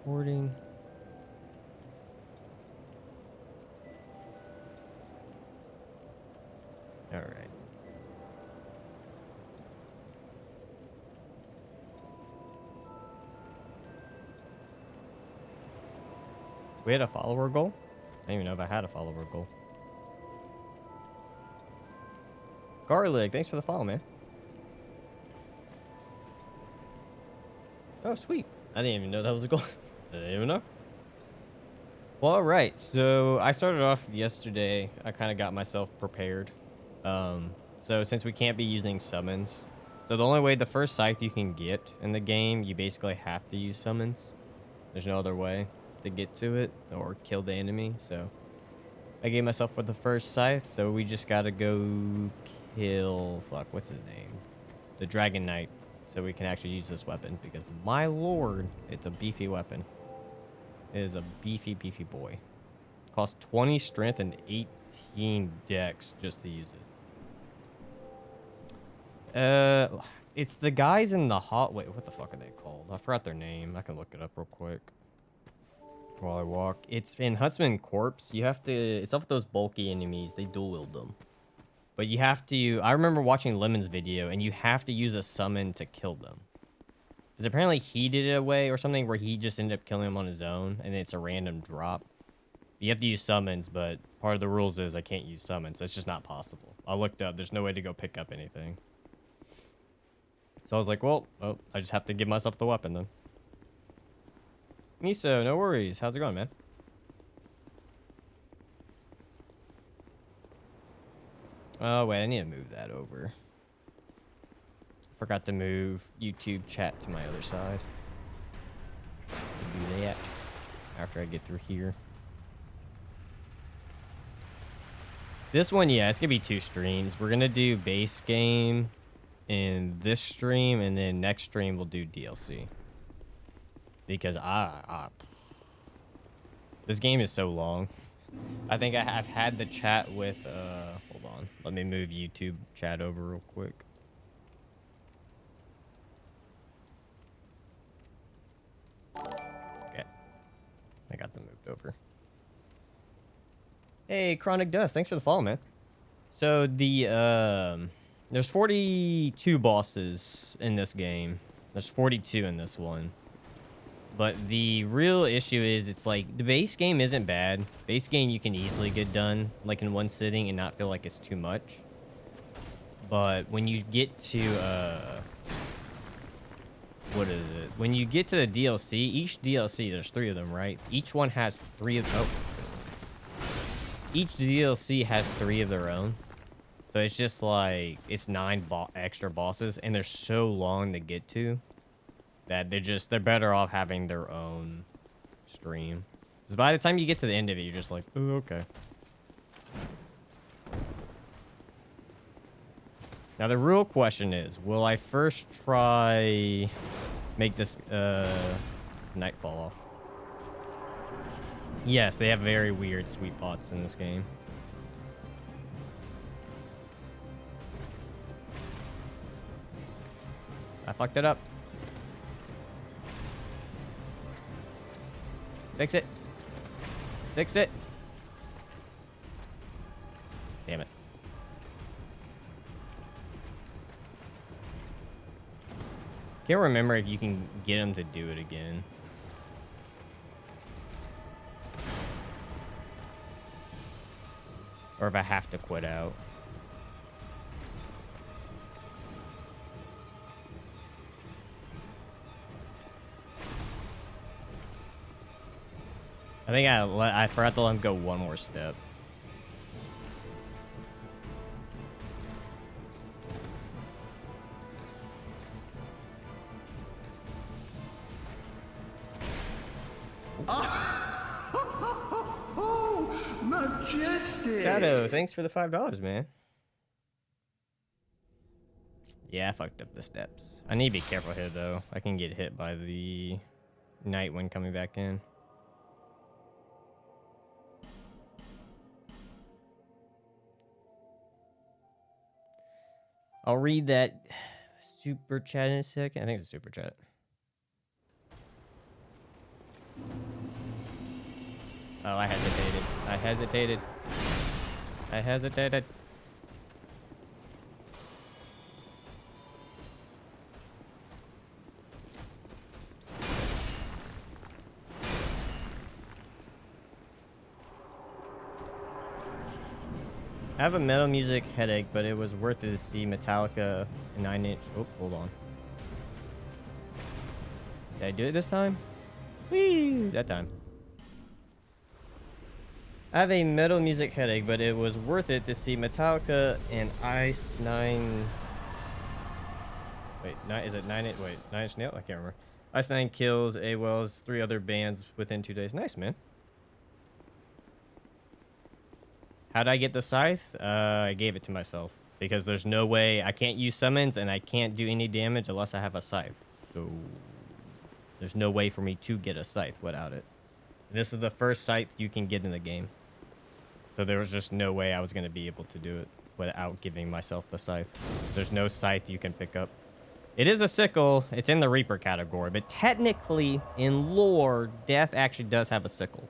recording. All right. We had a follower goal? I don't even know if I had a follower goal. Garlic, thanks for the follow, man. Oh, sweet. I didn't even know that was a goal. I didn't even know. Well, all right. So I started off yesterday. I kind of got myself prepared. So since we can't be using summons, so the only way the first scythe you can get in the game, you basically have to use summons. There's no other way to get to it or kill the enemy. So I gave myself for the first scythe. So we just gotta go kill. Fuck, what's his name? The Dragon Knight. So we can actually use this weapon because my lord, it's a beefy weapon. It is a beefy, beefy boy. Costs 20 strength and 18 dex just to use it. It's the guys in the hot. Wait, what the fuck are they called? I forgot their name. I can look it up real quick while I walk. It's in Huntsman Corpse. You have to. It's off those bulky enemies. They dual wield them. But you have to. I remember watching Lemon's video, and you have to use a summon to kill them. Because apparently he did it away or something where he just ended up killing them on his own, and it's a random drop. You have to use summons, but part of the rules is I can't use summons. It's just not possible. I looked up. There's no way to go pick up anything. So I was like, well, oh, I just have to give myself the weapon then. Miso, no worries. How's it going, man? Oh, wait, I need to move that over. Forgot to move YouTube chat to my other side. Do that after I get through here. This one, yeah, it's gonna be 2 streams. We're gonna do base game in this stream, and then next stream we'll do DLC. Because this game is so long. I think I've had the chat with hold on. Let me move YouTube chat over real quick. Okay. I got them moved over. Hey, Chronic Dust, thanks for the follow, man. So there's 42 bosses in this game. There's 42 in this one. But the real issue is it's like the base game isn't bad. Base game you can easily get done like in one sitting and not feel like it's too much. But when you get to what is it? When you get to the DLC, each DLC, there's 3 of them, right? Each one has 3 of each DLC has 3 of their own. So it's just like it's 9 extra bosses, and they're so long to get to that they're better off having their own stream. Because by the time you get to the end of it, you're just like, oh, okay. Now the real question is, will I first try make this night fall off? Yes, they have very weird sweet pots in this game. I fucked it up. Fix it. Fix it. Damn it. Can't remember if you can get him to do it again. Or if I have to quit out. I think I forgot to let him go one more step. Oh, majestic! Shadow, thanks for the $5, man. Yeah, I fucked up the steps. I need to be careful here, though. I can get hit by the knight when coming back in. I'll read that super chat in a second. I think it's a super chat. Oh, I hesitated. I hesitated. I hesitated. I have a metal music headache, but it was worth it to see Metallica 9-inch. Oh, hold on. Did I do it this time? Whee! That time. I have a metal music headache, but it was worth it to see Metallica and Ice 9. Wait, nine, is it 9? Wait, 9-inch nail? I can't remember. Ice 9 kills as well as 3 other bands within 2 days. Nice, man. How'd I get the scythe? I gave it to myself because there's no way I can't use summons and I can't do any damage unless I have a scythe. So there's no way for me to get a scythe without it. This is the first scythe you can get in the game. So there was just no way I was going to be able to do it without giving myself the scythe. There's no scythe you can pick up. It is a sickle. It's in the Reaper category, but technically in lore, Death actually does have a sickle.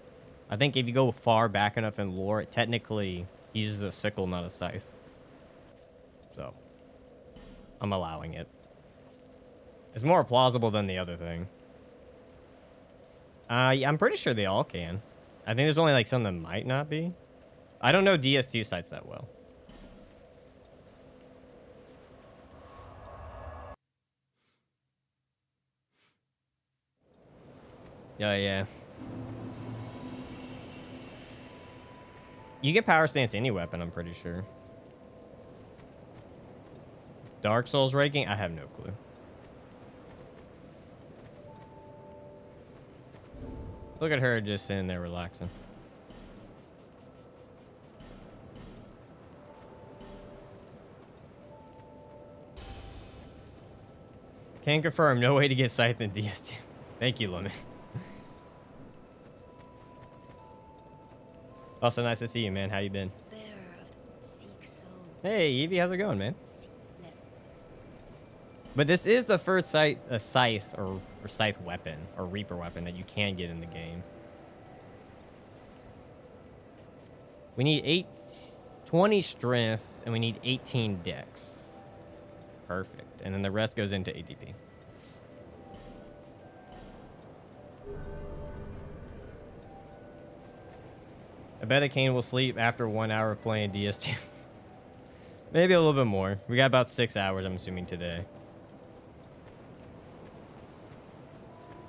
I think if you go far back enough in lore, it technically uses a sickle, not a scythe. So I'm allowing it. It's more plausible than the other thing. Yeah, I'm pretty sure they all can. I think there's only like some that might not be. I don't know DS2 sites that well. Oh, yeah. You get power stance any weapon, I'm pretty sure. Dark Souls ranking? I have no clue. Look at her just sitting there relaxing. Can confirm, no way to get Scythe in DS2. Thank you, Lemon. Also, nice to see you, man. How you been? Hey, Evie, how's it going, man? But this is the first scythe or scythe weapon or Reaper weapon that you can get in the game. We need 20 strength and we need 18 dex. Perfect. And then the rest goes into ADP. I bet a Kane will sleep after 1 hour of playing DS2. Maybe a little bit more. We got about 6 hours, I'm assuming, today.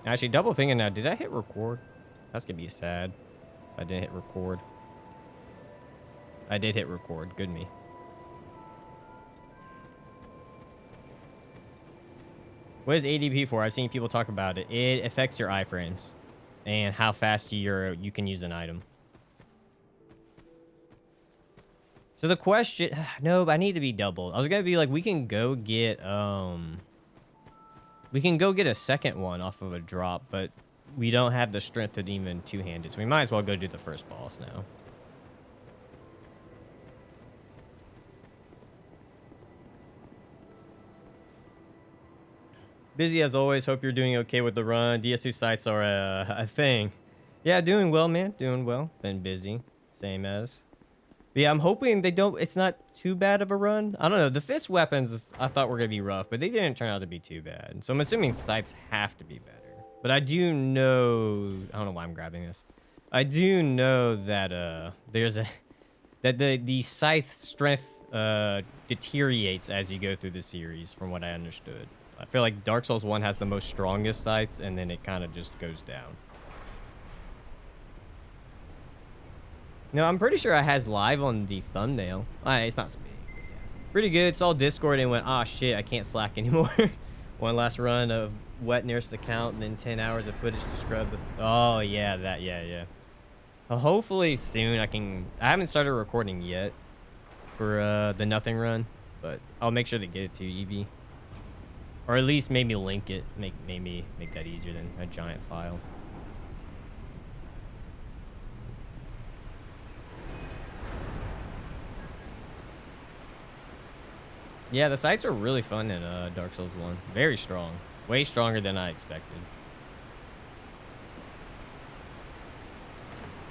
Actually, double thinking now. Did I hit record? That's going to be sad. I didn't hit record. I did hit record. Good me. What is ADP for? I've seen people talk about it. It affects your iframes and how fast you can use an item. So the question, no, I need to be doubled. I was gonna be like, we can go get a second one off of a drop, but we don't have the strength to even two-handed, so we might as well go do the first boss now. Busy as always. Hope you're doing okay with the run. DS2 sites are a thing. Yeah, doing well, man. Doing well. Been busy. Same as. But yeah, I'm hoping it's not too bad of a run. I don't know. The fist weapons, I thought were going to be rough, but they didn't turn out to be too bad. So I'm assuming sights have to be better. But I do know, I don't know why I'm grabbing this. I do know that the scythe strength deteriorates as you go through the series, from what I understood. I feel like Dark Souls 1 has the most strongest scythes, and then it kind of just goes down. No, I'm pretty sure it has live on the thumbnail. It's not big, but yeah. Pretty good. Saw Discord and went, ah, shit, I can't slack anymore. One last run of wet nearest account, and then 10 hours of footage to scrub. Oh, yeah, yeah. Hopefully soon I haven't started recording yet for the nothing run, but I'll make sure to get it to you, Evie. Or at least maybe link it. Maybe make that easier than a giant file. Yeah, the sights are really fun in Dark Souls 1. Very strong. Way stronger than I expected.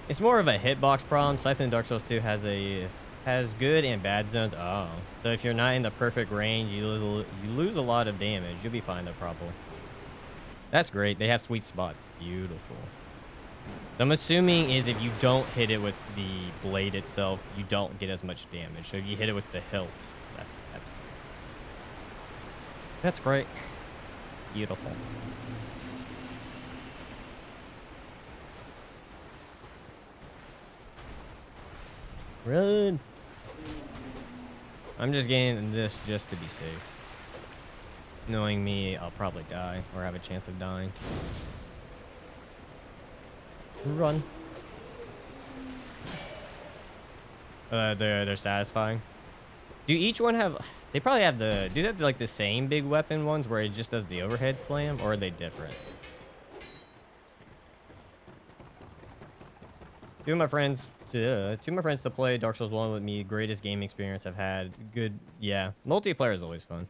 It's more of a hitbox problem. Scythes in Dark Souls 2 has good and bad zones. Oh, so if you're not in the perfect range, you lose a lot of damage. You'll be fine though, probably. That's great. They have sweet spots. Beautiful. So I'm assuming is if you don't hit it with the blade itself, you don't get as much damage. So if you hit it with the hilt, that's great. Beautiful. Run. I'm just getting this just to be safe. Knowing me, I'll probably die or have a chance of dying. Run. They're satisfying. Do each one have? They probably have the. Do they have like the same big weapon ones where it just does the overhead slam, or are they different? Two of my friends to play Dark Souls 1 with me. Greatest game experience I've had. Good, yeah. Multiplayer is always fun.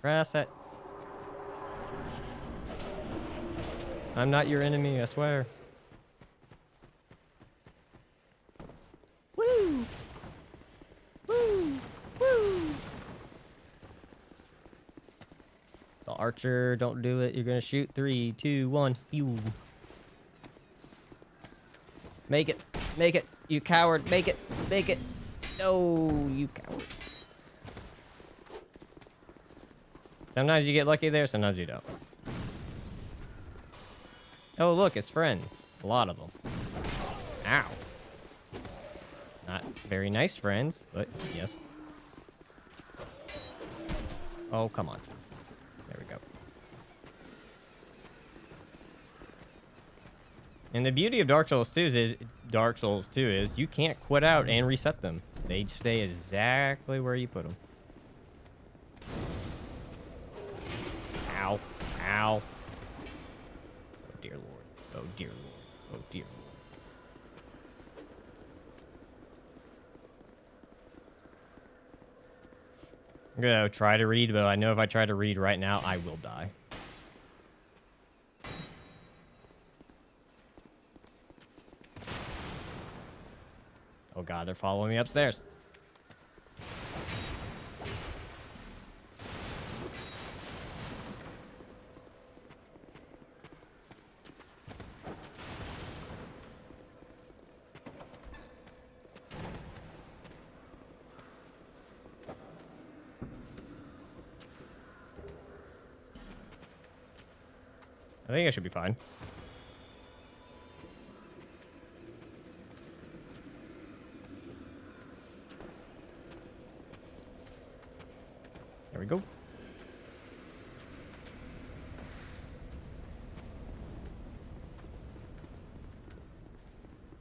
Press it. I'm not your enemy, I swear. Woo! Woo! Woo! The archer, don't do it. You're gonna shoot. 3, 2, 1. Pew. Make it. Make it. You coward. Make it. Make it. No, you coward. Sometimes you get lucky there, sometimes you don't. Oh, look, it's friends. A lot of them. Ow. Not very nice friends, but yes. Oh, come on. There we go. And the beauty of Dark Souls 2 is you can't quit out and reset them. They stay exactly where you put them. Ow. Ow. Oh, dear Lord. Oh, dear Lord. Oh, dear Lord. I'm gonna try to read, but I know if I try to read right now, I will die. Oh god, they're following me upstairs. I think I should be fine. There we go.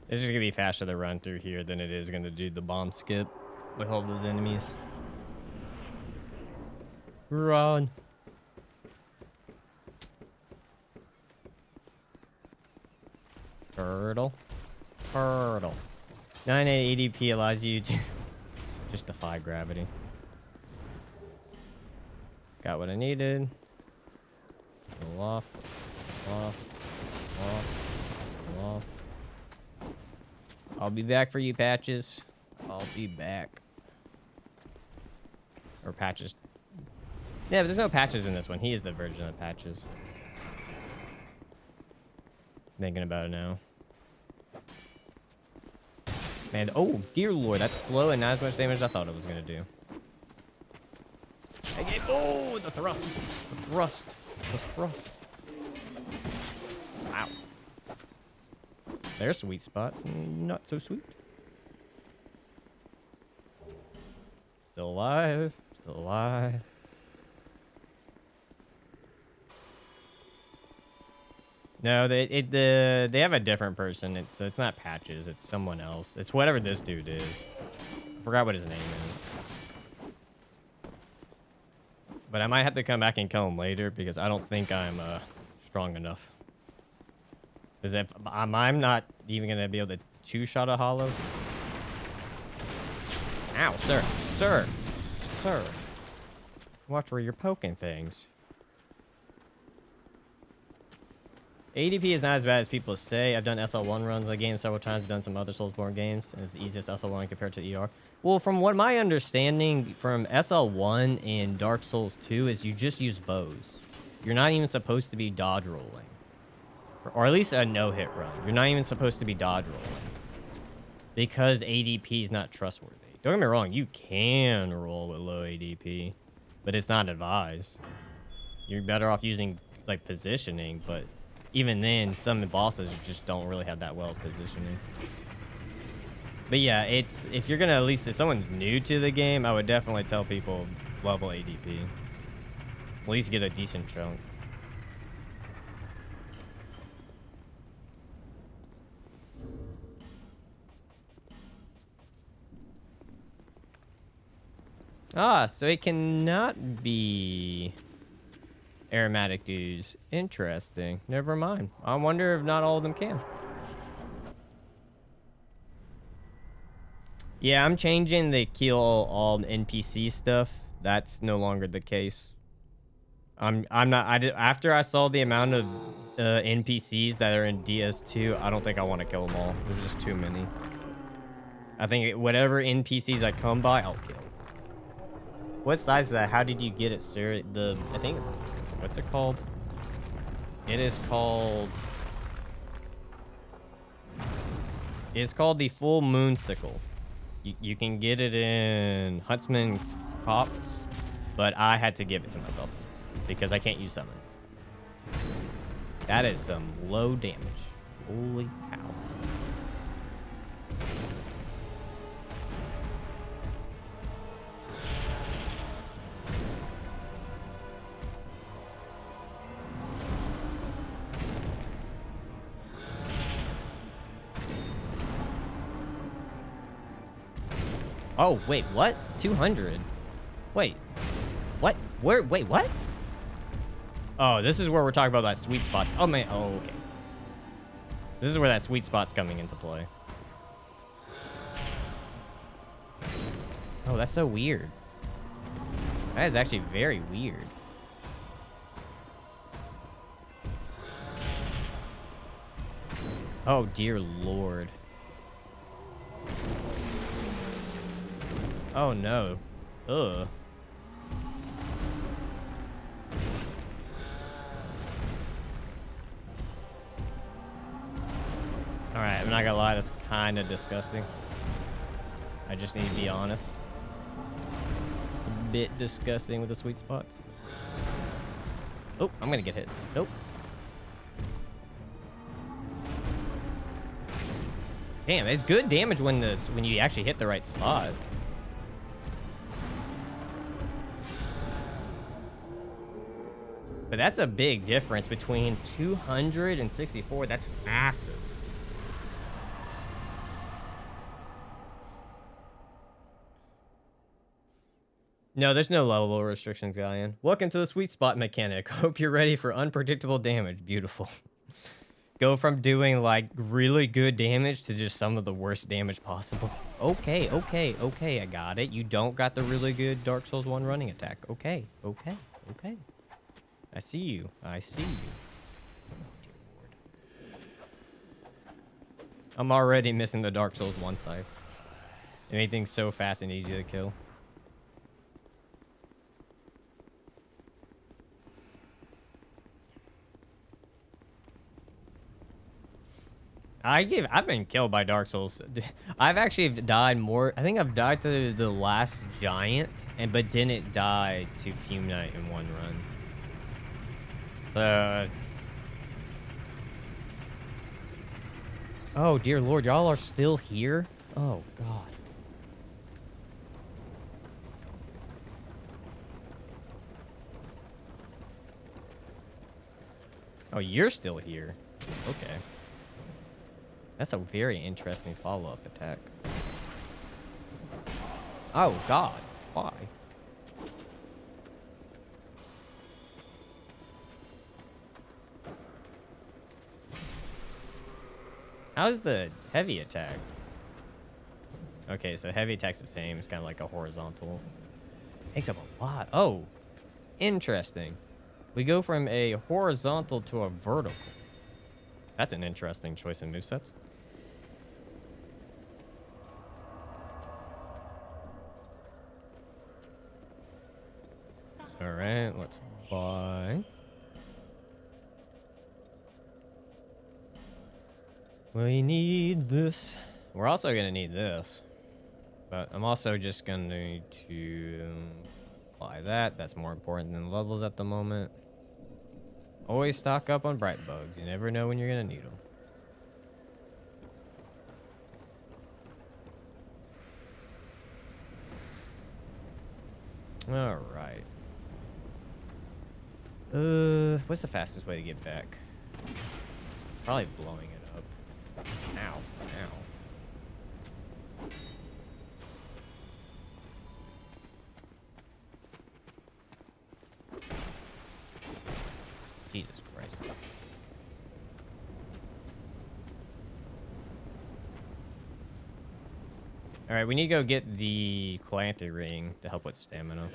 It's just gonna be faster to run through here than it is gonna do the bomb skip with all those enemies. Run. Turtle. Turtle. 980p allows you to just defy gravity. Got what I needed. Pull off. Off. Off. Off. I'll be back for you, Patches. I'll be back. Or Patches. Yeah, but there's no Patches in this one. He is the version of Patches. Thinking about it now. Man, oh, dear Lord, that's slow and not as much damage as I thought it was going to do. Oh, the thrust. The thrust. The thrust. Wow. There's sweet spots. Not so sweet. Still alive. Still alive. No, they have a different person. It's not Patches. It's someone else. It's whatever this dude is. I forgot what his name is. But I might have to come back and kill him later because I don't think I'm strong enough. Because if I'm not even gonna be able to two-shot a hollow. Ow, sir, sir, sir. Watch where you're poking things. ADP is not as bad as people say. I've done SL1 runs on the game several times. I've done some other Soulsborne games, and it's the easiest SL1 compared to ER. Well, from what my understanding from SL1 and Dark Souls 2 is you just use bows. You're not even supposed to be dodge rolling. Or at least a no-hit run. You're not even supposed to be dodge rolling. Because ADP is not trustworthy. Don't get me wrong, you can roll with low ADP, but it's not advised. You're better off using, like, positioning, but even then, some bosses just don't really have that well positioning. But yeah, it's, if you're gonna, at least if someone's new to the game, I would definitely tell people level ADP. At least get a decent chunk. Ah, so it cannot be aromatic dudes. Interesting. Never mind. I wonder if not all of them can. Yeah, I'm changing the kill all NPC stuff. That's no longer the case. I'm not. After I saw the amount of NPCs that are in DS2, I don't think I want to kill them all. There's just too many. I think whatever NPCs I come by, I'll kill. What size is that? How did you get it, sir? I think, what's it called? It is called. It's called the Full Moon Sickle. You can get it in Huntsman Cops, but I had to give it to myself because I can't use summons. That is some low damage. Holy cow. Oh, wait, what? 200? Wait. What? Where? Wait, what? Oh, this is where we're talking about that sweet spot. Oh, man. Oh, okay. This is where that sweet spot's coming into play. Oh, that's so weird. That is actually very weird. Oh, dear Lord. Oh, no. Ugh. Alright, I'm not gonna lie, that's kind of disgusting. I just need to be honest. A bit disgusting with the sweet spots. Oh, I'm gonna get hit. Nope. Damn, it's good damage when you actually hit the right spot. But that's a big difference between 200 and 64. That's massive. No, there's no level restrictions, Guyan. Welcome to the sweet spot mechanic. Hope you're ready for unpredictable damage. Beautiful. Go from doing, like, really good damage to just some of the worst damage possible. Okay, okay, okay, I got it. You don't got the really good Dark Souls 1 running attack. Okay, okay, okay. I see you. I see you. Oh, dear Lord. I'm already missing the Dark Souls 1 side. Anything's so fast and easy to kill. I've been killed by Dark Souls. I've actually died more. I think I've died to the last giant, but didn't die to Fume Knight in one run. Oh, dear Lord, y'all are still here? Oh, God. Oh, you're still here. Okay. That's a very interesting follow-up attack. Oh, God. Why? How's the heavy attack? Okay, so heavy attack's the same. It's kind of like a horizontal. Takes up a lot. Oh, interesting. We go from a horizontal to a vertical. That's an interesting choice in movesets. All right, let's buy. We need this. We're also gonna need this, but I'm also just gonna to buy that. That's more important than levels at the moment. Always stock up on bright bugs. You never know when you're gonna need them. All right. What's the fastest way to get back? Probably blowing it up. Ow. Ow. Jesus Christ. All right, we need to go get the Clancy ring to help with stamina.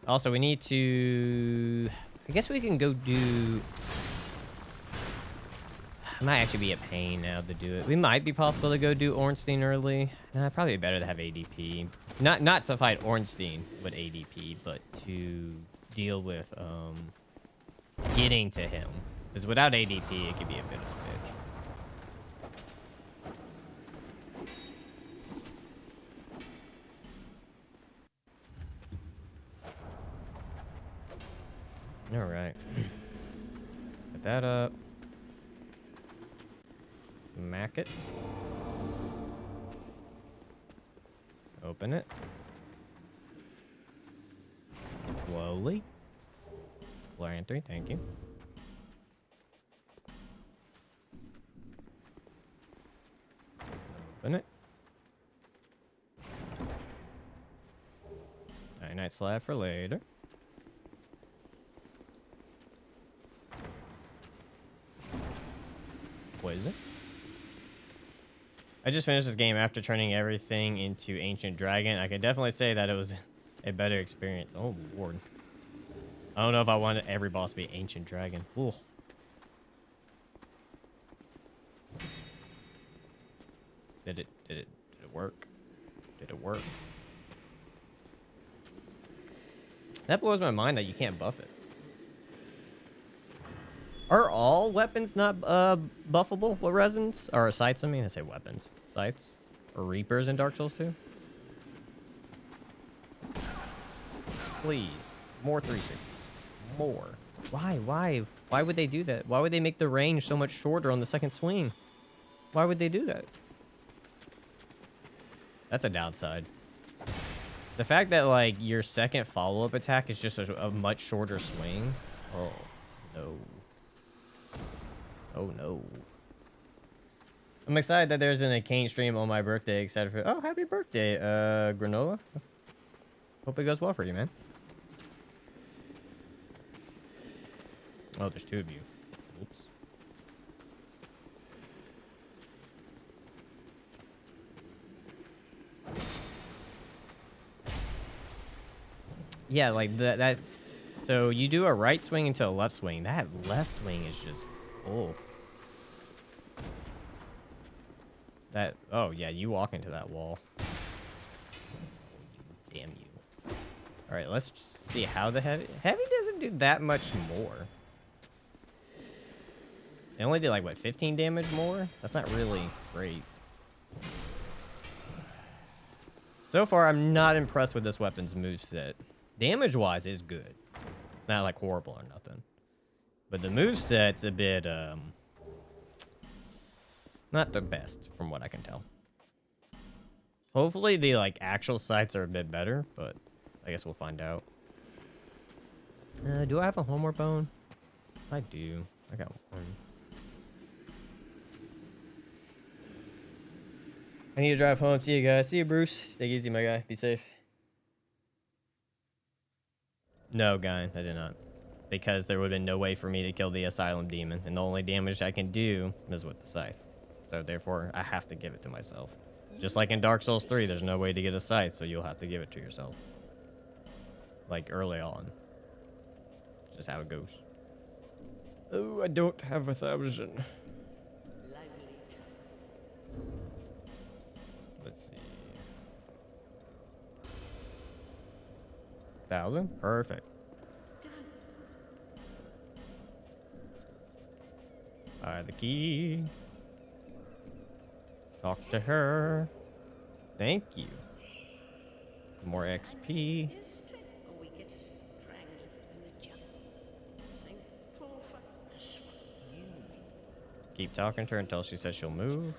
Also, we need to... I guess we can go do... It might actually be a pain now to do it. We might be possible to go do Ornstein early. Nah, probably better to have ADP. Not to fight Ornstein with ADP, but to deal with getting to him. Because without ADP, it could be a bit of a bitch. All right. Put that up. Smack it. Open it. Slowly. Flare entry, thank you. Open it. Night slab for later. Poison. I just finished this game after turning everything into Ancient Dragon. I can definitely say that it was a better experience. Oh, Lord. I don't know if I wanted every boss to be Ancient Dragon. Ooh. Did it work? Did it work? That blows my mind that you can't buff it. Are all weapons not buffable with resins? Or Scythes, I mean. I say weapons. Scythes? Or Reapers in Dark Souls 2? Please. More 360s. More. Why? Why would they do that? Why would they make the range so much shorter on the second swing? Why would they do that? That's a downside. The fact that, like, your second follow-up attack is just a much shorter swing. Oh, no. Oh, no. I'm excited that there's an Arcane stream on my birthday. Excited for... Oh, happy birthday, Granola. Hope it goes well for you, man. Oh, there's two of you. Oops. Yeah, like, that's... So, you do a right swing into a left swing. That left swing is just... Oh. That... Oh, yeah, you walk into that wall. Damn you. Alright, let's see how the heavy... Heavy doesn't do that much more. It only did, like, what, 15 damage more? That's not really great. So far, I'm not impressed with this weapon's moveset. Damage-wise, it's good. It's not, like, horrible or nothing. But the moveset's a bit, not the best, from what I can tell. Hopefully, the, like, actual sights are a bit better, but I guess we'll find out. Do I have a homeward bone? I do. I got one. I need to drive home. See you guys. See you, Bruce. Take it easy, my guy. Be safe. No, Guy, I did not. Because there would have been no way for me to kill the Asylum Demon. And the only damage I can do is with the Scythe. So therefore, I have to give it to myself. Just like in Dark Souls 3, there's no way to get a Scythe, so you'll have to give it to yourself. Like, early on. It's just how it goes. Oh, I don't have 1,000. Let's see. 1,000? Perfect. Buy the key. Talk to her. Thank you. More XP. Keep talking to her until she says she'll move.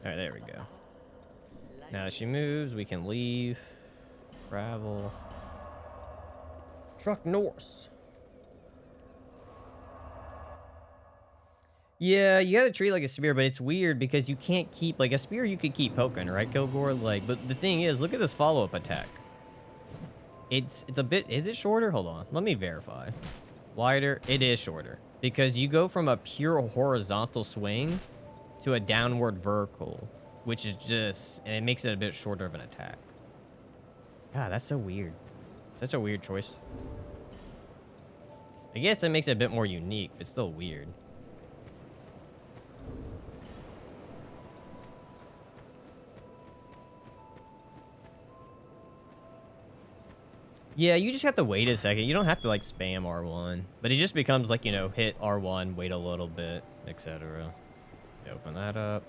Alright, there we go. Now that she moves, we can leave. Travel. Truck Norse. Yeah, you gotta treat it like a spear, but it's weird because you can't keep, like, a spear you could keep poking, right, Kilgore? Like, but the thing is, look at this follow-up attack. It's a bit, is it shorter? Hold on, let me verify. Wider, it is shorter. Because you go from a pure horizontal swing to a downward vertical, which is just, and it makes it a bit shorter of an attack. God, that's so weird. Such a weird choice. I guess it makes it a bit more unique, but still weird. Yeah, you just have to wait a second. You don't have to, like, spam R1. But it just becomes, like, you know, hit R1, wait a little bit, etc. Open that up.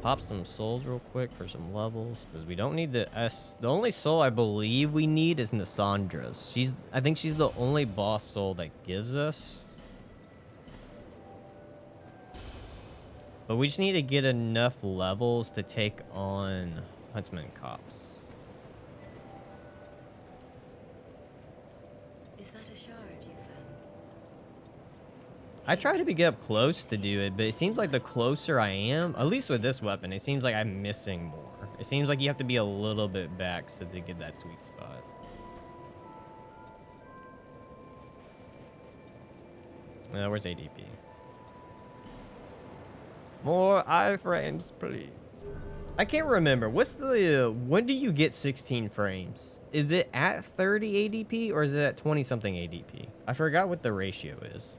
Pop some souls real quick for some levels. Because we don't need the S. The only soul I believe we need is Nassandra's. I think she's the only boss soul that gives us. But we just need to get enough levels to take on Huntsman Cops. Is that a shard you found? I try to get up close to do it, but it seems like the closer I am, at least with this weapon, it seems like I'm missing more. It seems like you have to be a little bit back so to get that sweet spot. Where's ADP? More iframes, please. I can't remember. What's the... when do you get 16 frames? Is it at 30 ADP or is it at 20-something ADP? I forgot what the ratio is.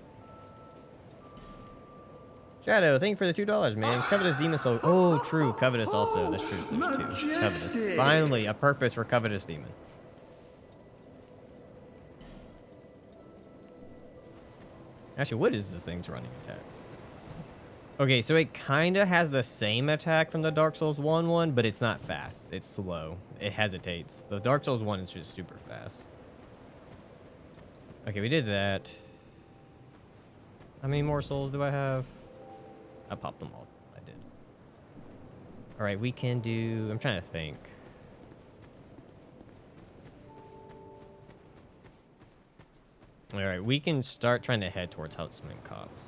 Shadow, thank you for the $2, man. Covetous Demon Soul. Oh, true. Covetous also. That's true. So there's two. Covetous. Majestic. Finally, a purpose for Covetous Demon. Actually, what is this thing's running attack? Okay, so it kind of has the same attack from the Dark Souls 1 one, but it's not fast. It's slow. It hesitates. The Dark Souls 1 is just super fast. Okay, we did that. How many more souls do I have? I popped them all. I did. All right, we can do... I'm trying to think. All right, we can start trying to head towards Huntsman Cops.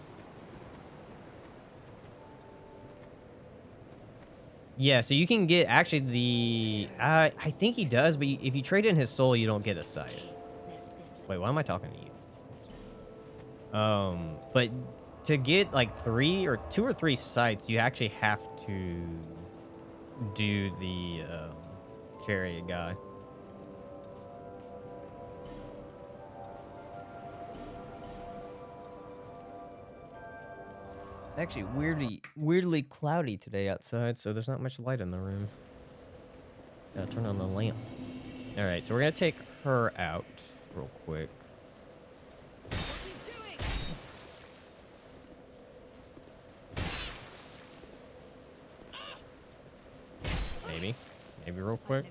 Yeah, so you can get actually the... I think he does, but if you trade in his soul, you don't get a scythe. Wait, why am I talking to you? But to get like 2 or 3 scythes, you actually have to do the chariot guy. It's actually weirdly cloudy today outside, so there's not much light in the room. Gotta turn on the lamp. All right, so we're gonna take her out real quick. Maybe real quick.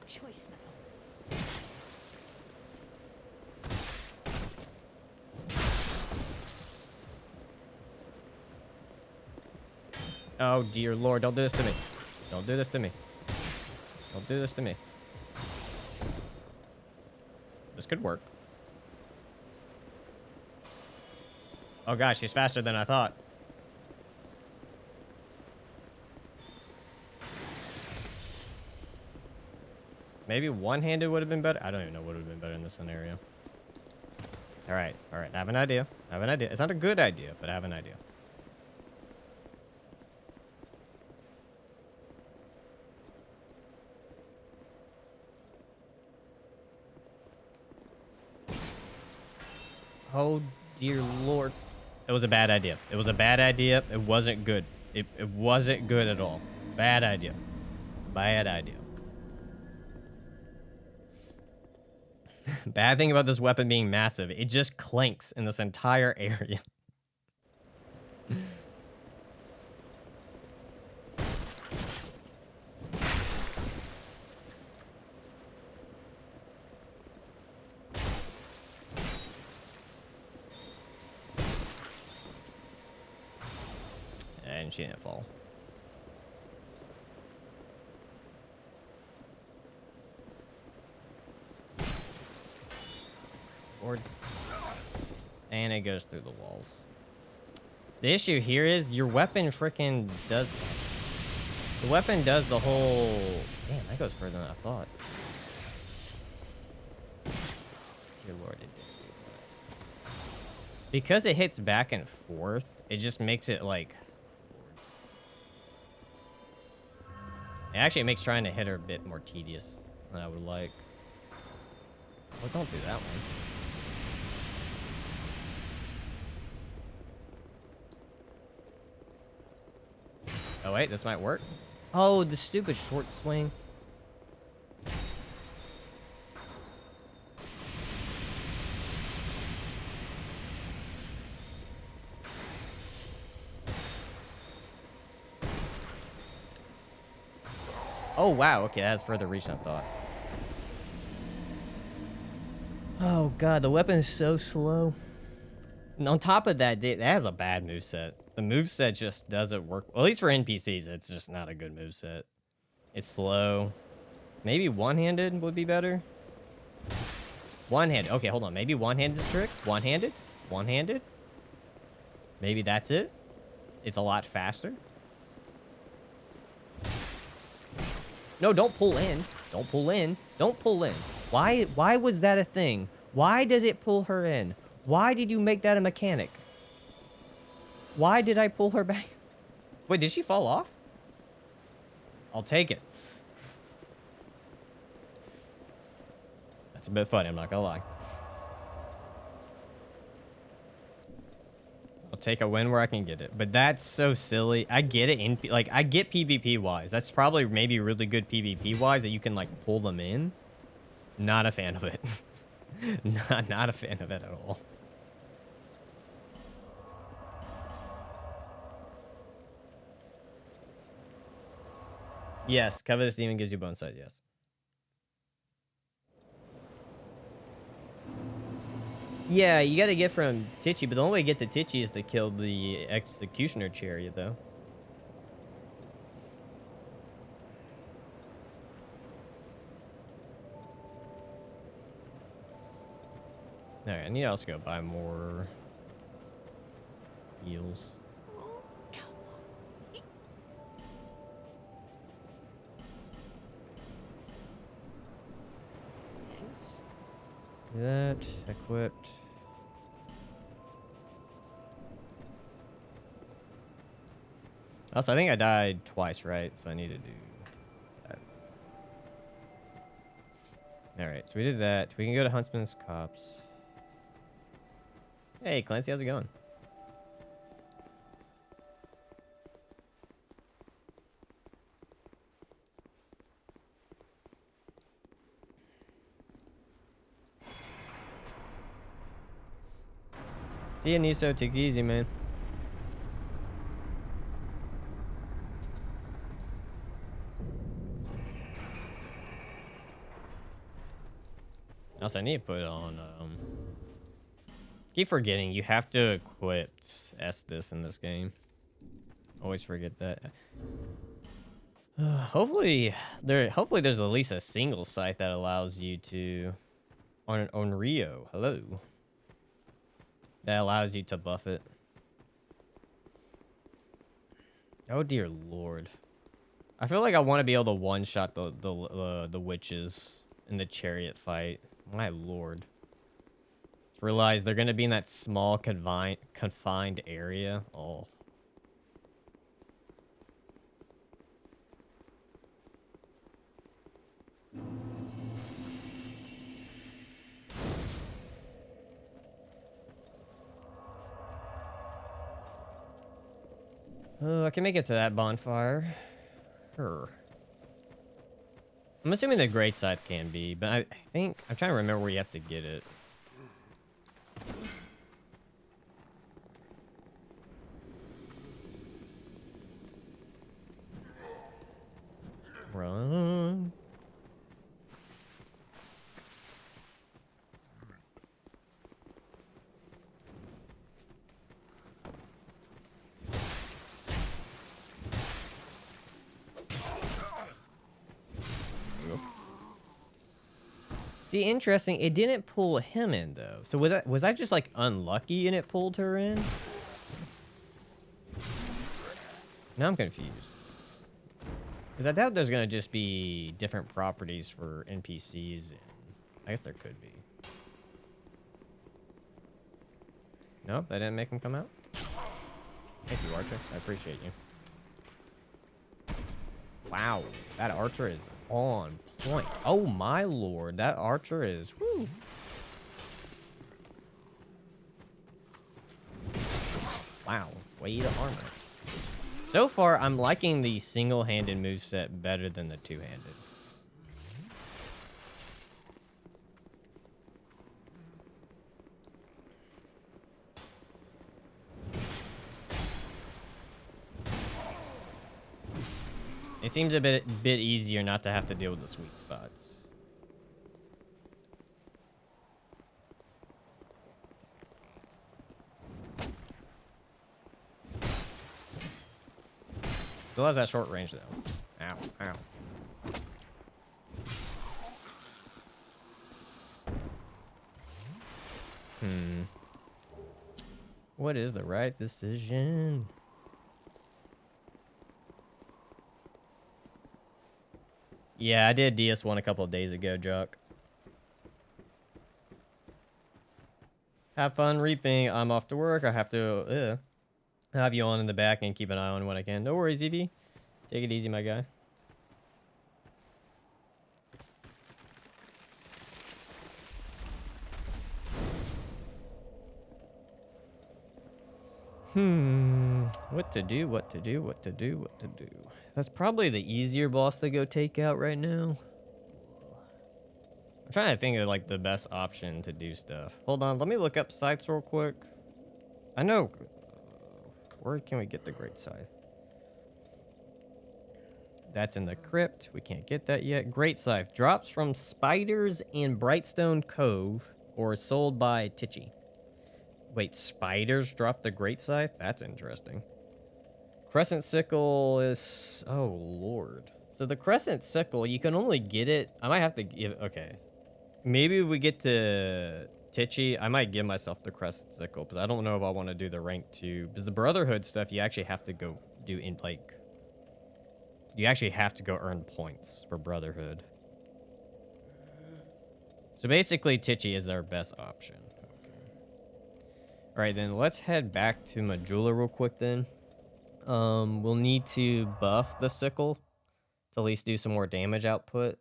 Oh dear Lord, don't do this to me. Don't do this to me. Don't do this to me. This could work. Oh gosh, she's faster than I thought. Maybe one-handed would have been better. I don't even know what would have been better in this scenario. All right. I have an idea. It's not a good idea, but I have an idea. Oh, dear Lord. It was a bad idea. It was a bad idea. It wasn't good. It wasn't good at all. Bad idea. Bad idea. Bad thing about this weapon being massive. It just clanks in this entire area. And she didn't fall. Or... And it goes through the walls. The issue here is your weapon freaking does... The weapon does the whole... Damn, that goes further than I thought. Dear Lord, it did do that. Because it hits back and forth, it just makes it like... It actually makes trying to hit her a bit more tedious than I would like. Well, don't do that one. Oh, wait, this might work. Oh, the stupid short swing. Oh, wow. Okay, that has further reach than I thought. Oh, God, the weapon is so slow. And on top of that, that has a bad moveset. The moveset just doesn't work. Well, at least for NPCs, it's just not a good moveset. It's slow. Maybe one-handed would be better. One-handed. Okay, hold on. Maybe one-handed is trick. One-handed. One-handed. Maybe that's it. It's a lot faster. No, don't pull in. Don't pull in. Don't pull in. Why was that a thing? Why did it pull her in? Why did you make that a mechanic? Why did I pull her back? Wait, did she fall off? I'll take it. That's a bit funny, I'm not gonna lie. I'll take a win where I can get it. But that's so silly. I get it like I get PvP wise. That's probably maybe really good PvP wise that you can like pull them in. Not a fan of it. not a fan of it at all. Yes, Covetous Demon gives you bone sight, yes. Yeah, you gotta get from Titchy, but the only way to get to Titchy is to kill the Executioner Chariot, though. Alright, I need to also go buy more heals. That equipped. Also, I think I died twice, right? So I need to do that. Alright, so we did that. We can go to Huntsman's Copse. Hey, Clancy, how's it going? See you, Niso. Take it easy, man. Also, I need to put on, keep forgetting, you have to equip Estus in this game. Always forget that. Hopefully there's at least a single site that allows you to, on Rio, hello. That allows you to buff it. Oh, dear Lord. I feel like I want to be able to one-shot the witches in the chariot fight. My Lord. Just realize they're going to be in that small confined area. Oh. I can make it to that bonfire. Sure. I'm assuming the great scythe can be, but I think I'm trying to remember where you have to get it. Run. See, interesting. It didn't pull him in though. So was I just like unlucky and it pulled her in? Now I'm confused. Because I doubt there's gonna just be different properties for NPCs. And I guess there could be. Nope, that didn't make him come out. Thank you, Archer. I appreciate you. Wow, that Archer is on point. Oh my lord, that Archer is whoo. Wow, weight of armor. So far, I'm liking the single-handed moveset better than the two-handed. It seems a bit easier not to have to deal with the sweet spots. Still has that short range though. Ow, ow. What is the right decision? Yeah, I did DS1 a couple of days ago, Jock. Have fun reaping. I'm off to work. I have to have you on in the back and keep an eye on when I can. No worries, Evie. Take it easy, my guy. What to do, what to do, what to do, what to do. That's probably the easier boss to go take out right now. I'm trying to think of like the best option to do stuff. Hold on, let me look up scythes real quick. I know. Where can we get the great scythe? That's in the crypt. We can't get that yet. Great scythe drops from spiders in Brightstone Cove or is sold by Titchy. Wait, spiders drop the great scythe? That's interesting. Crescent sickle is... Oh, Lord. So the crescent sickle, you can only get it... I might have to give... Okay. Maybe if we get to Titchy, I might give myself the crescent sickle because I don't know if I want to do the rank 2. Because the Brotherhood stuff, you actually have to go do in, like... You actually have to go earn points for Brotherhood. So basically, Titchy is our best option. All right, then let's head back to Majula real quick then. We'll need to buff the sickle to at least do some more damage output.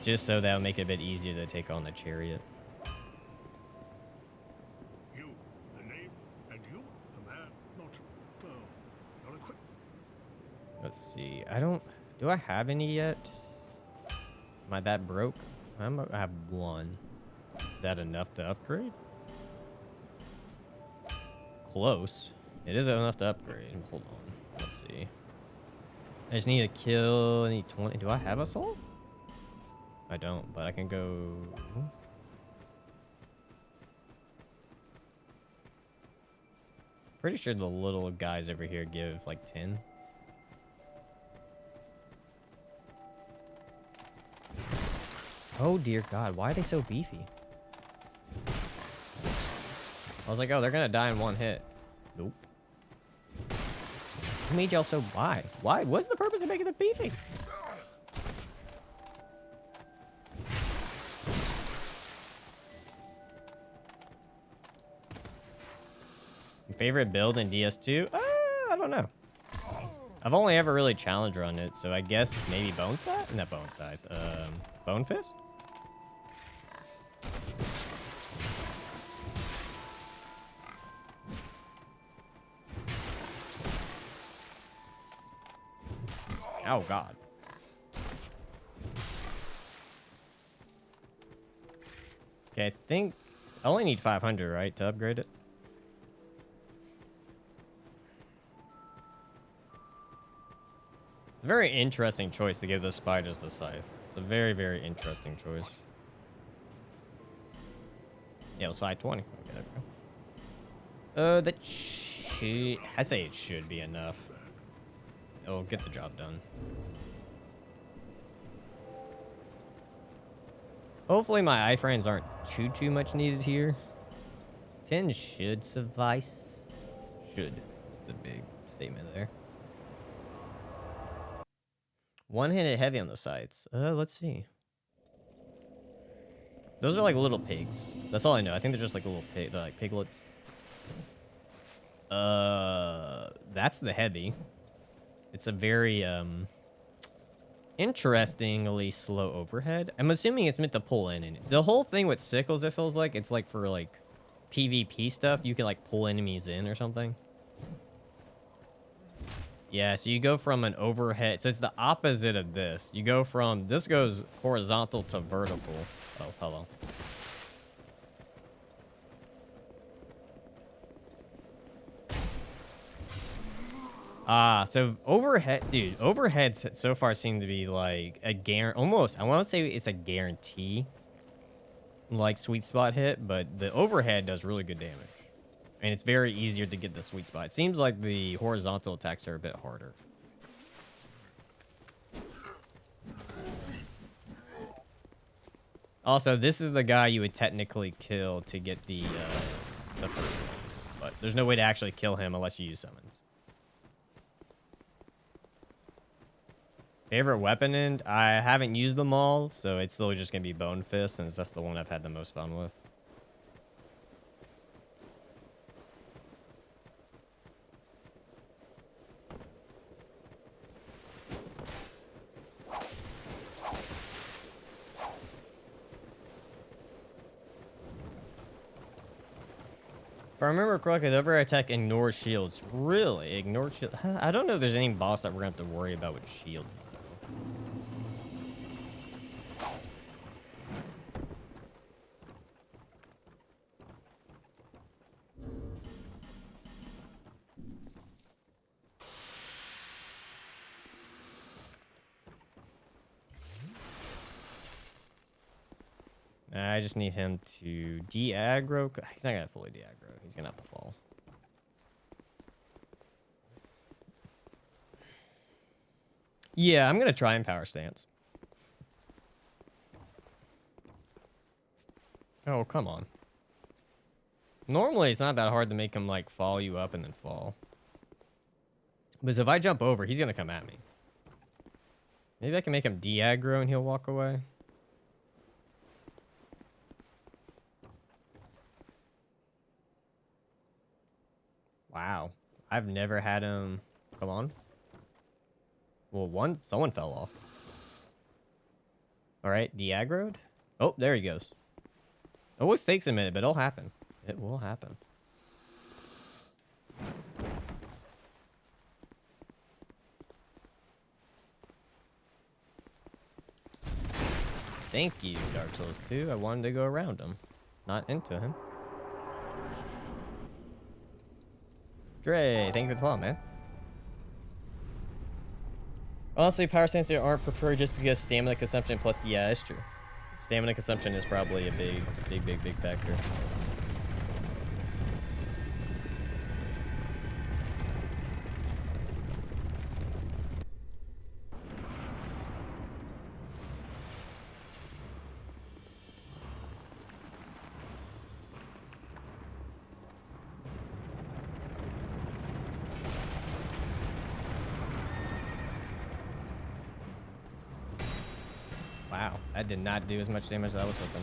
Just so that'll make it a bit easier to take on the chariot. You, the name, and you, a man not equipped. Let's see. Do I have any yet? Am I that broke? I have one. Is that enough to upgrade? Close. It is enough to upgrade. Hold on. Let's see. I just need to kill... I need 20. Do I have a soul? I don't, but I can go... Pretty sure the little guys over here give like 10. Oh dear God, why are they so beefy? I was like, oh, they're gonna die in one hit. Nope. Who made y'all so... Why? Why? What's the purpose of making them beefy? Favorite build in DS2? I don't know. I've only ever really challenge run it, so I guess maybe Bone Scythe? Not Bone Scythe. Bone Fist? Oh, God. Okay, I think I only need 500, right, to upgrade it? It's a very interesting choice to give the spiders the scythe. It's a very, very interesting choice. Yeah, it was 520. Okay, there we go. I say it should be enough. It'll get the job done. Hopefully my iframes aren't too much needed here. 10 should suffice. Should. That's the big statement there. One-handed heavy on the sides. Let's see. Those are like little pigs. That's all I know. I think they're just like little they're like piglets. That's the heavy. It's a very interestingly slow overhead. I'm assuming it's meant to pull in. And the whole thing with sickles, it feels like it's like for like PvP stuff. You can like pull enemies in or something. Yeah, so you go from an overhead. So it's the opposite of this. You go from this goes horizontal to vertical. Oh, hello. So overhead, dude, overheads so far seem to be like a almost, I want to say it's a guarantee, like sweet spot hit, but the overhead does really good damage. And it's very easier to get the sweet spot. It seems like the horizontal attacks are a bit harder. Also, this is the guy you would technically kill to get the first one. But there's no way to actually kill him unless you use summons. Favorite weapon end? I haven't used them all, so it's still just going to be Bone Fist, since that's the one I've had the most fun with. If I remember correctly, the over attack ignores shields. Really? Ignore shields? I don't know if there's any boss that we're going to have to worry about with shields, though. I just need him to de-aggro. He's not going to fully de-aggro. He's going to have to fall. Yeah, I'm going to try and power stance. Oh, come on. Normally, it's not that hard to make him, like, follow you up and then fall. Because if I jump over, he's going to come at me. Maybe I can make him de-aggro and he'll walk away. Wow. I've never had him... Come on. Well, someone fell off. Alright, de-aggroed? Oh, there he goes. It always takes a minute, but it'll happen. It will happen. Thank you, Dark Souls 2. I wanted to go around him, not into him. Dre, thank you for the follow, man. Honestly, power stance aren't preferred just because stamina consumption plus... Yeah, that's true. Stamina consumption is probably a big factor. Wow, that did not do as much damage as I was hoping.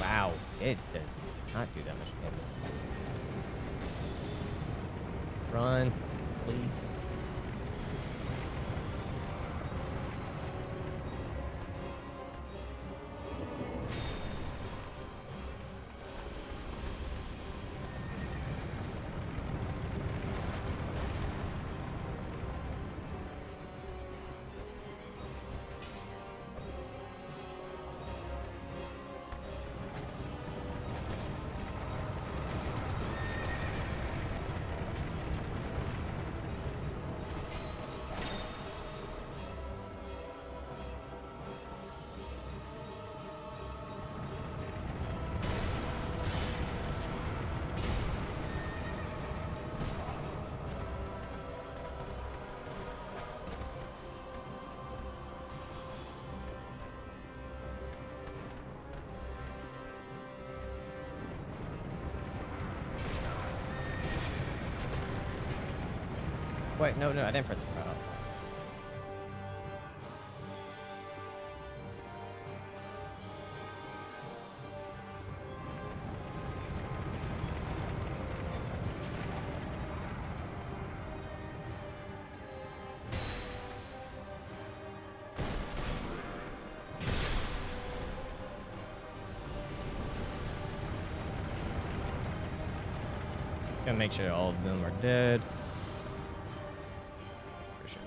Wow, it does not do that much damage. Run, please. Wait, no, no, I didn't press the crowd outside. Gonna make sure all of them are dead. For sure.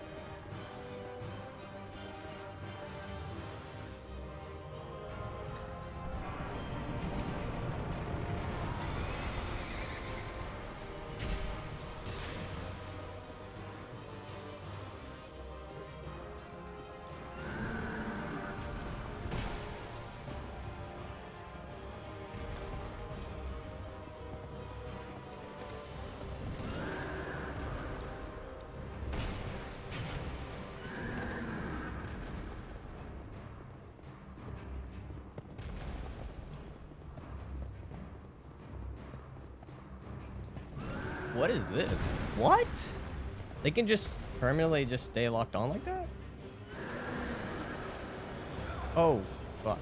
What is this? What? They can just permanently just stay locked on like that? Oh, fuck.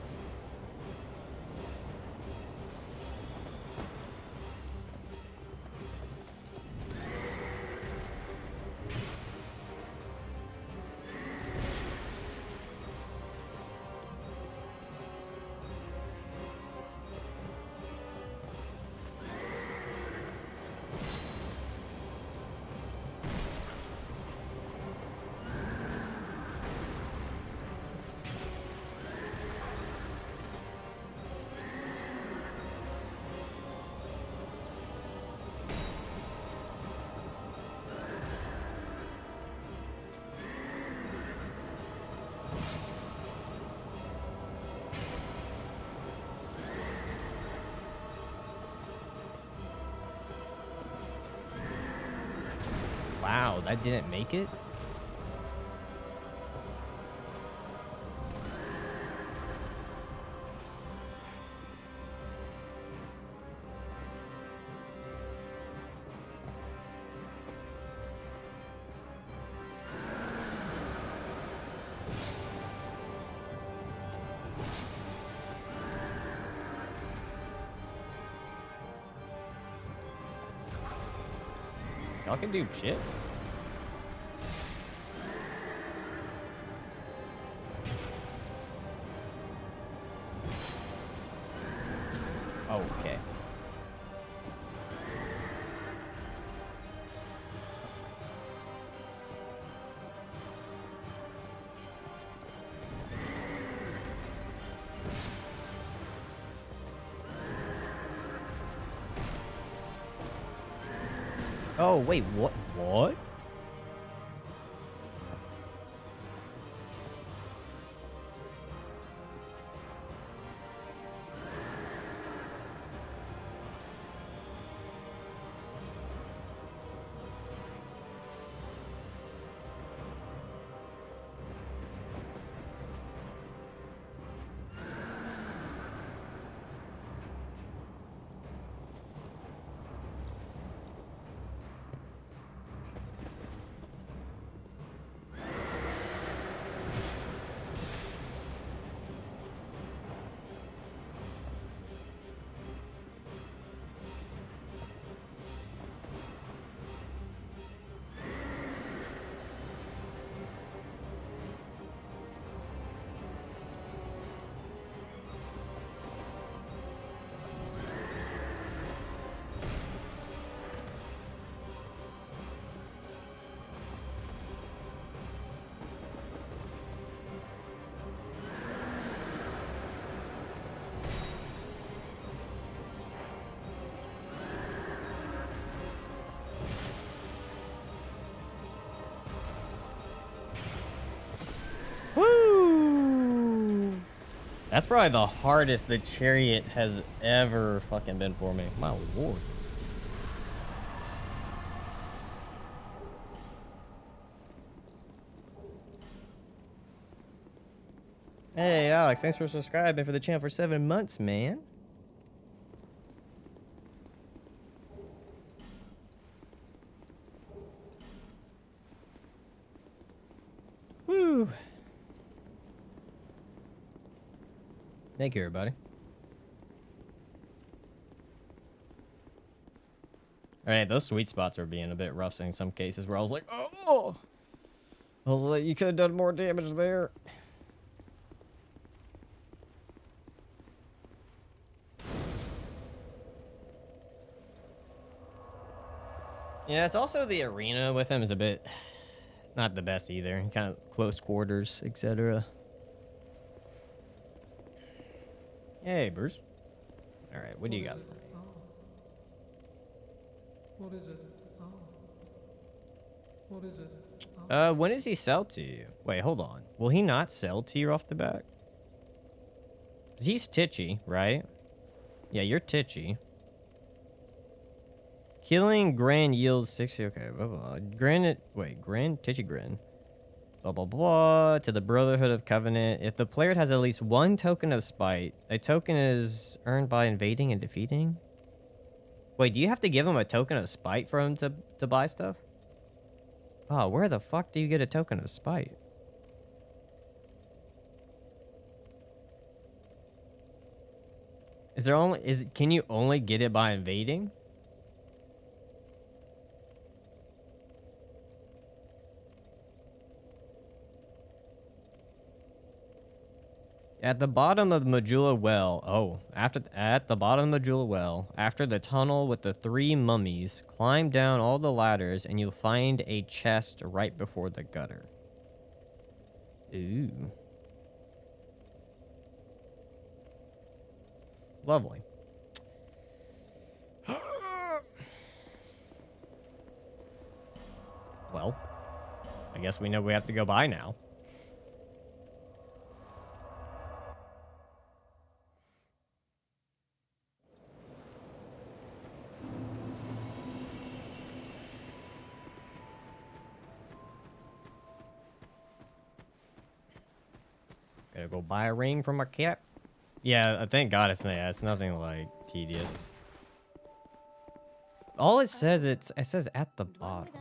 Wow, that didn't make it? Y'all can do shit. Okay. Oh, wait, what? What? Woo! That's probably the hardest the chariot has ever fucking been for me. My lord. Hey, Alex, thanks for subscribing for the channel for 7 months, man. Thank you, everybody. All right, those sweet spots are being a bit rough in some cases where I was like, oh, I was like, you could have done more damage there. Yeah, it's also the arena with him is a bit not the best either. Kind of close quarters, etc. Hey, Bruce. All right, what do you got for me? Oh. What is it? Oh. What is it? Oh. When does he sell to you? Wait, hold on. Will he not sell to you off the bat? 'Cause he's titchy, right? Yeah, you're titchy. Killing Gran yields 60. Okay, blah, blah. Gran, titchy Gran. Blah, blah, blah. To the Brotherhood of Covenant. If the player has at least one token of spite, a token is earned by invading and defeating. Wait, do you have to give him a token of spite for him to buy stuff? Oh, where the fuck do you get a token of spite? Can you only get it by invading? At the bottom of the Majula Well, at the bottom of the Majula Well, after the tunnel with the 3 mummies, climb down all the ladders and you'll find a chest right before the gutter. Ooh. Lovely. Well, I guess we know we have to go by now. Gotta go buy a ring from my cat. Yeah, thank God it's nothing like tedious. All it says it says at the bottom,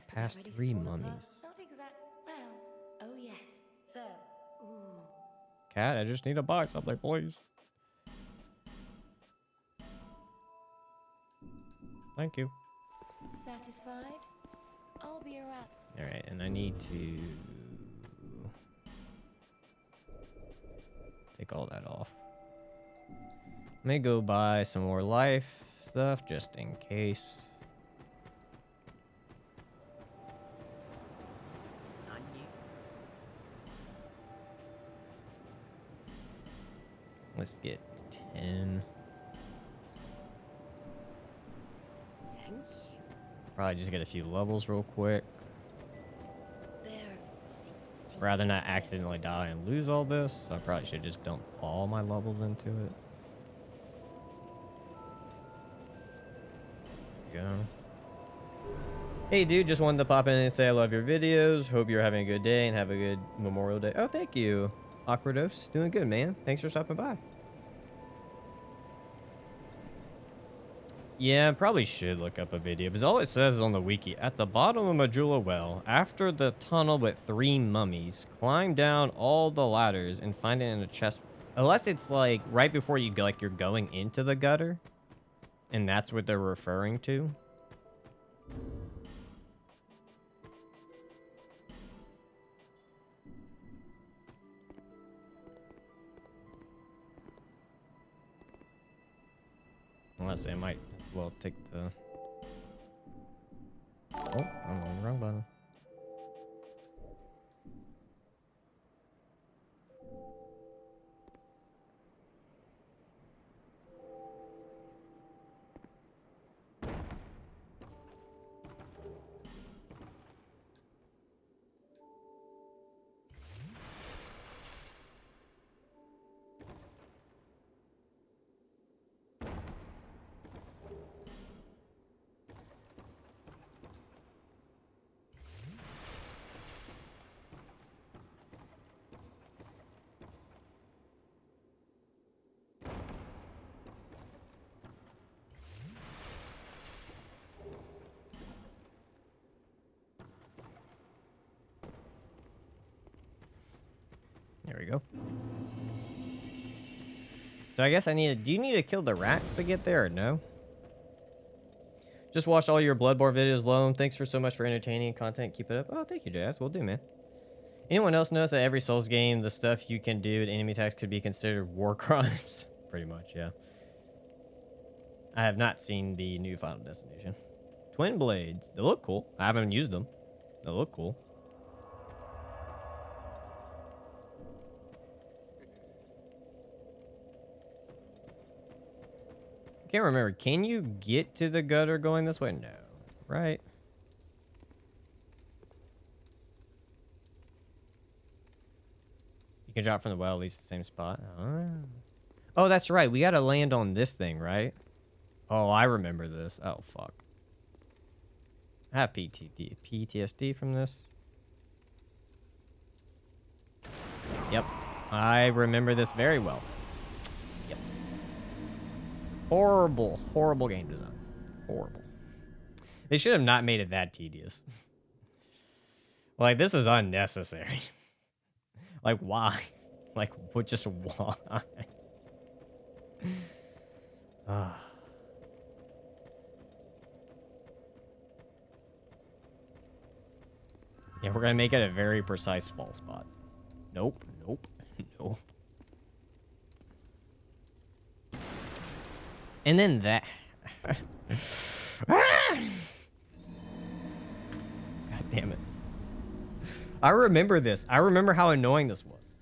past 3 mummies. Not exact. Well, oh yes. So, ooh. Cat, I just need to buy something, please. Thank you. Satisfied? I'll be around. All right, and I need to take all that off. May go buy some more life stuff just in case. Let's get 10. Thank you. Probably just get a few levels real quick. There. Rather than not accidentally die and lose all this, I probably should just dump all my levels into it. There we go. Hey dude, just wanted to pop in and say I love your videos. Hope you're having a good day and have a good Memorial Day. Oh, thank you. Aquados, doing good, man. Thanks for stopping by. Yeah, I probably should look up a video, because all it says is on the wiki, at the bottom of Majula Well, after the tunnel with 3 mummies, climb down all the ladders and find it in a chest. Unless it's like right before you go, like you're going into the gutter, and that's what they're referring to. Unless I might as well take the... Oh, I'm on the wrong button. There we go. So I guess I need to... Do you need to kill the rats to get there or no? Just watched all your Bloodborne videos, Lone. Thanks for so much for entertaining content. Keep it up. Oh, thank you, Jazz. Will do, man. Anyone else notice that every Souls game, the stuff you can do at enemy attacks could be considered war crimes? Pretty much, yeah. I have not seen the new Final Destination. Twin blades. They look cool. I haven't used them. They look cool. I can't remember. Can you get to the gutter going this way? No. Right? You can drop from the well, at least the same spot. Oh, that's right. We got to land on this thing, right? Oh, I remember this. Oh, fuck. I have PTSD from this. Yep. I remember this very well. Yep. Horrible, horrible game design. Horrible. They should have not made it that tedious. Like, this is unnecessary. Like, why? Like, what? Just why? Yeah, we're gonna make it a very precise fall spot. Nope, nope, nope. And then that. God damn it. I remember this. I remember how annoying this was.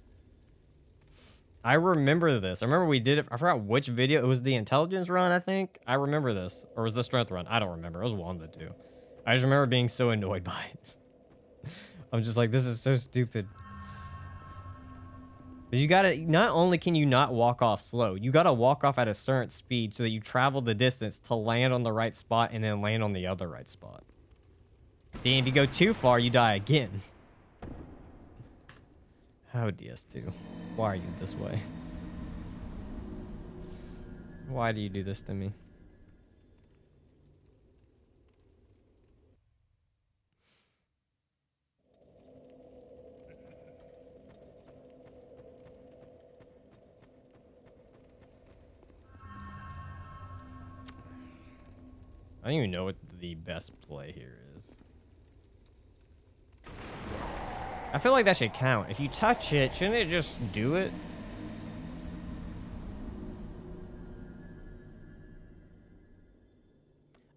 I remember this. I remember we did it. I forgot which video. It was the intelligence run, I think. I remember this. Or was the strength run? I don't remember. It was one of the two. I just remember being so annoyed by it. I'm just like, this is so stupid. But you gotta, not only can you not walk off slow, you gotta walk off at a certain speed so that you travel the distance to land on the right spot and then land on the other right spot. See, if you go too far, you die again. How DS2? Why are you this way? Why do you do this to me? I don't even know what the best play here is. I feel like that should count. If you touch it, shouldn't it just do it?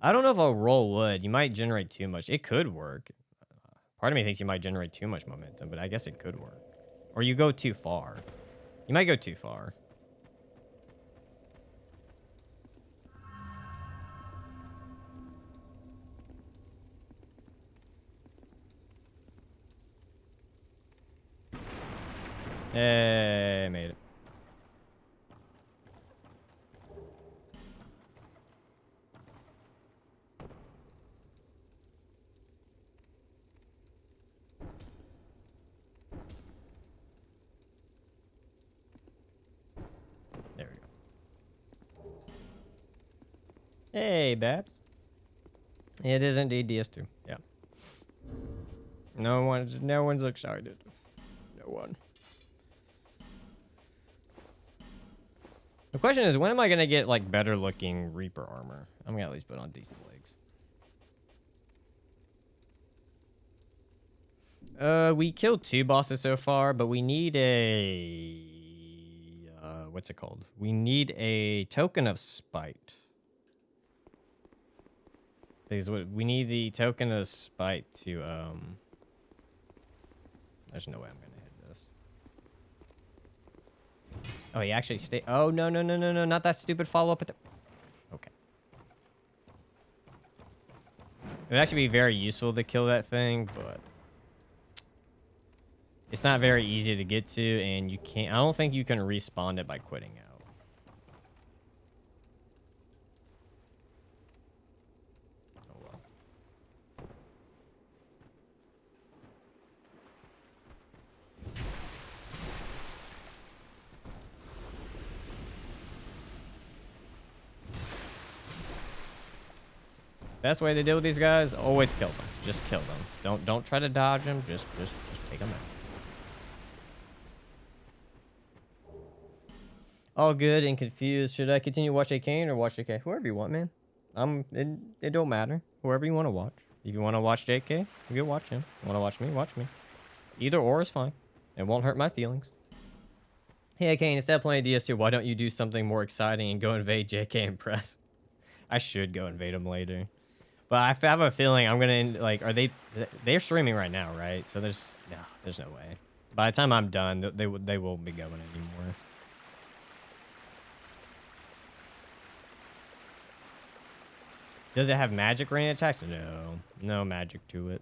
I don't know if a roll would. You might generate too much. It could work. Part of me thinks you might generate too much momentum, but I guess it could work. Or you go too far. You might go too far. Hey, made it. There we go. Hey, Babs. It is indeed DS2. Yeah. No one's excited. No one. The question is, when am I gonna get like better looking Reaper armor? I'm gonna at least put on decent legs. We killed 2 bosses so far, but we need a what's it called? We need a token of spite. Because we need the token of spite to there's no way I'm gonna hit this. Oh, he actually stay. Oh, no, no, no, no, no, not that stupid follow-up at the... Okay. It would actually be very useful to kill that thing, but... It's not very easy to get to, and you can't... I don't think you can respawn it by quitting out. Oh, well. Best way to deal with these guys, always kill them. Just kill them. Don't try to dodge them. Just take them out. All good and confused. Should I continue to watch Arcane or watch JK? Whoever you want, man. It don't matter. Whoever you want to watch. If you want to watch JK, you can watch him. You want to watch me? Watch me. Either or is fine. It won't hurt my feelings. Hey, Arcane, instead of playing DS2, why don't you do something more exciting and go invade JK and Press? I should go invade them later. But I have a feeling I'm going to, like, they're streaming right now, right? So there's no way. By the time I'm done, they won't be going anymore. Does it have magic rain attacks? No. No magic to it.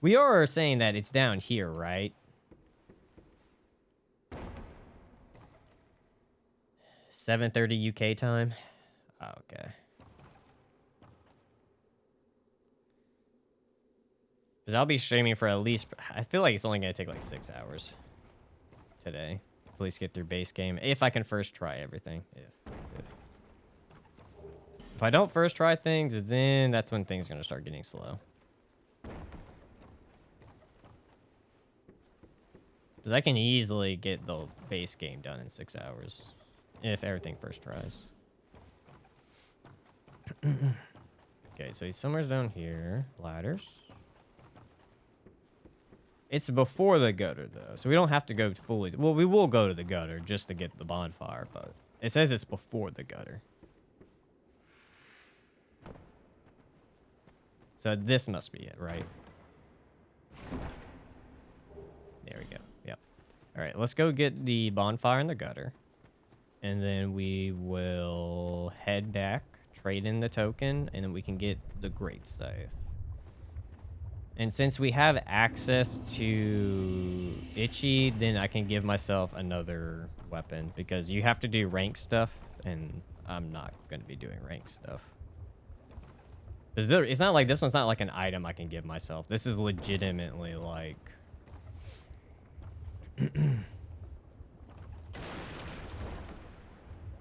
We are saying that it's down here, right? 7:30 UK time? Oh, okay. Because I'll be streaming for at least... I feel like it's only going to take like 6 hours today. To at least get through base game. If I can first try everything. If I don't first try things, then that's when things are going to start getting slow. Because I can easily get the base game done in 6 hours. If everything first tries. Okay, so he's somewhere down here. Ladders. It's before the gutter, though. So we don't have to go fully... Well, we will go to the gutter just to get the bonfire, but... It says it's before the gutter. So this must be it, right? There we go. Yep. All right, let's go get the bonfire in the gutter. And then we will head back, trade in the token, and then we can get the great scythe. And since we have access to Itchy, then I can give myself another weapon. Because you have to do rank stuff, and I'm not going to be doing rank stuff. Because it's not like, this one's not like an item I can give myself. This is legitimately like...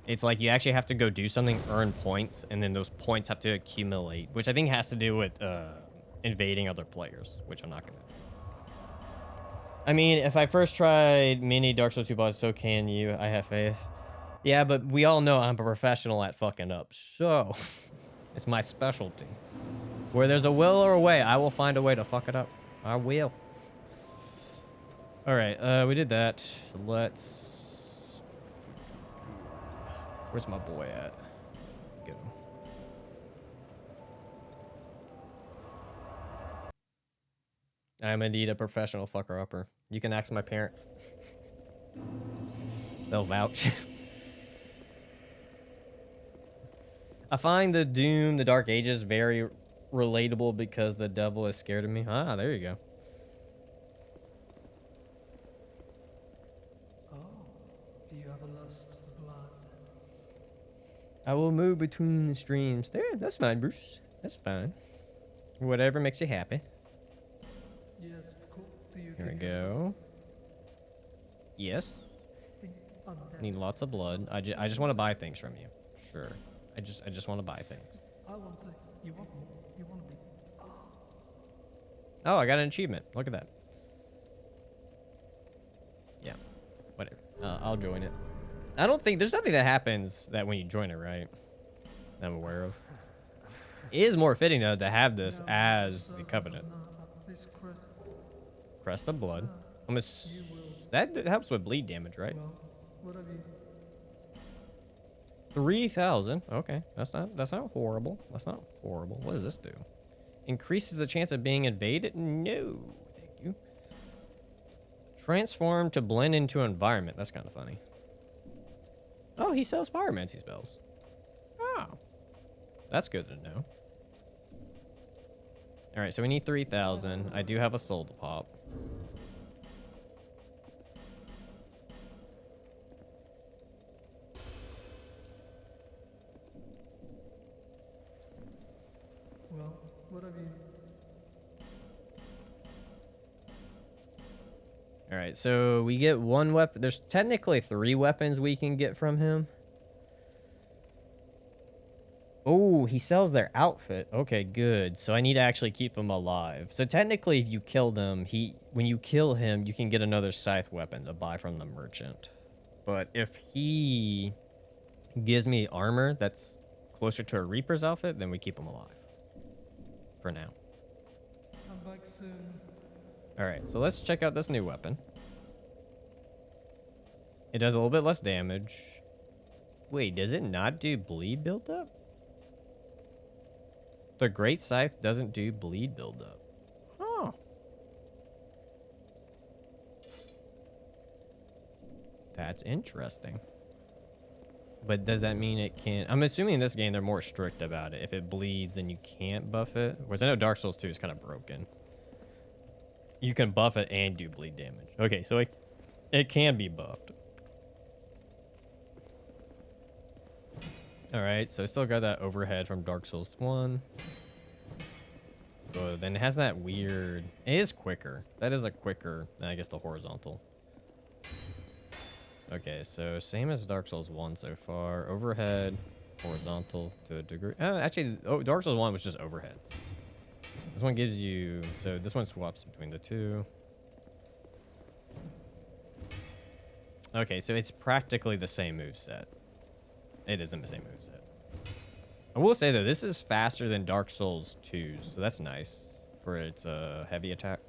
It's like you actually have to go do something, earn points, and then those points have to accumulate, which I think has to do with invading other players, which I'm not going to do. I mean, if I first tried mini Dark Souls 2 bosses, so can you. I have faith. Yeah, but we all know I'm a professional at fucking up, so it's my specialty. Where there's a will or a way, I will find a way to fuck it up. I will. All right, we did that. Let's... Where's my boy at? Go. I'm indeed a professional fucker-upper. You can ask my parents. They'll vouch. I find the Doom, the Dark Ages, very relatable because the devil is scared of me. Ah, there you go. Oh, do you have a lust for blood? I will move between the streams. There, that's fine, Bruce. That's fine. Whatever makes you happy. Yes, of course. Do you Here we think go. Yes. think undead? Need lots of blood. I just want to buy things from you. Sure. I just want to buy things. I want to. You want me? You want to be? Oh, I got an achievement. Look at that. Yeah. Whatever. I'll join it. I don't think... There's nothing that happens that when you join it, right? That I'm aware of. It is more fitting, though, to have this as the Covenant. This crest. Crest of Blood. That helps with bleed damage, right? Well, what have you? 3,000. Okay, that's not horrible. That's not horrible. What does this do? Increases the chance of being invaded? No, thank you. Transform to blend into an environment. That's kind of funny. Oh, he sells pyromancy spells. Oh, that's good to know. All right, so we need 3,000. I do have a soul to pop. Well, what have you? All right, so we get one weapon. There's technically 3 weapons we can get from him. Oh, he sells their outfit. Okay, good. So I need to actually keep him alive. So technically, if you kill them, when you kill him, you can get another scythe weapon to buy from the merchant. But if he gives me armor that's closer to a Reaper's outfit, then we keep him alive. For now. I'm back soon. Alright, so let's check out this new weapon. It does a little bit less damage. Wait, does it not do bleed buildup? The Great Scythe doesn't do bleed buildup. Huh. That's interesting. But does that mean it can't? I'm assuming in this game they're more strict about it. If it bleeds, then you can't buff it. Whereas I know Dark Souls 2 is kind of broken. You can buff it and do bleed damage. Okay, so it can be buffed. Alright, so I still got that overhead from Dark Souls 1. So then it has that weird... It is quicker. That is a quicker than, I guess, the horizontal. Okay, so same as Dark Souls 1 so far. Overhead, horizontal to a degree. Actually, Dark Souls 1 was just overheads. This one gives you... So this one swaps between the two. Okay, so it's practically the same moveset. It isn't the same moveset. I will say, though, this is faster than Dark Souls 2, so that's nice for its heavy attack.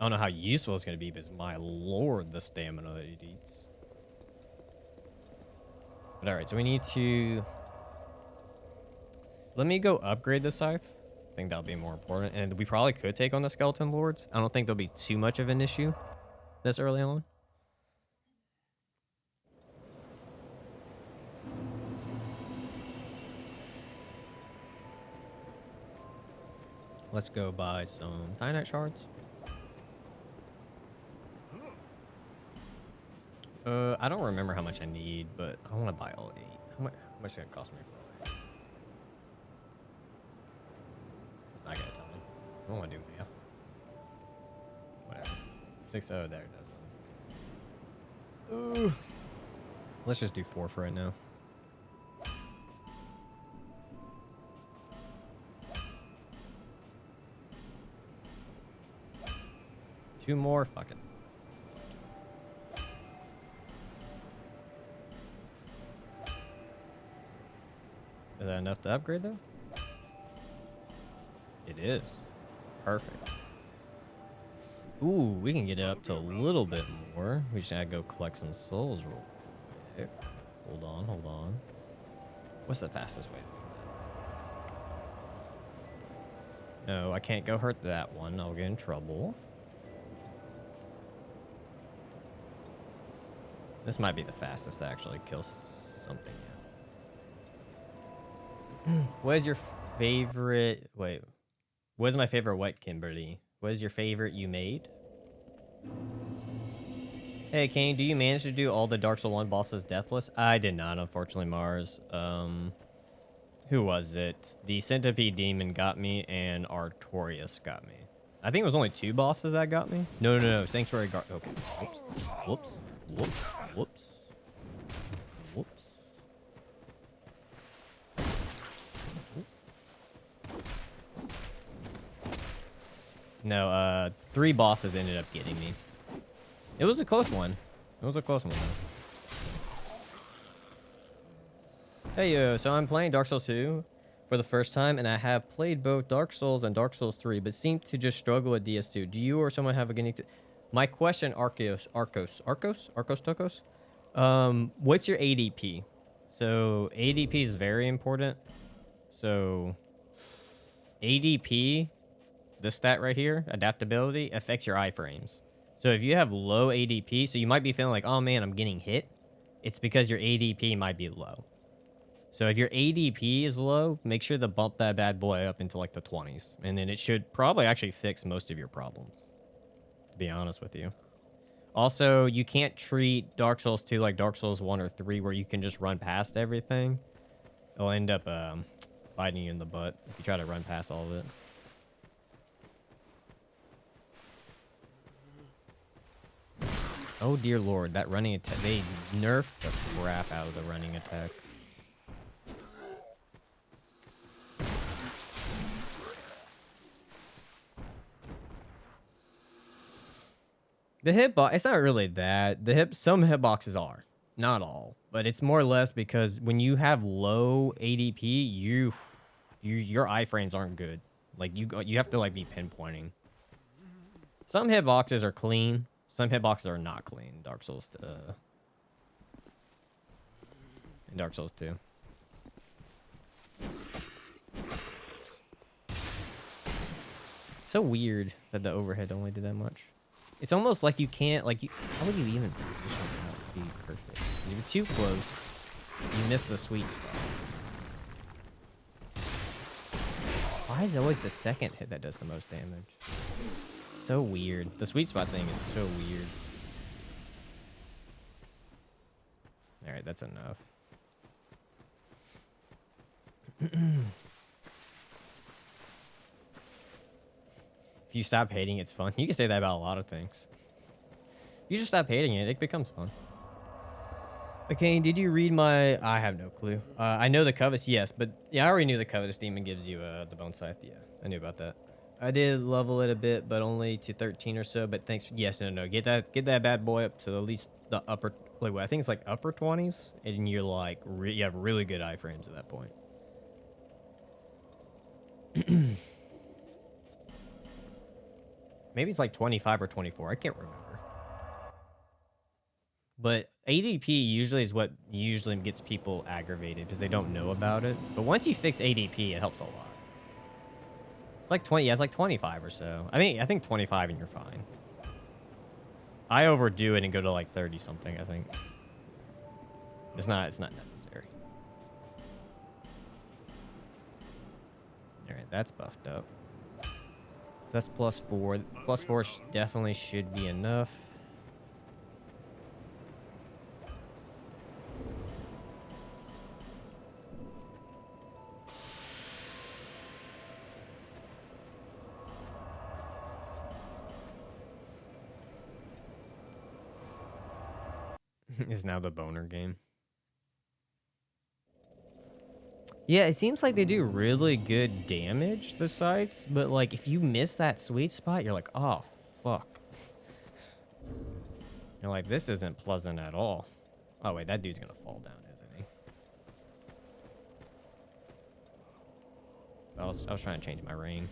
I don't know how useful it's going to be, but my lord, the stamina that it eats. But alright, so we need to... Let me go upgrade the scythe. I think that'll be more important. And we probably could take on the skeleton lords. I don't think there'll be too much of an issue this early on. Let's go buy some Tynite shards. I don't remember how much I need, but I want to buy all 8. How much is it going to cost me for all 8? It's not going to tell me. I don't want to do math. Whatever. 6, oh, there it does. Ooh. Let's just do 4 for right now. Two more? Fuck it. Is that enough to upgrade, though? It is. Perfect. Ooh, we can get it up to a little bit more. We just gotta go collect some souls real quick. Hold on, hold on. What's the fastest way to do that? No, I can't go hurt that one. I'll get in trouble. This might be the fastest to actually kill something. What is your favorite... Wait. What is my favorite what, Kimberly? What is your favorite you made? Hey, Kane, do you manage to do all the Dark Souls 1 bosses deathless? I did not, unfortunately, Mars. Who was it? The Centipede Demon got me, and Artorias got me. I think it was only 2 bosses that got me. No. Sanctuary Guard. Okay. Whoops. Whoops. No, 3 bosses ended up getting me. It was a close one. Though. Hey, so I'm playing Dark Souls 2 for the first time, and I have played both Dark Souls and Dark Souls 3, but seem to just struggle with DS2. Do you or someone have a unique... My question, Arcos Tokos? What's your ADP? So, ADP is very important. So, ADP... This stat right here, adaptability, affects your iframes. So if you have low ADP, so you might be feeling like, oh man, I'm getting hit. It's because your ADP might be low. So if your ADP is low, make sure to bump that bad boy up into like the 20s. And then it should probably actually fix most of your problems, to be honest with you. Also, you can't treat Dark Souls 2 like Dark Souls 1 or 3 where you can just run past everything. It'll end up biting you in the butt if you try to run past all of it. Oh dear lord, that running attack. They nerfed the crap out of the running attack. The hitbox, it's not really that. Some hitboxes are, not all, but it's more or less because when you have low ADP, your iframes aren't good. Like you have to like be pinpointing. Some hitboxes are clean. Some hitboxes are not clean. In Dark Souls 2. So weird that the overhead only did that much. It's almost like you can't, like, how would you even position it out to be perfect? You're too close. You miss the sweet spot. Why is it always the second hit that does the most damage? So weird. The sweet spot thing is so weird. Alright, that's enough. If you stop hating, it's fun. You can say that about a lot of things. You just stop hating it, it becomes fun. Okay, did you read my... I have no clue. I know the Covetous, yes, but... Yeah, I already knew the Covetous demon gives you the Bone Scythe. Yeah, I knew about that. I did level it a bit, but only to 13 or so, but thanks... Yes, no. Get that bad boy up to at least the upper... Wait, I think it's like upper 20s, and you're like... you have really good iframes at that point. Maybe it's like 25 or 24. I can't remember. But ADP usually is what usually gets people aggravated because they don't know about it. But once you fix ADP, it helps a lot. It's like 20. Yeah, it's like 25 or so. I think 25 and you're fine. I overdo it and go to like 30 something, I think. It's not necessary. All right, that's buffed up. So that's +4. +4 definitely should be enough. Is now the boner game. Yeah, it seems like they do really good damage, the Scythes, but like if you miss that sweet spot, you're like, oh fuck. You're like, this isn't pleasant at all. Oh wait, that dude's gonna fall down, isn't he? I was trying to change my ring.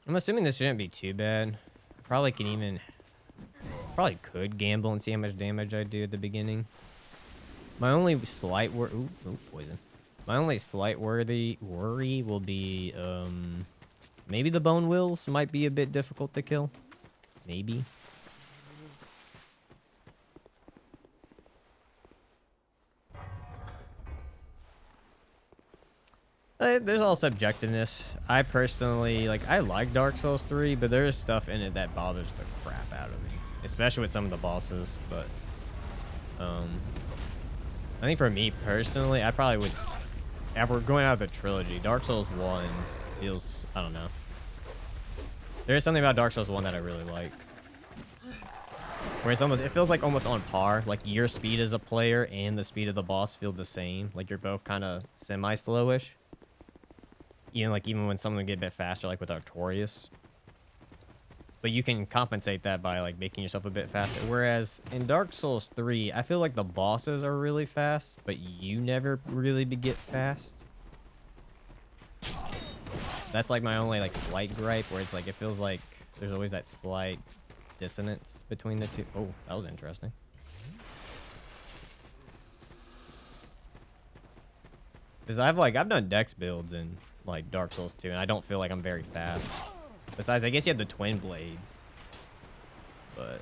I'm assuming this shouldn't be too bad. Probably could gamble and see how much damage I do at the beginning. My only slight poison. My only slight worry will be maybe the bone wills might be a bit difficult to kill. Maybe. There's all subjectiveness. I personally, I like Dark Souls 3, but there is stuff in it that bothers the crap out of me. Especially with some of the bosses, but... I think for me, personally, I probably would... If we're going out of the trilogy, Dark Souls 1 feels... I don't know. There is something about Dark Souls 1 that I really like. Where it feels like almost on par. Like, your speed as a player and the speed of the boss feel the same. Like, you're both kind of semi-slowish. Even when something get a bit faster, like with Artorias. But you can compensate that by, making yourself a bit faster. Whereas in Dark Souls 3, I feel like the bosses are really fast, but you never really get fast. That's, my only, slight gripe, where it's, it feels like there's always that slight dissonance between the two. Oh, that was interesting. Because I've done dex builds in Dark Souls 2, and I don't feel like I'm very fast. Besides, I guess you have the twin blades, but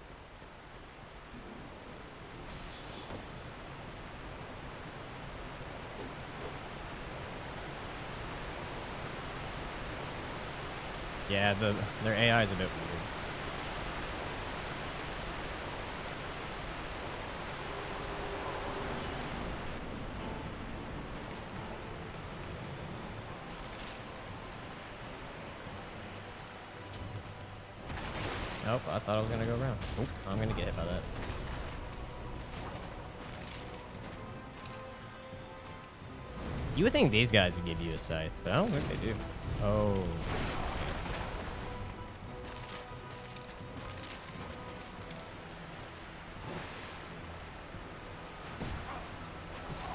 yeah, their AI is a bit weird. Nope, I thought I was gonna go around. Oop, I'm gonna get hit by that. You would think these guys would give you a scythe, but I don't think they do. Oh.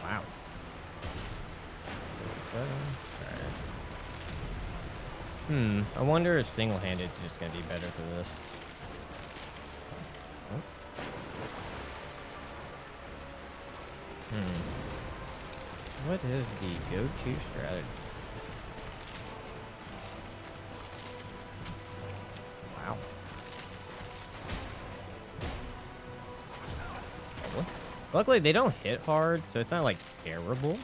Wow. 67. Alright. I wonder if single-handed is just gonna be better for this. Oh. What is the go-to strategy? Wow. Luckily, they don't hit hard, so it's not like terrible.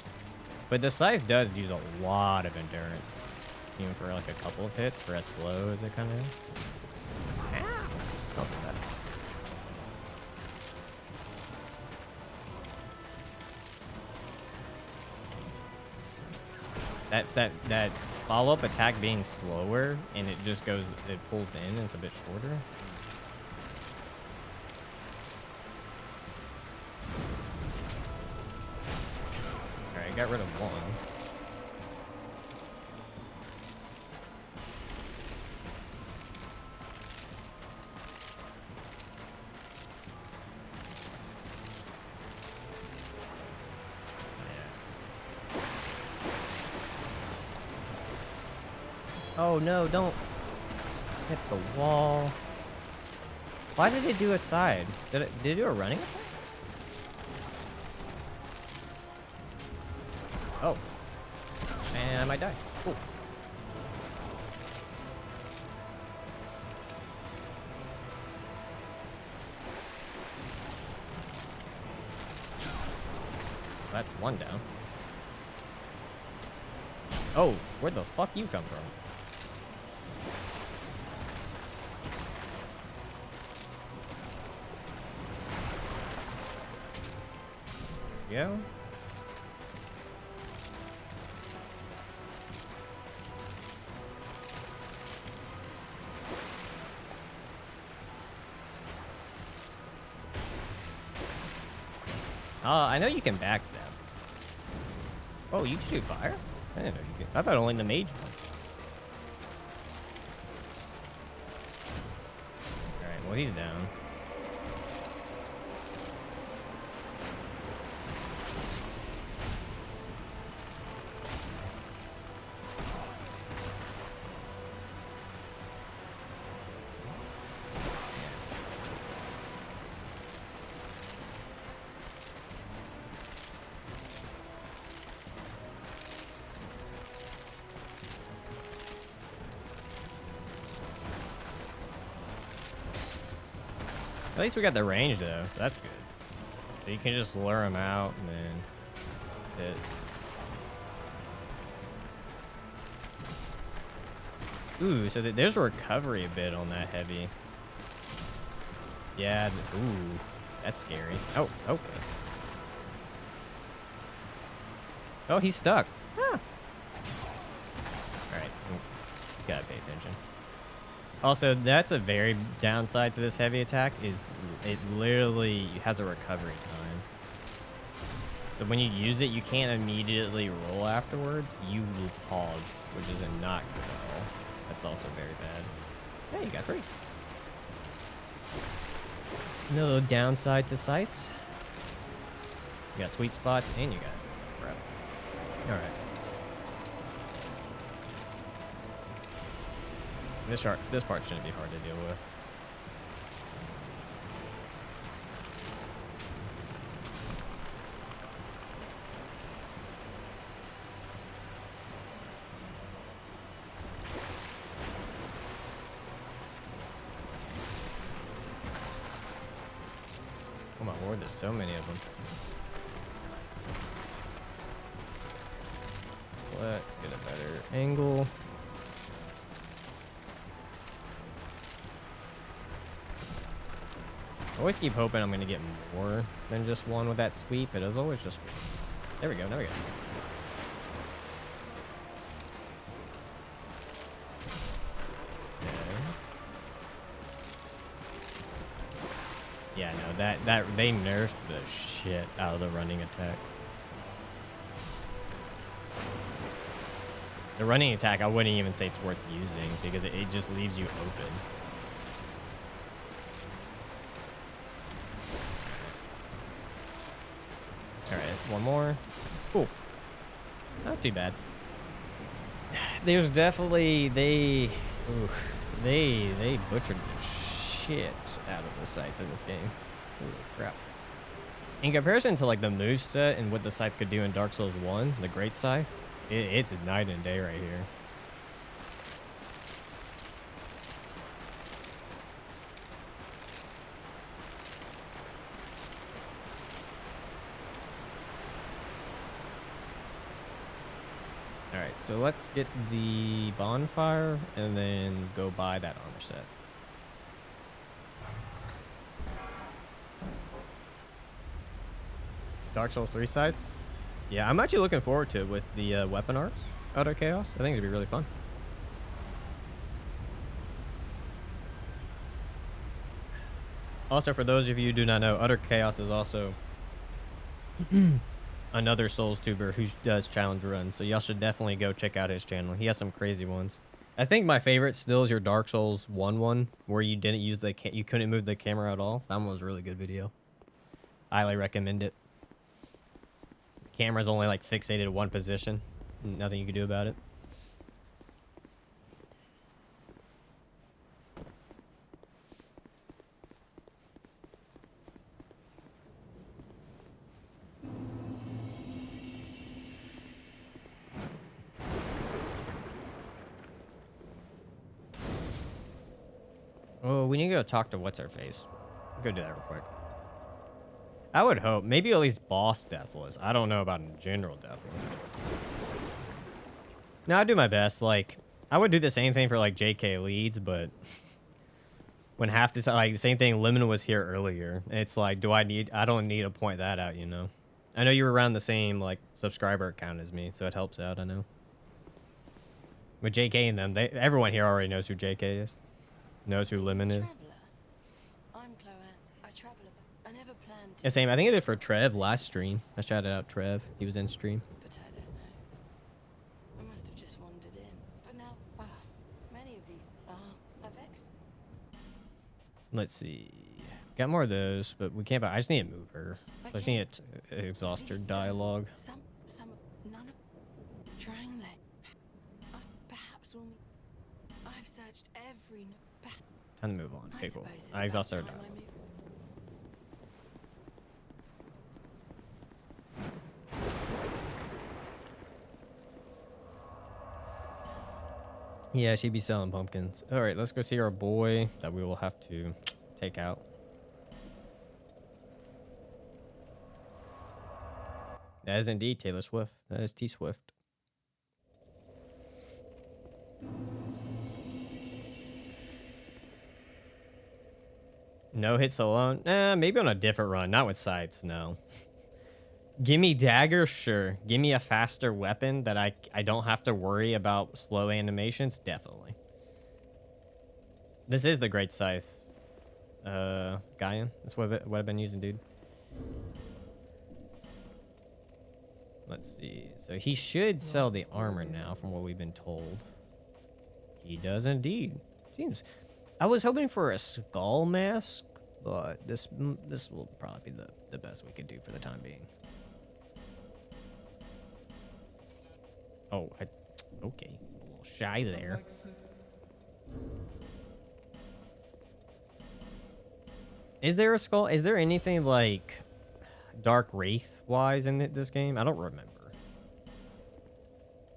But the scythe does use a lot of endurance, even for like a couple of hits, for as slow as it kind of is. Don't do that. That follow-up attack being slower, and it just goes, it pulls in, and it's a bit shorter. Alright, got rid of one. Oh no, don't hit the wall. Why did it do a side? Did it do a running attack? Oh. And I might die. Cool. That's one down. Oh, where'd the fuck you come from? Go. I know you can backstab. Oh, you can shoot fire? I didn't know you could. I thought only the mage one. Alright, well, he's down. At least we got the range though, so that's good. So you can just lure him out and then hit. Ooh, so there's a recovery a bit on that heavy. Yeah, ooh, that's scary. Oh, okay. Oh, he's stuck. Huh. Alright, gotta pay attention. Also, that's a very downside to this heavy attack, is it literally has a recovery time. So when you use it, you can't immediately roll afterwards. You will pause, which is not good at all. That's also very bad. Hey, you got free. No downside to Scythes. You got sweet spots, and you got prep. All right. This part shouldn't be hard to deal with. Oh my lord, there's so many of them. Let's get a better angle. I always keep hoping I'm going to get more than just one with that sweep, but it was always just... There we go, there we go. Okay. Yeah, no, that they nerfed the shit out of the running attack. The running attack, I wouldn't even say it's worth using because it just leaves you open. All right, one more. Cool. Not too bad. There's definitely they butchered the shit out of the Scythe in this game. Holy crap. In comparison to like the moveset and what the Scythe could do in Dark Souls 1, the Great Scythe, it's night and day right here. Alright, so let's get the bonfire and then go buy that armor set. Dark Souls 3 sites? Yeah, I'm actually looking forward to it with the weapon arts out of Chaos. I think it's gonna be really fun. Also, for those of you who do not know, Utter Chaos is also another Souls tuber who does challenge runs, so y'all should definitely go check out his channel. He has some crazy ones. I think my favorite still is your Dark Souls 1 one, where you didn't use you couldn't move the camera at all. That one was a really good video. Highly recommend it. Camera's only like fixated in one position. Nothing you can do about it. Oh, we need to go talk to what's her face. Go do that real quick. I would hope. Maybe at least boss deathless. I don't know about in general deathless. No, I do my best. Like, I would do the same thing for like JK leads, but when half the like the same thing, Lemon was here earlier. It's like, I don't need to point that out, you know. I know you're around the same like subscriber account as me, so it helps out. I know. With JK and them, everyone here already knows who JK is. Knows who Lemon is. I'm Chloe. I travel about. I never planned to. Yeah, same. I think I did for Trev last stream. I shouted out Trev. He was in stream. But I don't know. I must have just wandered in. But now, many of these are vexed. Let's see. Got more of those, but we can't buy. I just need to move her. I just need to exhaust her dialogue. Some, none of. Triangle. Perhaps we'll meet. I've searched every. Time to move on. Okay, cool. I exhausted her dialogue. Yeah, she'd be selling pumpkins. All right, let's go see our boy that we will have to take out. That is indeed Taylor Swift. That is T Swift. No hits alone? Maybe on a different run. Not with Scythes, no. Give me dagger? Sure. Give me a faster weapon that I don't have to worry about slow animations? Definitely. This is the Great Scythe. Gaian? That's what I've been using, dude. Let's see. So he should sell the armor now from what we've been told. He does indeed. Seems... I was hoping for a skull mask, but this will probably be the best we could do for the time being. Oh, okay. A little shy there. Is there a skull? Is there anything like Dark Wraith wise in this game? I don't remember.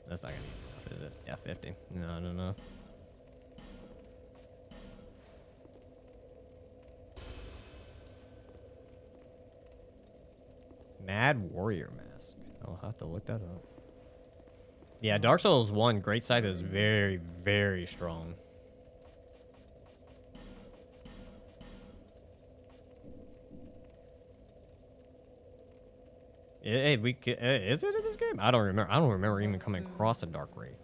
That's not gonna be enough, is it? Yeah, 50. No, I don't know. Mad Warrior Mask. I'll have to look that up. Yeah, Dark Souls 1, Great Scythe is very, very strong. Hey, is it in this game? I don't remember. I don't remember even coming across a Dark Wraith.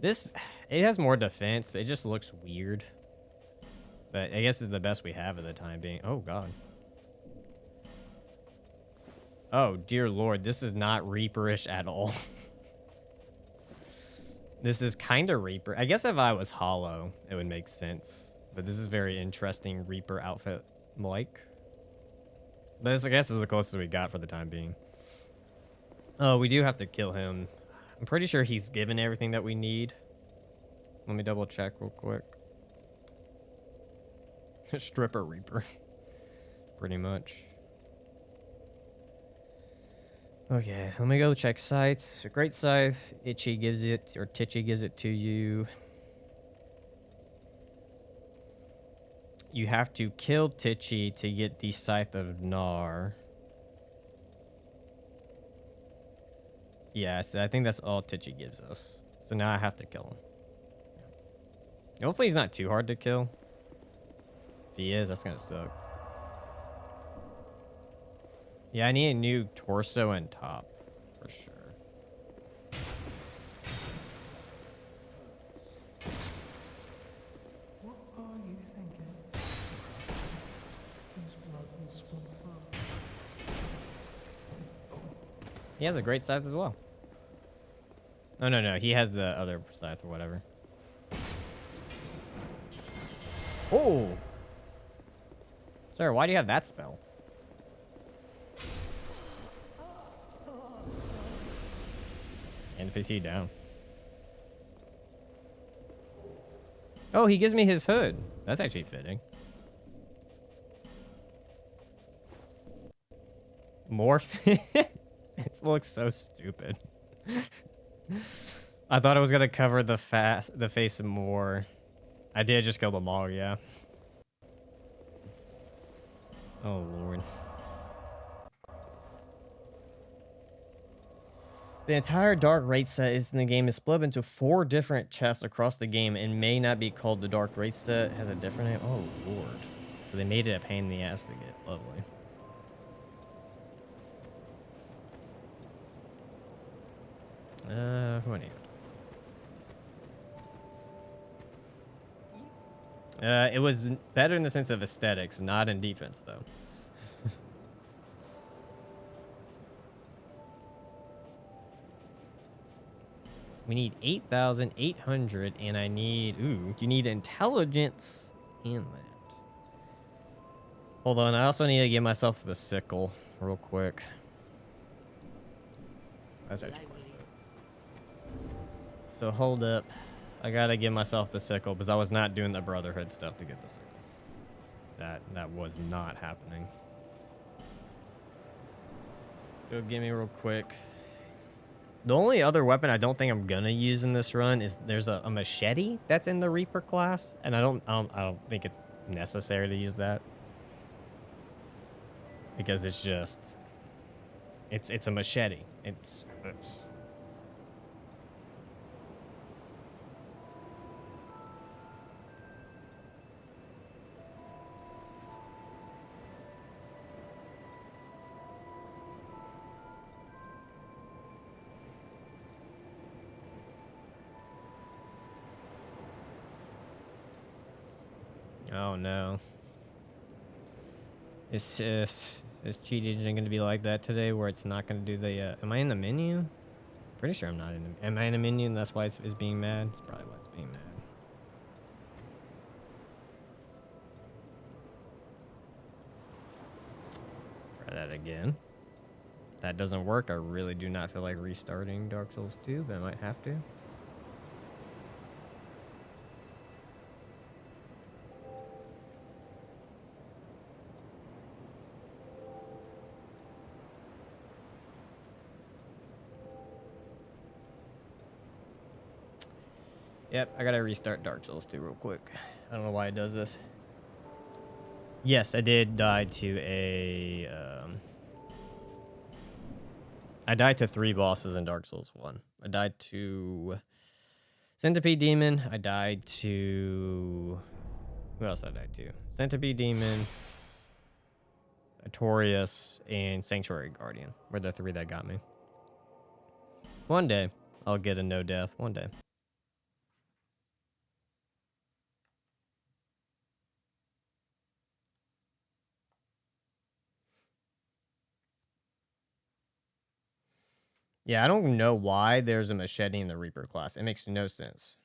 It has more defense, but it just looks weird. But I guess it's the best we have at the time being. Oh, God. Oh, dear Lord. This is not Reaperish at all. This is kind of Reaper. I guess if I was Hollow, it would make sense. But this is very interesting Reaper outfit like. But this, I guess, is the closest we got for the time being. Oh, we do have to kill him. I'm pretty sure he's given everything that we need. Let me double check real quick. Stripper Reaper. Pretty much. Okay, let me go check Scythes. Great Scythe. Itchy gives it, or Titchy gives it to you. You have to kill Titchy to get the Scythe of Gnar. Yes, I think that's all Titchy gives us. So now I have to kill him. Hopefully he's not too hard to kill. If he is, that's gonna suck. Yeah, I need a new torso and top, for sure. What are you thinking? His blood will spill far. He has a great scythe as well. Oh, no. He has the other scythe or whatever. Oh! Sir, why do you have that spell? NPC down. Oh, he gives me his hood. That's actually fitting. Morph. It looks so stupid. I thought it was gonna cover the face more. I did just kill them all, yeah. Oh lord. The entire dark raid set is in the game is split into 4 different chests across the game and may not be called the dark raid set. It has a different name. Oh lord. So they made it a pain in the ass to get. Lovely. Who I need? It was better in the sense of aesthetics, not in defense though. We need 8,800 and I need, ooh, you need intelligence in that. Hold on, I also need to give myself the sickle real quick. That's actually quite a bit. So hold up. I gotta give myself the sickle because I was not doing the Brotherhood stuff to get the sickle. That was not happening. So give me real quick. The only other weapon I don't think I'm gonna use in this run is there's a machete that's in the Reaper class, and I don't think it's necessary to use that because it's just it's a machete. It's oh no. Is cheat engine going to be like that today where it's not going to do the, am I in the menu? Pretty sure I'm not in the, am I in the menu and that's why it's being mad? It's probably why it's being mad. Try that again. If that doesn't work, I really do not feel like restarting Dark Souls 2, but I might have to. Yep, I gotta restart Dark Souls 2 real quick. I don't know why it does this. Yes, I did die to a... I died to 3 bosses in Dark Souls 1. I died to Centipede Demon. I died to... Who else did I die to? Centipede Demon, Artorias, and Sanctuary Guardian were the 3 that got me. One day, I'll get a no death. One day. Yeah, I don't know why there's a machete in the Reaper class. It makes no sense.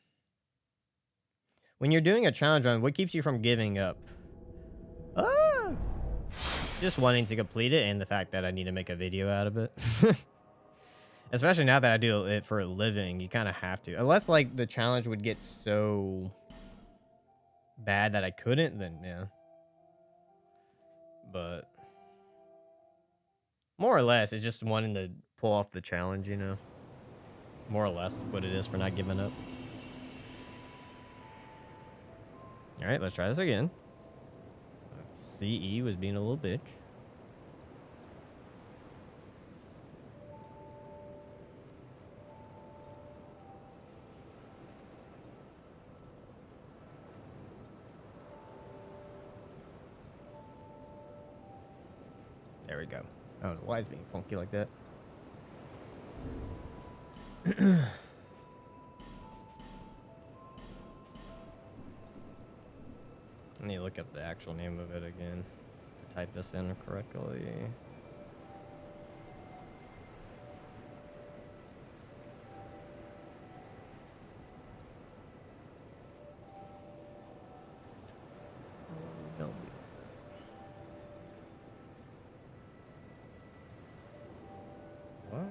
When you're doing a challenge run, what keeps you from giving up? Ah! Just wanting to complete it and the fact that I need to make a video out of it. Especially now that I do it for a living, you kind of have to. Unless, like, the challenge would get so bad that I couldn't, then yeah. But more or less, it's just wanting to pull off the challenge, you know? More or less what it is for not giving up. All right, let's try this again. CE was being a little bitch. There we go. I don't know why it's being funky like that. I need to look up the actual name of it again to type this in correctly. Don't do that. What?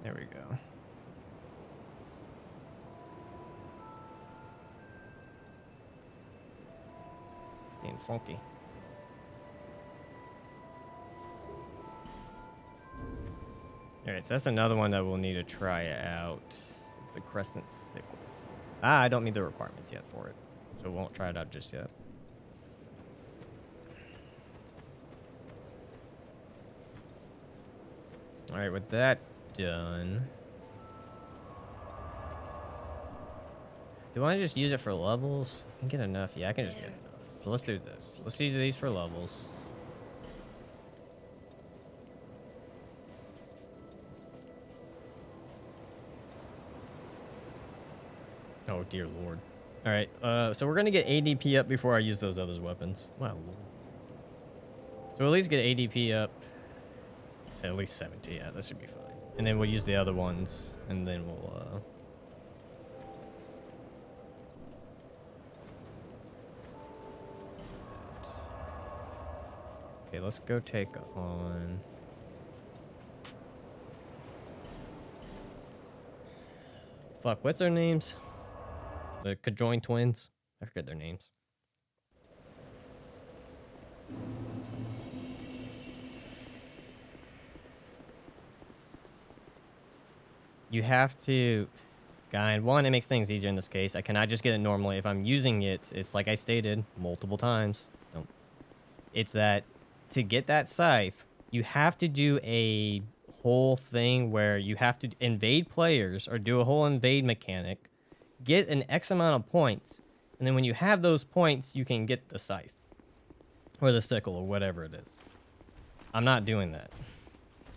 There we go. Being funky. Alright, so that's another one that we'll need to try out. The Crescent Sickle. I don't need the requirements yet for it. So we won't try it out just yet. Alright, with that done. Do I just use it for levels? I can get enough. Yeah, I can just get enough. So let's do this. Let's use these for levels. Oh, dear Lord. All right, so we're going to get ADP up before I use those other weapons. Wow, Lord. So at least get ADP up to at least 70. Yeah, that should be fine. And then we'll use the other ones, and then we'll... Okay, let's go take on... Fuck, what's their names? The conjoined twins? I forget their names. You have to... Guide. One, it makes things easier in this case. I cannot just get it normally. If I'm using it, it's like I stated multiple times. Nope. It's that to get that scythe, you have to do a whole thing where you have to invade players or do a whole invade mechanic, get an X amount of points, and then when you have those points, you can get the scythe or the sickle or whatever it is. I'm not doing that.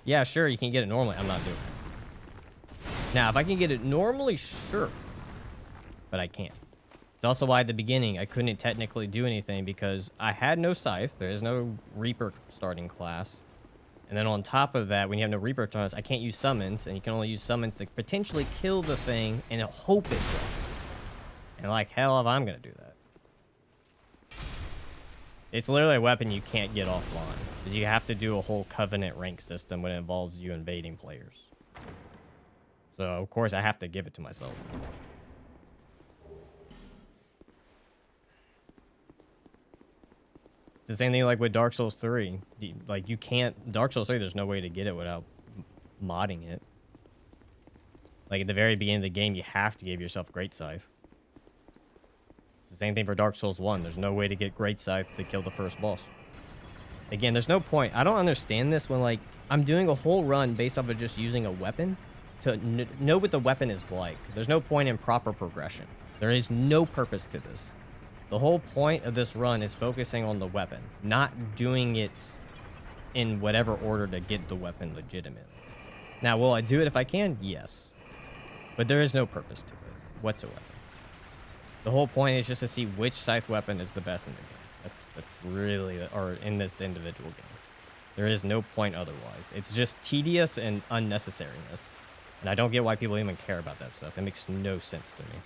Yeah, sure, you can get it normally. I'm not doing it. Now, if I can get it normally, sure, but I can't. It's also why at the beginning I couldn't technically do anything because I had no scythe. There is no Reaper starting class. And then on top of that, when you have no Reaper class, I can't use summons, and you can only use summons to potentially kill the thing and hope it drops. And like hell if I'm going to do that. It's literally a weapon you can't get offline. Because you have to do a whole Covenant rank system when it involves you invading players. So, of course, I have to give it to myself. It's the same thing like with Dark Souls 3. Like, you can't... Dark Souls 3, there's no way to get it without modding it. Like, at the very beginning of the game, you have to give yourself Great Scythe. It's the same thing for Dark Souls 1. There's no way to get Great Scythe to kill the first boss. Again, there's no point. I don't understand this when, like, I'm doing a whole run based off of just using a weapon to know what the weapon is like. There's no point in proper progression. There is no purpose to this. The whole point of this run is focusing on the weapon, not doing it in whatever order to get the weapon legitimately. Now, will I do it if I can? Yes. But there is no purpose to it whatsoever. The whole point is just to see which scythe weapon is the best in the game. That's really, or in this individual game. There is no point otherwise. It's just tedious and unnecessariness. And I don't get why people even care about that stuff. It makes no sense to me.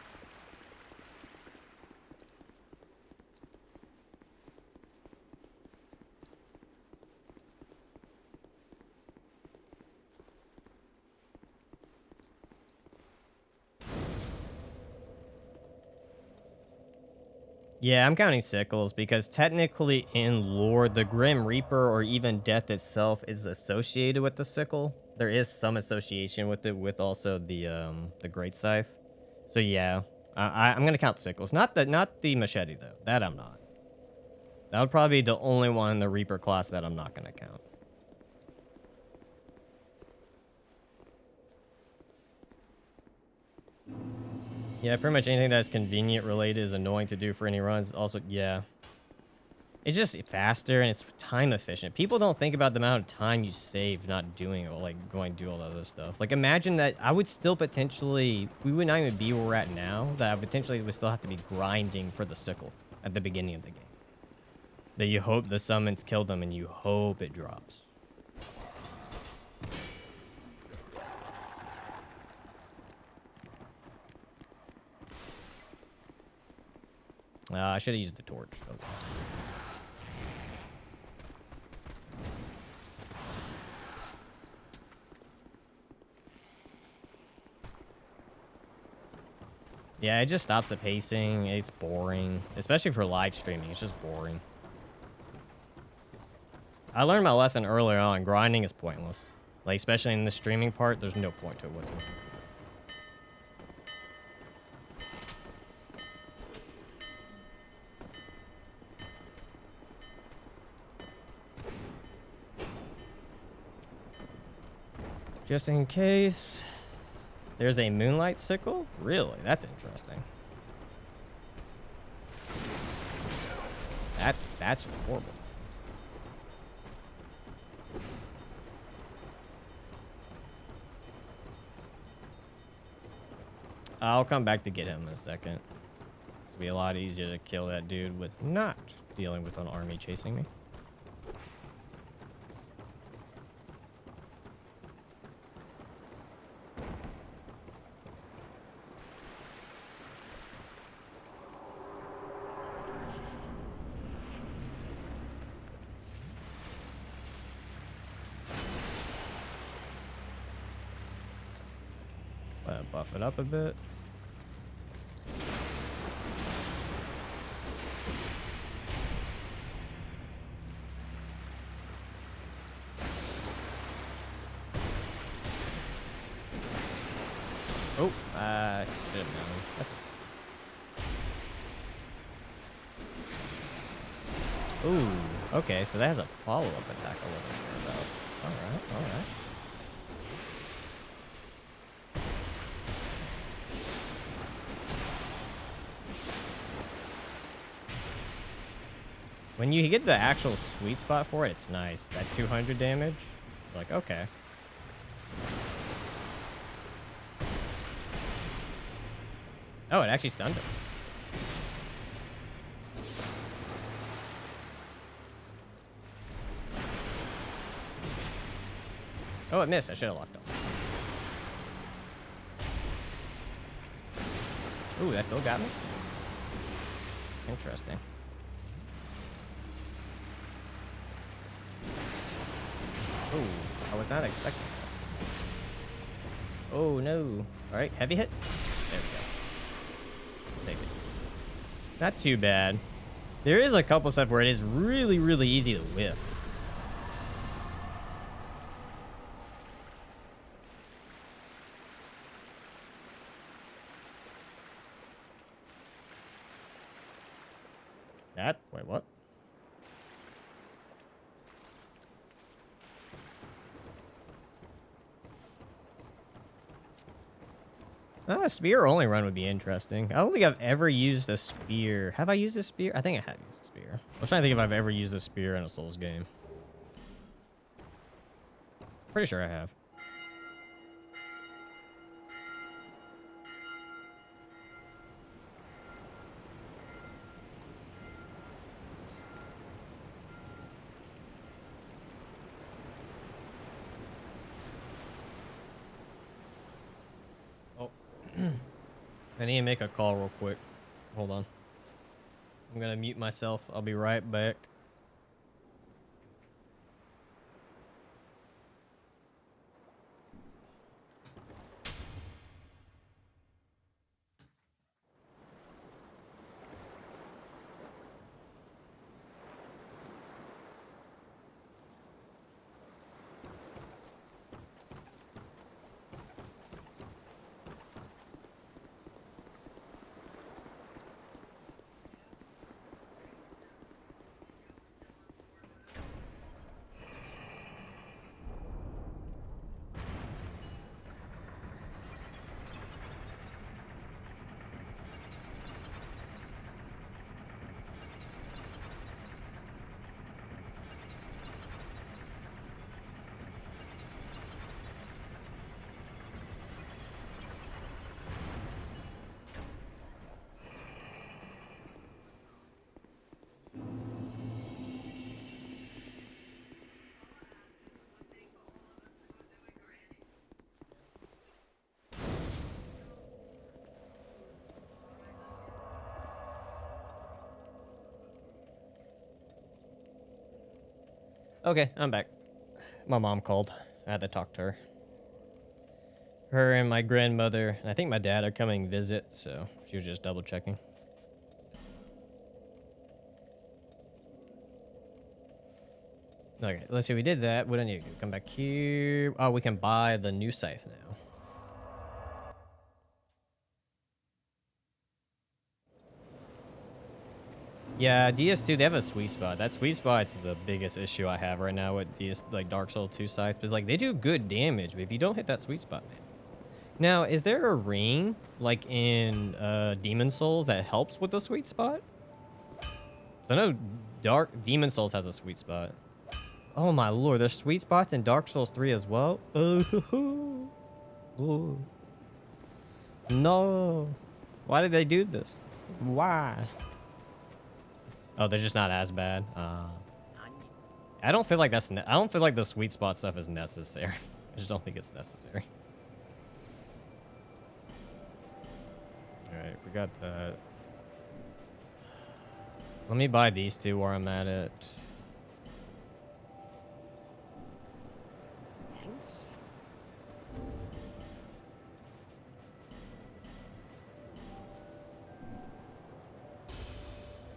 Yeah, I'm counting sickles because technically in lore, the Grim Reaper or even death itself is associated with the sickle. There is some association with it, with also the Great Scythe. So yeah, I'm gonna count sickles. Not the machete though. That I'm not. That would probably be the only one in the Reaper class that I'm not gonna count. Yeah, pretty much anything that's convenient related is annoying to do for any runs. Also, yeah. It's just faster and it's time efficient. People don't think about the amount of time you save not doing it, like going to do all that other stuff. Like imagine that I would still potentially, we would not even be where we're at now, that I potentially would still have to be grinding for the sickle at the beginning of the game. That you hope the summons kill them and you hope it drops. I should have used the torch. Okay. Yeah, it just stops the pacing. It's boring, especially for live streaming. It's just boring. I learned my lesson earlier on. Grinding is pointless. Like, especially in the streaming part, there's no point to it whatsoever. Just in case. There's a moonlight sickle? Really? That's interesting. That's horrible. I'll come back to get him in a second. It's be a lot easier to kill that dude with not dealing with an army chasing me. Buff it up a bit. Oh, I should have known. That's a... Ooh, okay, so that has a follow-up attack I wasn't sure about. Alright, alright. When you get the actual sweet spot for it, it's nice. That 200 damage, like, okay. Oh, it actually stunned him. Oh, it missed. I should have locked up. Ooh, that still got me? Interesting. Oh, I was not expecting that. Oh, no. All right, heavy hit. There we go. Take it. Not too bad. There is a couple stuff where it is really, really easy to whiff. Wait, what? A spear only run would be interesting. I don't think I've ever used a spear. Have I used a spear? I think I have used a spear. I was trying to think if I've ever used a spear in a Souls game. Pretty sure I have. I need to make a call real quick. Hold on. I'm gonna mute myself. I'll be right back. Okay, I'm back. My mom called. I had to talk to her. Her and my grandmother, and I think my dad are coming visit, so she was just double checking. Okay, let's see. We did that. What do I need to do? Come back here. Oh, we can buy the new scythe now. Yeah, DS2, they have a sweet spot. That sweet spot's the biggest issue I have right now with DS, like Dark Souls 2 scythes. Because like they do good damage, but if you don't hit that sweet spot, man. Now, is there a ring like in Demon Souls that helps with the sweet spot? So I know Demon Souls has a sweet spot. Oh my lord, there's sweet spots in Dark Souls 3 as well? Oh, no. Why did they do this? Why? Oh, they're just not as bad. I don't feel like that's. I don't feel like the sweet spot stuff is necessary. I just don't think it's necessary. All right, we got that. Let me buy these two while I'm at it.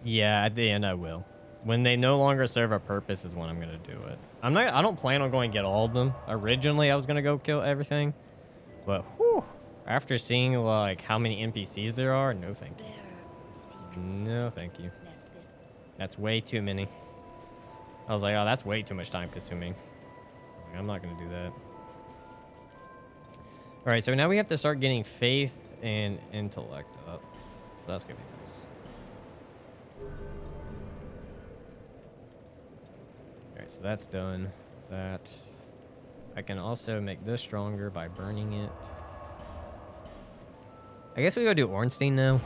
Yeah, at the end I will. When they no longer serve a purpose is when I'm gonna do it. I don't plan on going to get all of them. Originally I was gonna go kill everything. But whew, after seeing like how many NPCs there are, no thank you. No thank you. That's way too many. I was like, oh, that's way too much time consuming. Like, I'm not gonna do that. Alright, so now we have to start getting faith and intellect up. So that's gonna be nice. Alright, so that's done. That. I can also make this stronger by burning it. I guess we go do Ornstein now.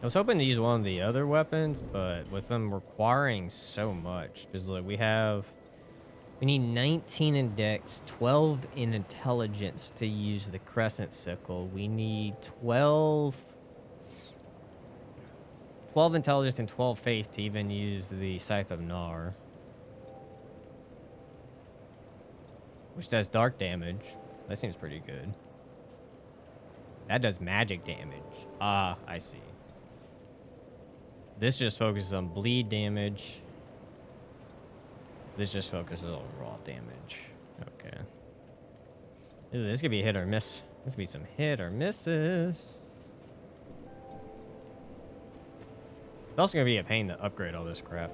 I was hoping to use one of the other weapons, but with them requiring so much, because like we need 19 in Dex, 12 in Intelligence to use the Crescent Sickle. We need 12 Intelligence and 12 Faith to even use the Scythe of Nar, which does dark damage. That seems pretty good. That does magic damage. Ah, I see. This just focuses on bleed damage. This just focuses on raw damage. Okay. Ooh, this could be a hit or miss. This could be some hit or misses. It's also going to be a pain to upgrade all this crap.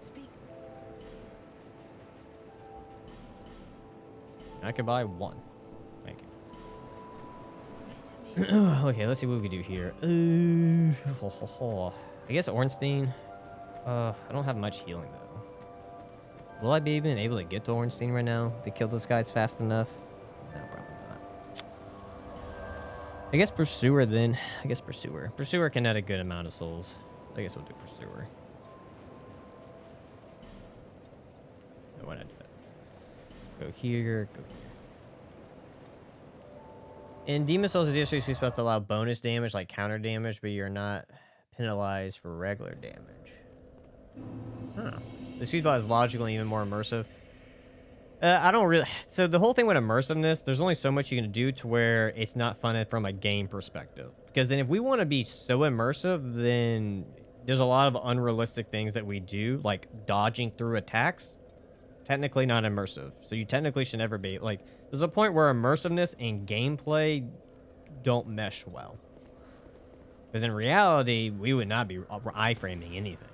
Speak. I could buy one. Thank you. What does it mean? Okay, let's see what we can do here. I guess Ornstein. I don't have much healing though. Will I be even able to get to Ornstein right now to kill those guys fast enough? No, probably not. I guess Pursuer then. I guess Pursuer. Pursuer can add a good amount of souls. I guess we'll do Pursuer. Go here. Go here. In Demon Souls, the DSO sweet spots allow bonus damage like counter damage, but you're not penalized for regular damage. Huh. The sweet spot is logically even more immersive. I don't really. So the whole thing with immersiveness, there's only so much you can do to where it's not fun from a game perspective. Because then if we want to be so immersive, then there's a lot of unrealistic things that we do, like dodging through attacks. Technically not immersive. So you technically should never be like. There's a point where immersiveness and gameplay don't mesh well. Because in reality, we would not be iframing anything.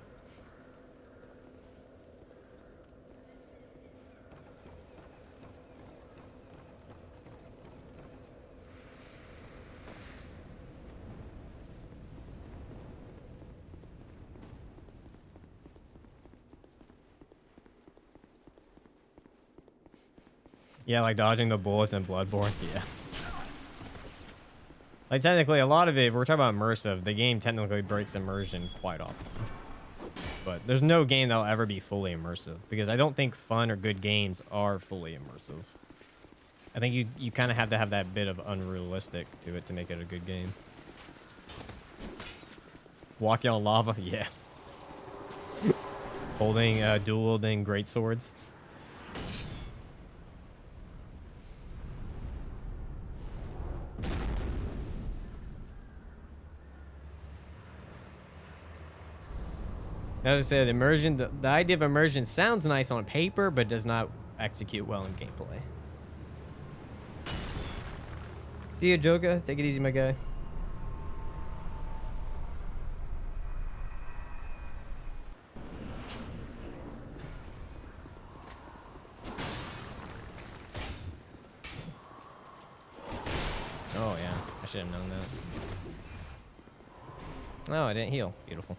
Yeah, like dodging the bullets in Bloodborne. Yeah. Like, technically, a lot of it, if we're talking about immersive, the game technically breaks immersion quite often. But there's no game that'll ever be fully immersive, because I don't think fun or good games are fully immersive. I think you kind of have to have that bit of unrealistic to it to make it a good game. Walking on lava? Yeah. Holding, dual-wielding great swords. As I said, immersion, the idea of immersion sounds nice on paper, but does not execute well in gameplay. See ya, Joga. Take it easy, my guy. Oh, yeah. I should have known that. Oh, I didn't heal. Beautiful.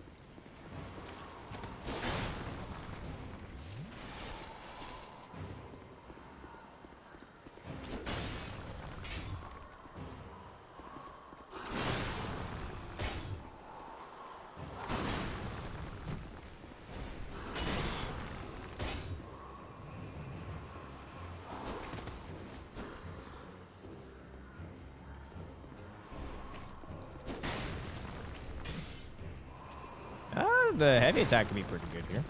The heavy attack could be pretty good here.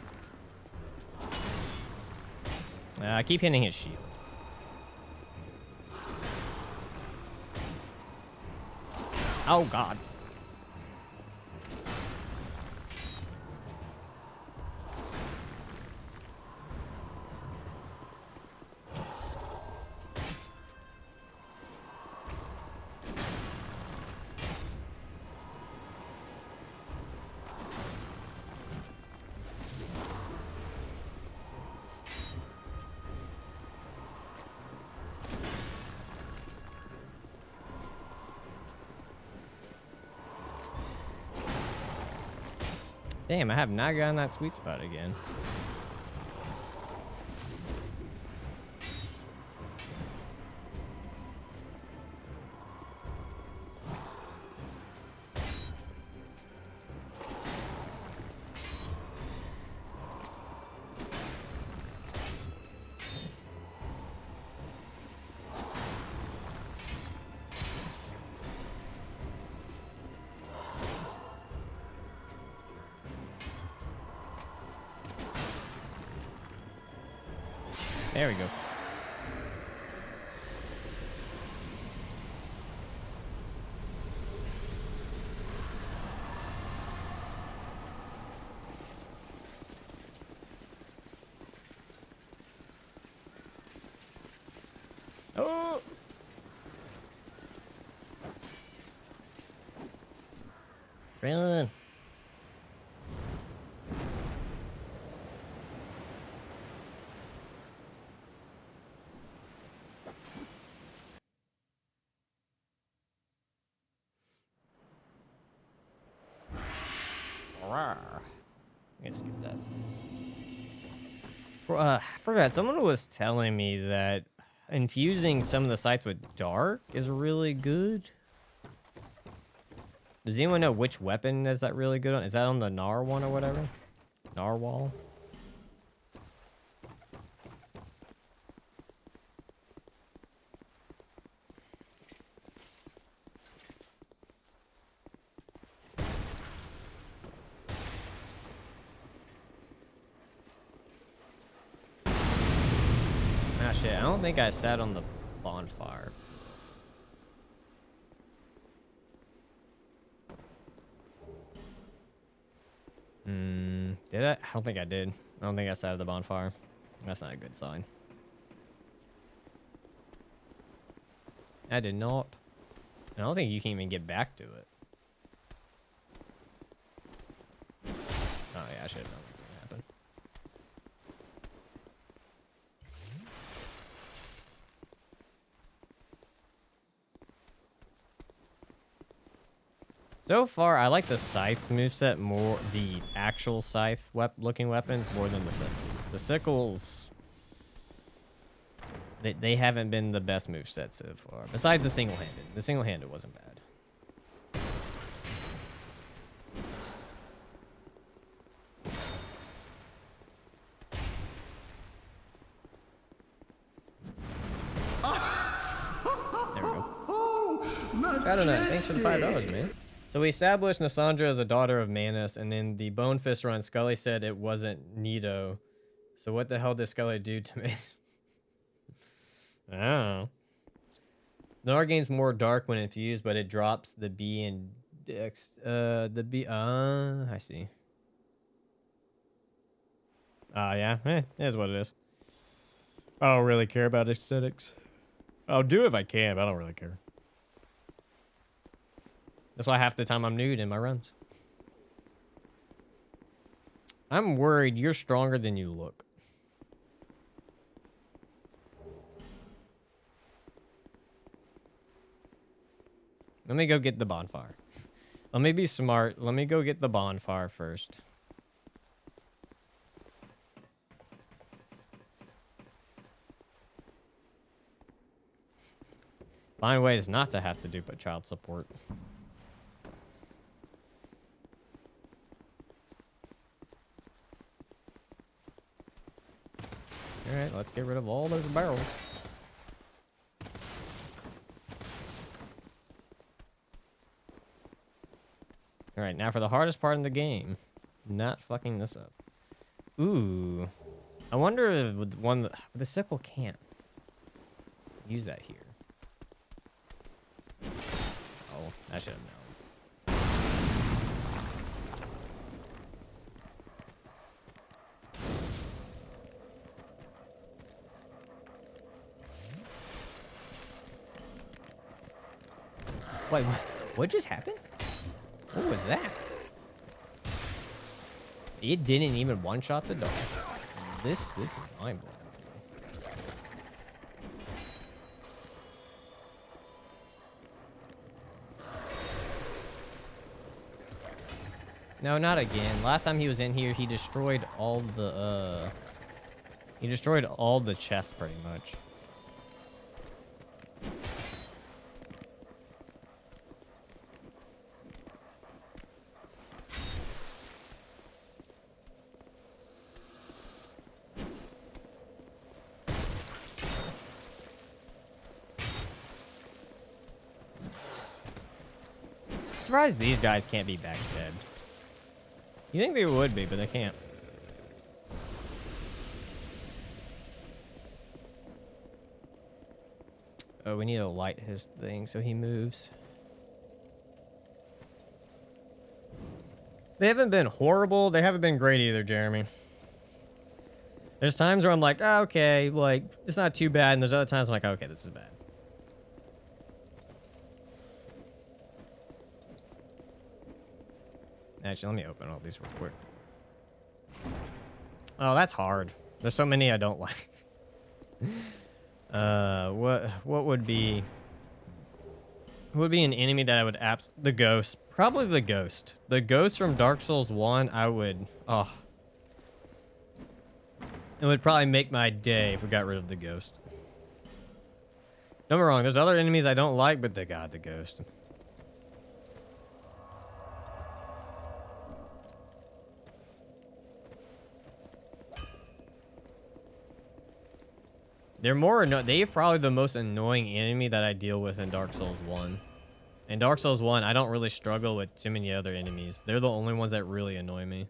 I keep hitting his shield. Oh, God. Damn, I have not gotten that sweet spot again. There we go. Oh! Run! Rawr. I'm gonna skip that. I forgot. Someone was telling me that infusing some of the sites with dark is really good. Does anyone know which weapon is that really good on? Is that on the Nar one or whatever? Narwhal? Ah, shit. I don't think I sat on the bonfire. Did I? I don't think I did. I don't think I sat at the bonfire. That's not a good sign. I did not. I don't think you can even get back to it. Oh, yeah, I should have known that would happen. So far, I like the Scythe moveset more, the actual Scythe looking weapons, more than the sickles. The sickles, they haven't been the best moveset so far. Besides the single-handed. The single-handed wasn't bad. There we go. I don't know. Thanks for the $5, man. So we established Nassandra as a daughter of Manus, and in the Bonefist run, Scully said it wasn't Nito. So what the hell did Scully do to me? I don't know. Nargane's more dark when infused, but it drops the B and Dex. The B. I see. Yeah. It is what it is. I don't really care about aesthetics. I'll do it if I can, but I don't really care. That's why half the time I'm nude in my runs. I'm worried you're stronger than you look. Let me go get the bonfire. Let me be smart. Let me go get the bonfire first. Find ways not to have to do but child support. Alright, let's get rid of all those barrels. Alright, now for the hardest part in the game. Not fucking this up. Ooh. I wonder if with the sickle can't use that here. Oh, I should have known. Wait, what just happened? What was that? It didn't even one-shot the dog. This is mind-blowing. No, not again. Last time he was in here, he destroyed all the chests pretty much. Surprised these guys can't be backstabbed. You think they would be, but they can't. Oh, we need to light his thing so he moves. They haven't been horrible. They haven't been great either, Jeremy. There's times where I'm like, oh, okay, like, it's not too bad. And there's other times I'm like, okay, this is bad. Actually, let me open all these real quick. Oh, that's hard. There's so many I don't like. What would be... Who would be an enemy that I would the ghost. Probably the ghost. The ghost from Dark Souls 1, I would... Oh. It would probably make my day if we got rid of the ghost. Don't get me wrong, there's other enemies I don't like, but the ghost. They're probably the most annoying enemy that I deal with in Dark Souls 1. In Dark Souls 1, I don't really struggle with too many other enemies. They're the only ones that really annoy me.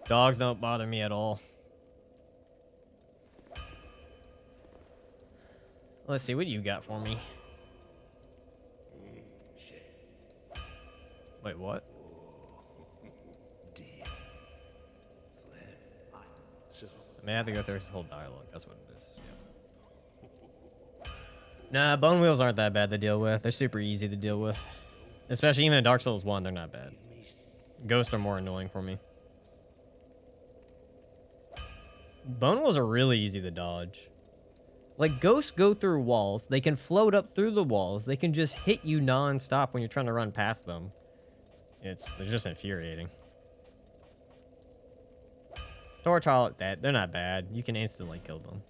Dogs don't bother me at all. Let's see, what do you got for me? Wait, what? I may have to go through his whole dialogue. That's what it is. Yeah. Nah, bone wheels aren't that bad to deal with. They're super easy to deal with. Especially even in Dark Souls 1, they're not bad. Ghosts are more annoying for me. Bone wheels are really easy to dodge. Like, ghosts go through walls. They can float up through the walls. They can just hit you non-stop when you're trying to run past them. They're just infuriating. Torch Hollow, they're not bad. You can instantly kill them.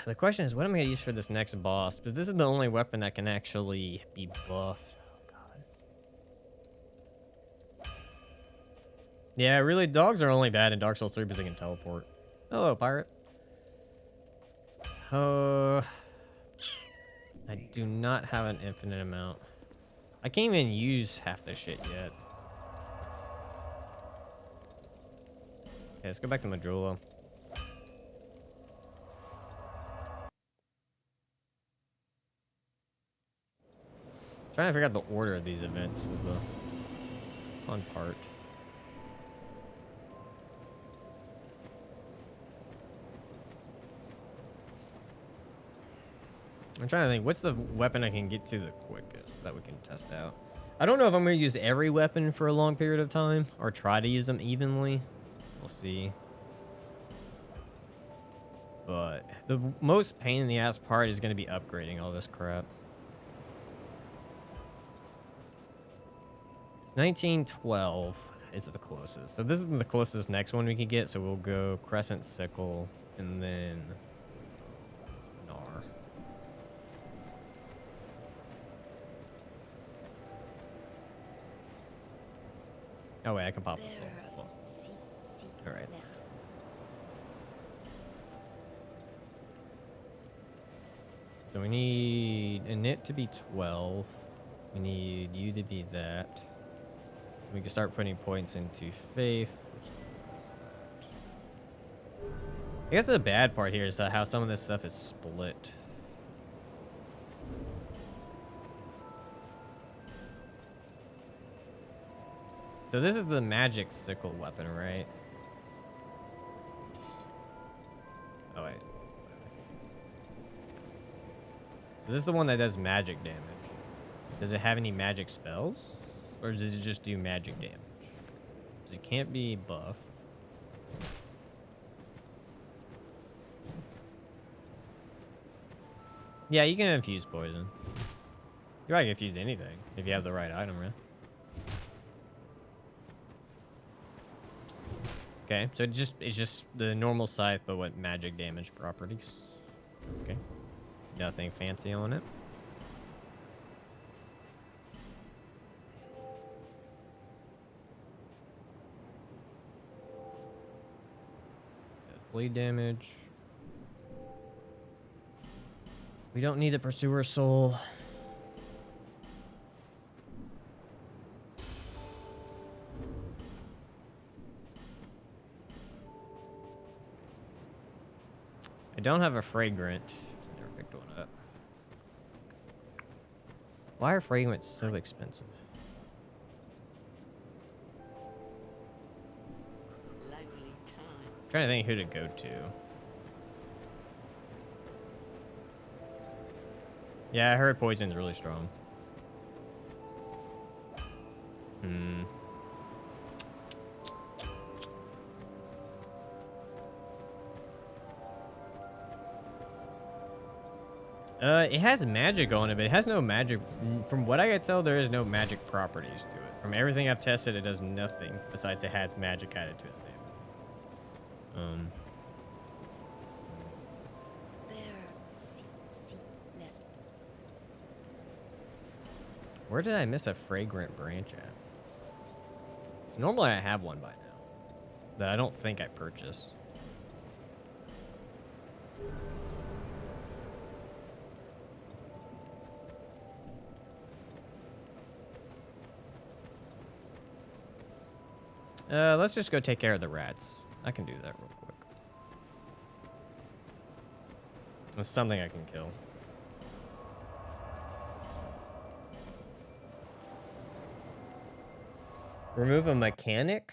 The question is, what am I going to use for this next boss? Because this is the only weapon that can actually be buffed. Oh, God. Yeah, really, dogs are only bad in Dark Souls 3 because they can teleport. Hello, pirate. I do not have an infinite amount. I can't even use half this shit yet. Okay, let's go back to Majula. Trying to figure out the order of these events is the fun part. I'm trying to think, what's the weapon I can get to the quickest that we can test out? I don't know if I'm going to use every weapon for a long period of time or try to use them evenly. We'll see. But the most pain in the ass part is going to be upgrading all this crap. It's 1912 is the closest. So this is the closest next one we can get. So we'll go Crescent Sickle and then Gnar. Oh wait, I can pop this one. All right. So we need a knit to be 12. We need you to be that. We can start putting points into faith. I guess the bad part here is how some of this stuff is split. So this is the magic sickle weapon, right? Oh, wait. So this is the one that does magic damage. Does it have any magic spells? Or does it just do magic damage? So it can't be buff. Yeah, you can infuse poison. You can infuse anything if you have the right item, right? Okay, so it's just the normal scythe, but what magic damage properties? Okay, nothing fancy on it. Does bleed damage. We don't need the Pursuer Soul. I don't have a fragrant. Never picked one up. Why are fragments so expensive? I'm trying to think who to go to. Yeah, I heard poison's really strong. Hmm. It has magic on it, but it has no magic. From what I can tell, there is no magic properties to it. From everything I've tested, it does nothing besides it has magic added to its name. Where did I miss a fragrant branch at? Normally I have one by now that I don't think I purchased. Let's just go take care of the rats. I can do that real quick. It's something I can kill. Remove a mechanic?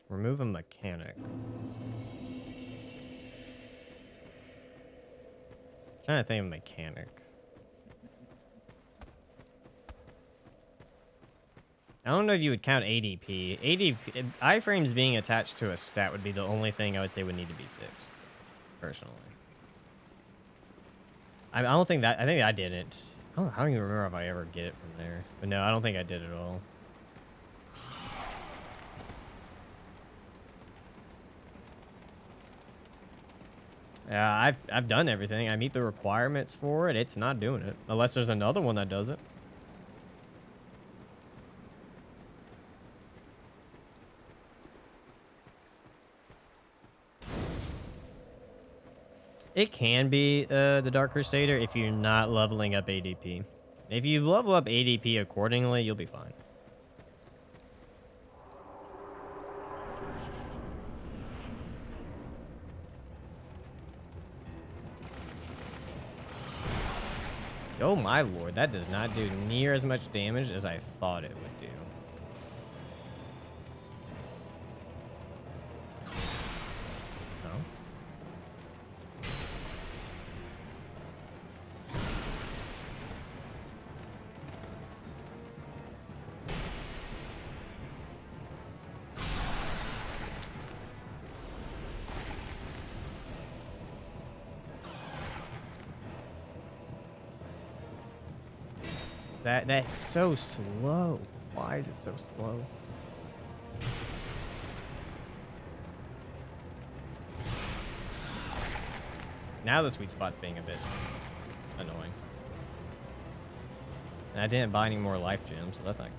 Remove a mechanic. Trying to think of a mechanic. I don't know if you would count ADP. ADP, iframes being attached to a stat would be the only thing I would say would need to be fixed, personally. I don't think that, I think I didn't. I don't even remember if I ever get it from there. But no, I don't think I did at all. Yeah, I've done everything. I meet the requirements for it. It's not doing it. Unless there's another one that does it. It can be the Dark Crusader if you're not leveling up ADP. If you level up ADP accordingly, you'll be fine. Oh my lord, that does not do near as much damage as I thought it would do. Oh. That's so slow. Why is it so slow? Now the sweet spot's being a bit annoying. And I didn't buy any more life gems, so that's not good.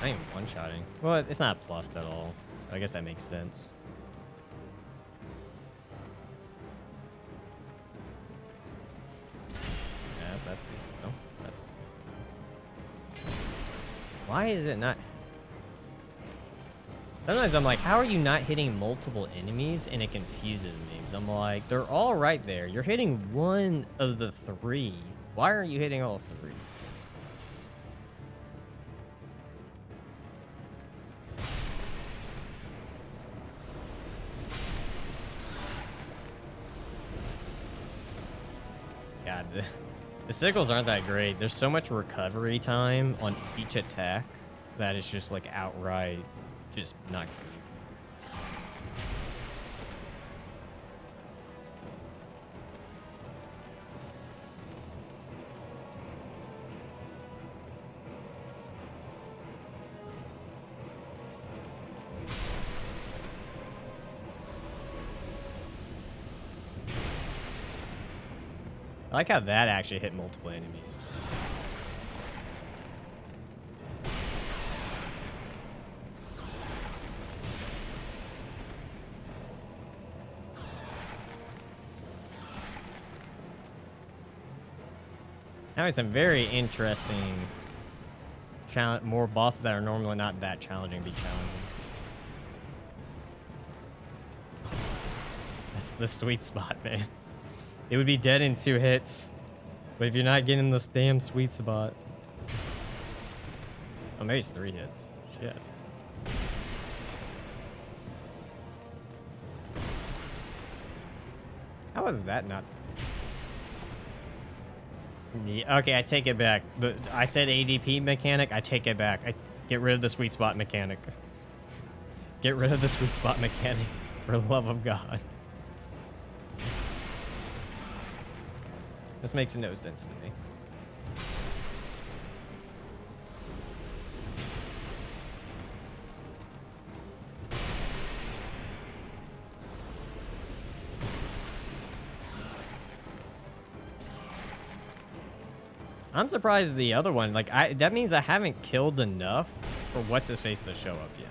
I ain't one-shotting. Well, it's not plussed at all. So I guess that makes sense. Yeah, that's too slow. That's... Why is it not... Sometimes I'm like, how are you not hitting multiple enemies? And it confuses me. Because I'm like, they're all right there. You're hitting one of the three. Why aren't you hitting all three? God, the sickles aren't that great. There's so much recovery time on each attack that it's just like outright just not good. I like how that actually hit multiple enemies. Now some very interesting more bosses that are normally not that challenging be challenging. That's the sweet spot, man. It would be dead in 2 hits. But if you're not getting this damn sweet spot. Oh, maybe it's 3 hits. Shit. How is that not... Yeah, okay, I take it back. I said ADP mechanic. I take it back. I get rid of the sweet spot mechanic. Get rid of the sweet spot mechanic, for the love of God. This makes no sense to me. I'm surprised the other one, like, that means I haven't killed enough for what's-his-face to show up yet.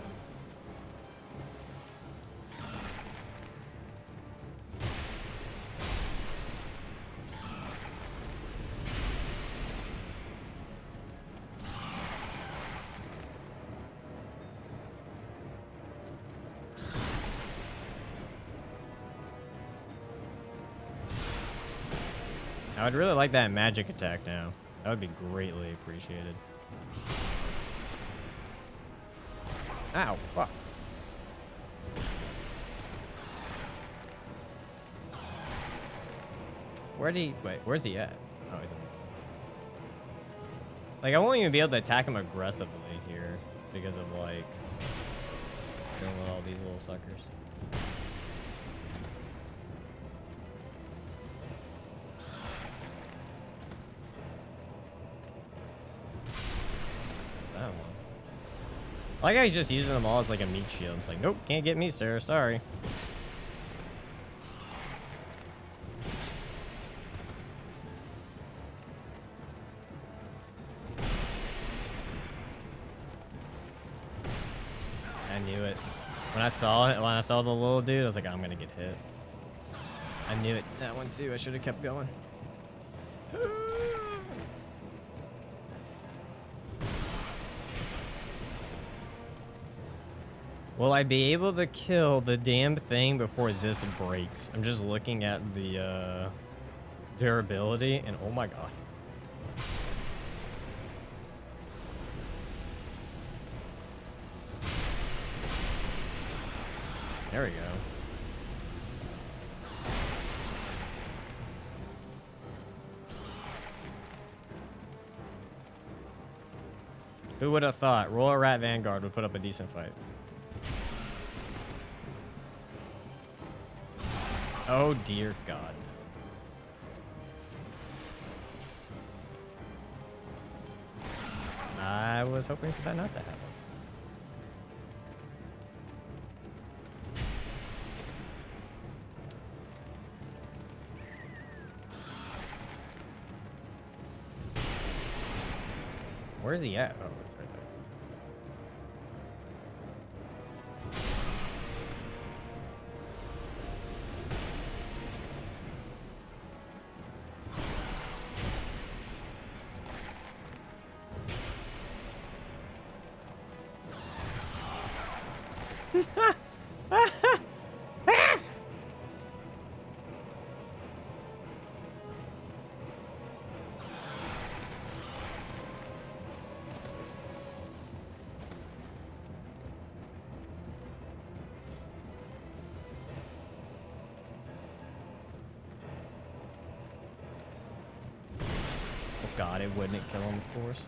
I would really like that magic attack now. That would be greatly appreciated. Ow, fuck. Where'd he, wait, where's he at? Oh, he's in. Like, I won't even be able to attack him aggressively here because of, like, dealing with all these little suckers. That one. I like how he's just using them all as, like, a meat shield. It's like, nope, can't get me, sir. Sorry. I knew it. When I saw it, when I saw the little dude, I was like, I'm gonna get hit. I knew it. That one too. I should have kept going. Will I be able to kill the damn thing before this breaks? I'm just looking at the durability, and oh my god. There we go. Who would have thought Roller Rat Vanguard would put up a decent fight? Oh dear God. I was hoping for that not to happen. Where's he at? Oh, it's right there. God, it wouldn't kill him, of course.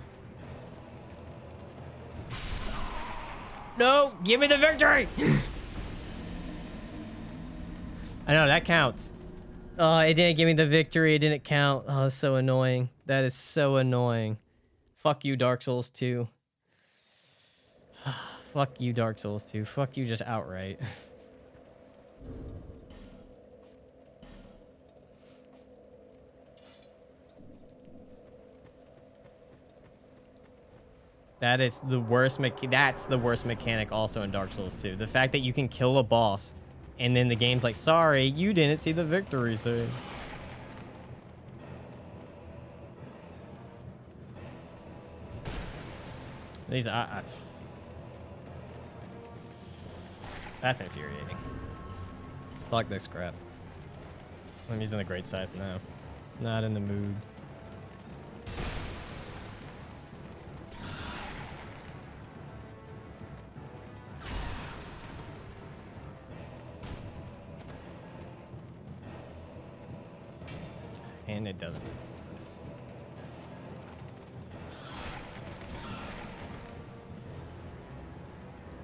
No, give me the victory! I know, that counts. Oh, it didn't give me the victory. It didn't count. Oh, that's so annoying. That is so annoying. Fuck you, Dark Souls 2. Fuck you, Dark Souls 2. Fuck you just outright. That is the worst that's the worst mechanic also in Dark Souls 2. The fact that you can kill a boss and then the game's like, sorry, you didn't see the victory soon. These that's infuriating. Fuck this crap. I'm using the great scythe now. Not in the mood. And it doesn't move forward.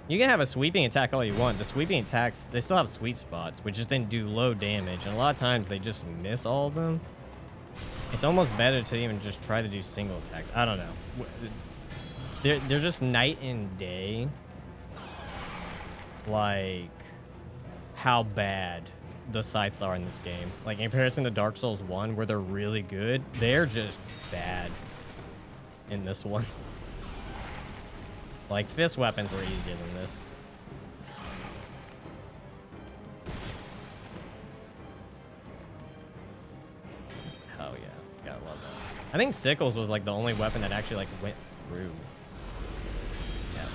You can have a sweeping attack all you want. The sweeping attacks, they still have sweet spots, which just then do low damage. And a lot of times they just miss all of them. It's almost better to even just try to do single attacks. I don't know. They're just night and day. Like how bad the Scythes are in this game. Like in comparison to Dark Souls 1 where they're really good, they're just bad in this one. Like fist weapons were easier than this. Oh yeah, gotta love that. I think sickles was like the only weapon that actually like went through. Yeah.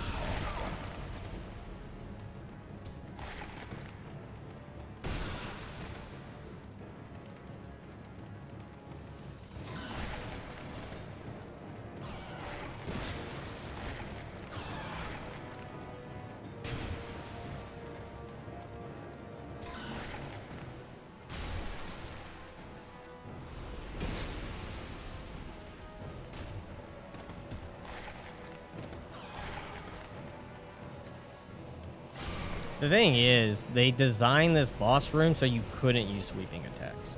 The thing is, they designed this boss room so you couldn't use sweeping attacks.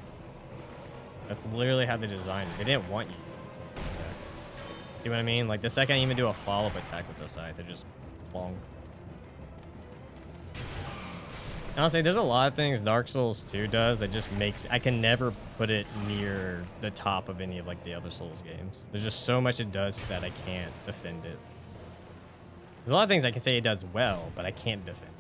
That's literally how they designed it. They didn't want you using sweeping attacks. See what I mean? Like, the second I even do a follow-up attack with the scythe, they're just bonk. Honestly, there's a lot of things Dark Souls 2 does that just makes... I can never put it near the top of any of, like, the other Souls games. There's just so much it does that I can't defend it. There's a lot of things I can say it does well, but I can't defend it.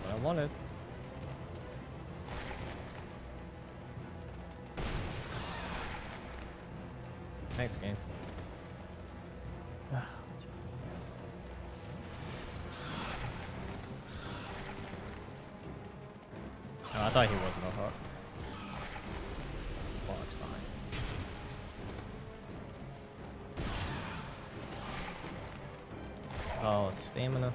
What I wanted. Thanks, game. Oh, I thought he was Mohawk. Mohawk's behind. Oh, it's stamina.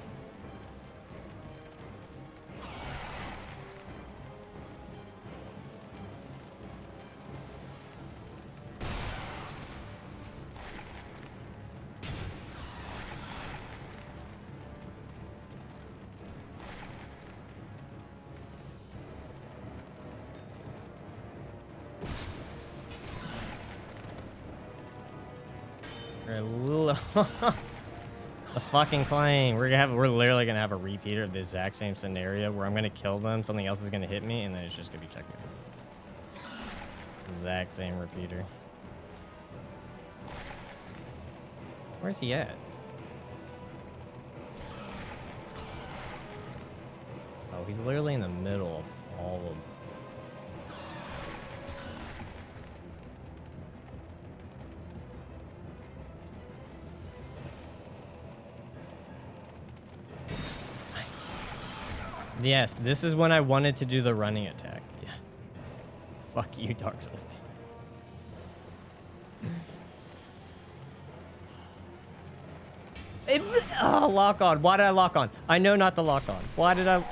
The fucking claim. We're literally gonna have a repeater of the exact same scenario where I'm gonna kill them, something else is gonna hit me, and then it's just gonna be checkmate. Exact same repeater. Where's he at? Oh, he's literally in the middle of all of them. Yes, this is when I wanted to do the running attack. Yes. Fuck you, Dark Souls 2. Lock on. Why did I lock on? I know not to lock on. Why did I...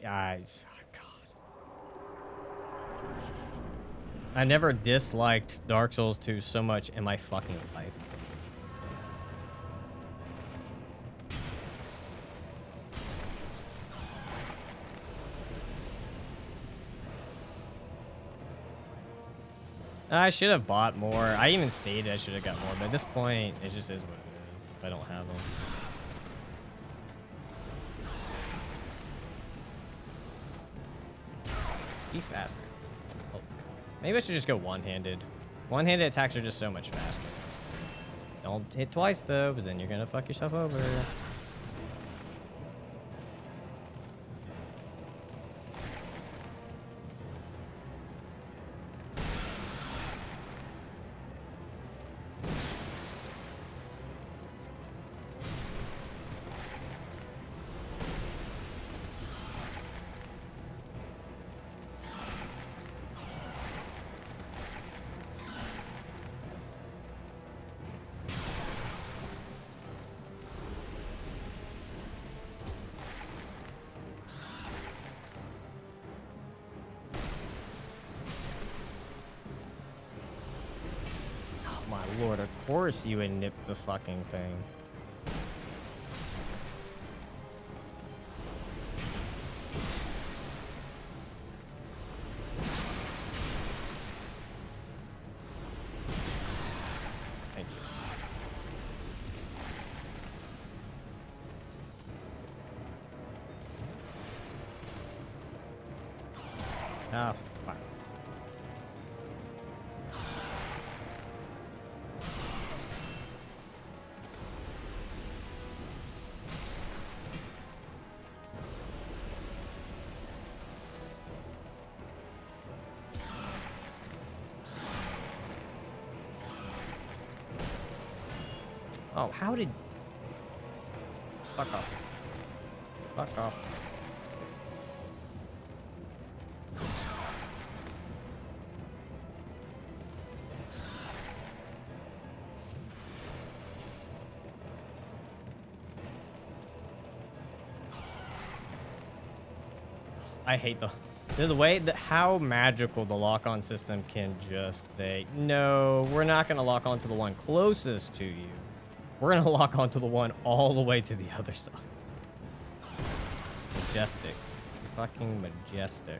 God. I never disliked Dark Souls 2 so much in my fucking life. I should have bought more. I even stated I should have got more, but at this point, it just is what it is. I don't have them. Be faster. Oh. Maybe I should just go one-handed. One-handed attacks are just so much faster. Don't hit twice, though, because then you're going to fuck yourself over. My lord, of course you would nip the fucking thing. Thank you. Ah, fine. Oh, how did... Fuck off. Fuck off. I hate the way that how magical the lock-on system can just say, no, we're not going to lock onto the one closest to you. We're going to lock onto the one all the way to the other side. Majestic. Fucking majestic.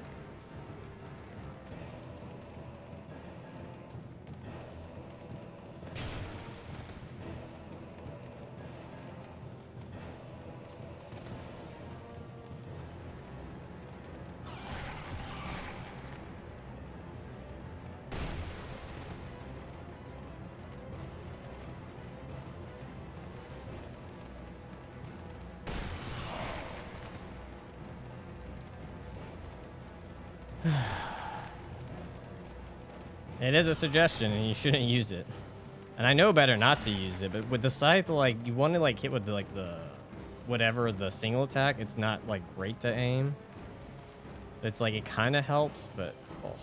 It is a suggestion, and you shouldn't use it. And I know better not to use it, but with the scythe, like, you want to, like, hit with, the whatever, the single attack, it's not, like, great to aim. It's, like, it kind of helps, but, oh.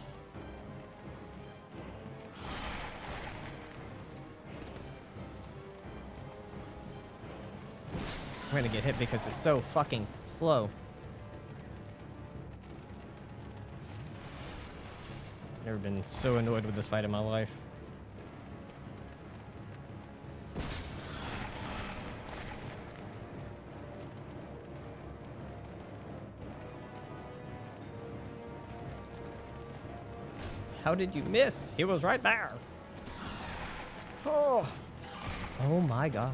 I'm gonna get hit because it's so fucking slow. Never been so annoyed with this fight in my life. How did you miss? He was right there. Oh, oh my god.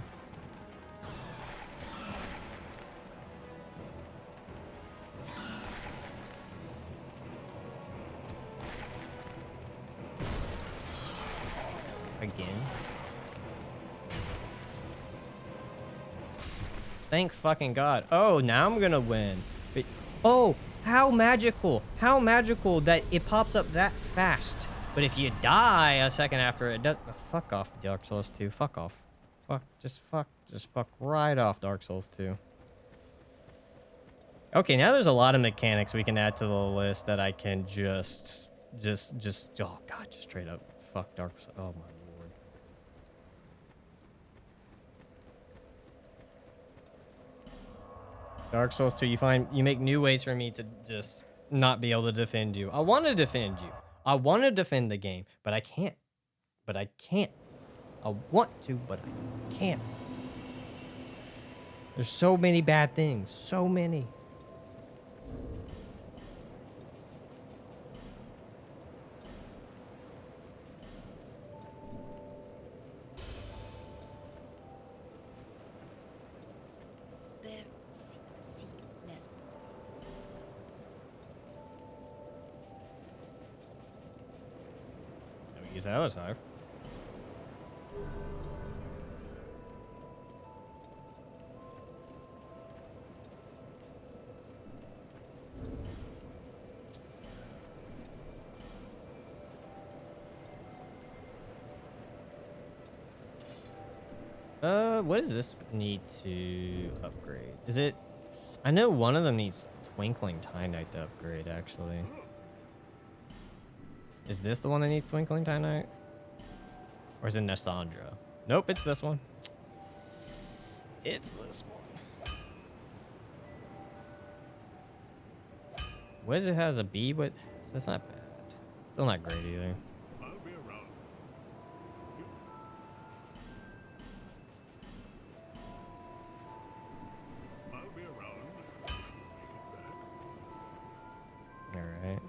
Again. Thank fucking god. Oh, now I'm gonna win. But, oh, how magical that it pops up that fast. But if you die a second after, it does. Oh, fuck off, Dark Souls 2. Fuck off. Just fuck right off, Dark Souls 2. Okay, now there's a lot of mechanics we can add to the list that I can just, oh god, just straight up fuck Dark Souls. Oh my lord. Dark Souls 2, you make new ways for me to just not be able to defend you. I want to defend you. I want to defend the game, but I can't. But I can't. I want to, but I can't. There's so many bad things. So many. Use that other side. What does this need to upgrade? Is it... I know one of them needs Twinkling Titanite to upgrade, actually. Is this the one that needs Twinkling Titanite? Or is it Nessandra? Nope, it's this one. It's this one. What does it has a B with? So it's not bad. Still not great either. I'll be around. I'll be around. All right.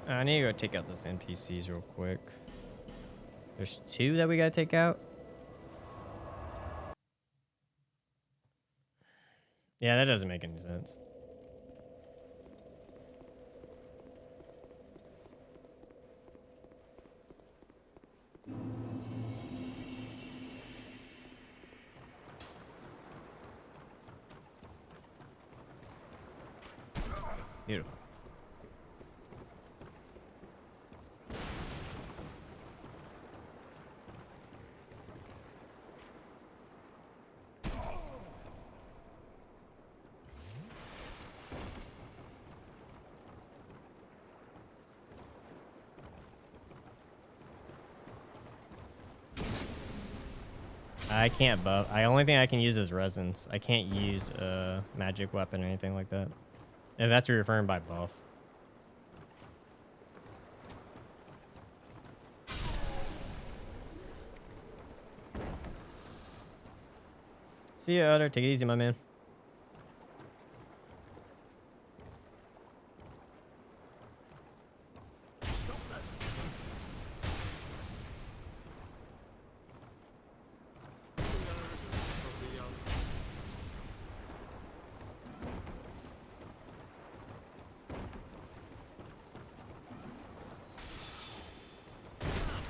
I need to go take out those NPCs real quick. There's 2 that we gotta take out. Yeah, that doesn't make any sense. Beautiful. I can't buff. I only thing I can use is resins. I can't use a magic weapon or anything like that. And that's what you're referring by buff. See ya, Otter. Take it easy, my man.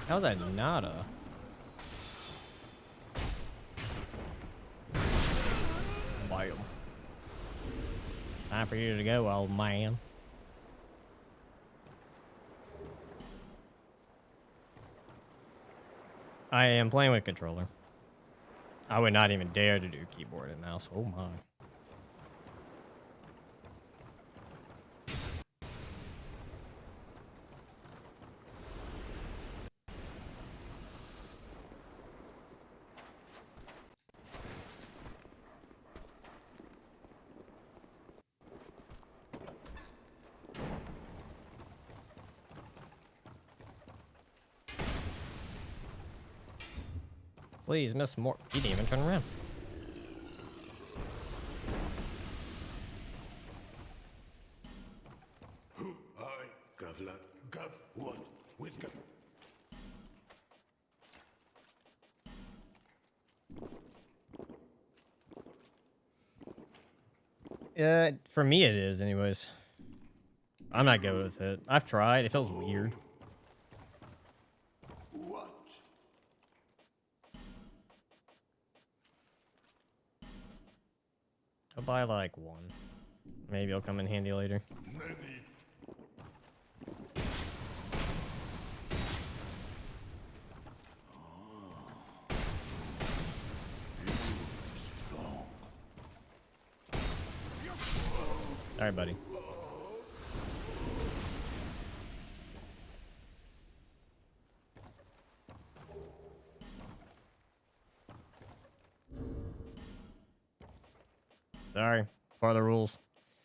How's that nada? Bam. Time for you to go, old man. I am playing with controller. I would not even dare to do keyboard and mouse. Oh my. Please, Miss Moore. He didn't even turn around. I, Gavla, Gav, what? With Gav. For me it is, anyways. I'm not good with it. I've tried. It feels weird. What? I'll buy like 1. Maybe it'll come in handy later. Many. Strong. All right, buddy. Sorry. Part of the rules.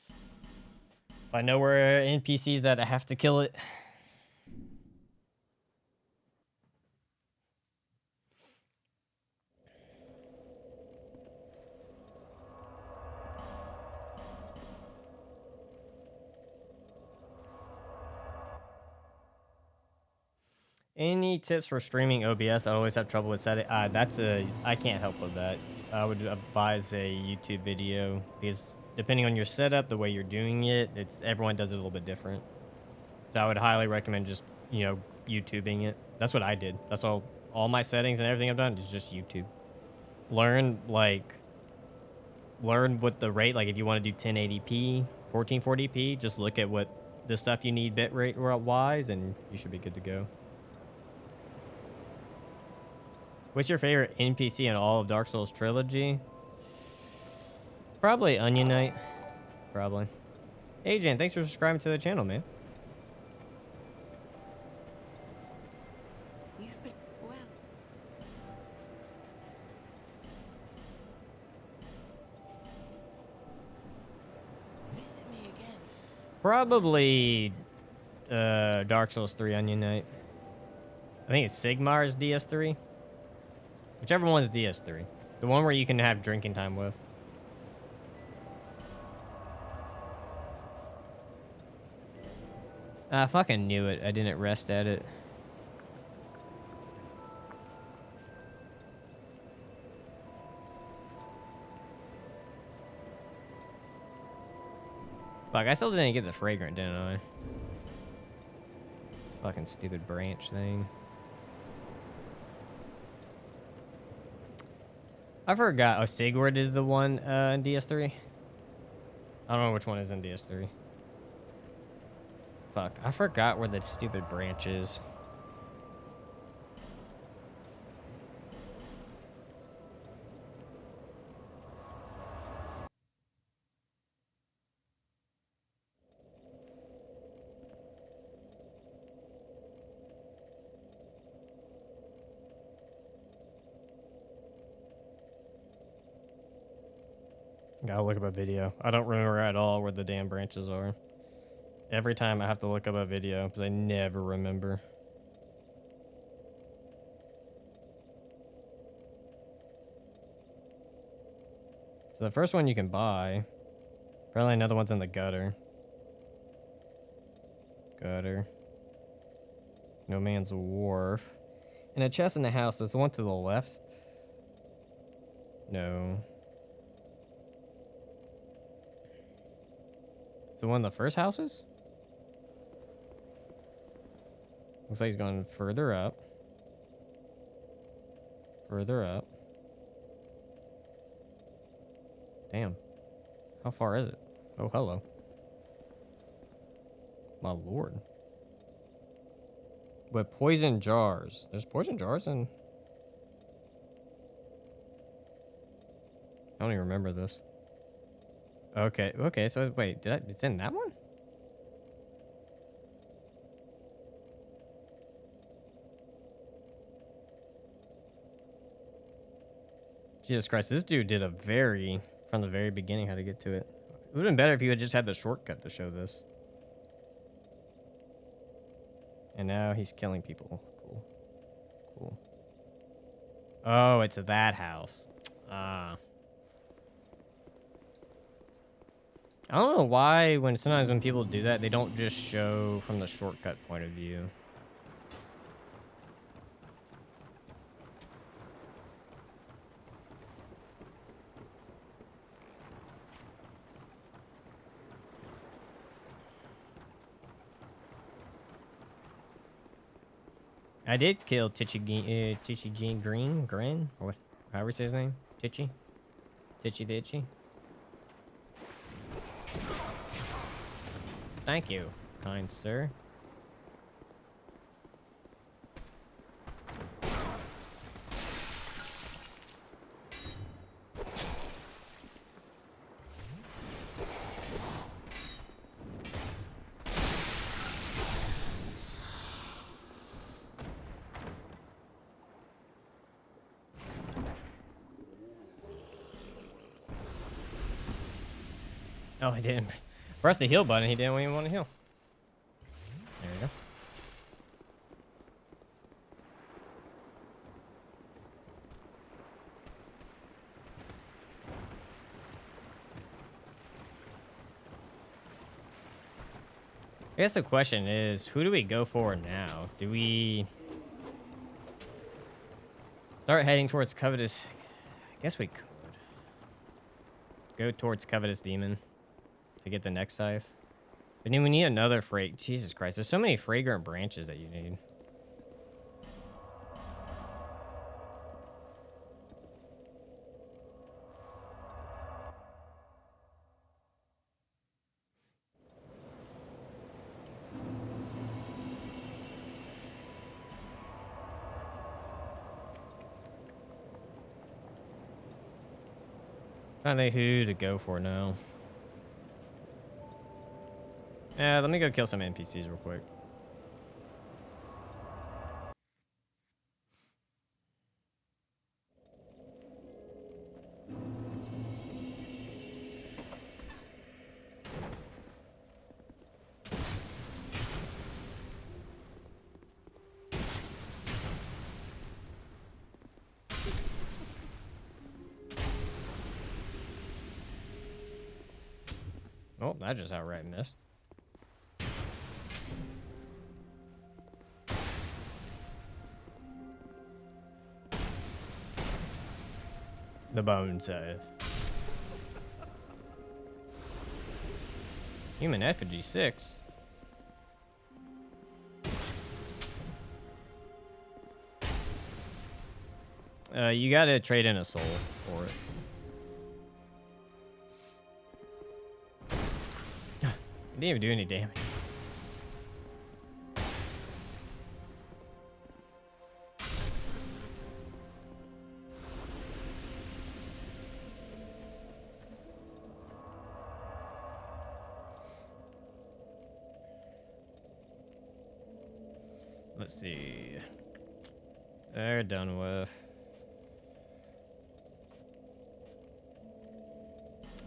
If I know where NPCs at, I have to kill it. Any tips for streaming OBS? I always have trouble with setting. I can't help with that. I would advise a YouTube video because depending on your setup, the way you're doing it, everyone does it a little bit different. So I would highly recommend just, YouTubing it. That's what I did. That's all my settings and everything I've done is just YouTube. Learn what the rate, like if you want to do 1080p, 1440p, just look at what the stuff you need bitrate wise and you should be good to go. What's your favorite NPC in all of Dark Souls trilogy? Probably Onion Knight. Probably. Hey, Jen, thanks for subscribing to the channel, man. You've been well. Visit me again. Probably Dark Souls 3 Onion Knight. I think it's Sigmar's DS3. Whichever one's DS3. The one where you can have drinking time with. I fucking knew it. I didn't rest at it. Fuck, I still didn't get the fragrant, didn't I? Fucking stupid branch thing. I forgot. Oh, Sigurd is the one in DS3? I don't know which one is in DS3. Fuck, I forgot where the stupid branch is. Gotta look up a video. I don't remember at all where the damn branches are. Every time I have to look up a video because I never remember. So the first one you can buy. Probably another one's in the gutter. Gutter. No Man's Wharf. And a chest in the house. Is the one to the left? No. Is the one of the first houses? Looks like he's going further up. Further up. Damn. How far is it? Oh, hello. My lord. With poison jars. There's poison jars in... I don't even remember this. Okay, okay, so wait, it's in that one? Jesus Christ, this dude did from the very beginning how to get to it. It would have been better if you had just had the shortcut to show this. And now he's killing people. Cool. Cool. Oh, it's that house. Ah. I don't know why sometimes when people do that, they don't just show from the shortcut point of view. I did kill Titchy Jean Grin, or what, however you say his name. Titchy Ditchy. Thank you, kind sir. Oh, he didn't press the heal button. He didn't even want to heal. There we go. I guess the question is, who do we go for now? Do we start heading towards Covetous? I guess we could go towards Covetous Demon to get the next Scythe. But then we need another Jesus Christ, there's so many fragrant branches that you need. I don't know who to go for now. Yeah, let me go kill some NPCs real quick. Oh, that just outright missed. The bone Scythe. Human effigy 6. You gotta trade in a soul for it. It didn't even do any damage. Let's see. They're done with.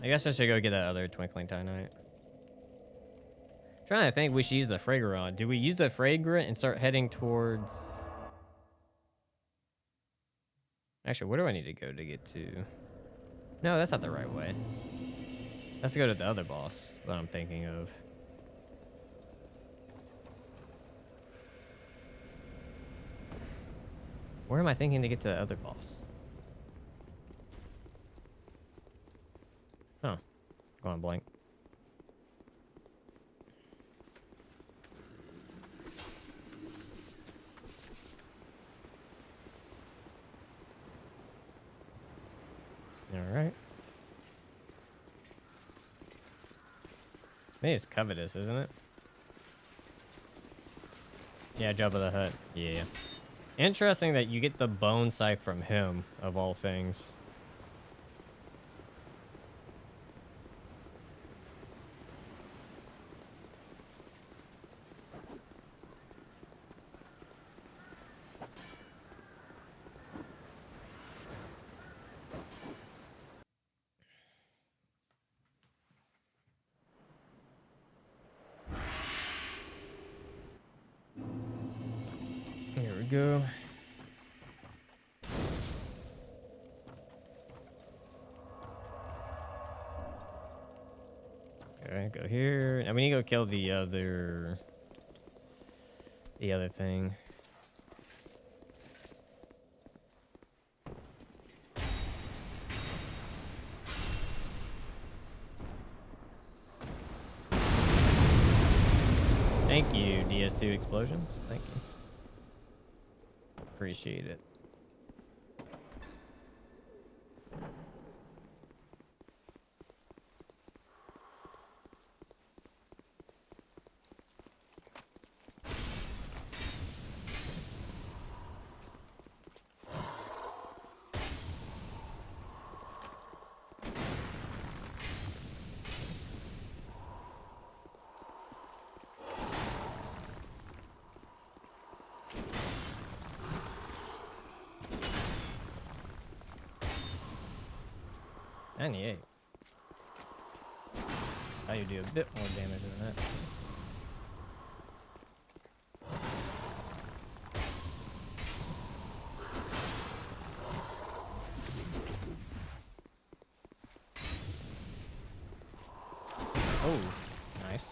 I guess I should go get that other twinkling titanite. Trying to think we should use the fragrant. Do we use the fragrant and start heading towards... Actually, where do I need to go to get to? No, that's not the right way. Let's go to the other boss that I'm thinking of. Where am I thinking to get to the other boss? Huh. Going blank. Alright. I think it's Covetous, isn't it? Yeah, Jabba the Hutt. Yeah. Interesting that you get the bone scythe from him, of all things. Here we go. Okay, go here. And we need to go kill the other thing. Thank you, DS2 Explosions. Thank you. Appreciate it. '98. How you do a bit more damage than that. Oh, nice.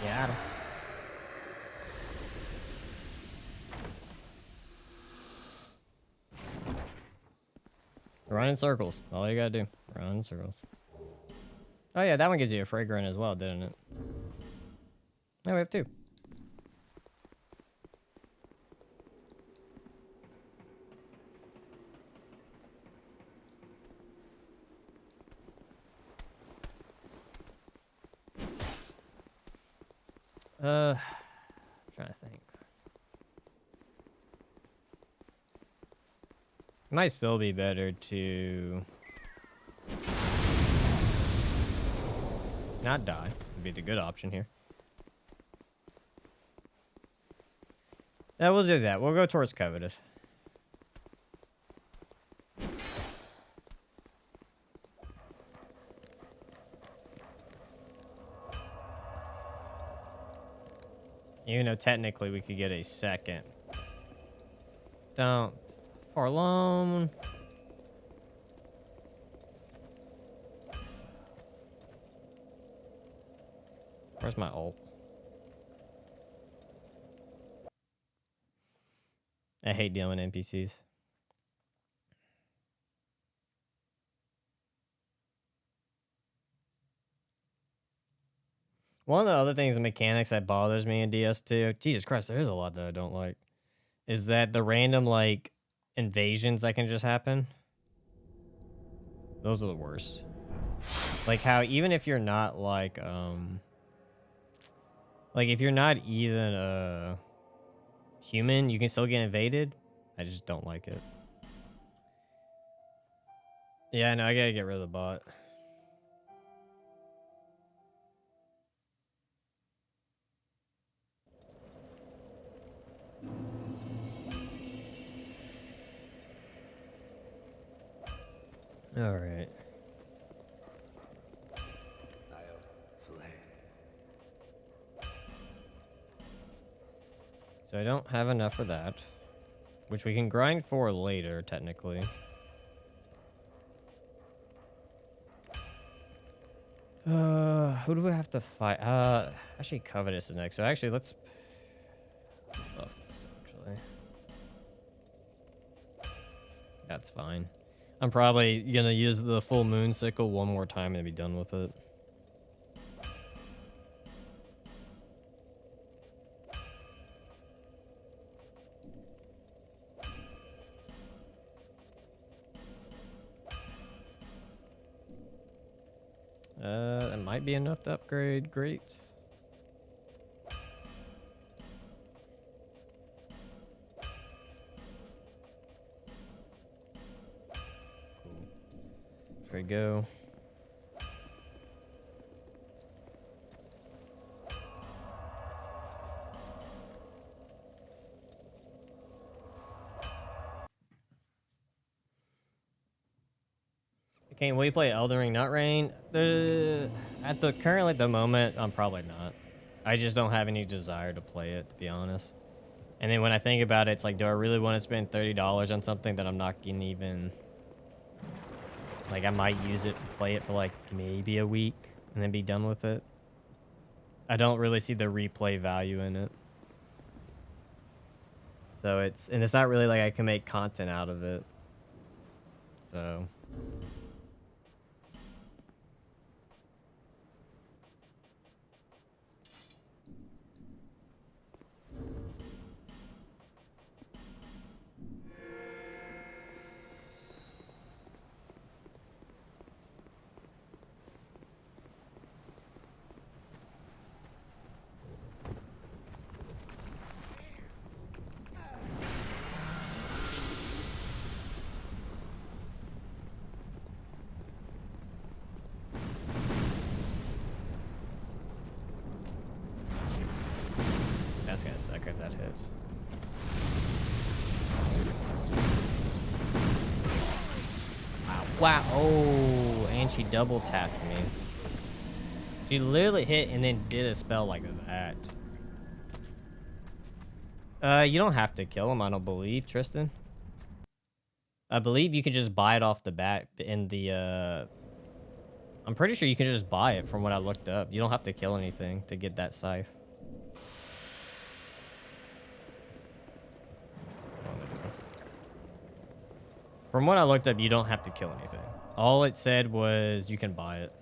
Got him. Run in circles. All you gotta do. Run in circles. Oh yeah, that one gives you a fragrant as well, didn't it? No, we have two. I'm trying to think. Might still be better to not die. Would be the good option here. Yeah, we'll do that. We'll go towards Covetous. Even though technically we could get a second. Don't. Far alone. Where's my ult? I hate dealing with NPCs. One of the other things, the mechanics that bothers me in DS2, Jesus Christ, there's a lot that I don't like, is that the random, like, invasions that can just happen. Those are the worst. Like how even if you're not like if you're not even human, you can still get invaded. I just don't like it. Yeah, no, I gotta get rid of the bot. All right. So I don't have enough for that, which we can grind for later, technically. Who do we have to fight? Actually, Covetous is next. So actually, let's buff this. Actually, that's fine. I'm probably gonna use the full moon sickle one more time and be done with it. It might be enough to upgrade. Great. Cool. There we go. Okay, will you play Elden Ring Not Rain? Currently at the moment, I'm probably not. I just don't have any desire to play it, to be honest. And then when I think about it, it's like, do I really want to spend $30 on something that I'm not gonna even, like, I might use it and play it for like maybe a week and then be done with it. I don't really see the replay value in it. So it's not really like I can make content out of it. So that's gonna suck if that hits. Wow. Oh, and she double tapped me. She literally hit and then did a spell like that. You don't have to kill him, I don't believe, Tristan. I believe you can just buy it off the bat in the, I'm pretty sure you can just buy it from what I looked up. You don't have to kill anything to get that scythe. From what I looked up, you don't have to kill anything. All it said was you can buy it.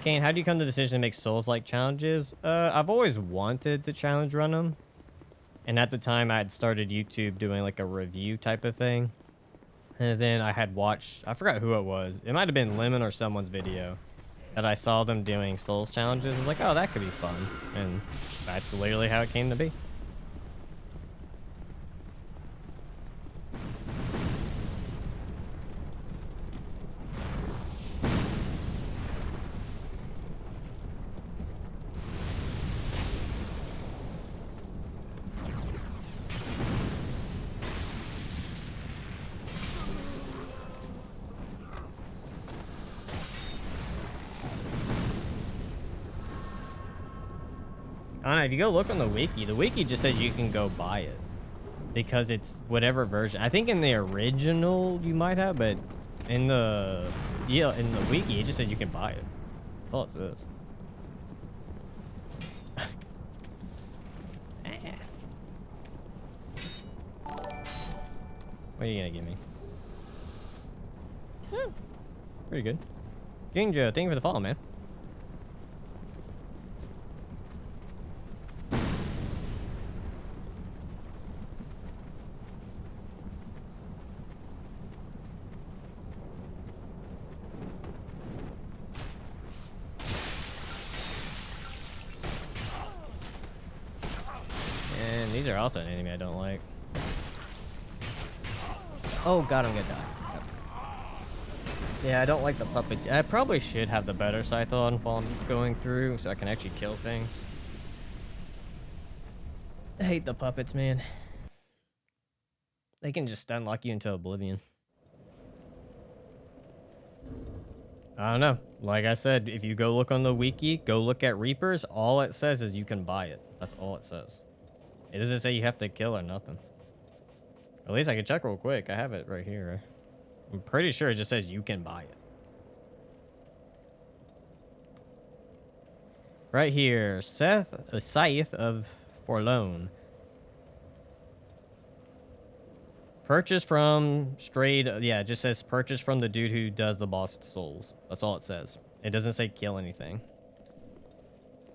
Kane, how do you come to the decision to make Souls-like challenges? I've always wanted to challenge run them. And at the time, I had started YouTube doing like a review type of thing. And then I had watched, I forgot who it was. It might have been Lemon or someone's video that I saw them doing Souls challenges. I was like, oh, that could be fun. And that's literally how it came to be. I don't know, if you go look on the wiki just says you can go buy it. Because it's whatever version. I think in the original you might have, but in the in the wiki it just says you can buy it. That's all it says. What are you gonna give me? Yeah, pretty good. Jinjo, thank you for the follow, man. And these are also an enemy I don't like. Oh god, I'm gonna die. Yep. Yeah, I don't like the puppets. I probably should have the better scythe on while I'm going through so I can actually kill things. I hate the puppets, man. They can just stun lock you into oblivion. I don't know. Like I said, if you go look on the wiki, go look at Reapers, all it says is you can buy it. That's all it says. It doesn't say you have to kill or nothing. At least I can check real quick. I have it right here. I'm pretty sure it just says you can buy it. Right here, Scythe of Forlorn. Purchase from strayed. Yeah, it just says purchase from the dude who does the boss souls. That's all it says. It doesn't say kill anything.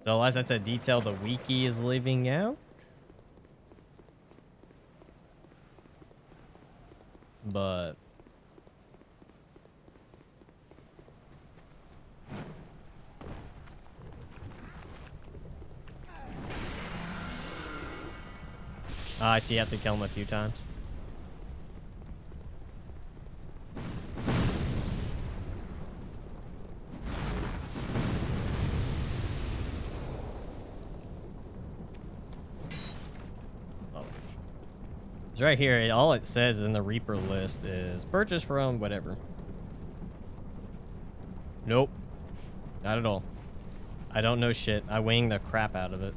So unless that's a detail the wiki is leaving out. But I see you have to kill him a few times. Oh. It's right here. All it says in the Reaper list is purchase from whatever. Nope. Not at all. I don't know shit. I wing the crap out of it.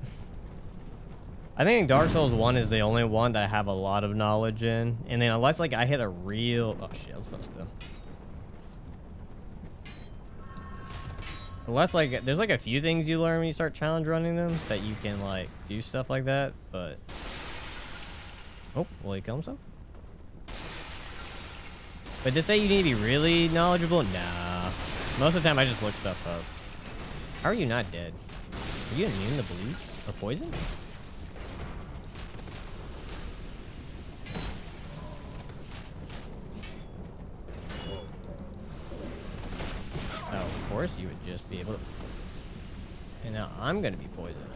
I think Dark Souls 1 is the only one that I have a lot of knowledge in. And then unless like I hit a real... Oh shit, I was supposed to... Unless like there's like a few things you learn when you start challenge running them that you can like do stuff like that, but... Oh, will he kill himself? But to say you need to be really knowledgeable? Nah. Most of the time I just look stuff up. How are you not dead? Are you immune to bleed or poison? Oh, of course you would just be able to... And now I'm gonna be poisoned.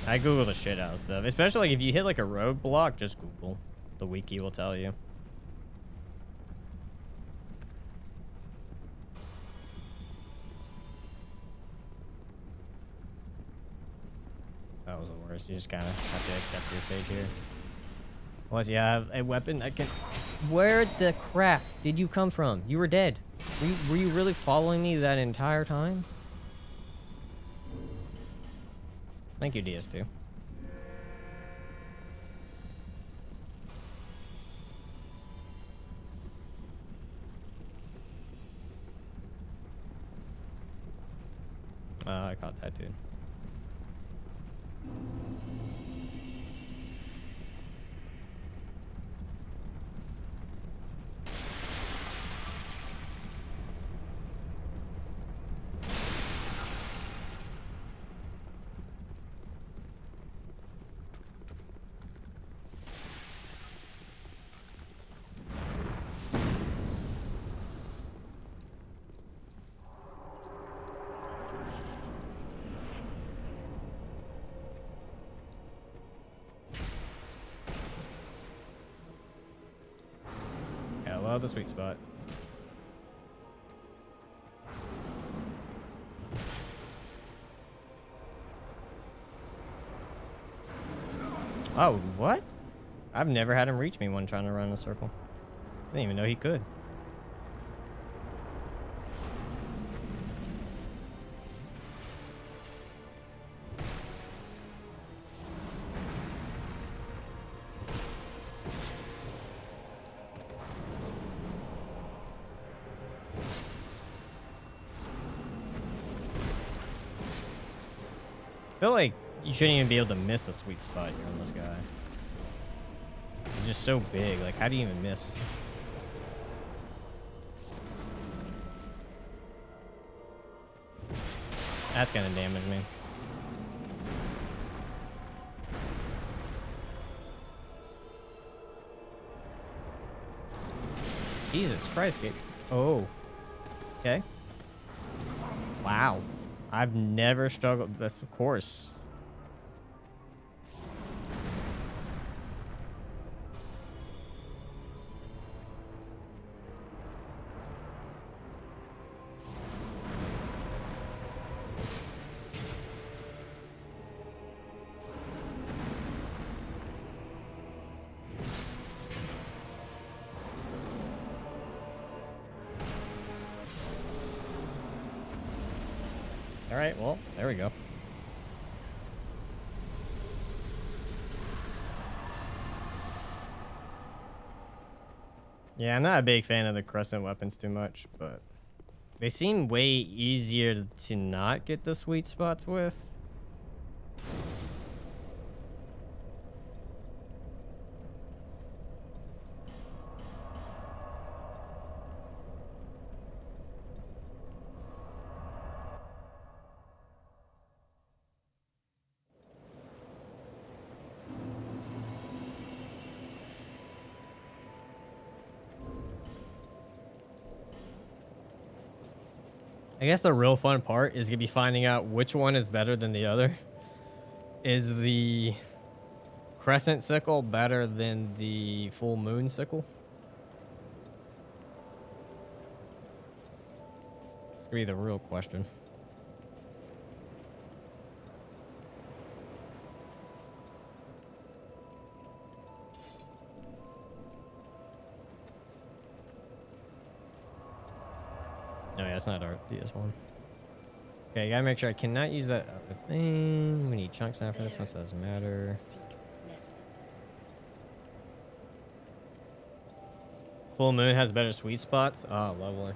I Google the shit out of stuff. Especially like if you hit like a roadblock, just Google. The wiki will tell you. That was the worst. You just kind of have to accept your fate here. Unless you have a weapon that can... Where the crap did you come from? You were dead. Were you really following me that entire time? Thank you, DS2. I caught that dude. Yeah, I love the sweet spot. Oh, what? I've never had him reach me when trying to run a circle. I didn't even know he could. I feel like you shouldn't even be able to miss a sweet spot here on this guy. He's just so big. Like, how do you even miss? That's gonna damage me. Jesus Christ. Oh. Okay. Wow. I've never struggled. That's of course. All right. Well, there we go. Yeah, I'm not a big fan of the crescent weapons too much, but they seem way easier to not get the sweet spots with. I guess the real fun part is gonna be finding out which one is better than the other. Is the crescent sickle better than the full moon sickle? It's gonna be the real question. No, yeah, it's not our DS1. Okay, gotta make sure I cannot use that other thing. We need chunks now for this one, so it doesn't matter. Full moon has better sweet spots. Oh, lovely.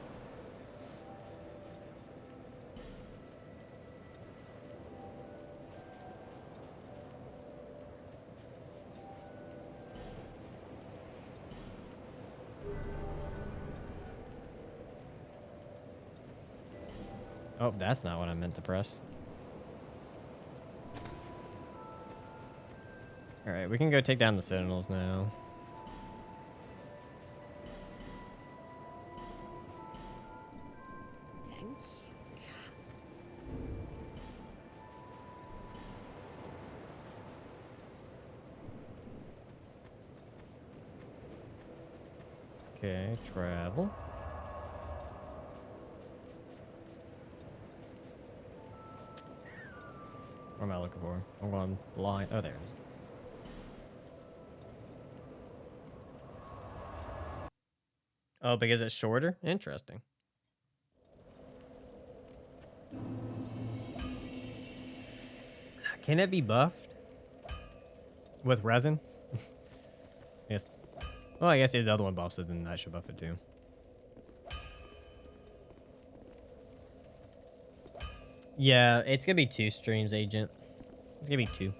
Oh, that's not what I meant to press. All right, we can go take down the sentinels now. Okay, travel. What am I looking for? I'm going blind. Oh, there it is. Oh, because it's shorter? Interesting. Can it be buffed? With resin? Yes. Well, I guess if the other one buffs it, then I should buff it too. Yeah, it's gonna be 2 streams, Agent. It's gonna be 2.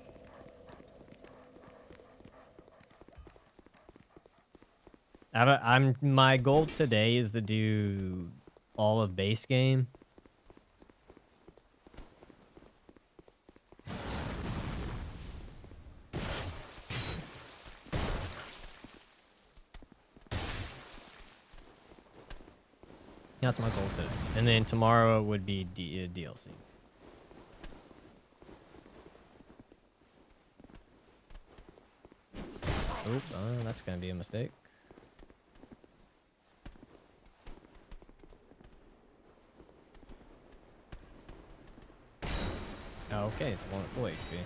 My goal today is to do all of base game. That's my goal today. And then tomorrow would be DLC. Oop, that's gonna be a mistake. Oh, okay, it's one at full HP.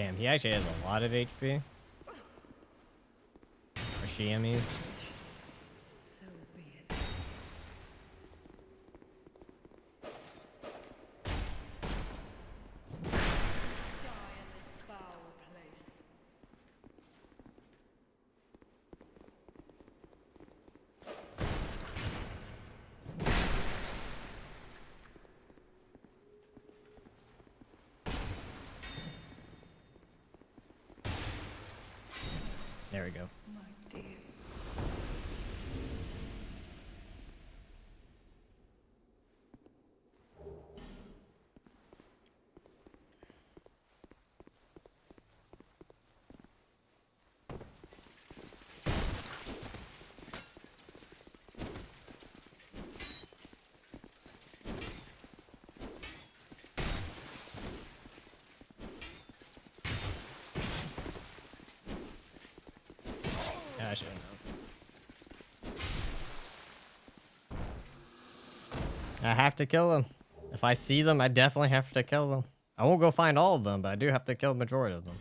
Damn, he actually has a lot of HP. Or she, I mean. So be it. Die in this foul place. There we go. My dear. Yeah, I should have known. I have to kill them. If I see them, I definitely have to kill them. I won't go find all of them, but I do have to kill the majority of them.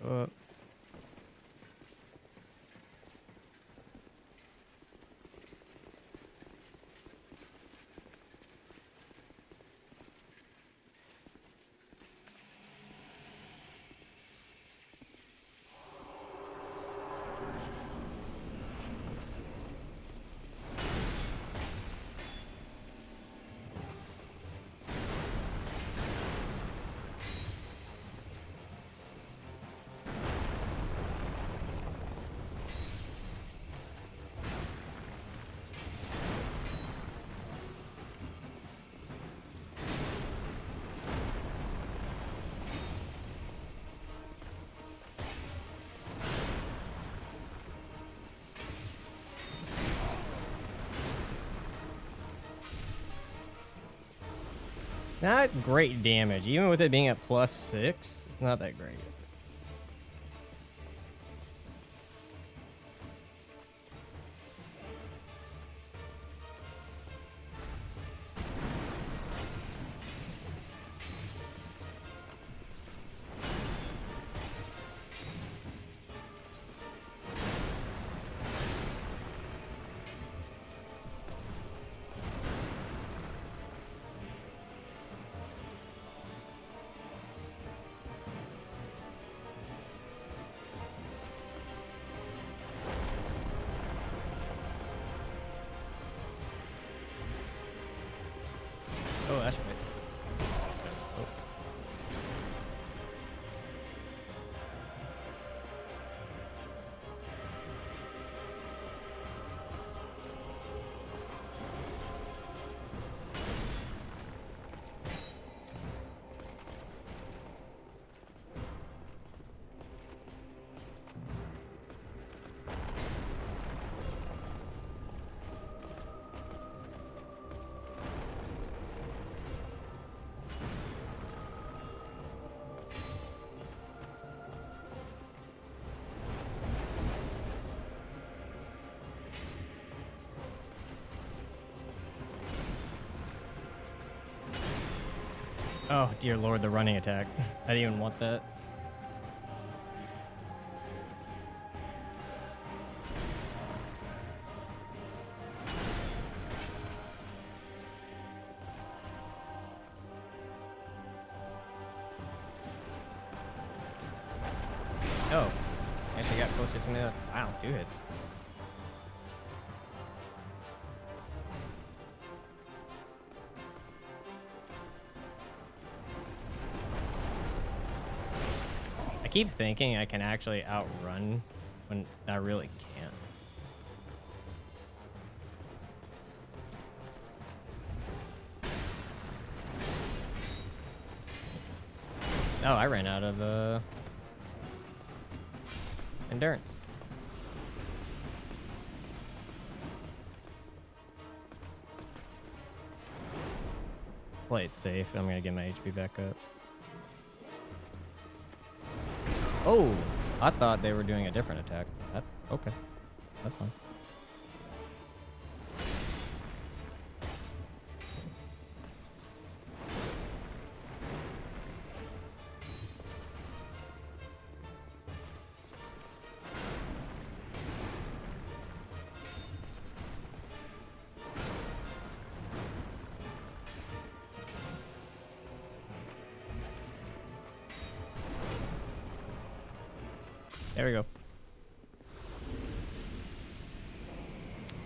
Uh, Not great damage. Even with it being at +6, it's not that great. Oh, that's right. Oh. Oh, dear lord, the running attack. I didn't even want that. Oh, actually got closer to me. Wow, 2 hits. I keep thinking I can actually outrun when I really can't. Oh, I ran out of endurance. Play it safe. I'm gonna get my HP back up. Oh, I thought they were doing a different attack. Okay, that's fine. There we go.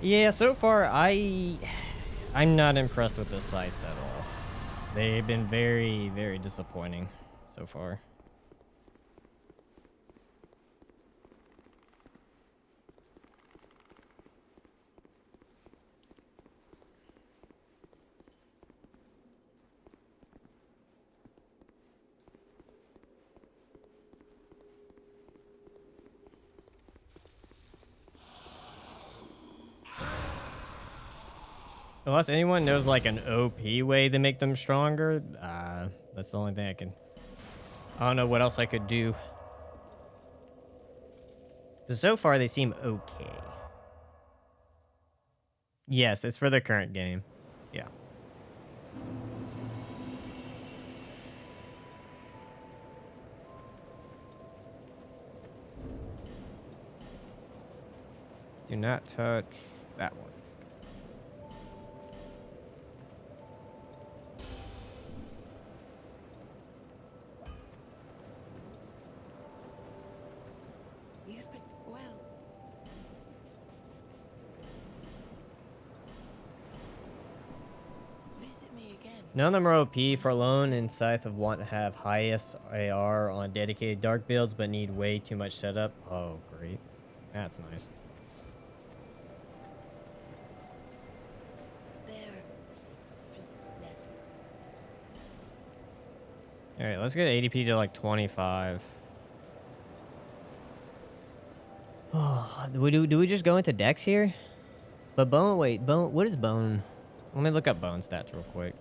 Yeah, so far I'm not impressed with the Scythes at all. They've been very, very disappointing so far. Unless anyone knows like an OP way to make them stronger, that's the only thing I don't know what else I could do. 'Cause so far they seem okay. Yes, it's for the current game. Yeah. Do not touch that one. You've been well. Visit me again. None of them are OP. For Lone and Scythe of Want to have highest AR on dedicated dark builds, but need way too much setup. Oh, great. That's nice. Alright, let's get ADP to like 25. Oh, do we just go into Dex here? But Bone, wait, Bone, what is Bone? Let me look up Bone stats real quick.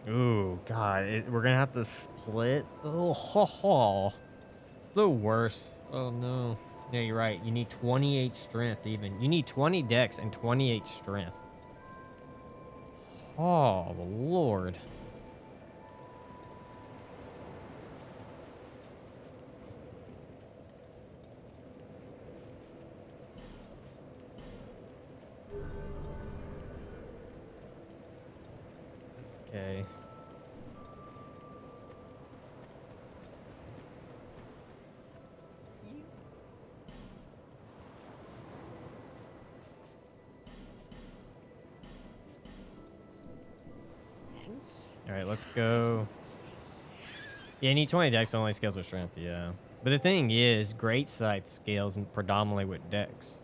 Ooh, God, we're gonna have to split. Oh, ho, ho. It's the worst. Oh, no. Yeah, you're right. You need 28 strength even. You need 20 dex and 28 strength. Oh, the Lord. Okay. All right, let's go. Yeah, you need 20 dex only scales with strength, yeah. But the thing is, Great Scythe scales predominantly with dex.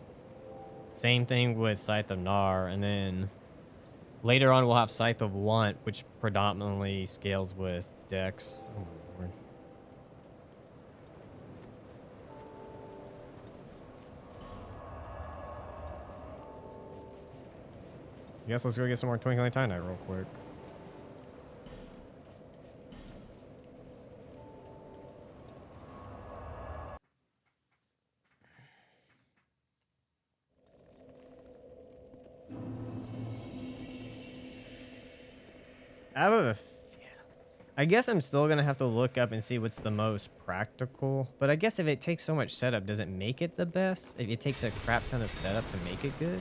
Same thing with Scythe of Nar, and then later on we'll have Scythe of Want, which predominantly scales with dex. Oh my Lord. I guess let's go get some more Twinkling Titanite real quick. I guess I'm still gonna have to look up and see what's the most practical. But I guess if it takes so much setup, does it make it the best? If it takes a crap ton of setup to make it good?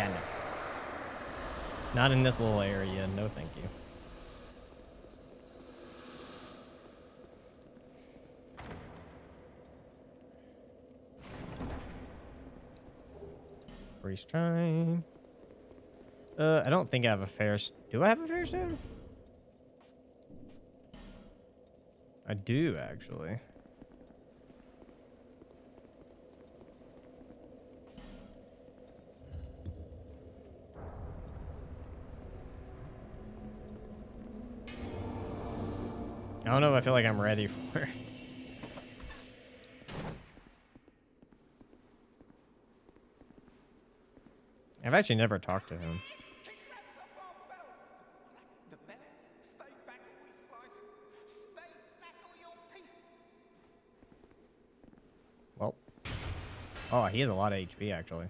Yeah, no. Not in this little area. No, thank you. Freeze time. I don't think I have a fair... Do I have a fair stone? I do, actually. I don't know if I feel like I'm ready for it. I've actually never talked to him. Well. Oh, he has a lot of HP, actually.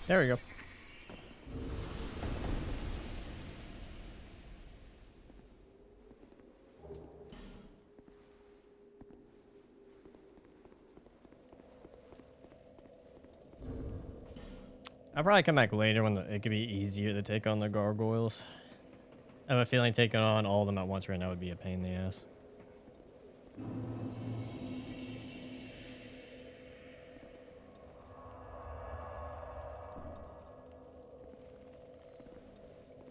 There we go. I'll probably come back later when it could be easier to take on the gargoyles. I have a feeling taking on all of them at once right now would be a pain in the ass.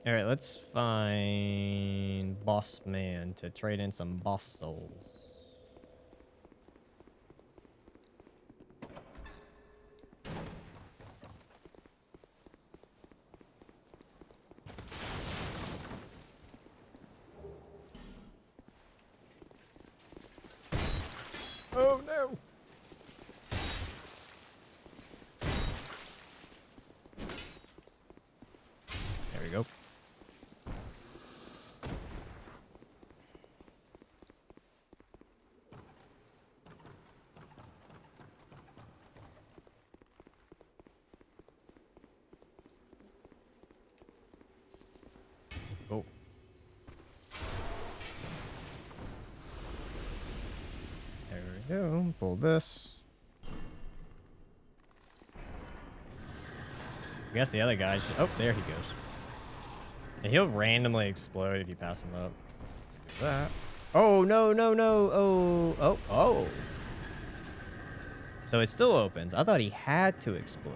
All right, let's find Boss Man to trade in some boss souls. Oh no! There we go. Oh. There we go. Pull this. I guess the other guy's... Oh, there he goes. And he'll randomly explode if you pass him up. Do that. Oh, no, no, no. Oh, oh, oh. So it still opens. I thought he had to explode.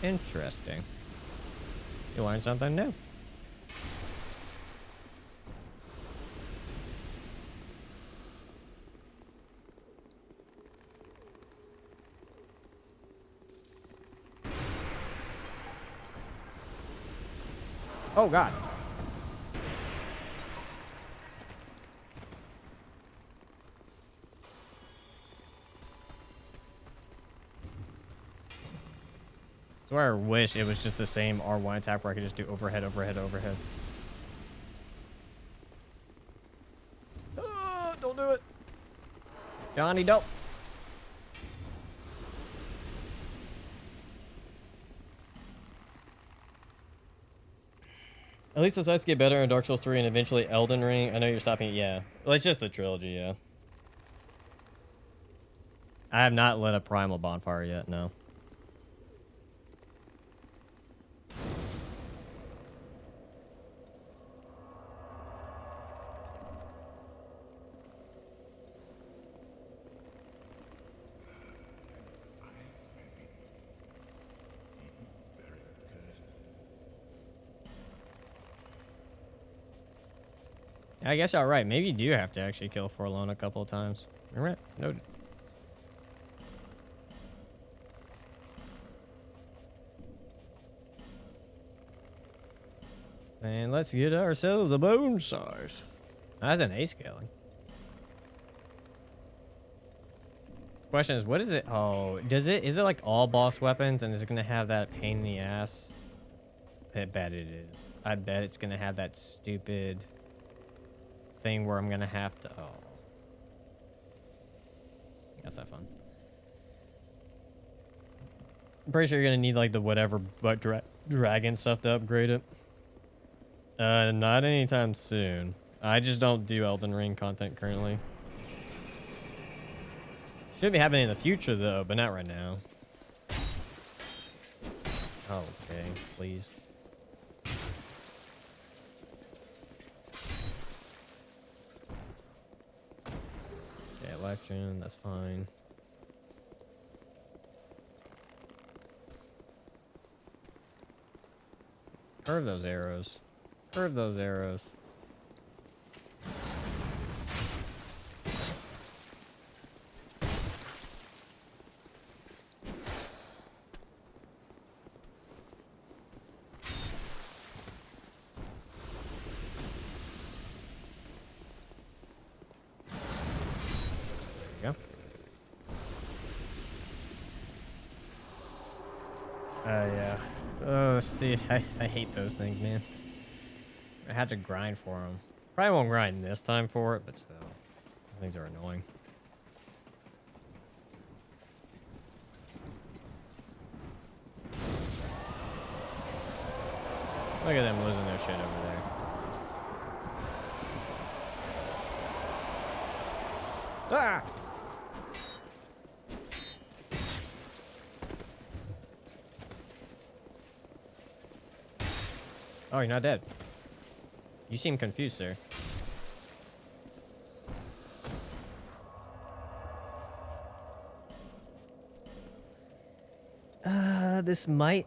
Interesting. You learned something new. Oh, God. So I wish it was just the same R1 attack where I could just do overhead, overhead, overhead. Oh, don't do it. Johnny, don't. At least the sights get better in Dark Souls 3 and eventually Elden Ring. I know you're stopping it. Yeah. Well, it's just the trilogy, yeah. I have not lit a primal bonfire yet, no. I guess you're right. Maybe you do have to actually kill Forlorn a couple of times. All right. Noted. And let's get ourselves a bone size. That's an A scaling. Question is, what is it? Oh, is it like all boss weapons and is it gonna have that pain in the ass? I bet it is. I bet it's gonna have that stupid thing where I'm gonna have to. Oh, that's not fun. I'm pretty sure you're gonna need like the whatever but dragon stuff to upgrade it. Not anytime soon. I just don't do Elden Ring content currently. Should be happening in the future though, but not right now. Okay, please. Okay, election, that's fine. Curve those arrows. Curve those arrows. There you go. Yeah. Oh, see, I hate those things, man. I had to grind for them. Probably won't grind this time for it, but still. Things are annoying. Look at them losing their shit over there. Ah! Oh, you're not dead. You seem confused, sir. This might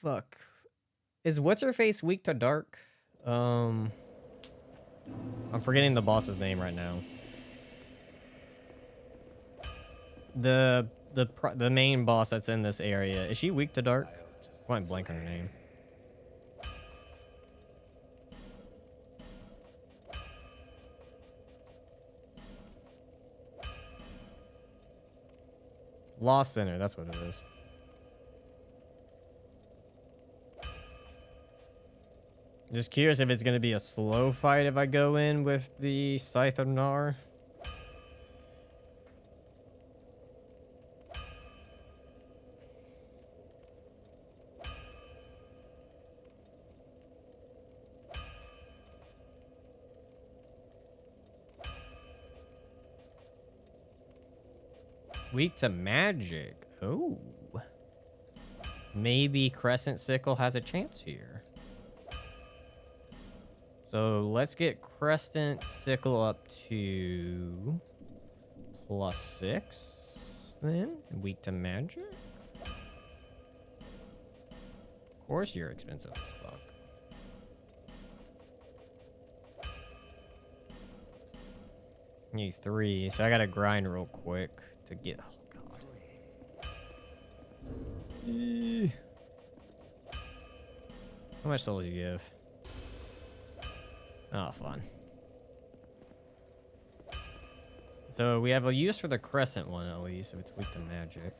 fuck. Is what's her face weak to dark? I'm forgetting the boss's name right now. The main boss that's in this area. Is she weak to dark? I went blank on her name. Lost Sinner, that's what it is. Just curious if it's going to be a slow fight if I go in with the Scythe of Nar. Weak to magic. Oh. Maybe Crescent Sickle has a chance here. So let's get Crescent Sickle up to +6 then. Weak to magic. Of course you're expensive as fuck. Need 3, so I gotta grind real quick to get. Oh god. How much souls you give? Oh, fun. So we have a use for the crescent one at least, if it's weak to magic.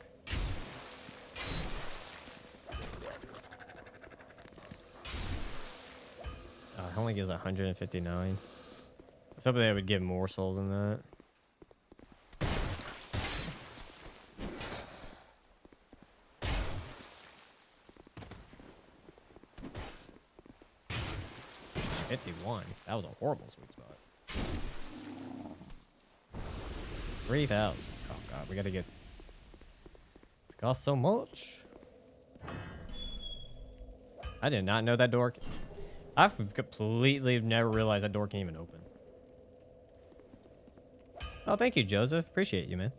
Oh, it only gives 159. I was hoping they would give more souls than that. That was a horrible sweet spot. 3,000. Oh god, we gotta get. It's cost so much. I did not know that door. I've completely never realized that door can even open. Oh, thank you, Joseph. Appreciate you, man.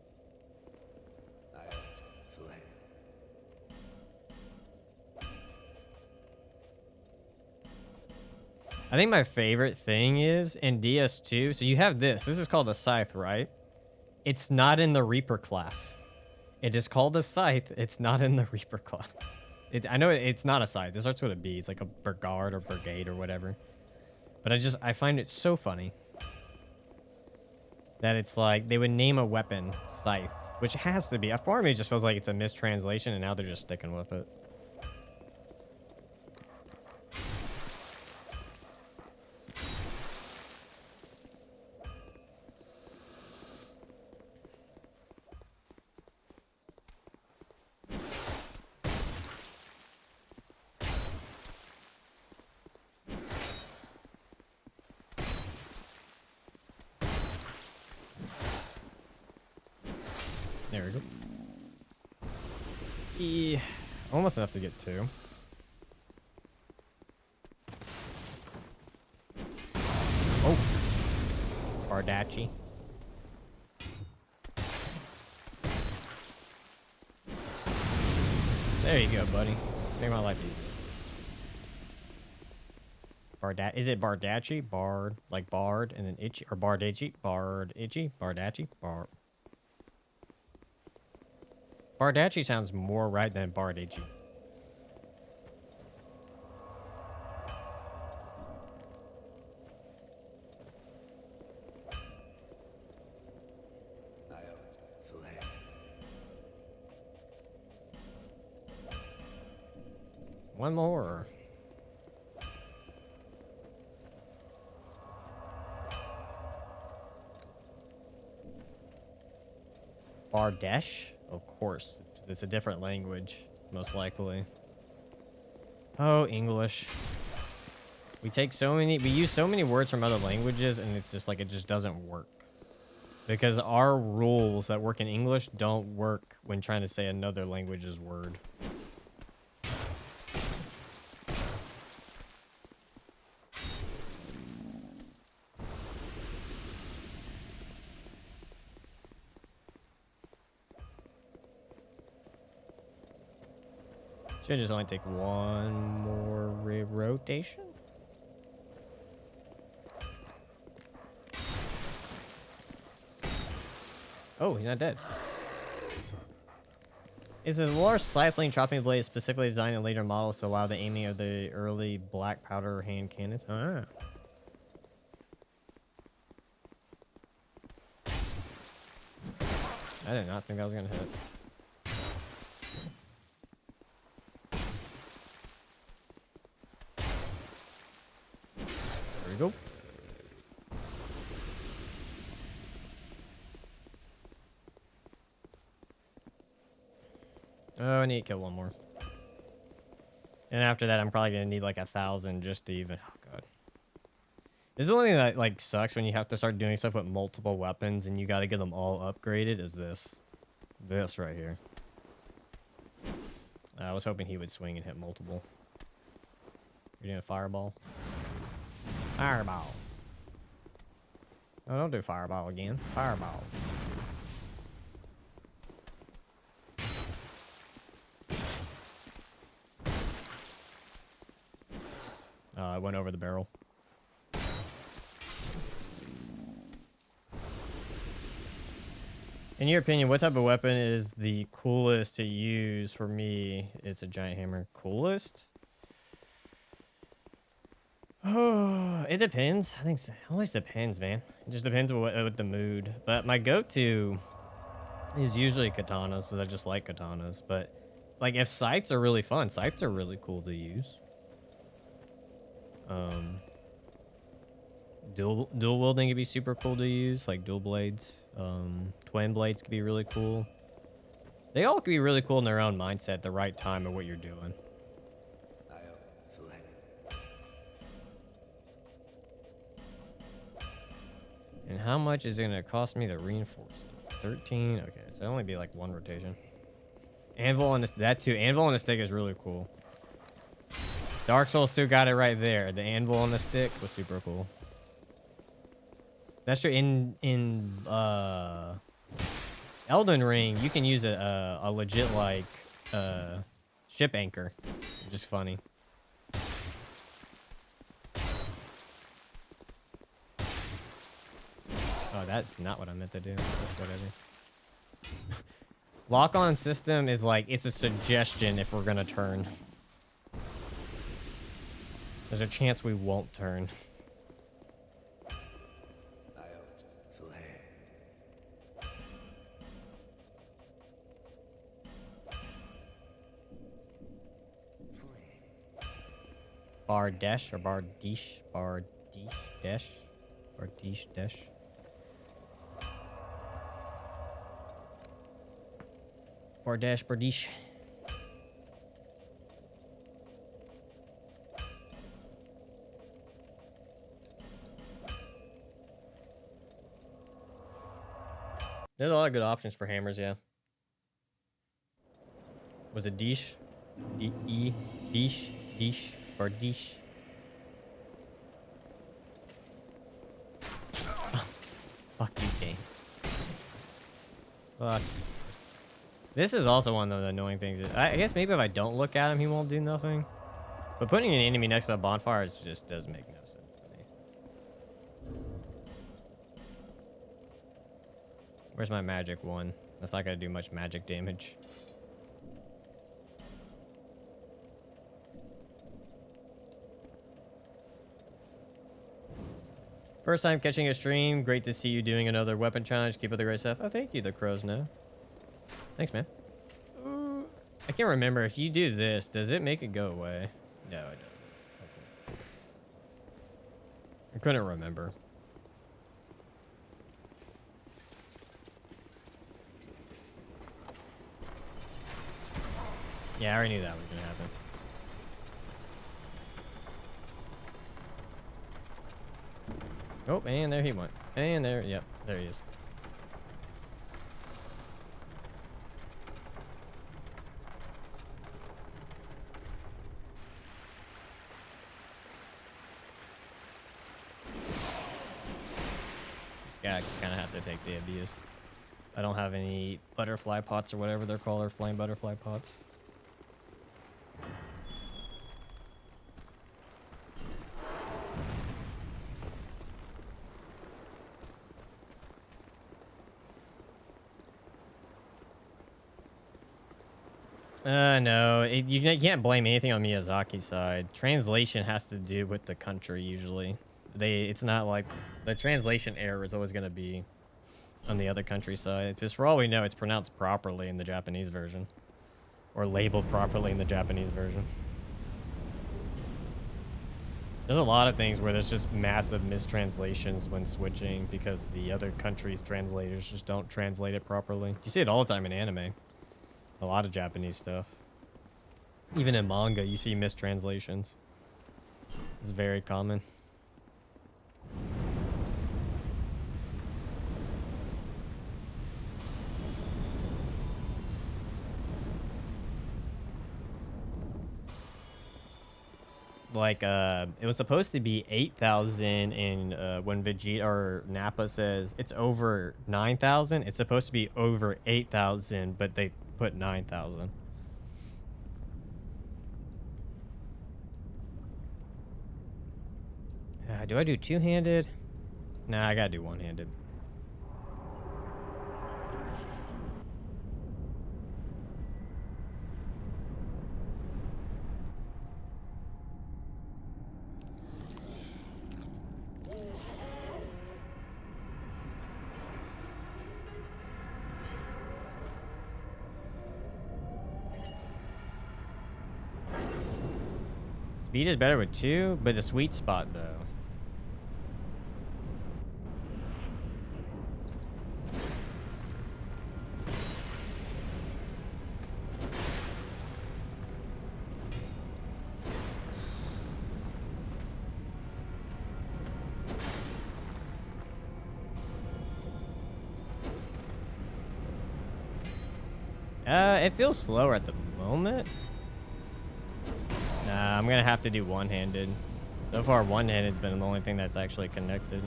I think my favorite thing is in DS2. So you have this. This is called a Scythe, right? It's not in the Reaper class. It is called a Scythe. It's not in the Reaper class. I know it's not a scythe. It starts with a B. It's like a brigade or brigade or whatever. But I find it so funny that it's like they would name a weapon Scythe, which has to be. A part of me just feels like it's a mistranslation, and now they're just sticking with it. There we go. Yeah, almost enough to get 2. Oh, Bardacci. There you go, buddy. Make my life easy. Is it Bardacci? Bard, like Bard, and then Itchy, or Bardacci? Bardacci? Bardacci sounds more right than Bardacci. One more. Bardesh? Of course. It's a different language, most likely. Oh, English. We use so many words from other languages, and it's just like, it just doesn't work. Because our rules that work in English don't work when trying to say another language's word. Should just only take one more rotation. Oh, he's not dead. Is a large siphoning chopping blade specifically designed in later models to allow the aiming of the early black powder hand cannon? Ah. I did not think I was gonna hit. There we go. Oh, I need to kill one more. And after that, I'm probably gonna need like 1,000 just to even. Oh god. This is the only thing that like sucks when you have to start doing stuff with multiple weapons and you got to get them all upgraded. Is this right here? I was hoping he would swing and hit multiple. You're doing a fireball. Fireball. No, don't do fireball again. Fireball. I went over the barrel. In your opinion, what type of weapon is the coolest to use? For me, it's a giant hammer. Coolest? Oh, it depends. I think it always depends, man. It just depends with the mood. But my go-to is usually katanas, because I just like katanas. But like, if scythes are really fun, scythes are really cool to use. Dual wielding could be super cool to use, like dual blades. Twin blades could be really cool. They all could be really cool in their own mindset, the right time of what you're doing. And how much is it gonna cost me to reinforce it? 13. Okay, so it'll only be like one rotation. Anvil on this, that too. Anvil on the stick is really cool. Dark Souls still got it right there. The anvil on the stick was super cool. That's true. In Elden Ring, you can use a legit like ship anchor, which is funny. Oh, that's not what I meant to do. That's whatever. Lock-on system is like, it's a suggestion if we're gonna turn. There's a chance we won't turn. Bardesh or Bardish? Bardish Desh? Bardish Desh? Bardash Bardish. There's a lot of good options for hammers, yeah. Was it Dish? D-E? Dish? Dish? Bardish? Fuck you, game. Fuck. This is also one of the annoying things. I guess maybe if I don't look at him, he won't do nothing. But putting an enemy next to a bonfire just does make no sense to me. Where's my magic one? That's not gonna do much magic damage. First time catching a stream. Great to see you doing another weapon challenge. Keep up the great stuff. Oh, thank you, the crows know. Thanks, man. I can't remember. If you do this, does it make it go away? No, it doesn't. Okay. I couldn't remember. Yeah, I already knew that was going to happen. Oh, and there he went. And there, yep, there he is. This guy kind of have to take the abuse. I don't have any butterfly pots or whatever they're called, or flame butterfly pots. No, you can't blame anything on Miyazaki's side. Translation has to do with the country usually. It's not like the translation error is always going to be on the other country side. Because for all we know, it's pronounced properly in the Japanese version, or labeled properly in the Japanese version. There's a lot of things where there's just massive mistranslations when switching because the other country's translators just don't translate it properly. You see it all the time in anime. A lot of Japanese stuff. Even in manga, you see mistranslations. It's very common. Like, it was supposed to be 8,000 in, when Vegeta or Nappa says it's over 9,000, it's supposed to be over 8,000, but they put 9,000. Do I do two-handed? Nah, I gotta do one-handed. Speed is better with two, but the sweet spot, though. It feels slower at the moment. Nah, I'm gonna have to do one-handed. So far, one-handed's been the only thing that's actually connected.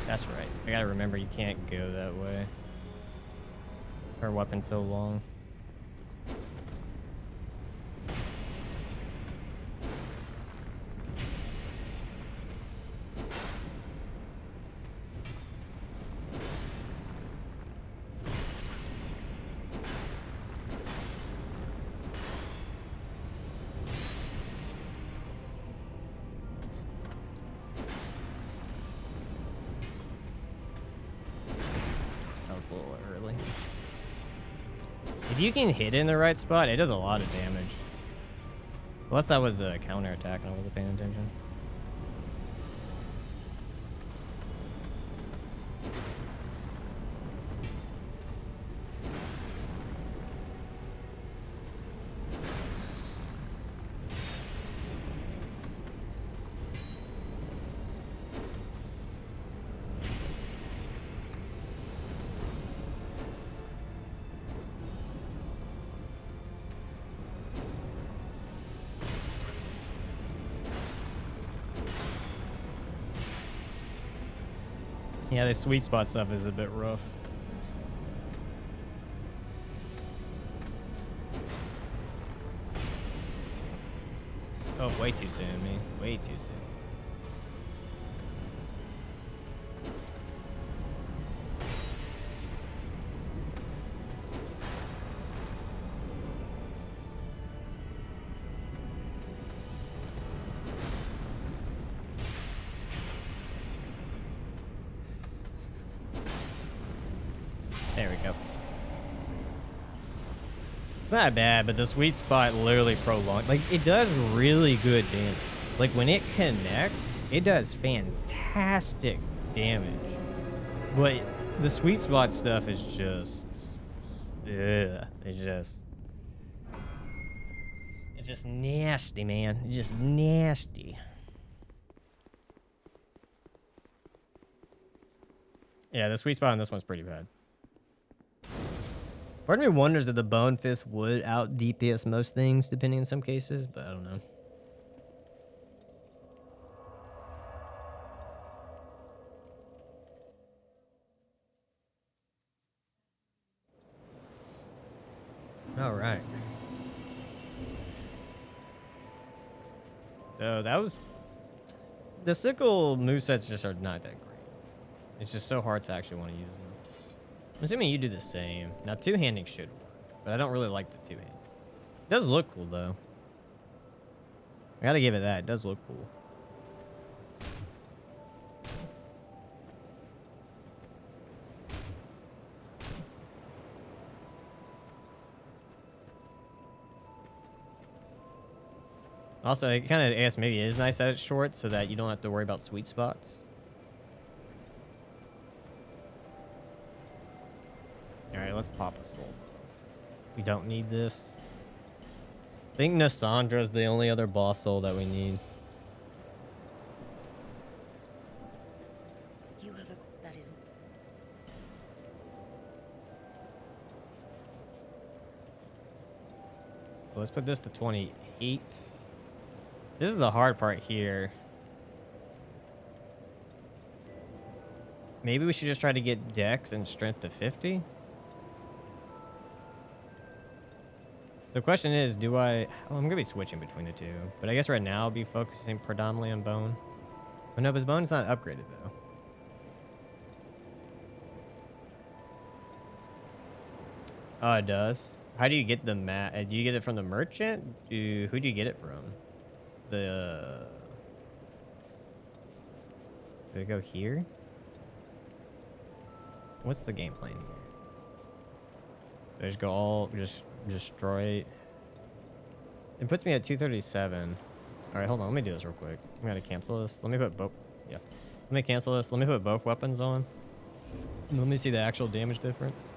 That's right. I gotta remember you can't go that way. Her weapon so long. That was a little early. If you can hit in the right spot, it does a lot of damage. Unless that was a counter attack and I wasn't paying attention. Yeah, the sweet spot stuff is a bit rough. Oh, way too soon, me. Way too soon. There we go. It's not bad, but the sweet spot literally prolonged. Like, it does really good damage. Like, when it connects, it does fantastic damage. But the sweet spot stuff is just... Ugh. It's just nasty, man. It's just nasty. Yeah, the sweet spot on this one's pretty bad. Part of me wonders if the Bone Fist would out DPS most things, depending in some cases, but I don't know. All right. So that was... The sickle movesets just are not that great. It's just so hard to actually want to use them. I'm assuming you do the same. Now, two-handing should work, but I don't really like the two-handing. It does look cool, though. I gotta give it that. It does look cool. Also, it kind of asks maybe it is nice that it's short so that you don't have to worry about sweet spots. Alright, let's pop a soul. We don't need this. I think Nassandra's the only other boss soul that we need. You have a... That is... So let's put this to 28. This is the hard part here. Maybe we should just try to get Dex and Strength to 50. So the question is, do I... Oh, I'm going to be switching between the two. But I guess right now I'll be focusing predominantly on Bone. But no, his Bone's not upgraded, though. Oh, it does? How do you get the mat? Do you get it from the merchant? Who do you get it from? Do we go here? What's the game plan here? Do I just go all... Just destroy... It puts me at 237. Alright, hold on. Let me do this real quick. I'm gonna cancel this. Let me put both... Yeah. Let me cancel this. Let me put both weapons on. And let me see the actual damage difference.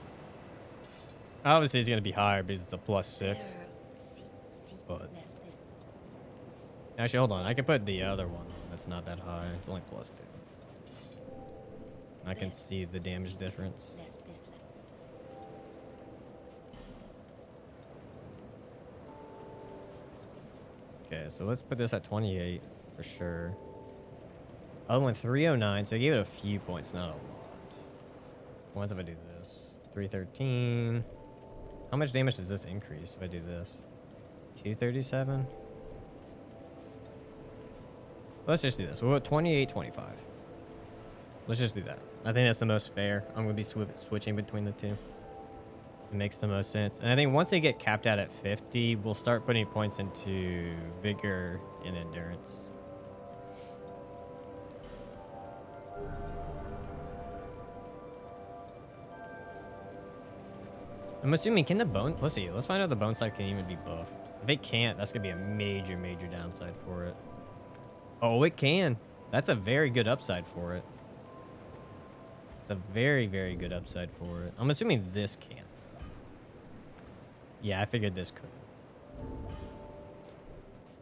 Obviously, it's gonna be higher because it's a +6. But... Actually, hold on. I can put the other one. That's not that high. It's only +2. I can see the damage difference. Okay, so let's put this at 28 for sure. Other one 309, so I gave it a few points, not a lot. What if I do this? 313. How much damage does this increase if I do this? 237. Let's just do this. We'll go 2825. Let's just do that. I think that's the most fair. I'm going to be switching between the two. It makes the most sense. And I think once they get capped out at 50, we'll start putting points into vigor and endurance. I'm assuming, can the bone... Let's see. Let's find out the bone side can even be buffed. If it can't, that's going to be a major, major downside for it. Oh, it can. That's a very good upside for it. It's a very, very good upside for it. I'm assuming this can. Yeah, I figured this could.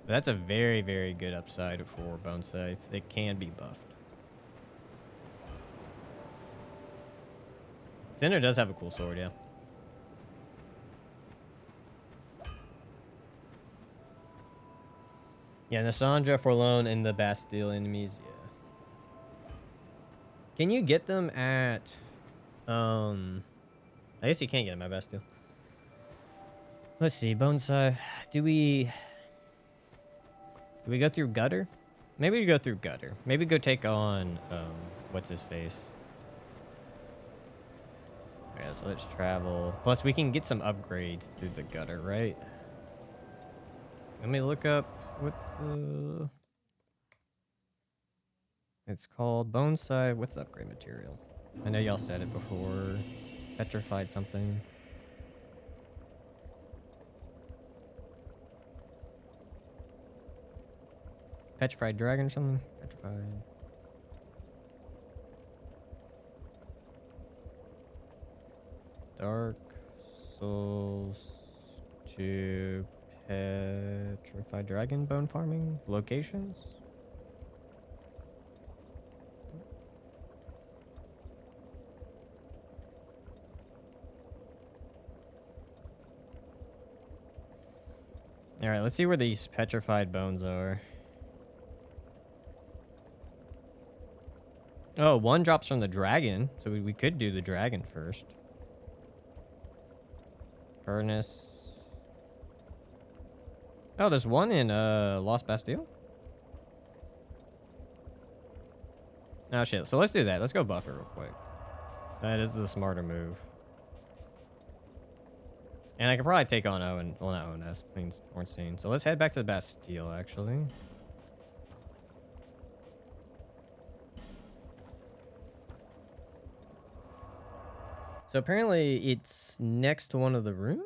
But that's a very, very good upside for Bone Scythe. It can be buffed. Cinder does have a cool sword, yeah. Yeah, Nasandra, Forlone, and the Bastille enemies, yeah. Can you get them at... I guess you can't get them at Bastille. Let's see, Bone Scythe. Do we go through Gutter? Maybe we go through Gutter. Maybe go take on, what's his face? Yeah, so let's travel. Plus, we can get some upgrades through the Gutter, right? Let me look up what the... It's called Bone Scythe. What's the upgrade material? I know y'all said it before. Petrified something. Petrified dragon or something? Petrified. Dark Souls to Petrified dragon bone farming locations? Alright, let's see where these petrified bones are. Oh, one drops from the dragon. So we could do the dragon first. Furnace. Oh, there's one in Lost Bastille? Oh, shit. So let's do that. Let's go buff it real quick. That is the smarter move. And I could probably take on Owen. Well, not Owen, that means Ornstein. So let's head back to the Bastille, actually. So apparently it's next to one of the rooms?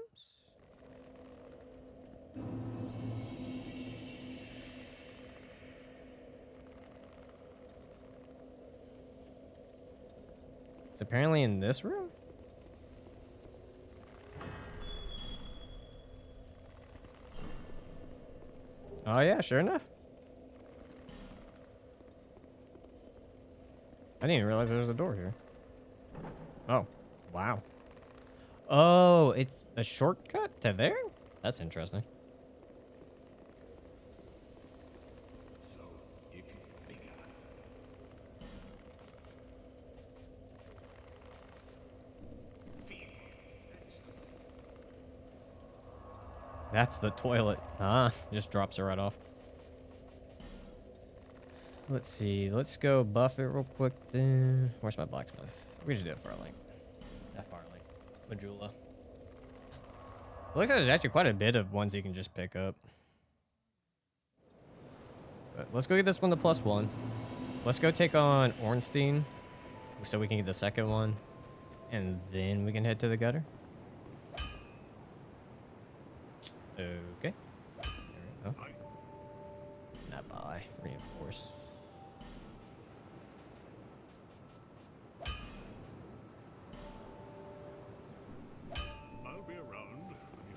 It's apparently in this room? Oh yeah, sure enough. I didn't even realize there was a door here. Oh, wow. Oh, it's a shortcut to there? That's interesting. So, if you figure. That's the toilet. Ah, just drops it right off. Let's see. Let's go buff it real quick then. Where's my blacksmith? We just do it Farlink. That Farlink. Majula. Looks like there's actually quite a bit of ones you can just pick up. But let's go get this one to +1. Let's go take on Ornstein so we can get the second one. And then we can head to the gutter. Okay. There we go. Not buy. Reinforce. I'll be around if you.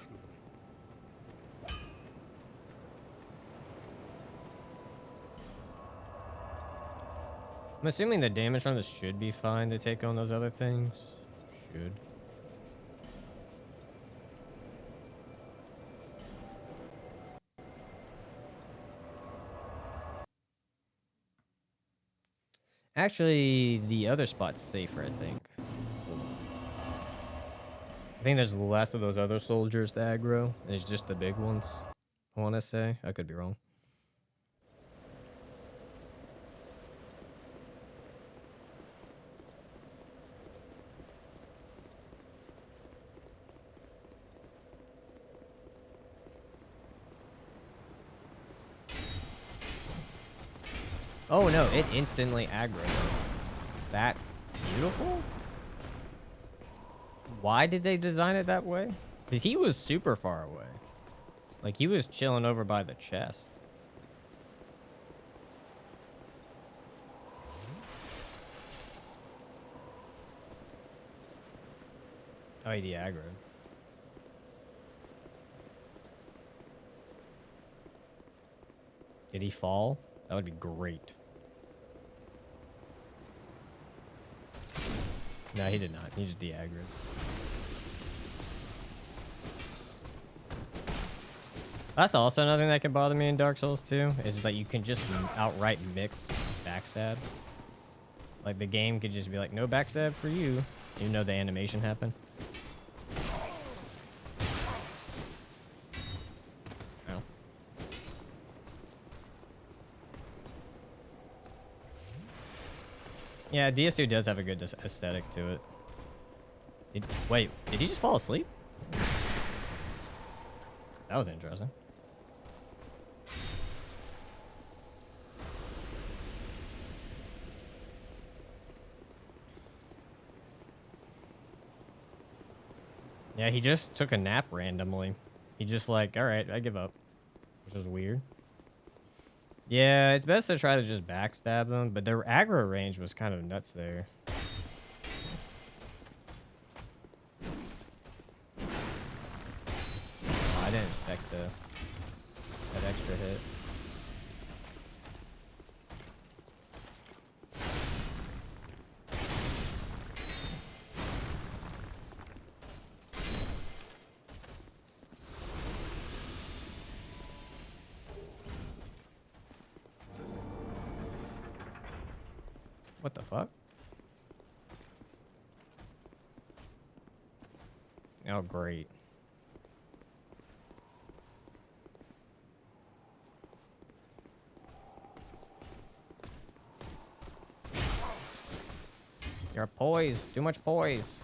I'm assuming the damage from this should be fine to take on those other things. Should. Actually, the other spot's safer, I think. Hold on. I think there's less of those other soldiers to aggro. And it's just the big ones. I want to say. I could be wrong. Oh no, it instantly aggroed. That's beautiful. Why did they design it that way? Because he was super far away. Like, he was chilling over by the chest. Oh, he aggroed. Did he fall? That would be great. No, he did not. He just de-aggroed. That's also another thing that can bother me in Dark Souls 2, is that you can just outright mix backstabs. Like, the game could just be like, no backstab for you, even though the animation happened. Oh. Yeah, DS2 does have a good aesthetic to it. Wait, did he just fall asleep? That was interesting. Yeah, he just took a nap randomly. He just like, all right, I give up. Which is weird. Yeah, it's best to try to just backstab them, but their aggro range was kind of nuts there. Oh, I didn't expect that extra hit. What the fuck? Oh, great. You're poise. Too much poise.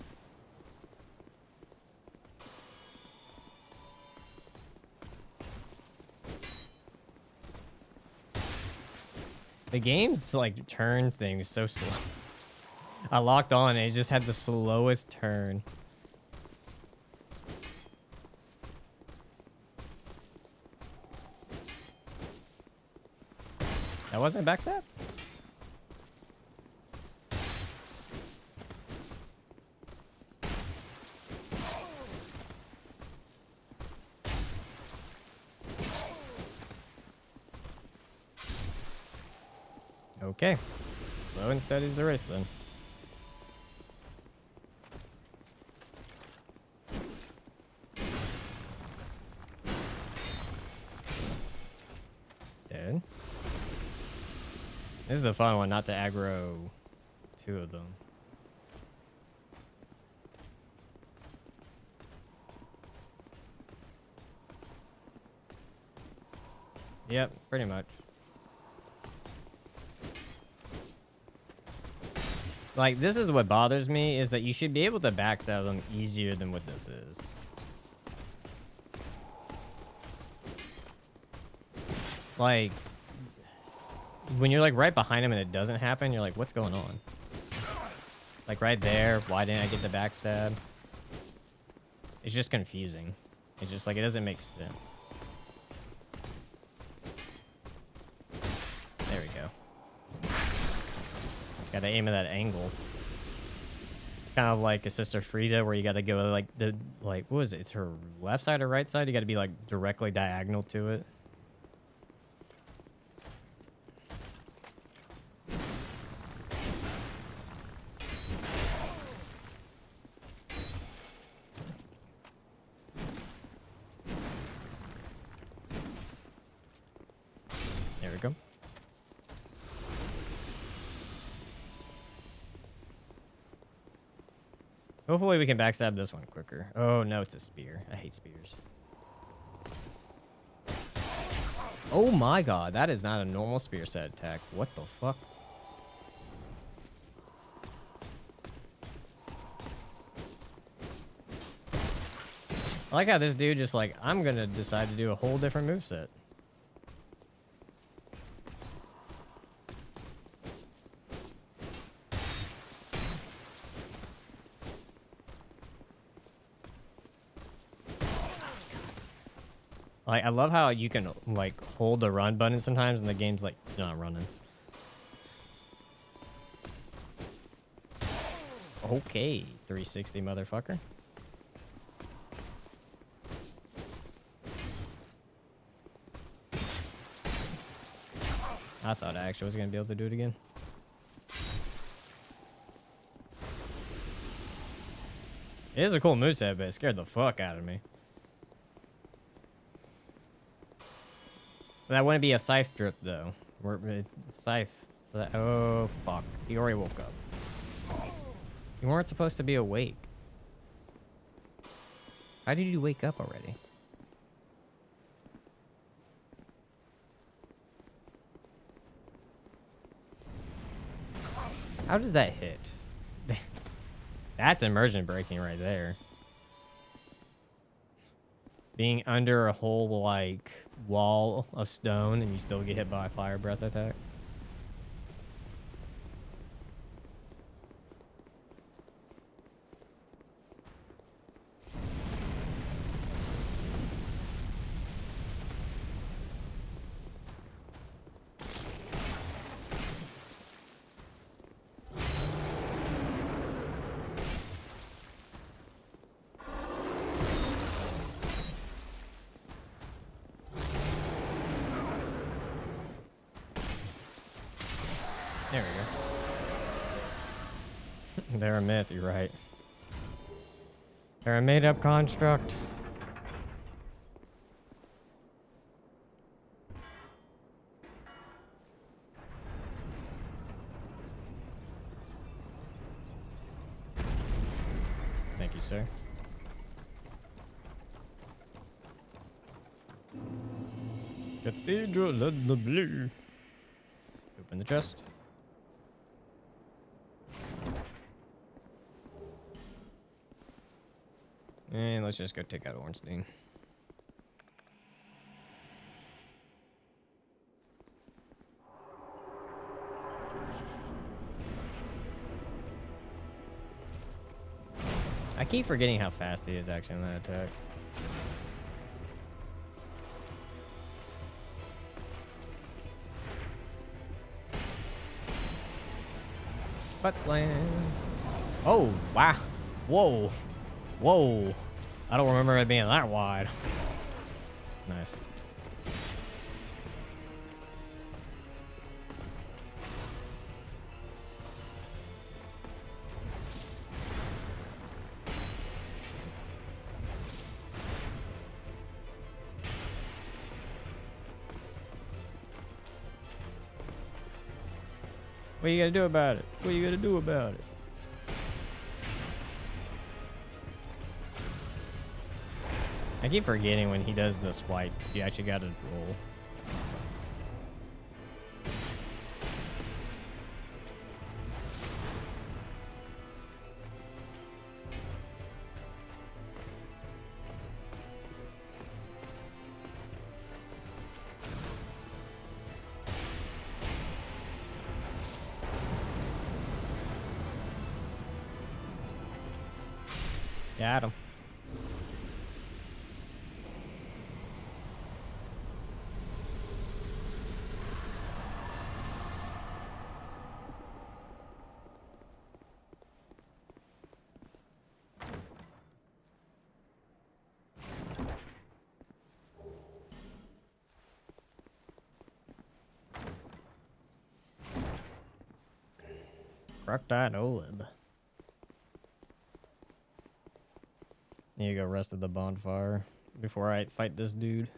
The game's like turn things so slow. I locked on and it just had the slowest turn. That wasn't a backstab? Okay. Slow and steady's the race then. Dead. This is the fun one, not to aggro two of them. Yep, pretty much. Like, this is what bothers me, is that you should be able to backstab them easier than what this is. Like, when you're like right behind him and it doesn't happen, you're like, what's going on? Like right there, why didn't I get the backstab? It's just confusing. It's just like, it doesn't make sense. There we go. Gotta aim at that angle. It's kind of like a Sister Frida where you gotta go like what was it? It's her left side or right side? You gotta be like directly diagonal to it. There we go. Hopefully we can backstab this one quicker. Oh, no, it's a spear. I hate spears. Oh my god, that is not a normal spear set attack. What the fuck? I like how this dude just like, I'm gonna decide to do a whole different moveset. Like, I love how you can, like, hold the run button sometimes and the game's, like, not running. Okay, 360 motherfucker. I thought I actually was going to be able to do it again. It is a cool moveset, but it scared the fuck out of me. That wouldn't be a Scythe drip, though. Scythe. Oh, fuck. He already woke up. You weren't supposed to be awake. How did you wake up already? How does that hit? That's immersion breaking right there. Being under a whole, like, wall of stone and you still get hit by a fire breath attack. There we go. They're a myth, you're right. They're a made-up construct. Thank you, sir. Cathedral of the Blue. Open the chest. And let's just go take out Ornstein. I keep forgetting how fast he is actually on that attack. Butt slam. Oh, wow. Whoa. Whoa. I don't remember it being that wide. Nice. What you gonna do about it? What you gonna do about it? I keep forgetting when he does the swipe, you actually gotta roll. Got him. Crack that orb. Here you go, rest of the bonfire before I fight this dude.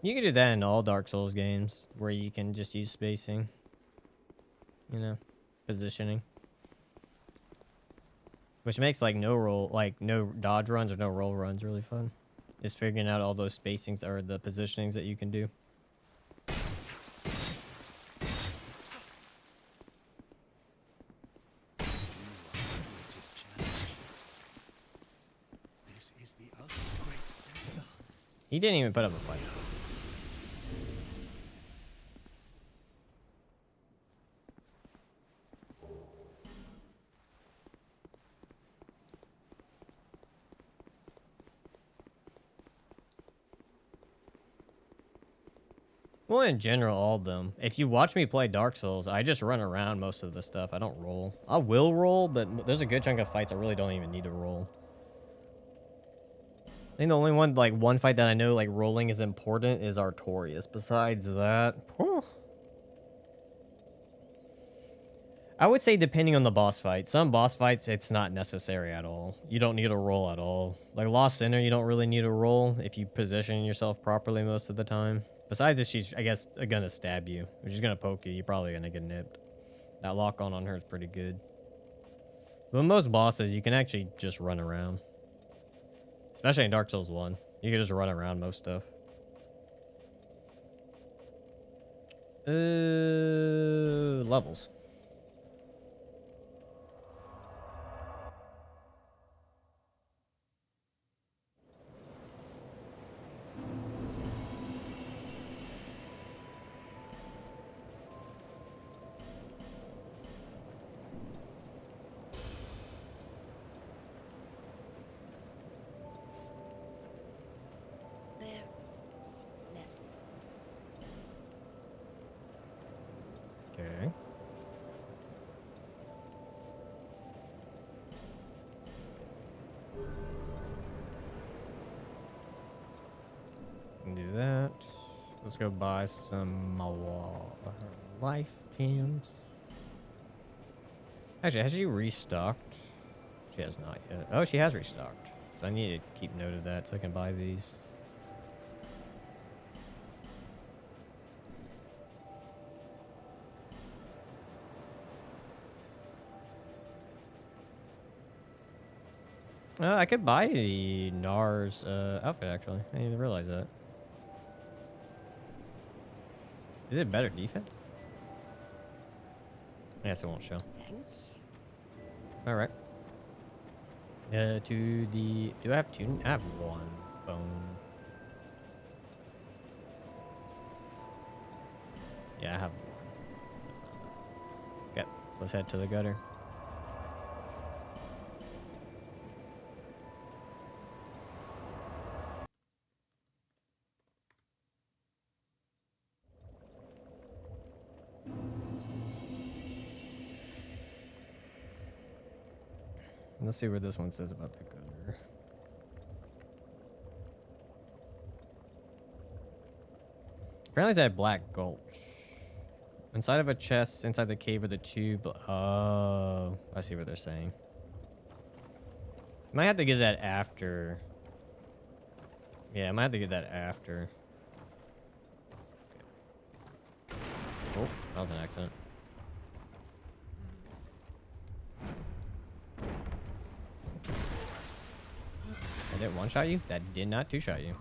You can do that in all Dark Souls games where you can just use spacing. You know, positioning. Which makes like no dodge runs or no roll runs really fun. Is figuring out all those spacings or the positionings that you can do. This is the other great center. He didn't even put up a fight. Well, in general, all of them. If you watch me play Dark Souls, I just run around most of the stuff. I don't roll. I will roll, but there's a good chunk of fights I really don't even need to roll. I think the only one fight that I know, like, rolling is important is Artorias. Besides that, whew. I would say depending on the boss fight. Some boss fights, it's not necessary at all. You don't need a roll at all. Like Lost Sinner, you don't really need a roll if you position yourself properly most of the time. Besides if she's, I guess, gonna stab you. If she's gonna poke you, you're probably gonna get nipped. That lock-on on her is pretty good. But most bosses, you can actually just run around. Especially in Dark Souls 1. You can just run around most stuff. Levels. There is less. Okay. Can do that. Let's go buy some life gems. Actually, has she restocked? She has not yet. Oh, she has restocked. So I need to keep note of that so I can buy these. I could buy the Nars outfit, actually. I didn't even realize that. Is it better defense? I guess it won't show. Thanks. Alright. To the... Do I have two? I have one bone. Yeah, I have one. That's not enough. Okay, so let's head to the gutter. Let's see what this one says about the gutter. Apparently it's at Black Gulch. Inside of a chest, inside the cave or the tube. Oh, I see what they're saying. Might have to get that after. Yeah, I might have to get that after. Oh, that was an accident. Did it one-shot you? That did not two-shot you.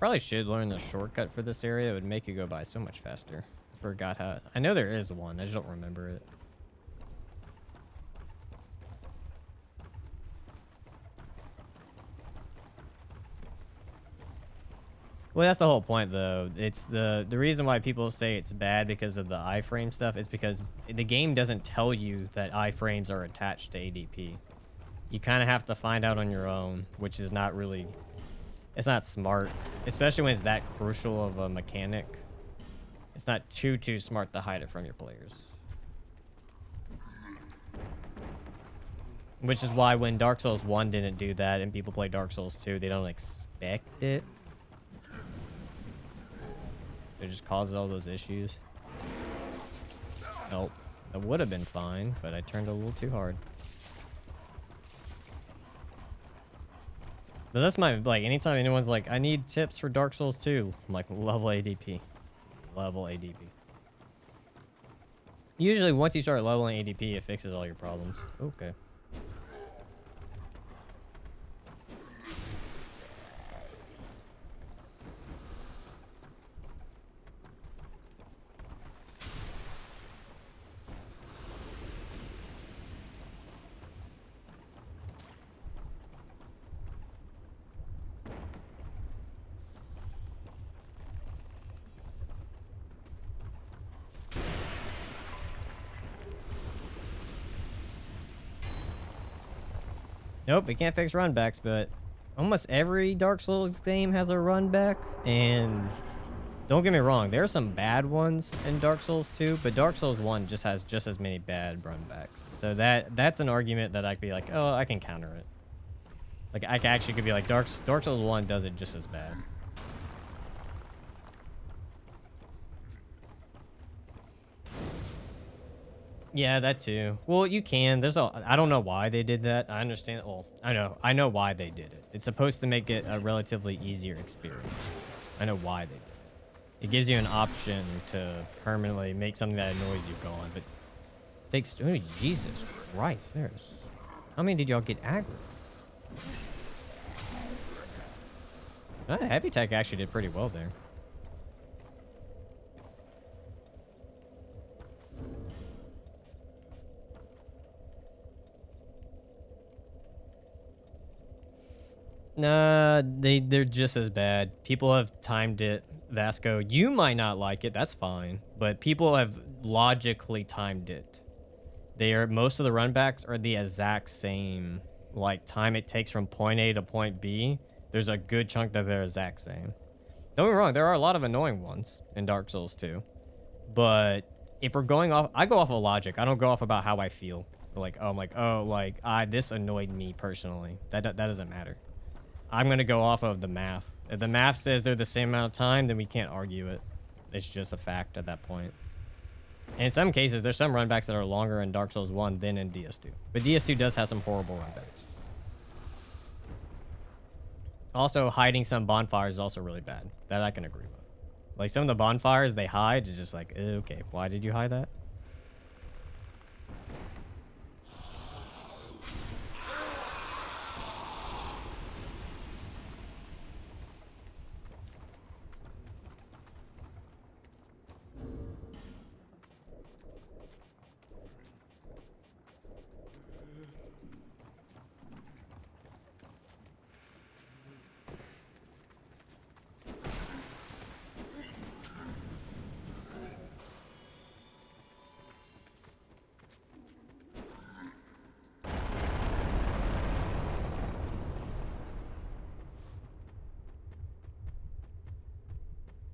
Probably should learn the shortcut for this area. It would make you go by so much faster. I forgot how. I know there is one. I just don't remember it. Well, that's the whole point, though. It's the reason why people say it's bad because of the iframe stuff is because the game doesn't tell you that iframes are attached to ADP. You kind of have to find out on your own, which is not really... It's not smart, especially when it's that crucial of a mechanic. It's not too smart to hide it from your players. Which is why when Dark Souls 1 didn't do that and people play Dark Souls 2, they don't expect it. It just causes all those issues. Oh, that would have been fine, but I turned a little too hard. But that's my, like, anytime anyone's like, I need tips for Dark Souls 2, I'm like, level ADP. Level ADP. Usually, once you start leveling ADP, it fixes all your problems. Okay. Nope, it can't fix runbacks, but almost every Dark Souls game has a runback, and don't get me wrong, there are some bad ones in Dark Souls 2, but Dark Souls 1 just has just as many bad runbacks. So that's an argument that I could be like, oh, I can counter it. Like, I actually could be like, Dark Souls 1 does it just as bad. Yeah, that too. Well, you can. I don't know why they did that. I understand. Well, I know why they did it. It's supposed to make it a relatively easier experience. I know why they did it. It gives you an option to permanently make something that annoys you gone, but takes, oh, Jesus Christ, how many did y'all get aggro? Heavy Tech actually did pretty well there. Nah, they're just as bad. People have timed it. Vasco, you might not like it. That's fine. But people have logically timed it. Most of the runbacks are the exact same, like, time it takes from point A to point B. There's a good chunk that they're exact same. Don't get me wrong, there are a lot of annoying ones in Dark Souls 2. But if we're going off, I go off of logic. I don't go off about how I feel. Like, oh, I'm like, oh, like, this annoyed me personally. That doesn't matter. I'm going to go off of the math. If the math says they're the same amount of time, then we can't argue it. It's just a fact at that point. And in some cases, there's some runbacks that are longer in Dark Souls 1 than in DS2. But DS2 does have some horrible runbacks. Also, hiding some bonfires is also really bad. That I can agree with. Like, some of the bonfires they hide is just like, okay, why did you hide that?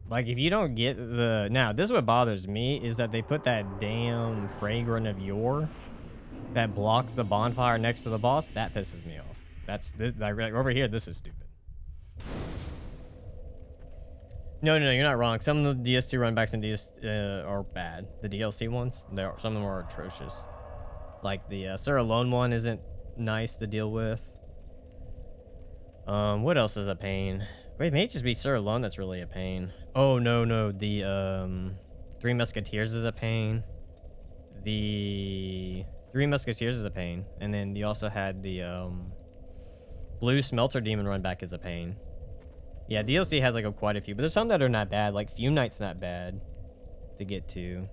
Like, if you don't get the... Now, this is what bothers me, is that they put that damn fragrant of yore that blocks the bonfire next to the boss. That pisses me off. Like, over here, this is stupid. No, you're not wrong. Some of the DS2 runbacks in DS are bad. The DLC ones, some of them are atrocious. Like, the Sir Alone one isn't nice to deal with. What else is a pain? Wait, it may just be Sir Alone that's really a pain. Oh, no. The, Three Musketeers is a pain. The Three Musketeers is a pain. And then you also had the, Blue Smelter Demon runback is a pain. Yeah, DLC has, like, quite a few. But there's some that are not bad. Like, Fume Knight's not bad to get to.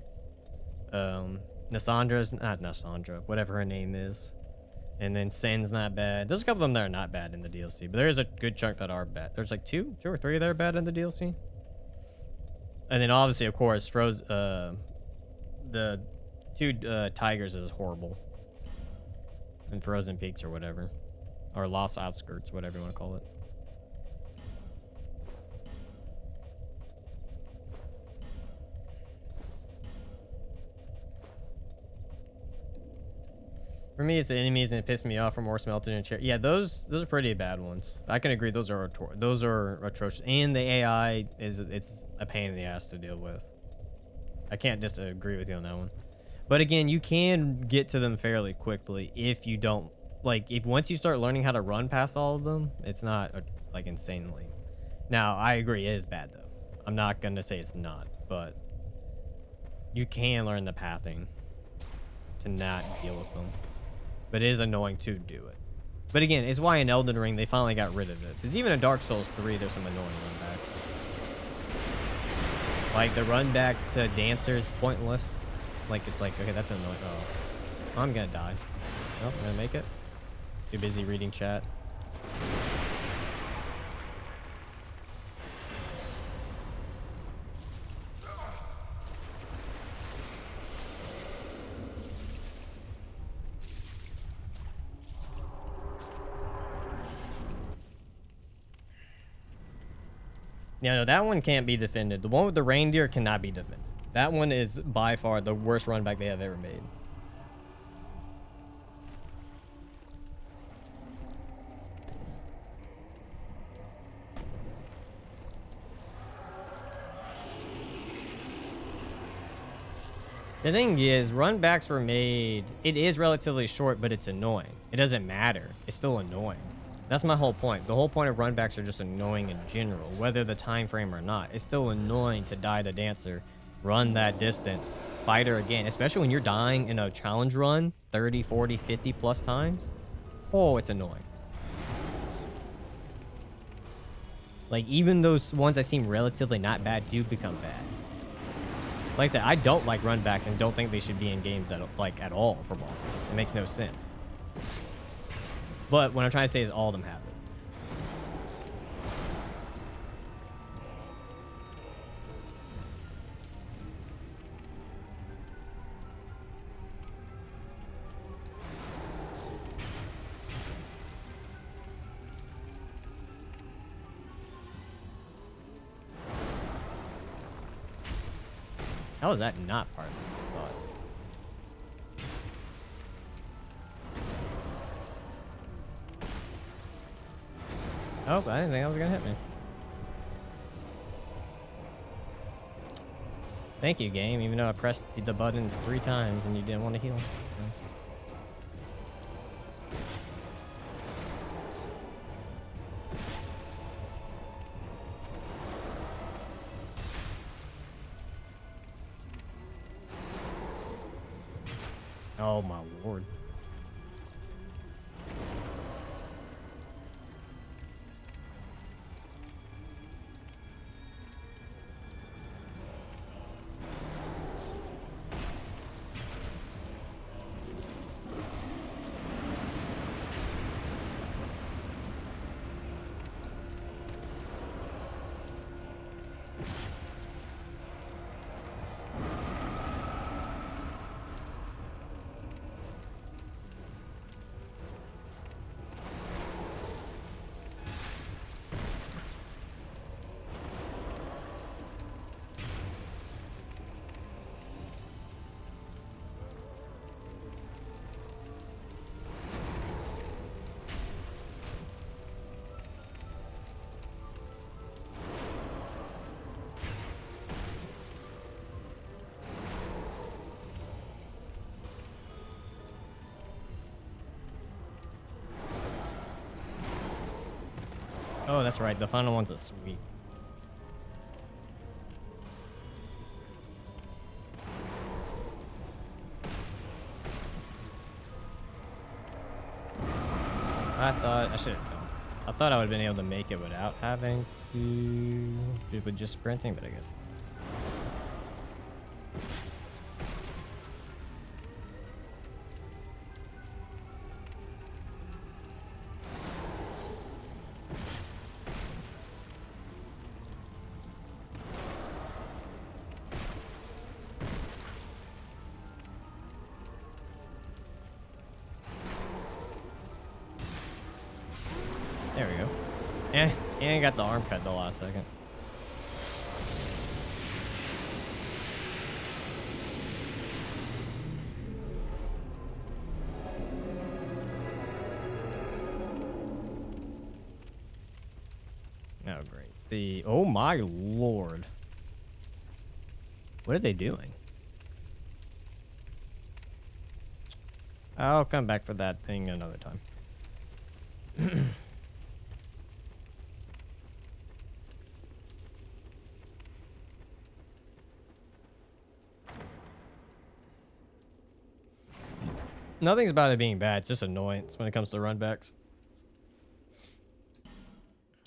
Nassandra's... Not Nassandra. Whatever her name is. And then Sen's not bad. There's a couple of them that are not bad in the DLC, but there is a good chunk that are bad. There's like two or three that are bad in the DLC. And then obviously, of course, the two tigers is horrible. And Frozen Peaks or whatever. Or Lost Outskirts, whatever you want to call it. For me, it's the enemies, and it pissed me off for more smelted and chair. Yeah, those are pretty bad ones. I can agree. Those are atrocious, and the AI it's a pain in the ass to deal with. I can't disagree with you on that one. But again, you can get to them fairly quickly if you don't like if once you start learning how to run past all of them, it's not like insanely. Now, I agree it is bad though. I'm not going to say it's not, but you can learn the pathing to not deal with them. But it is annoying to do it. But again, it's why in Elden Ring they finally got rid of it. Because even in Dark Souls 3, there's some annoying run back. Like the run back to Dancer's pointless. Like it's like, okay, that's annoying. Oh, I'm gonna die. Oh, I'm gonna make it. Too busy reading chat. Yeah, no, that one can't be defended. The one with the reindeer cannot be defended. That one is by far the worst run back they have ever made. The thing is, run backs were made, it is relatively short, but it's annoying. It doesn't matter. It's still annoying. That's my whole point. The whole point of run backs are just annoying in general, whether the time frame or not. It's still annoying to die to Dancer, run that distance, fight her again, especially when you're dying in a challenge run 30, 40, 50 plus times. Oh, it's annoying. Like, even those ones that seem relatively not bad do become bad. Like I said, I don't like run backs and don't think they should be in games at all for bosses. It makes no sense. But what I'm trying to say is all of them have it. How is that not part of this spot? Oh, I didn't think that was gonna hit me. Thank you, game, even though I pressed the button 3 times and you didn't want to heal. Nice. Oh my lord. Oh, that's right. The final one's a sweep. I thought I should have done. I thought I would have been able to make it without having to do it with just sprinting, but I guess. There we go. And got the arm cut the last second. Oh, great. Oh my lord. What are they doing? I'll come back for that thing another time. Nothing's about it being bad. It's just annoyance when it comes to runbacks.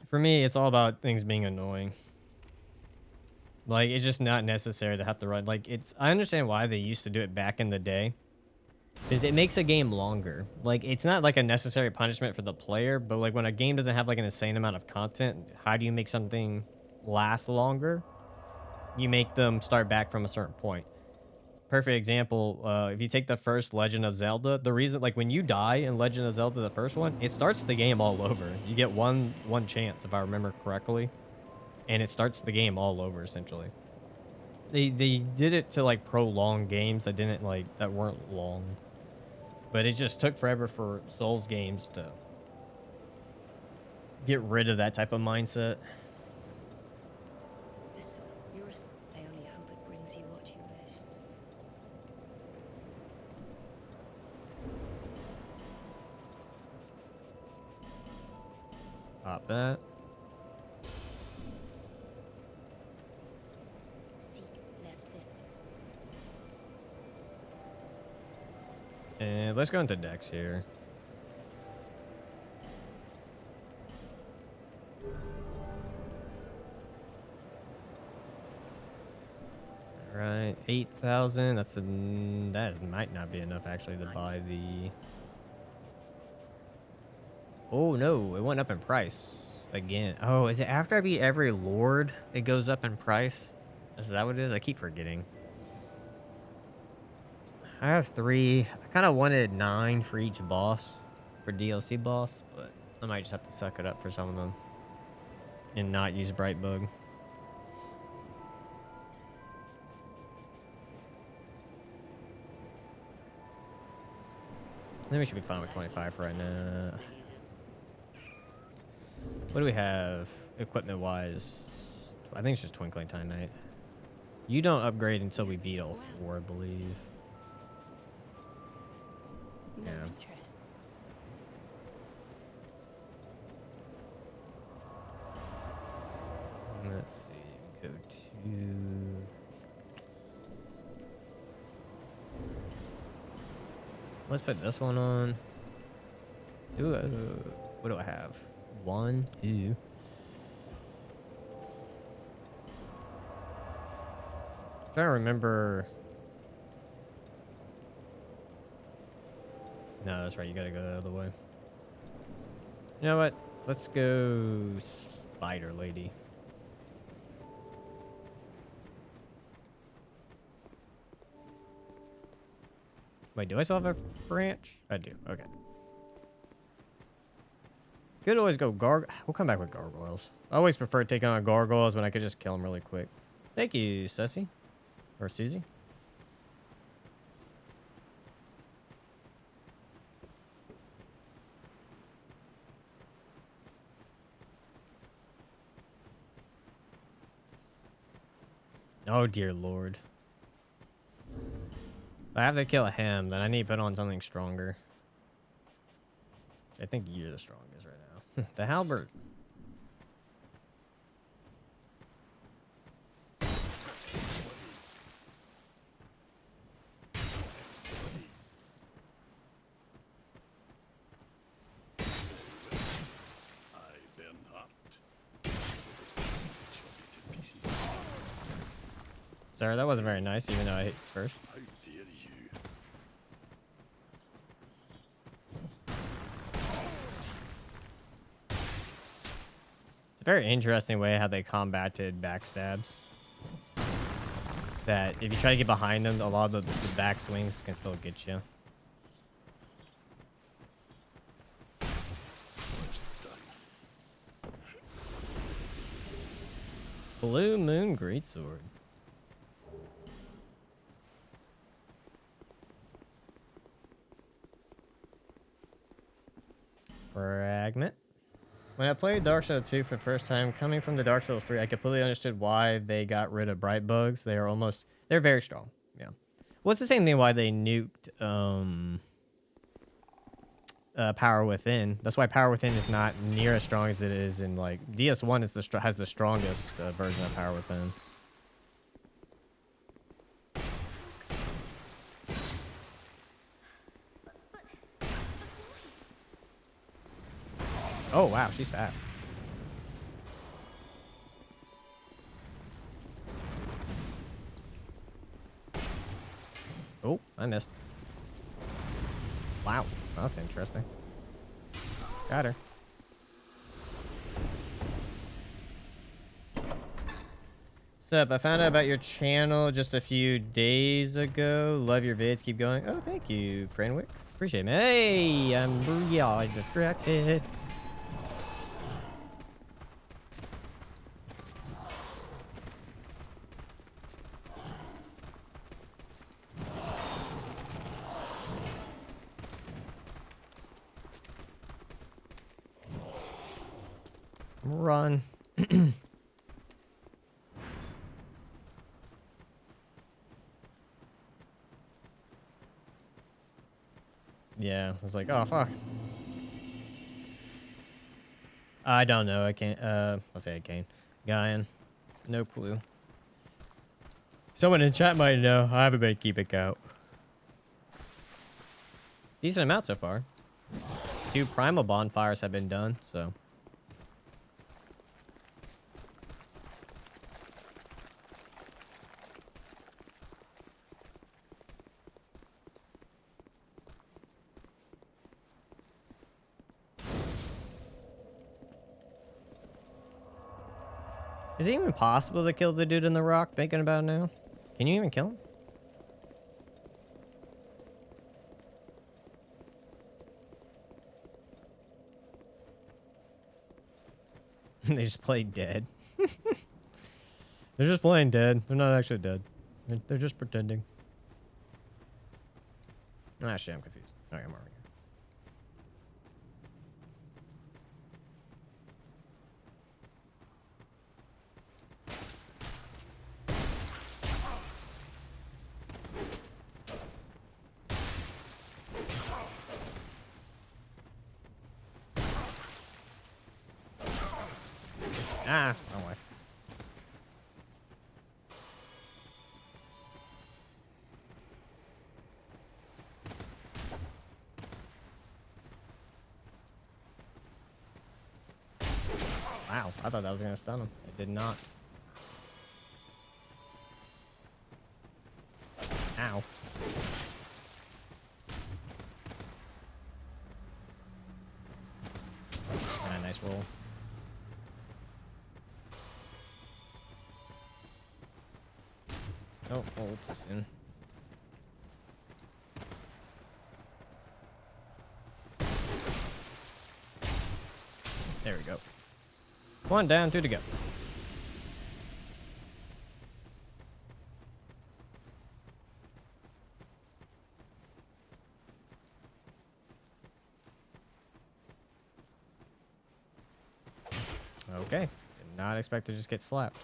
For me, it's all about things being annoying. Like, it's just not necessary to have to run. Like, I understand why they used to do it back in the day. Because it makes a game longer. Like, it's not like a necessary punishment for the player, but like when a game doesn't have like an insane amount of content, how do you make something last longer? You make them start back from a certain point. Perfect example, if you take the first Legend of Zelda, the reason, like, when you die in Legend of Zelda, the first one, it starts the game all over. You get one chance, if I remember correctly, and it starts the game all over, essentially. They did it to, like, prolong games that weren't long. But it just took forever for Souls games to get rid of that type of mindset. This yours. I only hope it brings you what you wish. Pop that. Seek lest this. And let's go into Dex here. All right, 8,000. Might not be enough actually to buy the. Oh no, it went up in price again. Oh, is it after I beat every lord it goes up in price? Is that what it is? I keep forgetting. I have 3. I kind of wanted 9 for each boss, for DLC boss, but I might just have to suck it up for some of them and not use Brightbug. I think we should be fine with 25 for right now. What do we have equipment-wise? I think it's just Twinkling Time Night. You don't upgrade until we beat all 4, I believe. No Yeah. interest. Let's see. Go to. Let's put this one on. What do I have? 1, 2. Trying to remember. No, that's right. You gotta go the other way. You know what? Let's go Spider Lady. Wait, do I still have a branch? I do. Okay. Could always go We'll come back with gargoyles. I always prefer taking on gargoyles when I could just kill them really quick. Thank you, Ceci. Or Susie. Oh, dear Lord. If I have to kill him, then I need to put on something stronger. I think you're the strongest right now. The halberd. I've been hot. Sorry, that wasn't very nice, even though I hit you first. How dare you? It's a very interesting way how they combated backstabs. That if you try to get behind them, a lot of the back swings can still get you. Blue Moon Greatsword. Fragment. When I played Dark Souls 2 for the first time, coming from the Dark Souls 3, I completely understood why they got rid of bright bugs. They're very strong. Yeah. Well, it's the same thing why they nuked Power Within. That's why Power Within is not near as strong as it is in like DS1 is has the strongest version of Power Within. Oh wow, she's fast. Oh, I missed. Wow, that's interesting. Got her. Sup, I found out about your channel just a few days ago. Love your vids. Keep going. Oh, thank you, Friendwick. Appreciate it, man. Hey, I'm really distracted. Run. Yeah, I was like, oh, fuck. I don't know. I can't. I'll say I can. Guyan. No clue. Someone in chat might know. I haven't been keeping count. Decent amount so far. 2 primal bonfires have been done, so. Is it even possible to kill the dude in the rock? Thinking about it now. Can you even kill him? They just play dead. They're just playing dead. They're not actually dead. They're just pretending. Ah, shit, I'm confused. All right, I'm over here. Ah, wrong way. Wow, I thought that was gonna stun him. It did not. Ow. Ah, nice roll. Oh, too soon. There we go. 1 down, 2 to go. Okay. Did not expect to just get slapped.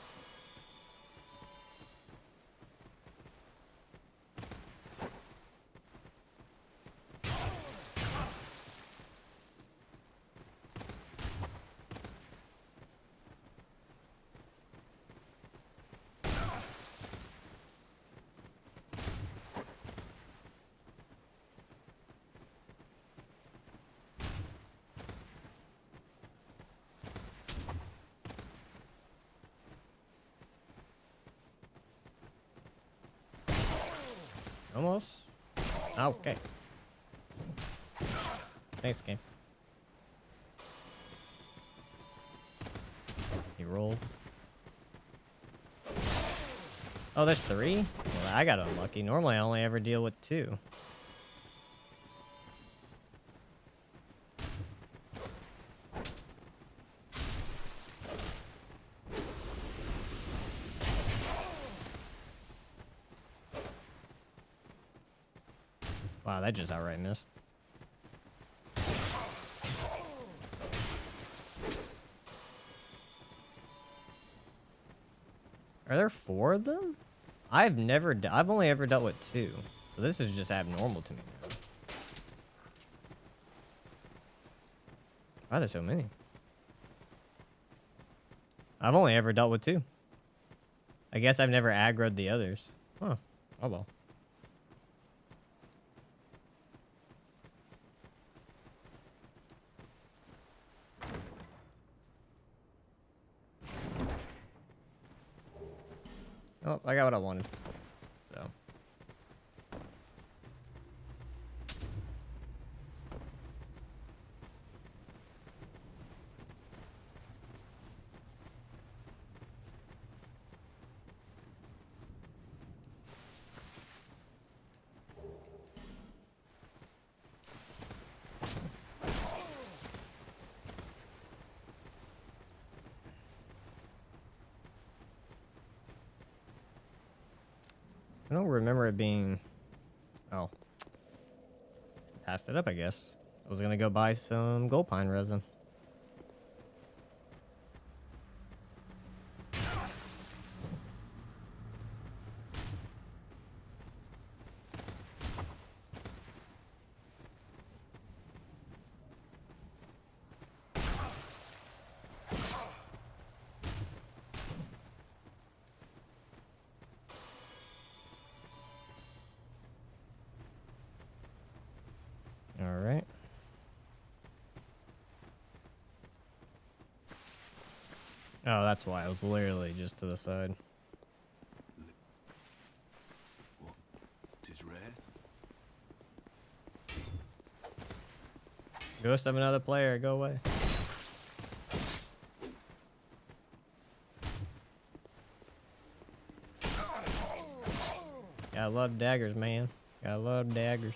Almost. Okay. Thanks, game. He rolled. Oh, there's 3? Well, I got unlucky. Normally, I only ever deal with 2. Wow, that just outright missed. Are there 4 of them? I've only ever dealt with 2. So this is just abnormal to me now. Why are there so many? I've only ever dealt with 2. I guess I've never aggroed the others. Huh. Oh well. Oh, I got what I wanted. So. I don't remember it being... Oh. Passed it up, I guess. I was gonna go buy some gold pine resin. Alright. Oh, that's why. I was literally just to the side. What? 'Tis red. Ghost of another player, go away. Gotta love daggers, man. Gotta love daggers.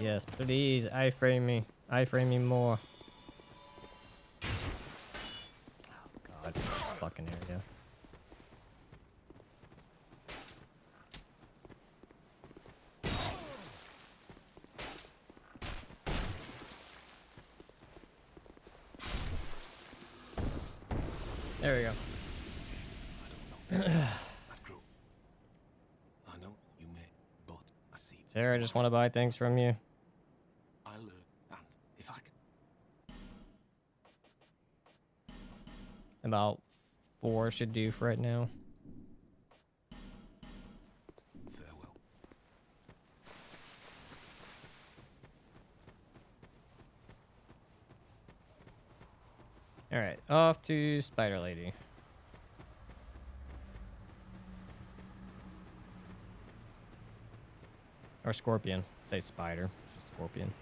Yes, please, iframe me. Iframe me more. Oh god, this fucking area. There we go. I don't know. I've grown. I know you may, but I see. Sarah, I just want to buy things from you. I learn, and if I can. About 4 should do for right now. Farewell. Alright, off to Spider Lady. Or Scorpion. Say Spider. Just Scorpion.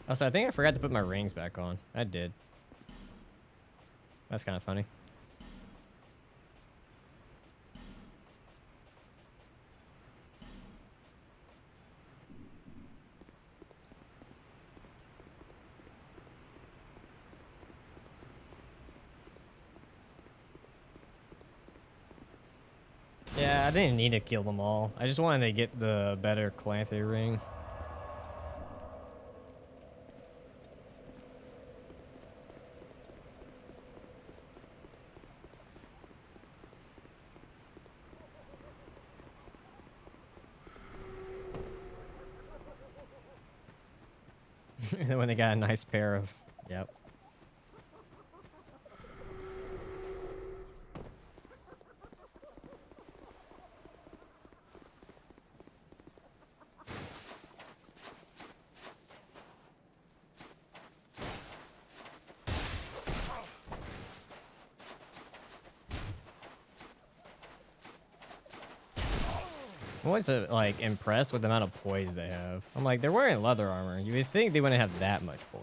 Also, I think I forgot to put my rings back on. I did. That's kind of funny. Yeah, I didn't need to kill them all. I just wanted to get the better Calanthe ring. And then when they got a nice pair of... Yep. I'm always like impressed with the amount of poise they have. I'm like, they're wearing leather armor. You would think they wouldn't have that much poise.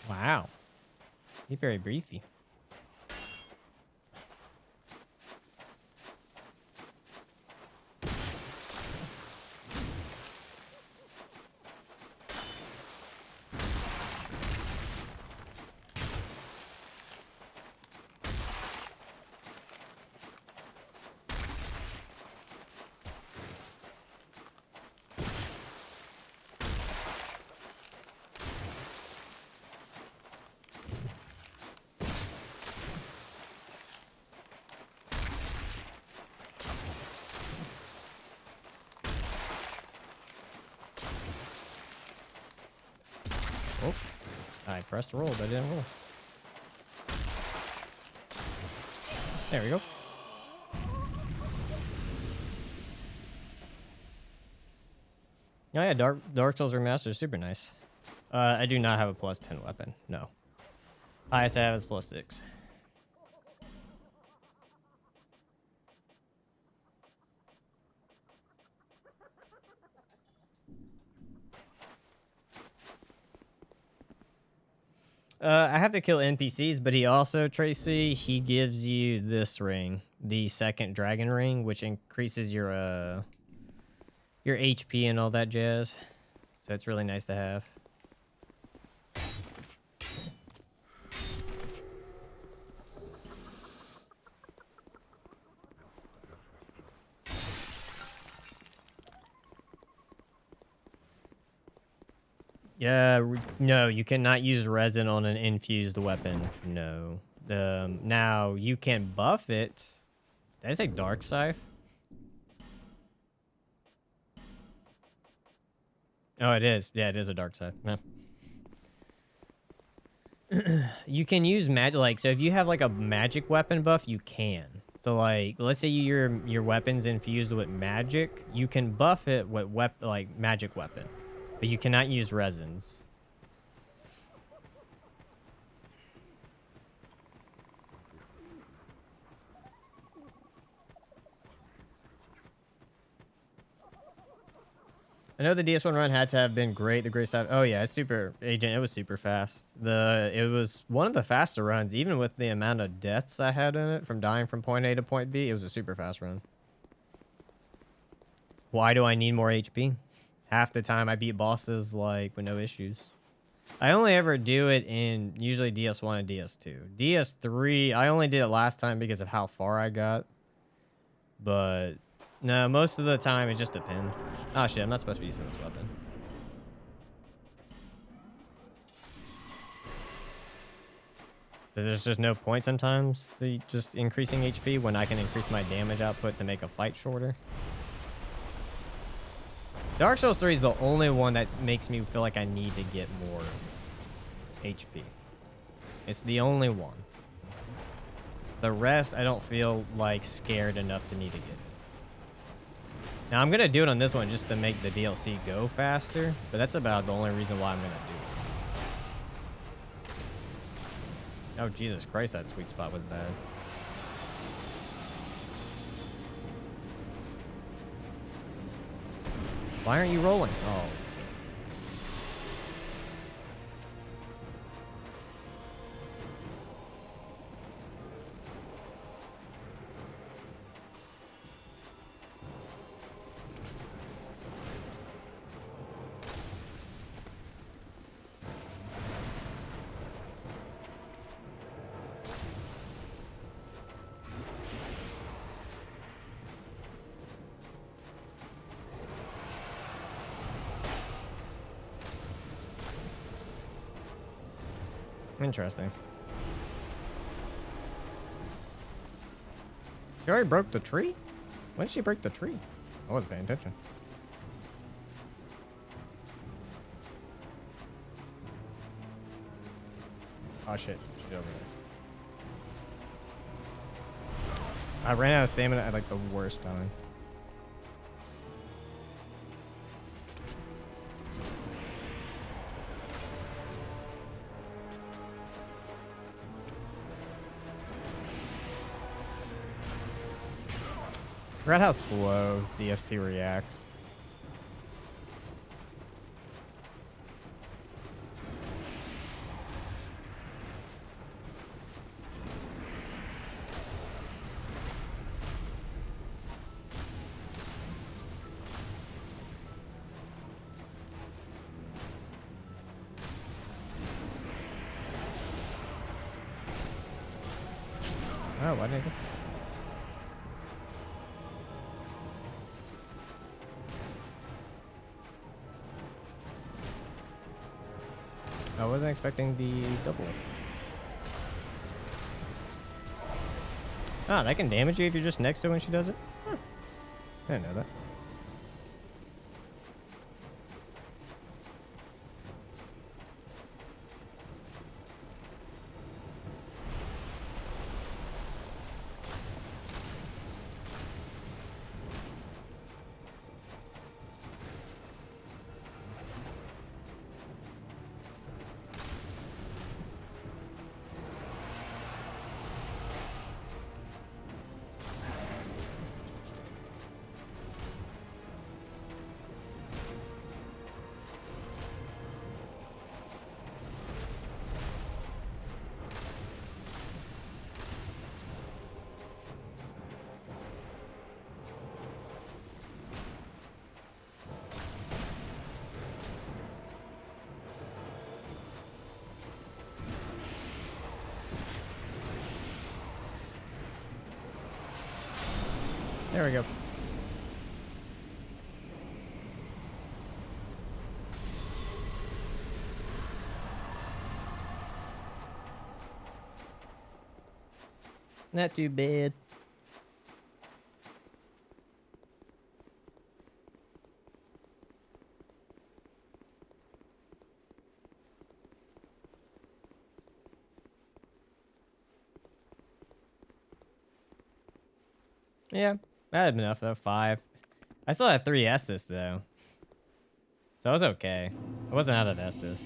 Wow. He's very briefy. Oh, I pressed roll, but I didn't roll. There we go. Oh yeah, Dark Souls Remastered is super nice. I do not have a plus 10 weapon. No. Highest I have is plus 6. I have to kill NPCs, but he also, Tracy, he gives you this ring, the second dragon ring, which increases your HP and all that jazz. So it's really nice to have. Yeah, no, you cannot use resin on an infused weapon. No. Now you can buff it. Did I say dark scythe? Oh, it is. Yeah, it is a dark scythe. Yeah. You can use magic, like, so if you have like a magic weapon buff, you can. So like, let's say your weapon's infused with magic, you can buff it with like magic weapon, but you cannot use resins. I know the DS1 run had to have been great. The great stuff. Oh yeah, it's super agent. It was super fast. It was one of the faster runs, even with the amount of deaths I had in it from dying from point A to point B. It was a super fast run. Why do I need more HP? Half the time I beat bosses like with no issues. I only ever do it in usually DS1 and DS2. DS3, I only did it last time because of how far I got. But no, most of the time it just depends. Oh shit, I'm not supposed to be using this weapon. There's just no point sometimes to just increasing HP when I can increase my damage output to make a fight shorter. Dark Souls 3 is the only one that makes me feel like I need to get more HP. It's the only one. The rest, I don't feel like scared enough to need to get it. Now, I'm going to do it on this one just to make the DLC go faster, but that's about the only reason why I'm going to do it. Oh, Jesus Christ, that sweet spot was bad. Why aren't you rolling? Oh. Interesting. She already broke the tree? When did she break the tree? I wasn't paying attention. Oh shit, she's over there. I ran out of stamina at like the worst time. Forgot how slow DST reacts. Oh, why did I go? I wasn't expecting the double. Ah, that can damage you if you're just next to her when she does it? Huh. I didn't know that. There we go. Not too bad. Yeah, that had been enough though. 5. I still had 3 Estus though, so I was okay. I wasn't out of Estus.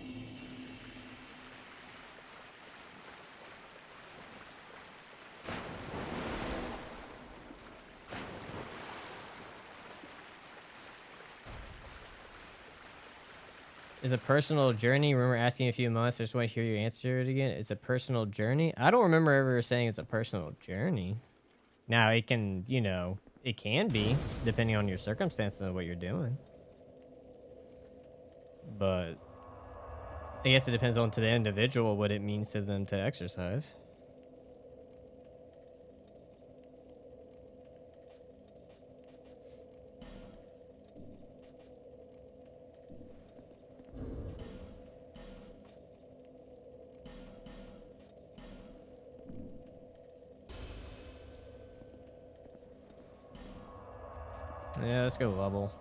Is a personal journey. Remember asking a few months. I just want to hear you answer it again. It's a personal journey. I don't remember ever saying it's a personal journey. Now it can, you know, it can be depending on your circumstances and what you're doing. But I guess it depends on to the individual what it means to them to exercise. Yeah, let's go level.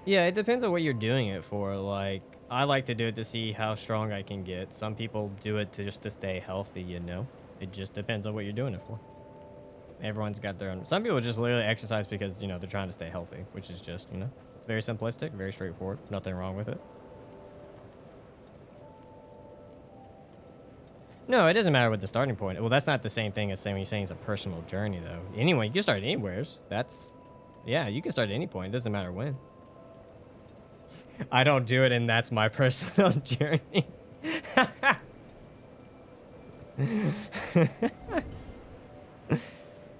Yeah, it depends on what you're doing it for. Like, I like to do it to see how strong I can get. Some people do it to just to stay healthy, you know? It just depends on what you're doing it for. Everyone's got their own. Some people just literally exercise because, you know, they're trying to stay healthy, which is just, you know, it's very simplistic, very straightforward. Nothing wrong with it. No, it doesn't matter what the starting point. Well, that's not the same thing as saying when you're saying it's a personal journey, though. Anyway, you can start anywheres. That's, yeah, you can start at any point. It doesn't matter when. I don't do it, and that's my personal journey.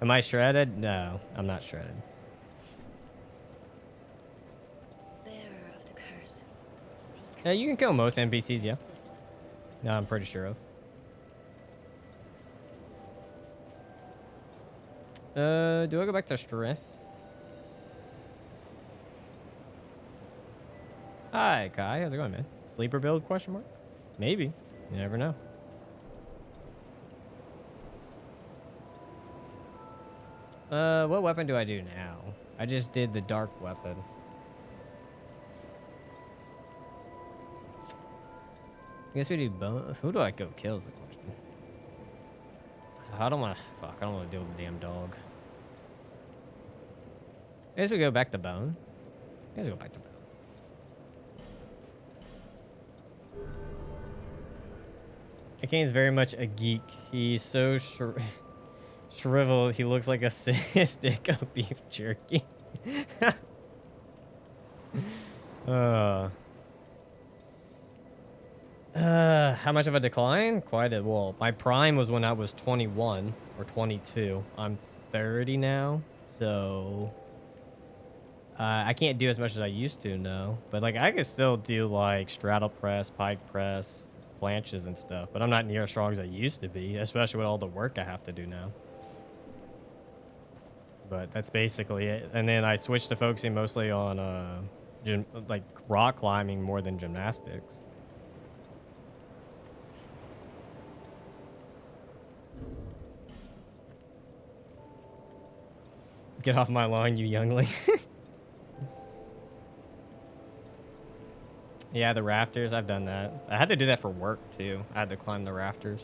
Am I shredded? No, I'm not shredded. Bearer of the curse. Seeks You can kill most NPCs, yeah. restlessly. No, I'm pretty sure of. Do I go back to strength? Hi, Kai. How's it going, man? Sleeper build, question mark? Maybe. You never know. What weapon do I do now? I just did the dark weapon. I guess we do bone. Who do I go kill is the question. I don't want to. Fuck, I don't want to deal with the damn dog. I guess we go back to bone. I guess we go back to bone. Akane's very much a geek. He's so shriveled, he looks like a stick of beef jerky. How much of a decline? Quite a, well, my prime was when I was 21 or 22. I'm 30 now, so I can't do as much as I used to, no. But like I can still do like straddle press, pike press, planches and stuff, but I'm not near as strong as I used to be, especially with all the work I have to do now. But that's basically it. And then I switched to focusing mostly on like rock climbing more than gymnastics. Get off my lawn, you youngling. Yeah, the rafters, I've done that. I had to do that for work too. I had to climb the rafters.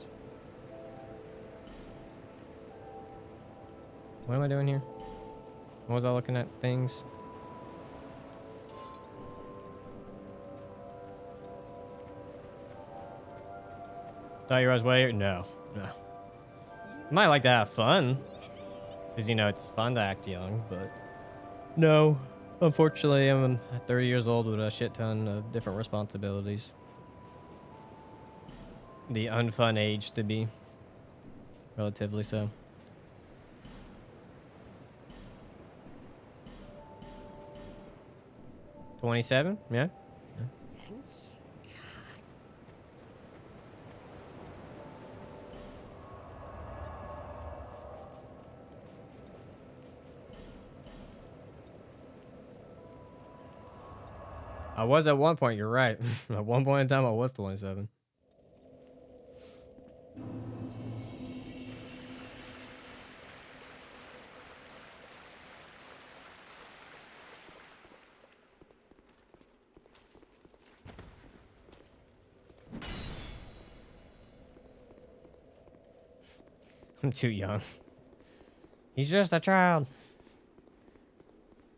What am I doing here? What was I looking at? Things. Thought you were way. No. I might like to have fun. Because, you know, it's fun to act young, but no. Unfortunately, I'm 30 years old with a shit ton of different responsibilities. The unfun age to be. Relatively so. 27? Yeah. I was at one point, you're right. At one point in time, I was 27. I'm too young. He's just a child.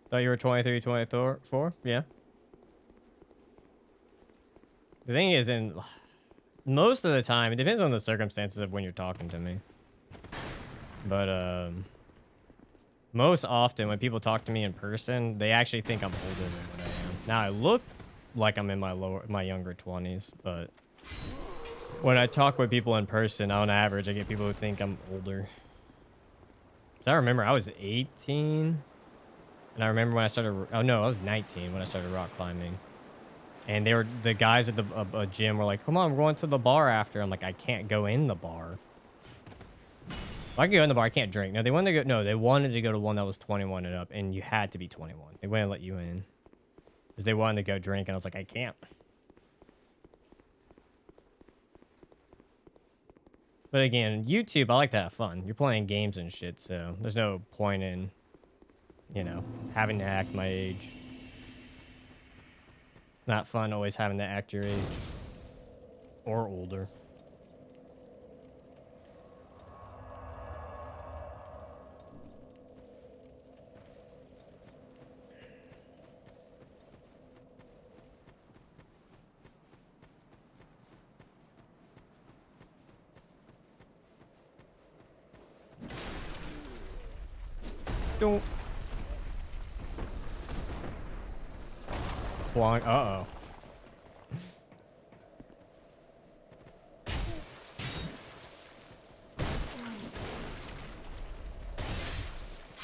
Thought you were 23, 24? Yeah. The thing is, in most of the time, it depends on the circumstances of when you're talking to me. But, most often when people talk to me in person, they actually think I'm older than what I am. Now, I look like I'm in my younger 20s, but when I talk with people in person, on average, I get people who think I'm older. So I remember I was 18, and I remember when I started, oh no, I was 19 when I started rock climbing. And the guys at the gym were like, come on, we're going to the bar after. I'm like, I can't go in the bar. If I can go in the bar, I can't drink. No, they wanted to go, no, they wanted to go to one that was 21 and up, and you had to be 21. They wouldn't let you in. Because they wanted to go drink, and I was like, I can't. But again, YouTube, I like to have fun. You're playing games and shit, so there's no point in, you know, having to act my age. It's not fun always having to act your age. Or older. Don't. Flying. Uh-oh.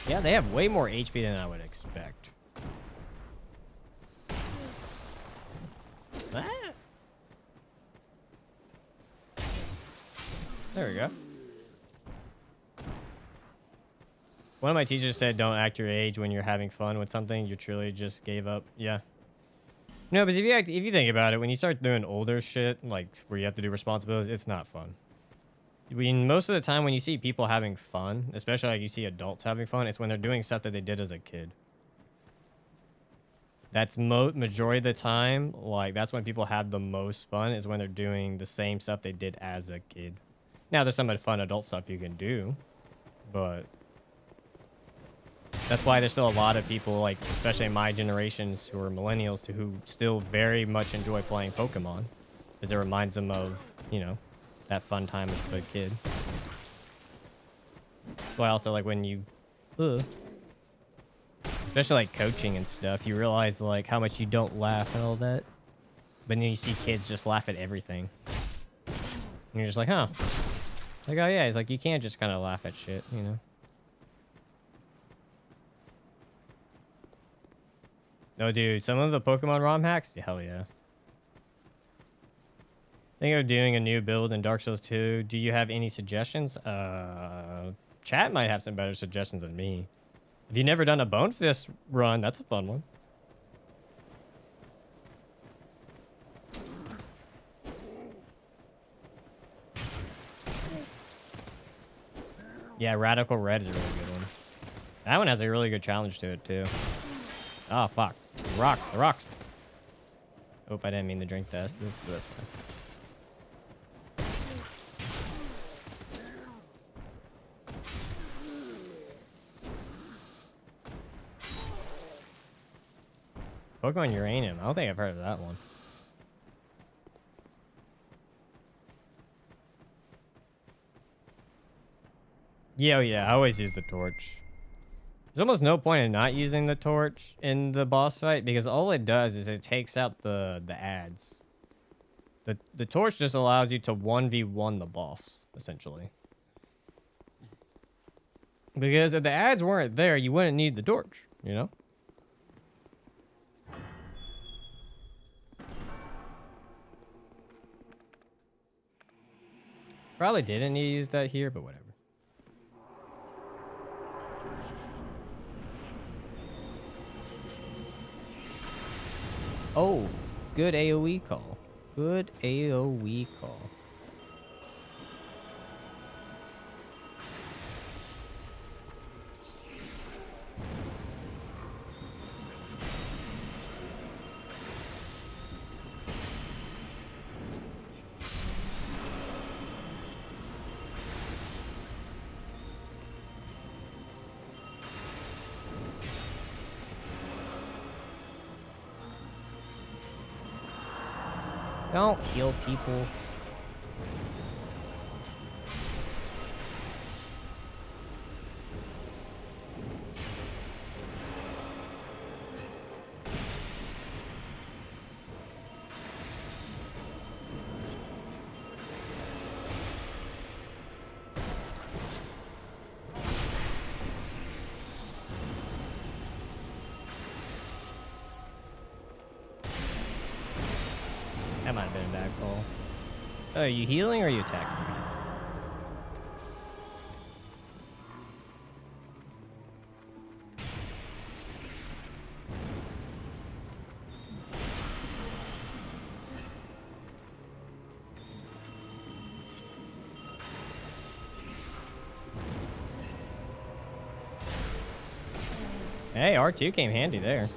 Yeah, they have way more HP than I would expect. Ah. There we go. One of my teachers said, don't act your age when you're having fun with something you truly just gave up. Yeah. No, but if you think about it, when you start doing older shit, like where you have to do responsibilities, it's not fun. I mean, most of the time when you see people having fun, especially like you see adults having fun, it's when they're doing stuff that they did as a kid. That's majority of the time, like that's when people have the most fun is when they're doing the same stuff they did as a kid. Now there's some fun adult stuff you can do, but that's why there's still a lot of people, like especially in my generations who are millennials, who still very much enjoy playing Pokemon, because it reminds them of, you know, that fun time as a kid. That's why also like when you, especially like coaching and stuff, you realize like how much you don't laugh and all that, but then you see kids just laugh at everything, and you're just like, huh? Like, oh yeah, it's like you can't just kind of laugh at shit, you know. No, dude, some of the Pokemon ROM hacks? Hell yeah. Think of doing a new build in Dark Souls 2. Do you have any suggestions? Chat might have some better suggestions than me. If you've never done a Bone Fist run, that's a fun one. Yeah, Radical Red is a really good one. That one has a really good challenge to it, too. Oh, fuck. The rocks. Oh, I didn't mean to drink this, but that's fine. Pokemon Uranium. I don't think I've heard of that one. Yeah, oh yeah, I always use the torch. There's almost no point in not using the torch in the boss fight, because all it does is it takes out the ads. The torch just allows you to 1v1 the boss, essentially. Because if the ads weren't there, you wouldn't need the torch, you know? Probably didn't need to use that here, but whatever. Oh, good AoE call. Good AoE call. Don't heal people. That might have been a bad call. Oh, are you healing or are you attacking? Hey, R2 came handy there.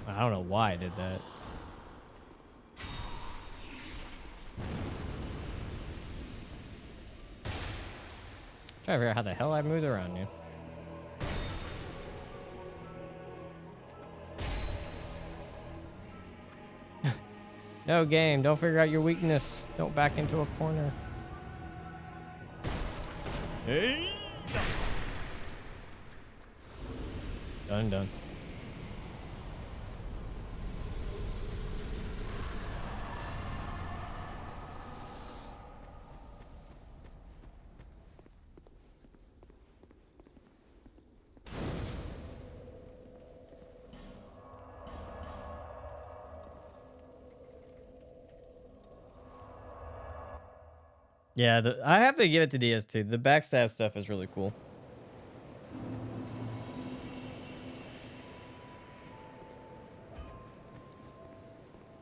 I don't know why I did that. Try to figure out how the hell I moved around you. No game, don't figure out your weakness. Don't back into a corner. Hey. Done, done. Yeah, I have to give it to DS2. The backstab stuff is really cool.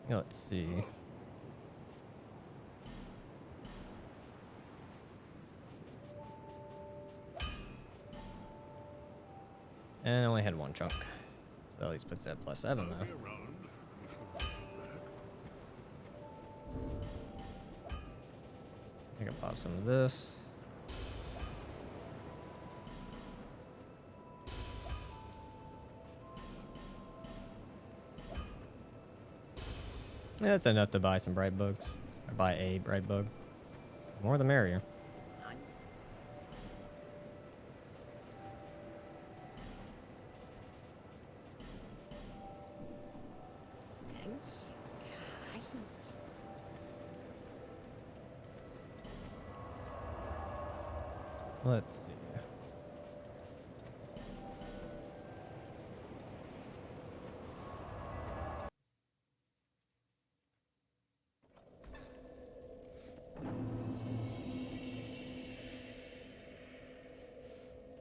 Let's see. And I only had one chunk. So at least puts that +7 though. I can pop some of this. Yeah, that's enough to buy some bright bugs. Or buy a bright bug. More the merrier. Let's see.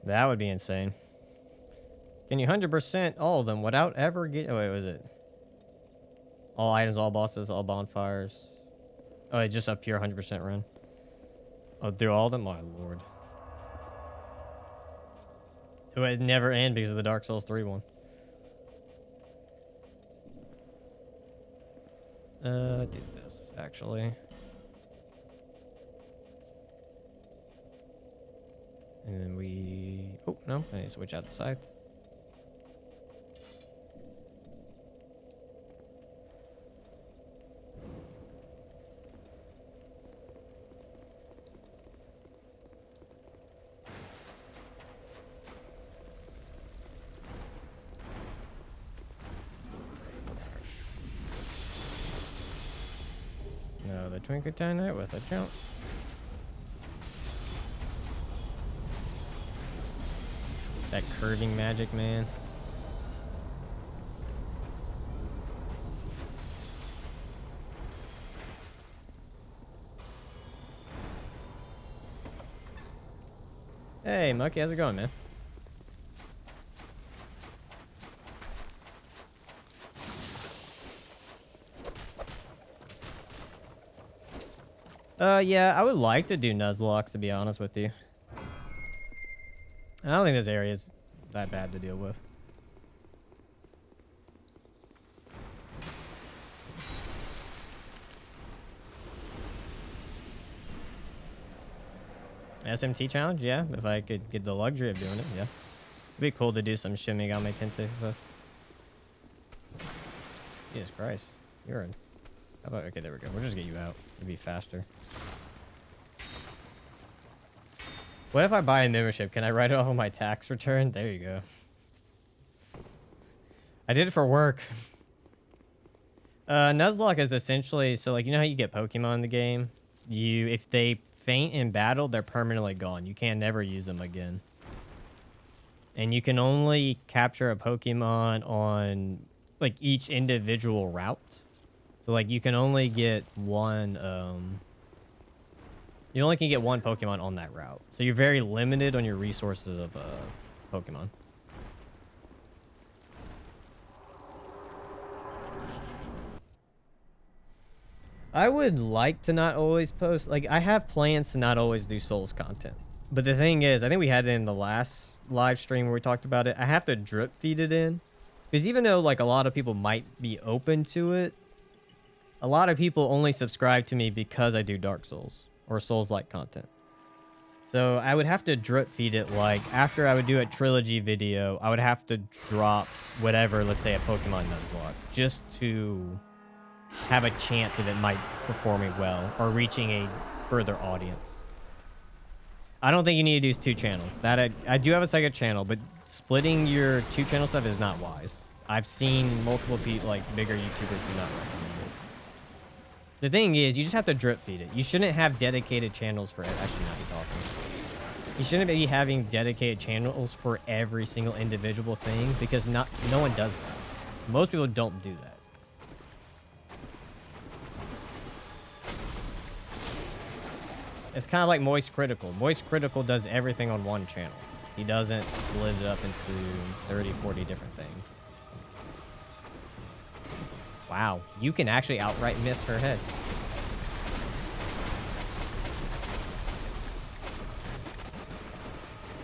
That would be insane. Can you 100% all of them without ever getting... Oh, wait, was it? All items, all bosses, all bonfires. Oh, it's just a pure 100% run. Oh, do all of them? My lord. It would never end because of the Dark Souls 3 one. Do this, actually. And then we... Oh, no. I need to switch out the Scythe. a twinkle tiny with a jump. That curving magic, man. Hey, Mucky, how's it going, man? Yeah, I would like to do Nuzlocke, to be honest with you. I don't think this area is that bad to deal with. SMT challenge, yeah. If I could get the luxury of doing it, yeah. It'd be cool to do some shimming on my Tensei stuff. Jesus Christ. You're in. How about, okay, there we go. We'll just get you out. It'd be faster. What if I buy a membership? Can I write it off on my tax return? There you go. I did it for work. Nuzlocke is essentially, so like, you know how you get Pokemon in the game? If they faint in battle, they're permanently gone. You can never use them again. And you can only capture a Pokemon on like each individual route. So like you can only get one, you only can get one Pokemon on that route. So you're very limited on your resources of Pokemon. I would like to not always post, like I have plans to not always do Souls content. But the thing is, I think we had it in the last live stream where we talked about it. I have to drip feed it in. Because even though like a lot of people might be open to it, a lot of people only subscribe to me because I do Dark Souls or Souls-like content. So I would have to drip feed it, like after I would do a trilogy video, I would have to drop whatever, let's say a Pokemon Nuzlocke, just to have a chance of it might performing well or reaching a further audience. I don't think you need to do 2 channels. That I do have a second channel, but splitting your 2 channel stuff is not wise. I've seen multiple people, like bigger YouTubers, do not recommend it. The thing is, you just have to drip feed it. You shouldn't have dedicated channels for it. I should not be talking. You shouldn't be having dedicated channels for every single individual thing because no one does that. Most people don't do that. It's kind of like Moist Critical. Moist Critical does everything on one channel. He doesn't split it up into 30, 40 different things. Wow, you can actually outright miss her head.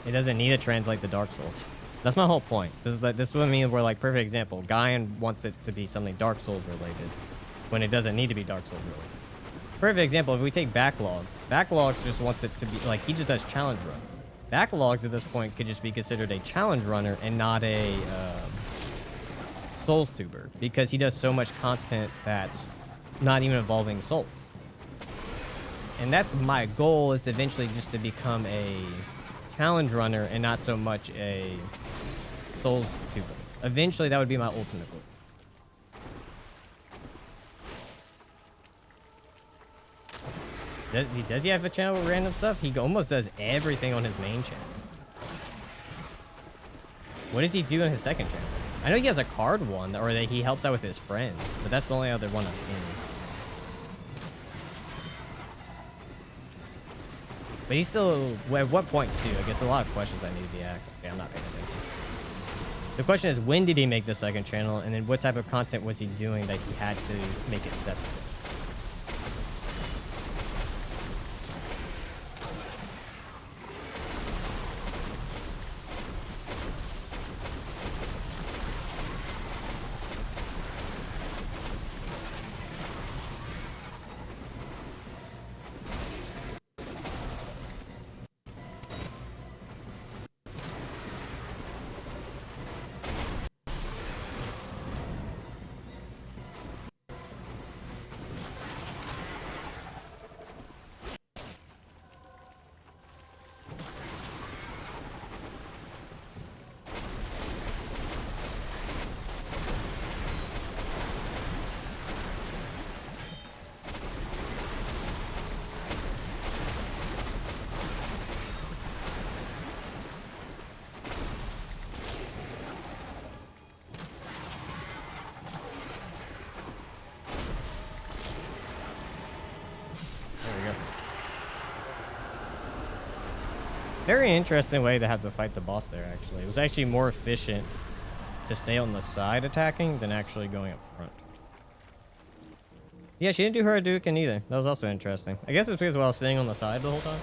It doesn't need to translate the Dark Souls. That's my whole point. This is what I mean. We're like perfect example. Guyan wants it to be something Dark Souls related, when it doesn't need to be Dark Souls related. Perfect example. If we take Backlogs just wants it to be like he just does challenge runs. Backlogs at this point could just be considered a challenge runner and not a Souls tuber because he does so much content that's not even involving Souls. And that's my goal, is to eventually just to become a challenge runner and not so much a Souls tuber. Eventually that would be my ultimate goal. Does he have a channel with random stuff? He almost does everything on his main channel. What does he do on his second channel? I know he has a card one, or that he helps out with his friends, but that's the only other one I've seen. But he's still, at what point too? I guess a lot of questions I need to be asked. Okay, I'm not paying attention. The question is, when did he make the second channel? And then what type of content was he doing that he had to make it separate? Very interesting way to have to fight the boss there, actually. It was actually more efficient to stay on the side attacking than actually going up front. Yeah, she didn't do her Hadouken either. That was also interesting. I guess it's because I was staying on the side the whole time.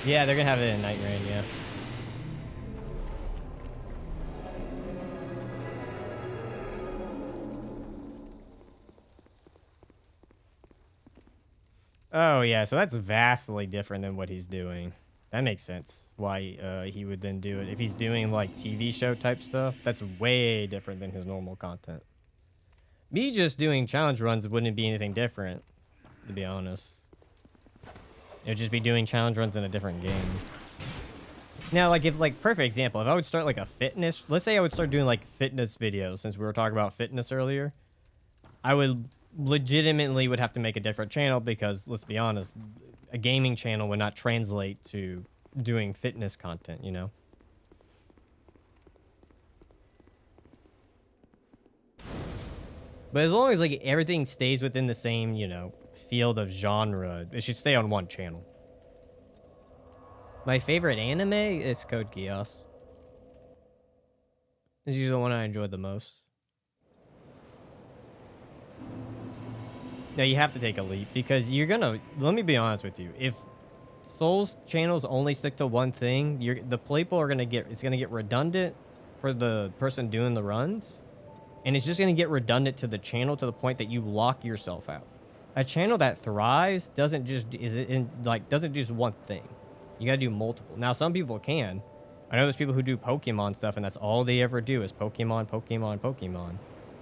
Yeah, they're gonna have it in Night Rain, yeah. Oh, yeah, so that's vastly different than what he's doing. That makes sense why he would then do it. If he's doing, like, TV show type stuff, that's way different than his normal content. Me just doing challenge runs wouldn't be anything different, to be honest. It would just be doing challenge runs in a different game. Now, like, perfect example, if I would start, like, a fitness... Let's say I would start doing, like, fitness videos, since we were talking about fitness earlier. I would legitimately would have to make a different channel because, let's be honest, a gaming channel would not translate to doing fitness content, you know? But as long as, like, everything stays within the same, you know, field of genre, it should stay on one channel. My favorite anime is Code Geass. It's usually the one I enjoyed the most. No, you have to take a leap because you're gonna... Let me be honest with you. If Souls channels only stick to one thing, the people are gonna get... It's gonna get redundant for the person doing the runs. And it's just gonna get redundant to the channel to the point that you lock yourself out. A channel that thrives doesn't just... doesn't just one thing. You gotta do multiple. Now, some people can. I know there's people who do Pokemon stuff, and that's all they ever do is Pokemon, Pokemon, Pokemon.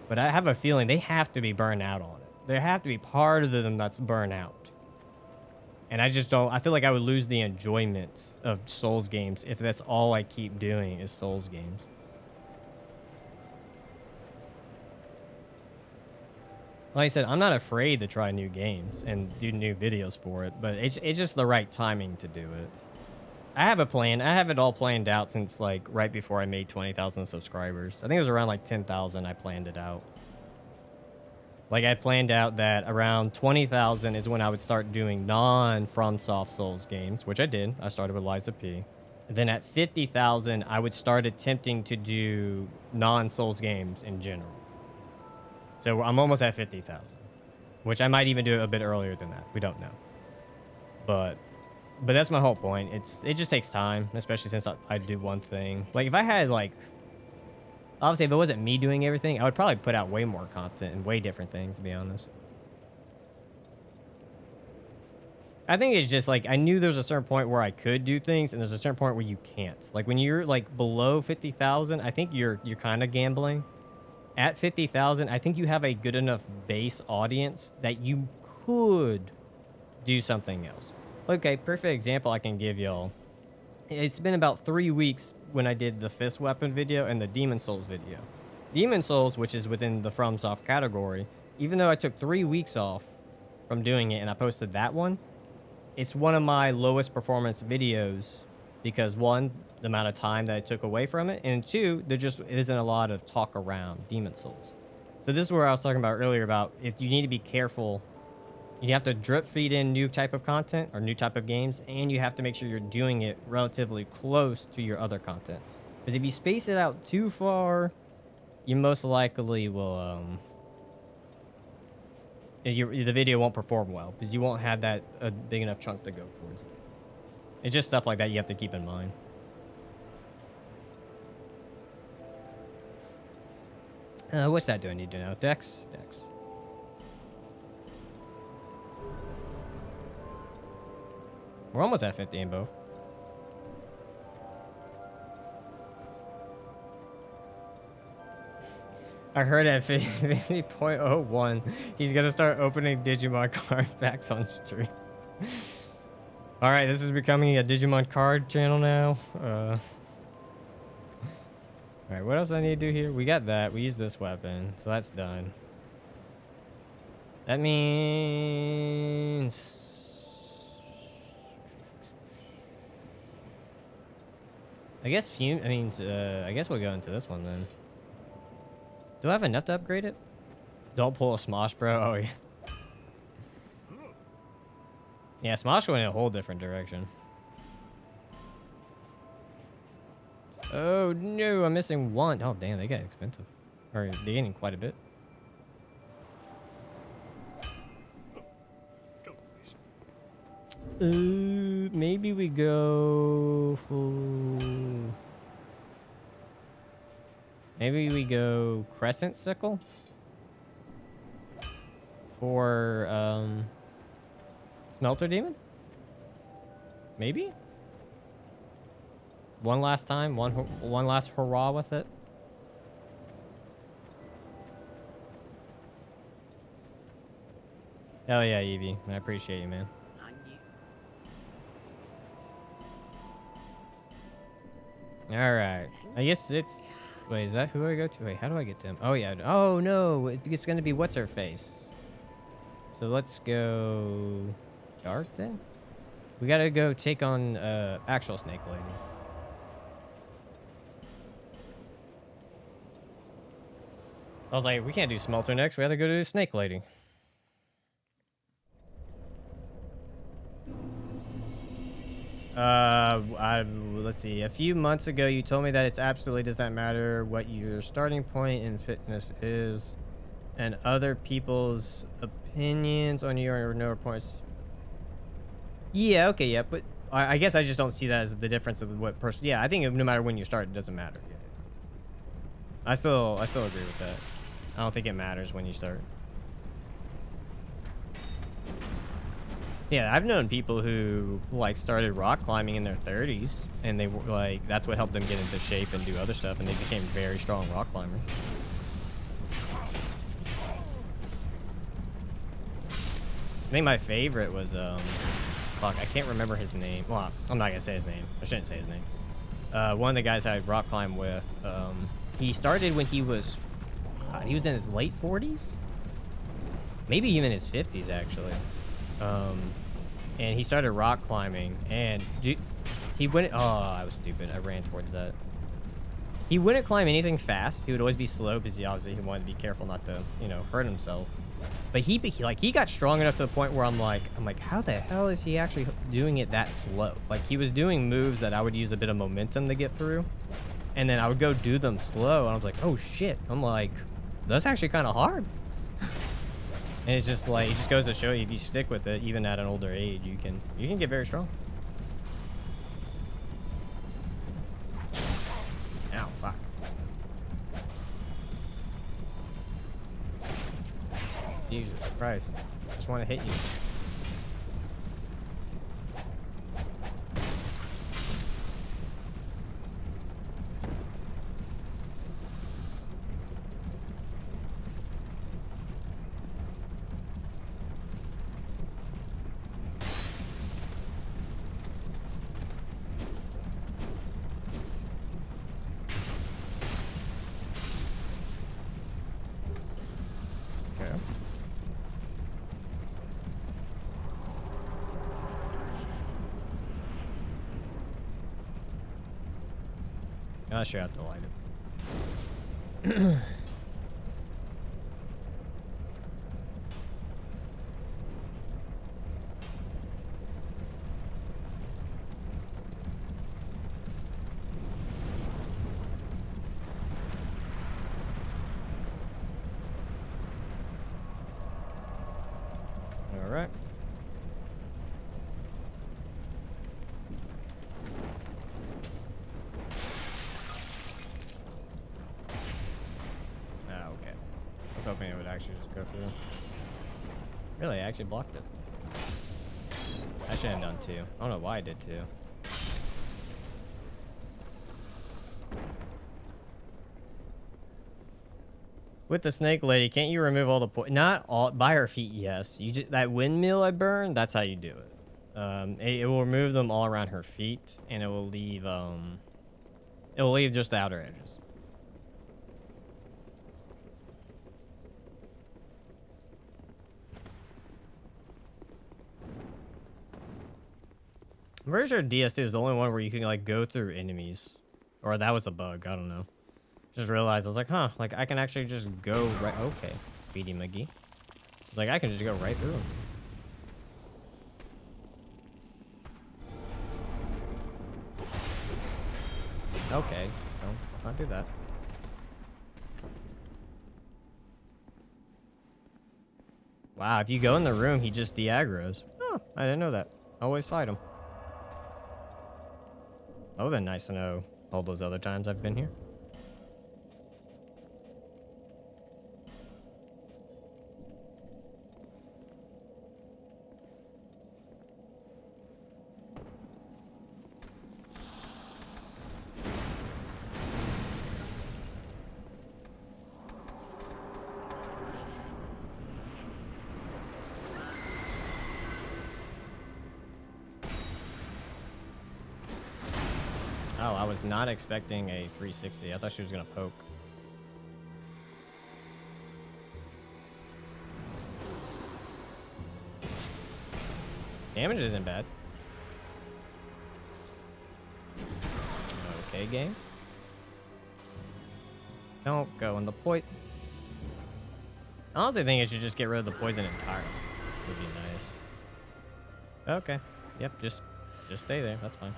But I have a feeling they have to be burned out on it. There have to be part of them that's burnt out. And I just don't... I feel like I would lose the enjoyment of Souls games if that's all I keep doing is Souls games. Like I said, I'm not afraid to try new games and do new videos for it, but it's just the right timing to do it. I have a plan. I have it all planned out since, like, right before I made 20,000 subscribers. I think it was around, like, 10,000 I planned it out. Like, I planned out that around 20,000 is when I would start doing non-FromSoft Souls games, which I did. I started with Liza P. And then at 50,000, I would start attempting to do non-Souls games in general. So I'm almost at 50,000, which I might even do it a bit earlier than that. We don't know. But that's my whole point. It just takes time, especially since I do one thing. Like, if I had, like... Obviously, if it wasn't me doing everything, I would probably put out way more content and way different things, to be honest. I think it's just, like, I knew there was a certain point where I could do things, and there's a certain point where you can't. Like, when you're, like, below 50,000, I think you're kind of gambling. At 50,000, I think you have a good enough base audience that you could do something else. Okay, perfect example I can give y'all. It's been about 3 weeks when I did the Fist Weapon video and the Demon Souls video. Demon Souls, which is within the FromSoft category, even though I took 3 weeks off from doing it and I posted that one, it's one of my lowest performance videos because, one, the amount of time that I took away from it, and two, there just isn't a lot of talk around Demon Souls. So this is where I was talking about earlier about if you need to be careful. You have to drip feed in new type of content or new type of games, and you have to make sure you're doing it relatively close to your other content. Because if you space it out too far, you most likely will, the video won't perform well because you won't have that a big enough chunk to go towards it. It's just stuff like that you have to keep in mind. What's that do I need to know? Dex? Dex. We're almost at 50 in both. I heard at 50.01, he's going to start opening Digimon card packs on stream. Alright, this is becoming a Digimon card channel now. Alright, what else do I need to do here? We got that. We use this weapon, so that's done. That means... I guess I guess we'll go into this one then. Do I have enough to upgrade it? Don't pull a Smosh, bro. Oh, yeah. Yeah, Smosh went in a whole different direction. Oh no, I'm missing one. Oh damn, they got expensive. Or they're getting quite a bit. Maybe we go full. Maybe we go Crescent Sickle for Smelter Demon. Maybe one last time, one last hurrah with it. Hell yeah, Evie. I appreciate you, man. All right. I guess it's. Wait, is that who I go to? Wait, how do I get to him? Oh yeah. Oh no, it's gonna be what's her face. So let's go dark then. We gotta go take on actual Snake Lady. I was like, we can't do Smelter next. We gotta go to Snake Lady. Let's see. A few months ago, you told me that it absolutely does not matter what your starting point in fitness is, and other people's opinions on you are no points. Yeah, okay, yeah, but I guess I just don't see that as the difference of what person. Yeah, I think no matter when you start, it doesn't matter. Yeah. I still agree with that. I don't think it matters when you start. Yeah, I've known people who like started rock climbing in their 30s, and they were like, that's what helped them get into shape and do other stuff, and they became very strong rock climbers. I think my favorite was fuck, I can't remember his name. Well, I'm not gonna say his name. I shouldn't say his name. One of the guys I rock climbed with, he started when he was, God, he was in his late 40s, maybe even his 50s actually. And he started rock climbing, and he wouldn't. Oh, I was stupid. I ran towards that. He wouldn't climb anything fast. He would always be slow because he wanted to be careful not to, you know, hurt himself. But he got strong enough to the point where I'm like, how the hell is he actually doing it that slow? Like he was doing moves that I would use a bit of momentum to get through, and then I would go do them slow, and I was like, oh shit. I'm like, that's actually kind of hard. And it's just like, it just goes to show you, if you stick with it, even at an older age, you can get very strong. Ow, fuck. Jesus Christ. Just want to hit you. I sure have to light it. All right. Hoping it would actually just go through. Really, I actually blocked it. I should have done two. I don't know why I did two. With the snake lady, can't you remove all the poison? Not all by her feet, yes. You just, that windmill I burned, that's how you do it. It will remove them all around her feet, and it will leave just the outer edges. I'm pretty sure DS2 is the only one where you can like go through enemies. Or that was a bug, I don't know. Just realized, I was like, huh, like I can actually just go right, okay, Speedy McGee. Like I can just go right through them. Okay. No, let's not do that. Wow, if you go in the room, he just de-aggroes. Oh, I didn't know that. Always fight him. That would've been nice to know all those other times I've been here. Oh, I was not expecting a 360. I thought she was gonna poke. Damage isn't bad. Okay, game. Don't go in the point. I honestly think it should just get rid of the poison entirely. Would be nice. Okay. Yep, just stay there. That's fine.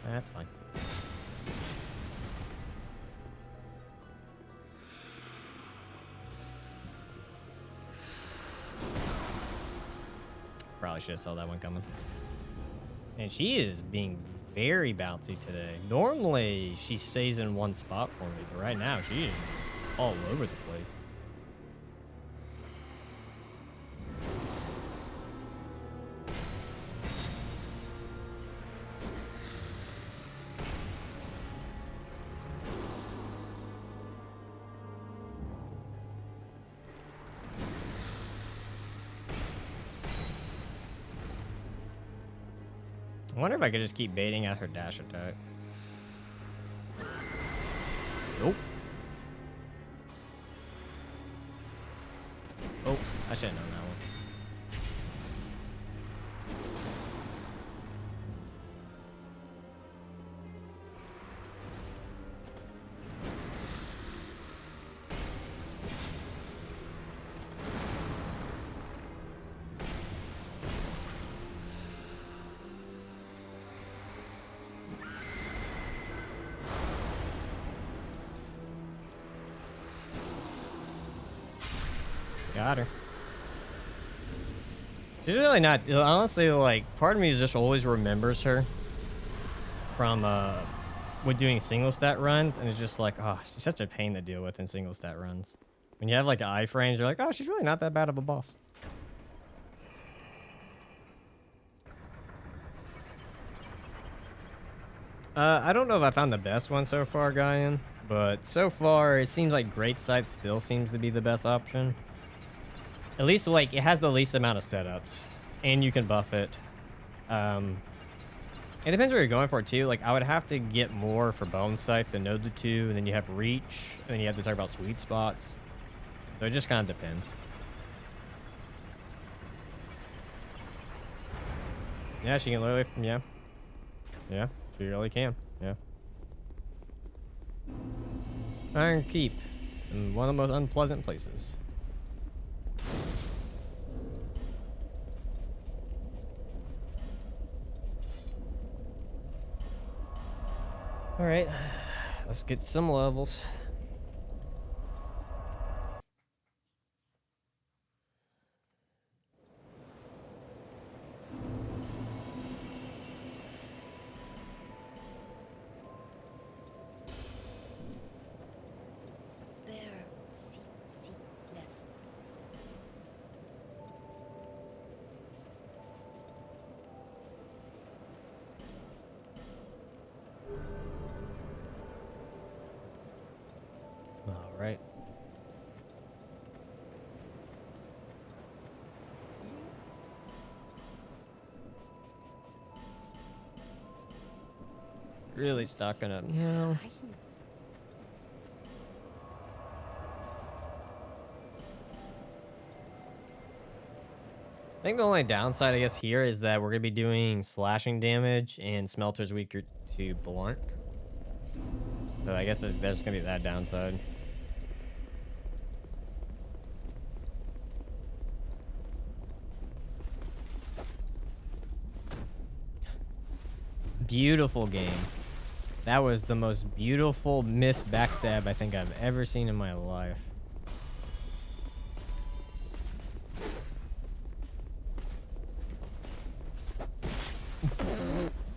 That's fine. Probably should have saw that one coming. And she is being very bouncy today. Normally, she stays in one spot for me, but right now, she is just all over the place. I wonder if I could just keep baiting at her dash attack. Nope. Oh, I should have known that one. Got her. She's really not, honestly, like, part of me just always remembers her from, when doing single stat runs, and it's just like, oh, she's such a pain to deal with in single stat runs. When you have, like, iframes, you're like, oh, she's really not that bad of a boss. I don't know if I found the best one so far, Guyan, but so far, it seems like Great Sight still seems to be the best option. At least, like, it has the least amount of setups, and you can buff it. It depends what you're going for, too. Like, I would have to get more for Bone Sight than know the two, and then you have Reach, and then you have to talk about sweet spots. So it just kind of depends. Yeah, she can literally, yeah. Yeah, she really can, yeah. Iron Keep, in one of the most unpleasant places. All right, let's get some levels. Bearer, see, less. All right. Really stocking up. Yeah. I think the only downside, I guess, here is that we're going to be doing slashing damage and Smelter's weaker to blunt. So I guess there's going to be that downside. Beautiful game. That was the most beautiful miss backstab I think I've ever seen in my life.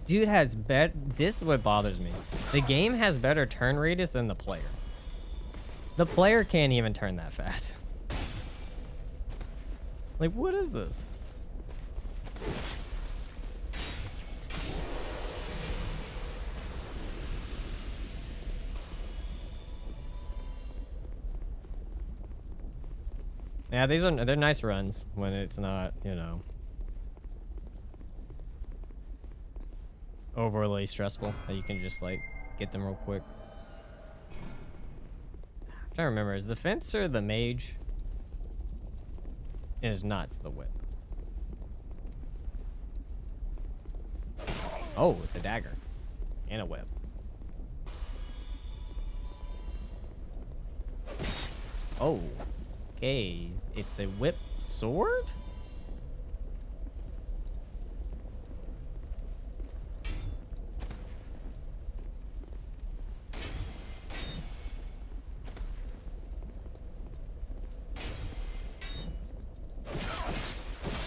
Dude has this is what bothers me. The game has better turn radius than the player. The player can't even turn that fast. Like, what is this? Yeah, they're nice runs when it's not, you know, overly stressful. That you can just like get them real quick. I'm trying to remember, is the fencer the mage? It is not, it's the whip. Oh, it's a dagger. And a whip. Oh. Okay. It's a whip sword?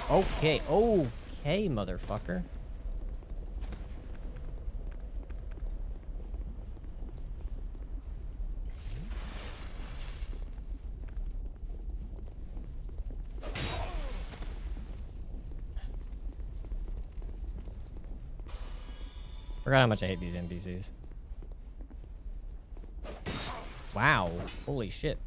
Okay. Okay, motherfucker. Forgot how much I hate these NPCs. Wow. Holy shit.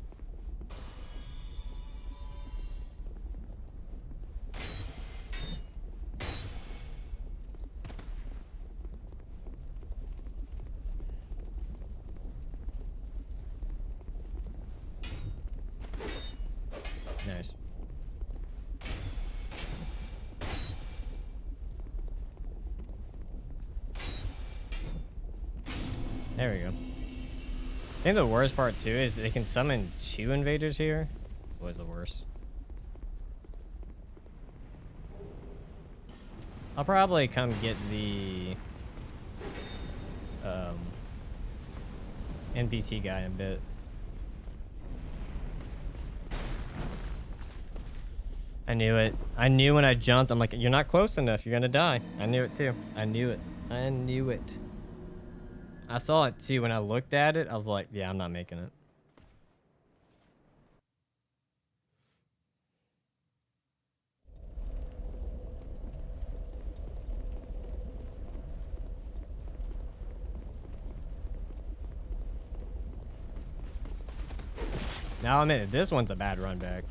Nice. There we go. I think the worst part too is they can summon 2 invaders here. It's always the worst. I'll probably come get the NPC guy in a bit. I knew it. I knew when I jumped. I'm like, you're not close enough. You're gonna die. I knew it too. I knew it. I knew it. I saw it too. When I looked at it, I was like, yeah, I'm not making it. Now I'm in it. This one's a bad run back.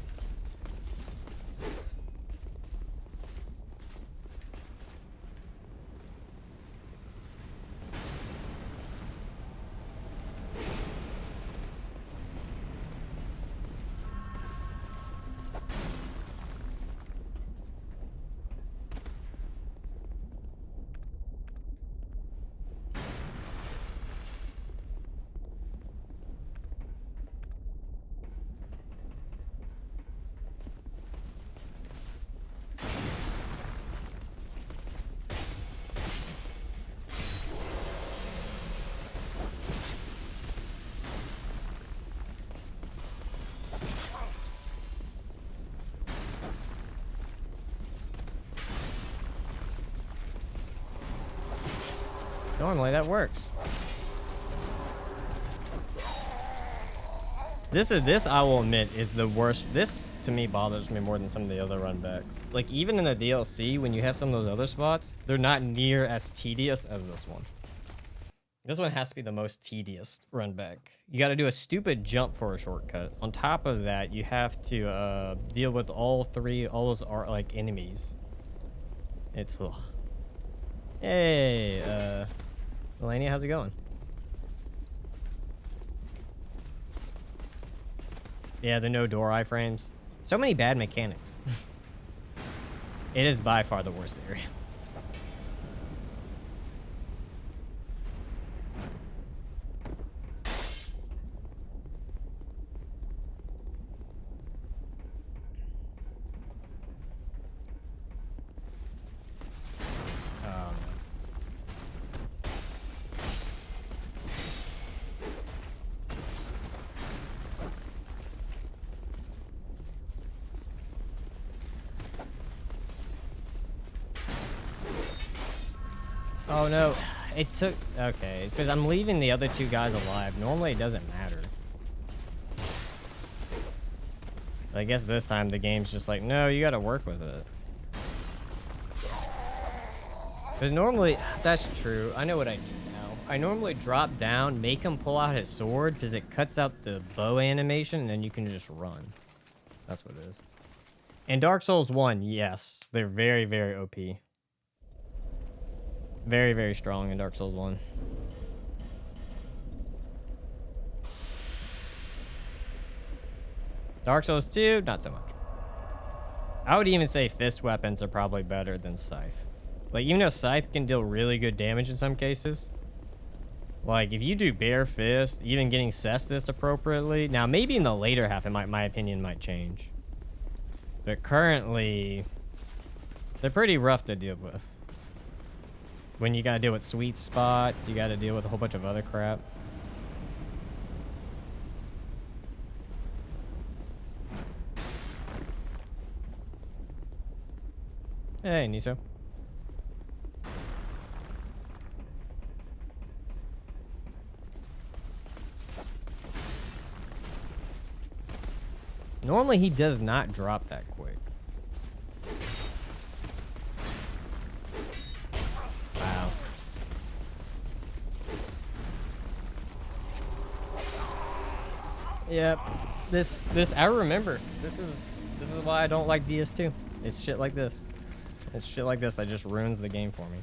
Normally that works. This I will admit is the worst. This to me bothers me more than some of the other runbacks. Like even in the DLC, when you have some of those other spots, they're not near as tedious as this one. This one has to be the most tedious runback. You got to do a stupid jump for a shortcut. On top of that, you have to deal with all those are like enemies. It's ugh. Hey, Melania, how's it going? Yeah, the no door iframes. So many bad mechanics. It is by far the worst area. Oh no, it took, okay, it's because I'm leaving the other two guys alive. Normally it doesn't matter. But I guess this time the game's just like, no, you gotta work with it. Because normally, that's true. I know what I do now. I normally drop down, make him pull out his sword, because it cuts out the bow animation, and then you can just run. That's what it is. In Dark Souls 1, yes. They're very, very OP. Very, very strong in Dark Souls 1. Dark Souls 2, not so much. I would even say fist weapons are probably better than Scythe. Like, even though Scythe can deal really good damage in some cases, like, if you do bare fist, even getting Scythes appropriately, now maybe in the later half, my opinion might change. But currently, they're pretty rough to deal with. When you gotta deal with sweet spots, you gotta deal with a whole bunch of other crap. Hey, Niso. Normally, he does not drop that quick. Wow. Yep. This I remember. This is why I don't like DS2. It's shit like this. It's shit like this that just ruins the game for me.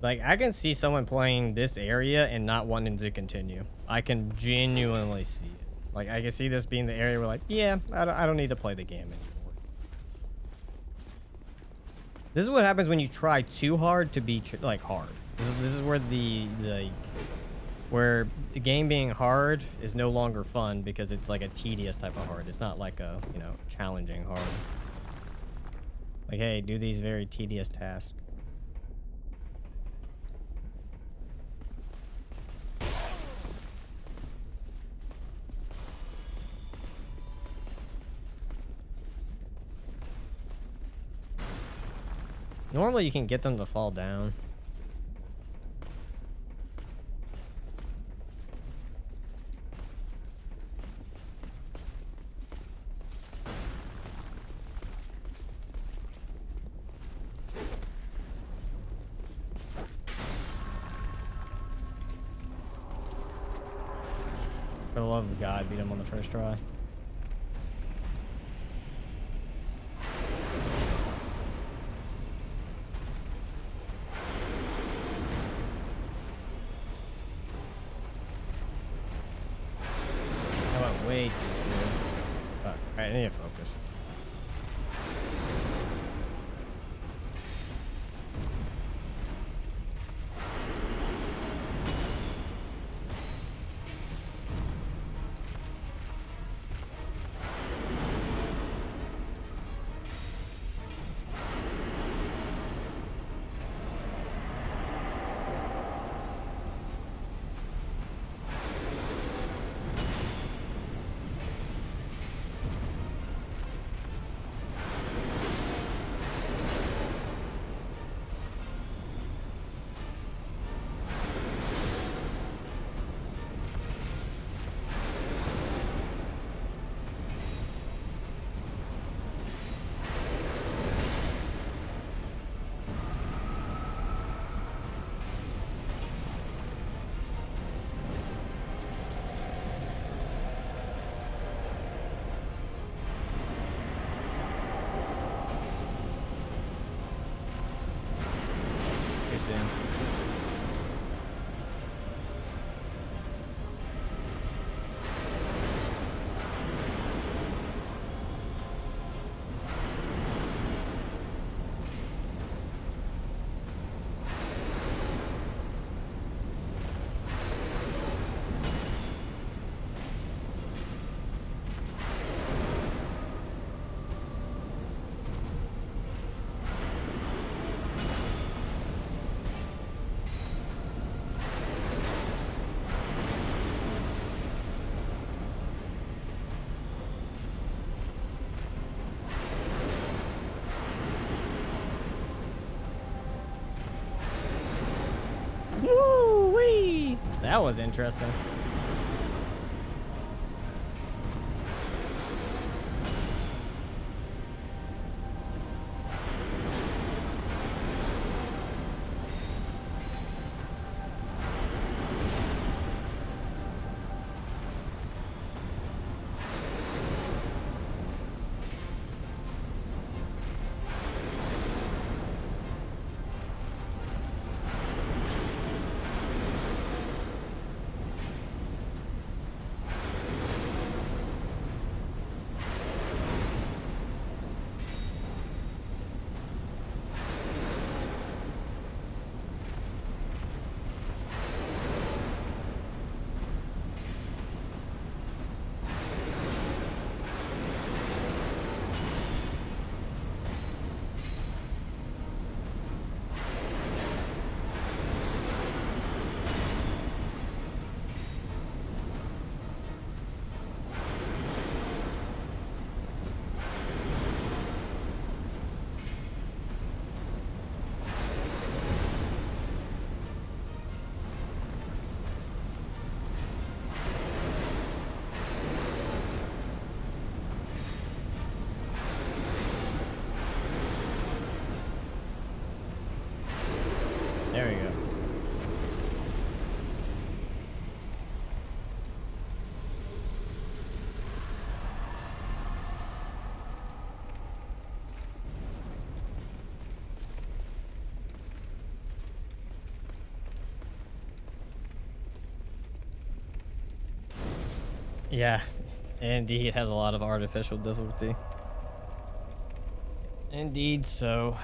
Like, I can see someone playing this area and not wanting to continue. I can genuinely see it. Like, I can see this being the area where, like, yeah, I don't need to play the game anymore. This is what happens when you try too hard to be, like, hard. This is where where the game being hard is no longer fun because it's like a tedious type of hard. It's not like a, you know, challenging hard. Like, hey, do these very tedious tasks. Normally you can get them to fall down. For the love of God, beat him on the first try. I went way too soon. Fuck. Alright, I need to focus. Too soon. That was interesting. There we go. Yeah, indeed, it has a lot of artificial difficulty. Indeed, so.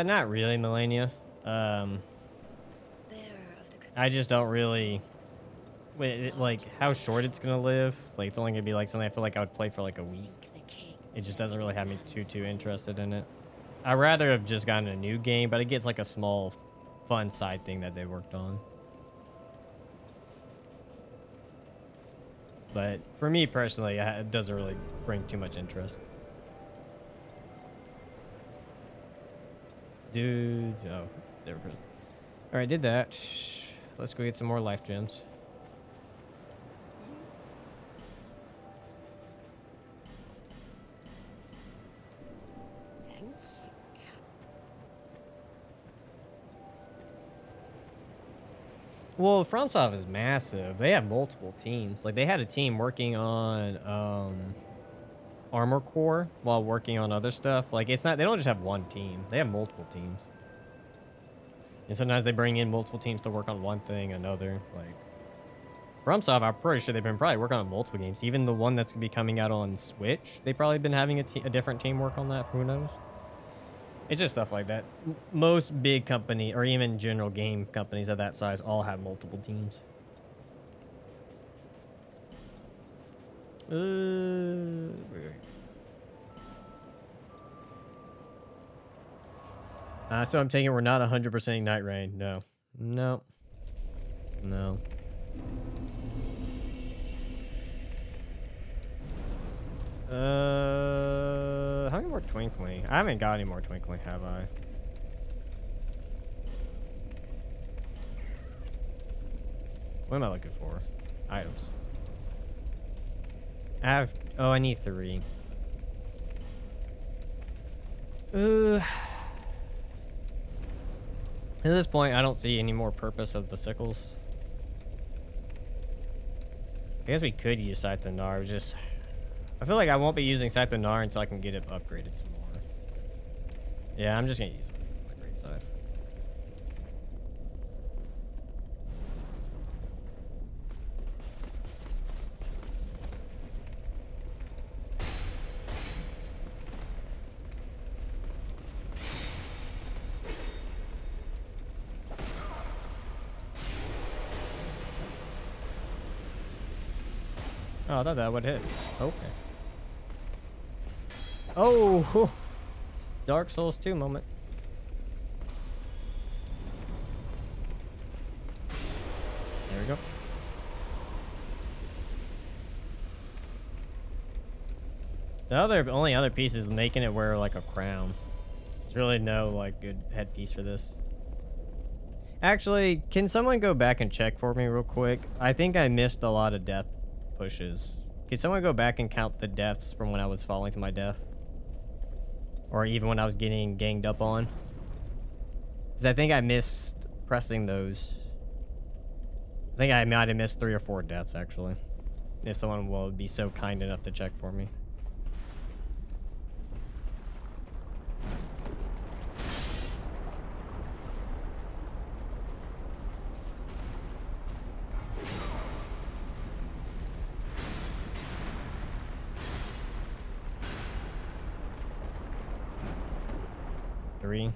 Not really, Melania. Bearer of the I just don't really. Scythes, Wait, like how short it's gonna live. Like it's only gonna be like something I feel like I would play for like a week. seek the king, It just lest doesn't really this have me land too slay interested in it. I'd rather have just gotten a new game, but it gets like a small, fun side thing that they worked on. But for me personally, it doesn't really bring too much interest. Dude, oh, there we go. All right, did that. Let's go get some more life gems. Thank you. Well, FromSoft is massive. They have multiple teams. Like they had a team working on Armor Core while working on other stuff. Like it's not, they don't just have one team. They have multiple teams. And sometimes they bring in multiple teams to work on one thing, another. Like FromSoft, I'm pretty sure they've been probably working on multiple games. Even the one that's gonna be coming out on Switch, they've probably been having a different team work on that. Who knows? It's just stuff like that. Most big company or even general game companies of that size all have multiple teams. So I'm taking we're not 100% Ignite Rain. No. No. No. How many more twinkling? I haven't got any more twinkling, have I? What am I looking for? Items. I need 3. At this point, I don't see any more purpose of the sickles. I guess we could use Scythe and Gnar. I feel like I won't be using Scythe and Gnar until I can get it upgraded some more. Yeah, I'm just gonna use this upgrade Scythe. Oh, I thought that would hit. Okay. Oh, whew. Dark Souls 2 moment. There we go. The only other piece is making it wear like a crown. There's really no like good headpiece for this. Actually, can someone go back and check for me real quick? I think I missed a lot of death pushes. Can someone go back and count the deaths from when I was falling to my death? Or even when I was getting ganged up on? Because I think I missed pressing those. I think I might have missed 3 or 4 deaths, actually. If someone will be so kind enough to check for me. Three.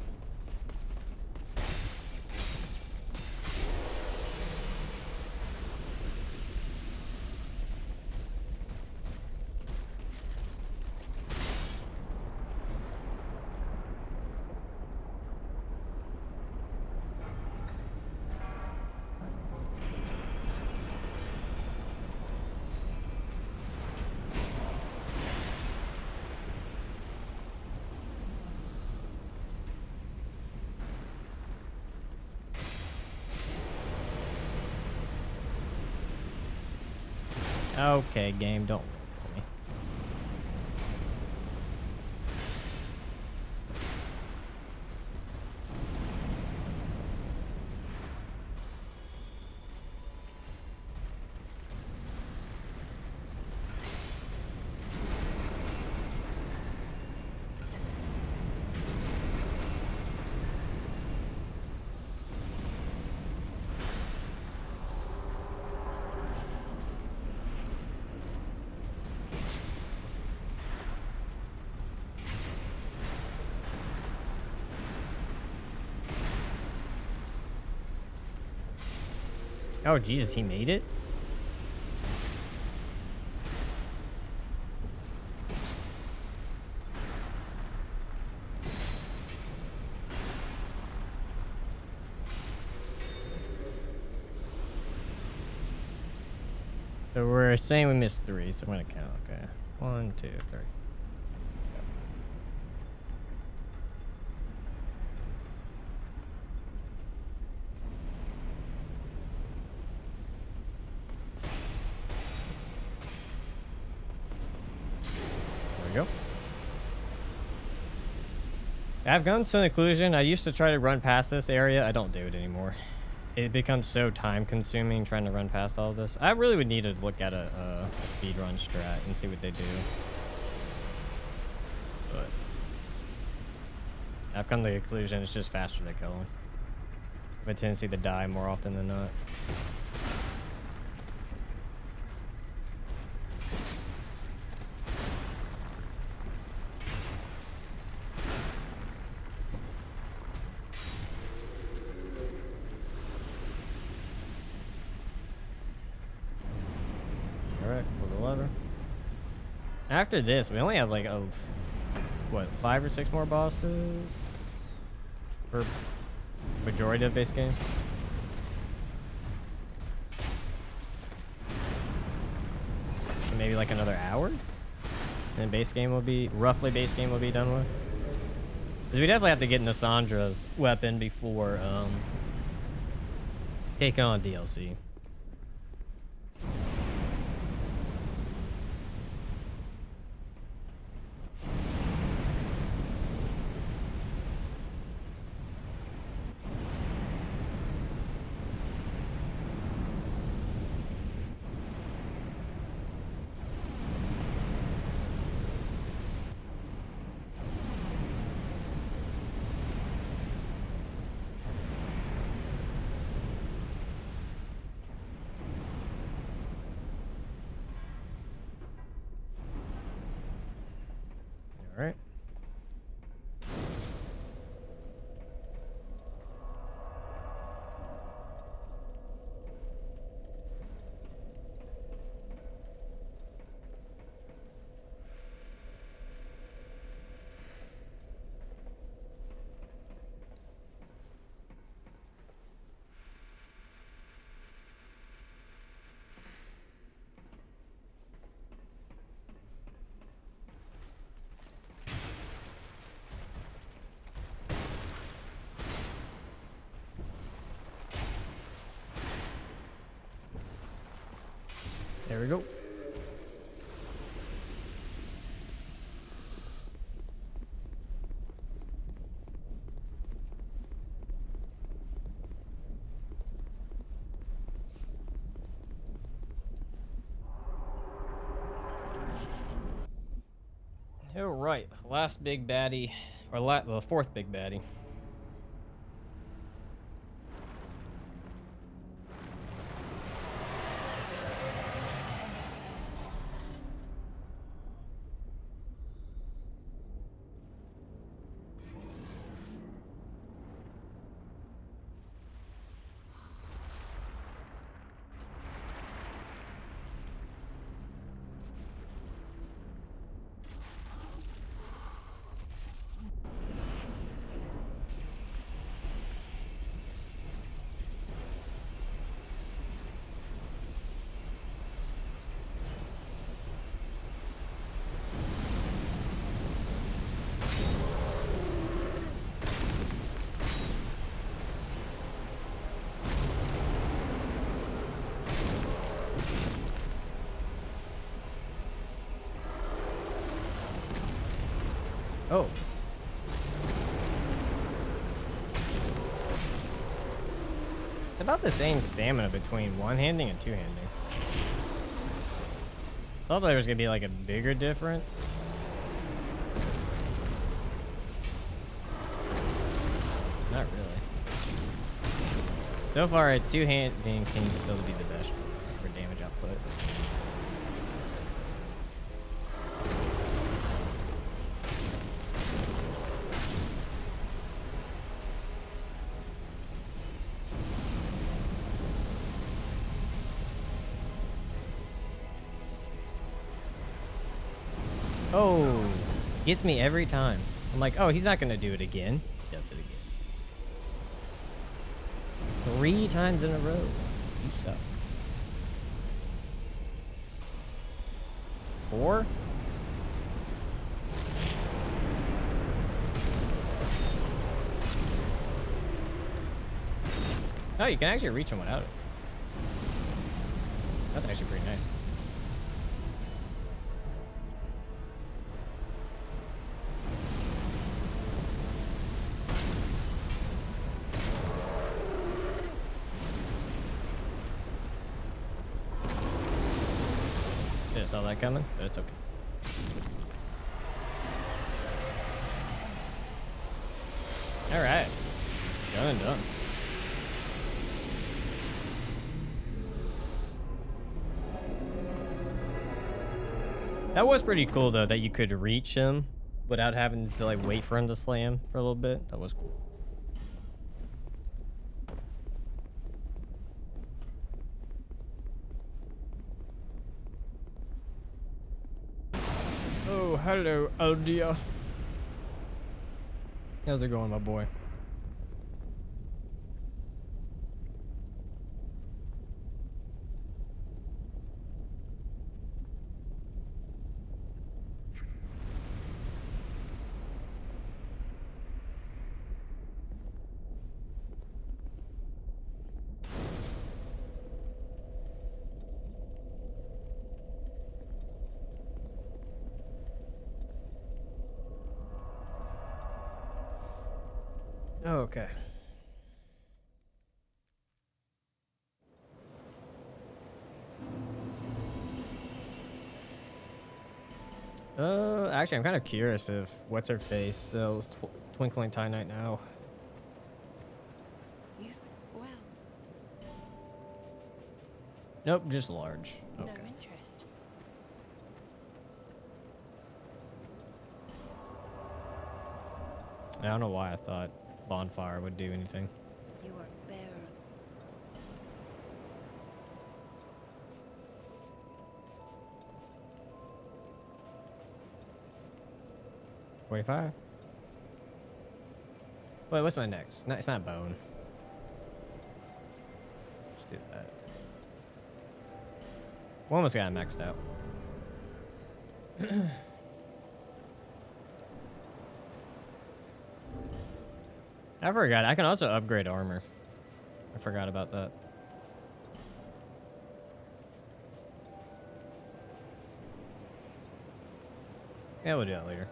Okay, game, don't roll me. Oh, Jesus, he made it? So we're saying we missed 3, so I'm gonna count. Okay. 1, 2, 3. There we go. I've come to the conclusion. I used to try to run past this area. I don't do it anymore. It becomes so time consuming trying to run past all of this. I really would need to look at a speed run strat and see what they do. But I've come to the conclusion it's just faster to kill them. I have a tendency to die more often than not. Alright, pull the lever. After this, we only have like, what, 5 or 6 more bosses? For majority of base game? So maybe like another hour? And base game will be, roughly base game will be done with? Because we definitely have to get Nassandra's weapon before, taking on DLC. All right. There we go. All right, last big baddie, or the fourth big baddie. Oh. It's about the same stamina between one-handing and two-handing. Thought there was gonna be like a bigger difference. Not really. So far, a two-handing seems still to be the best for damage output. Oh, gets me every time. I'm like, oh, he's not gonna do it again. He does it again. 3 times in a row. You suck. 4? Oh, you can actually reach him without it. That's actually pretty nice. Didn't saw that coming, but it's okay. All right, done and done. That was pretty cool though, that you could reach him without having to like wait for him to slam for a little bit. That was cool. Oh, hello, Aldia. How's it going, my boy? Oh, okay. Actually, I'm kind of curious if what's her face sells Twinkling Tie Night now. You've well, Nope, just large. Okay. no interest. I don't know why I thought Bonfire would do anything. You are bearer. 45. Wait, what's my next? No, it's not bone. Just do that. We almost got it maxed out. I forgot. I can also upgrade armor. I forgot about that. Yeah, we'll do that later.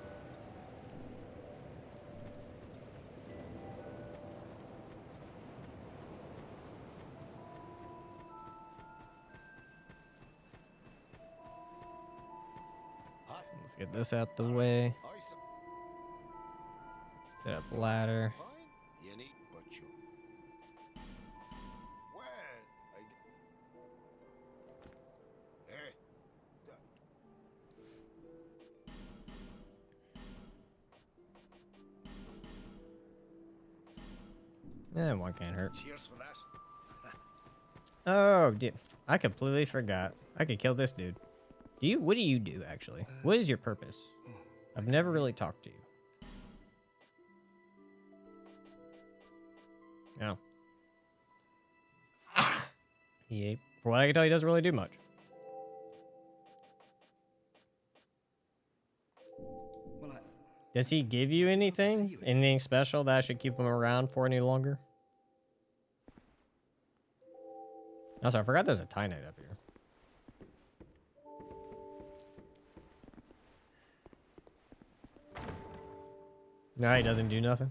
Hi. Let's get this out the way. Oyster Set up ladder. pie? You need but you. Well, hey. One can't hurt. Cheers for that. Oh, dude. I completely forgot. I could kill this dude. What do you do, actually? What is your purpose? I've never really talked to you. No. For what I can tell, he doesn't really do much. Well, Does he give you anything? Anything special that I should keep him around for any longer? Also, I forgot there's a tie knight up here. No, he doesn't do nothing.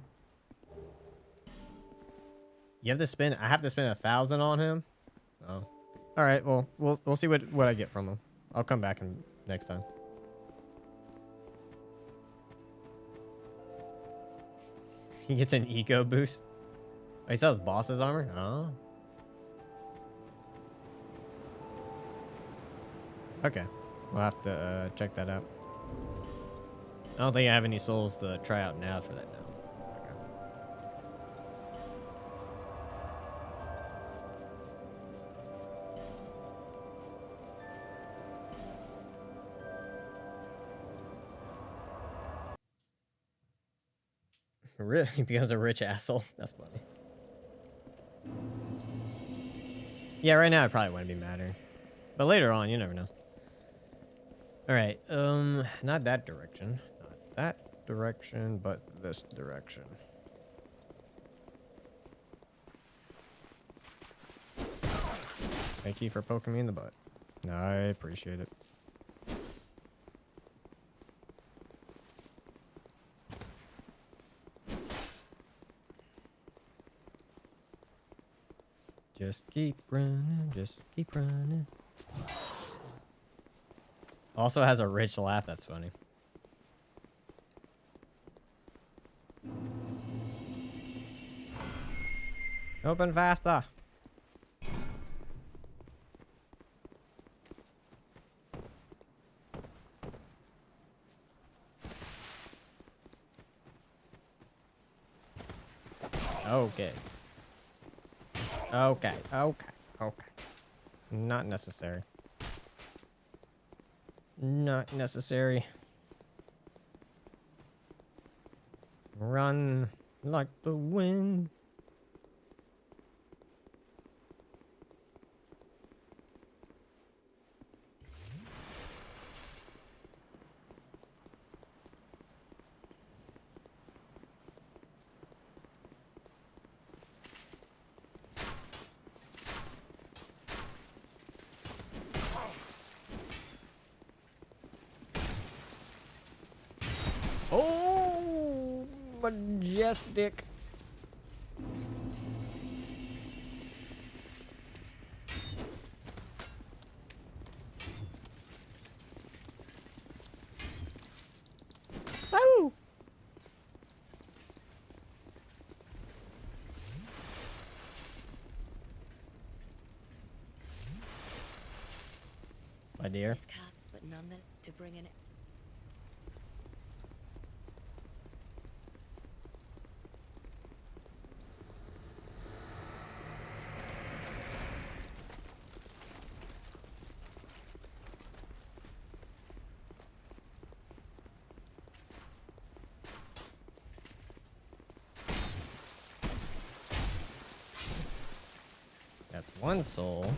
You have to spend. I have to spend 1,000 on him. Oh, all right. Well, we'll see what I get from him. I'll come back next time. He gets an eco boost. Oh, he sells boss's armor. Oh. Okay, we'll have to check that out. I don't think I have any souls to try out now for that now. Really? He becomes a rich asshole? That's funny. Yeah, right now I probably wouldn't be mattering. But later on, you never know. Alright, not that direction. Not that direction, but this direction. Thank you for poking me in the butt. I appreciate it. Just keep running, just keep running. Also has a rich laugh, that's funny. Open faster. Okay. Okay, okay, okay. Not necessary. Not necessary. Run like the wind. Oh, majestic. Woo! My dear. This cap, but none that to bring in. That's one soul.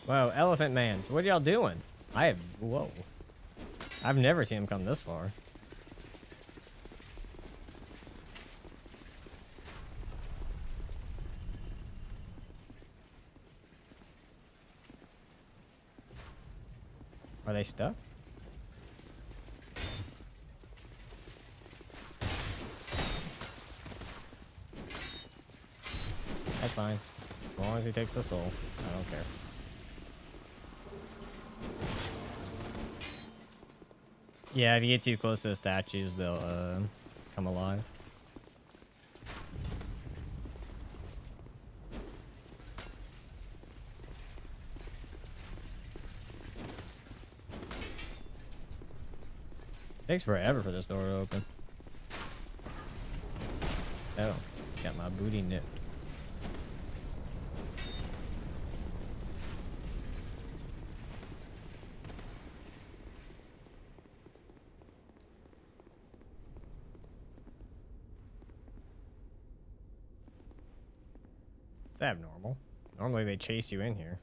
Whoa, Elephant Mans, what are y'all doing? Whoa. I've never seen him come this far. Are they stuck? That's fine. As long as he takes the soul. I don't care. Yeah, if you get too close to the statues, they'll come alive. Takes forever for this door to open. Oh, got my booty nipped. It's abnormal. Normally they chase you in here.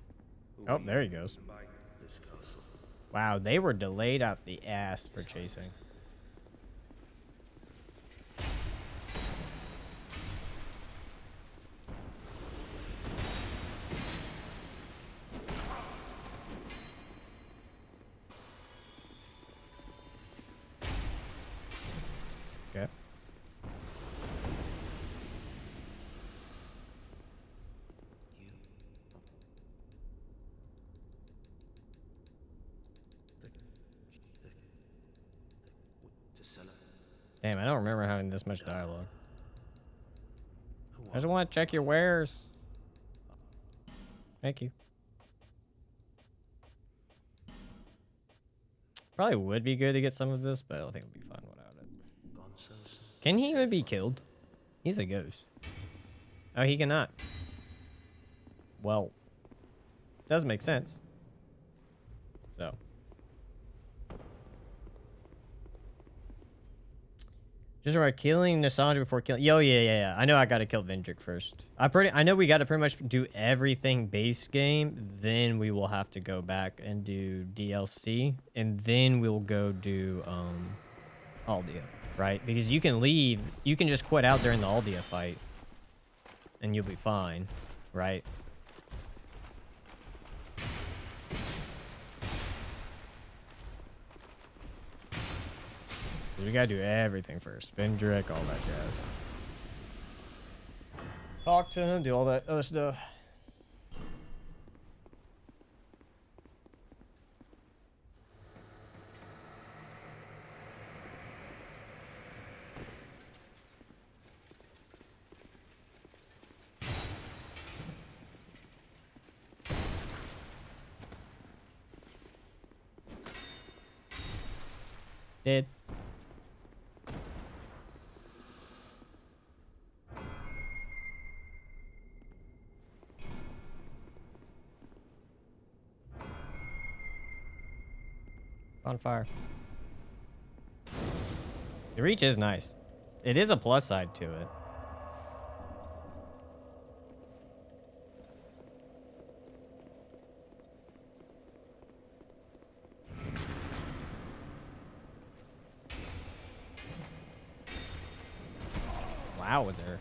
Oh, there he goes. Wow, they were delayed out the ass for chasing. Okay. Damn, I don't remember having this much dialogue. I just want to check your wares. Thank you. Probably would be good to get some of this, but I don't think it'll be fun without it. Can he even be killed? He's a ghost. Oh, he cannot. Well, does make sense. So. Just remember killing Nasandra before killing. Yo, yeah. I know I gotta kill Vendrick first. I know we gotta pretty much do everything base game. Then we will have to go back and do DLC, and then we'll go do Aldia, right? Because you can leave, you can just quit out during the Aldia fight, and you'll be fine, right? We gotta do everything first. Vendrick, all that jazz. Talk to him, do all that other stuff. Dead. On fire. The reach is nice. It is a plus side to it. Wow, was there?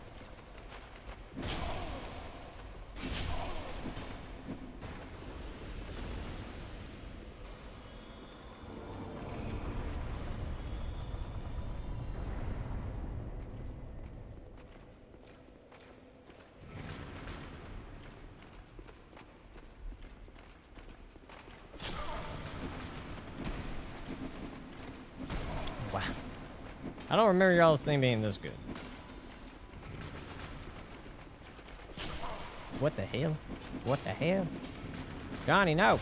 Wow. I don't remember y'all's thing being this good. What the hell? What the hell? Johnny, no.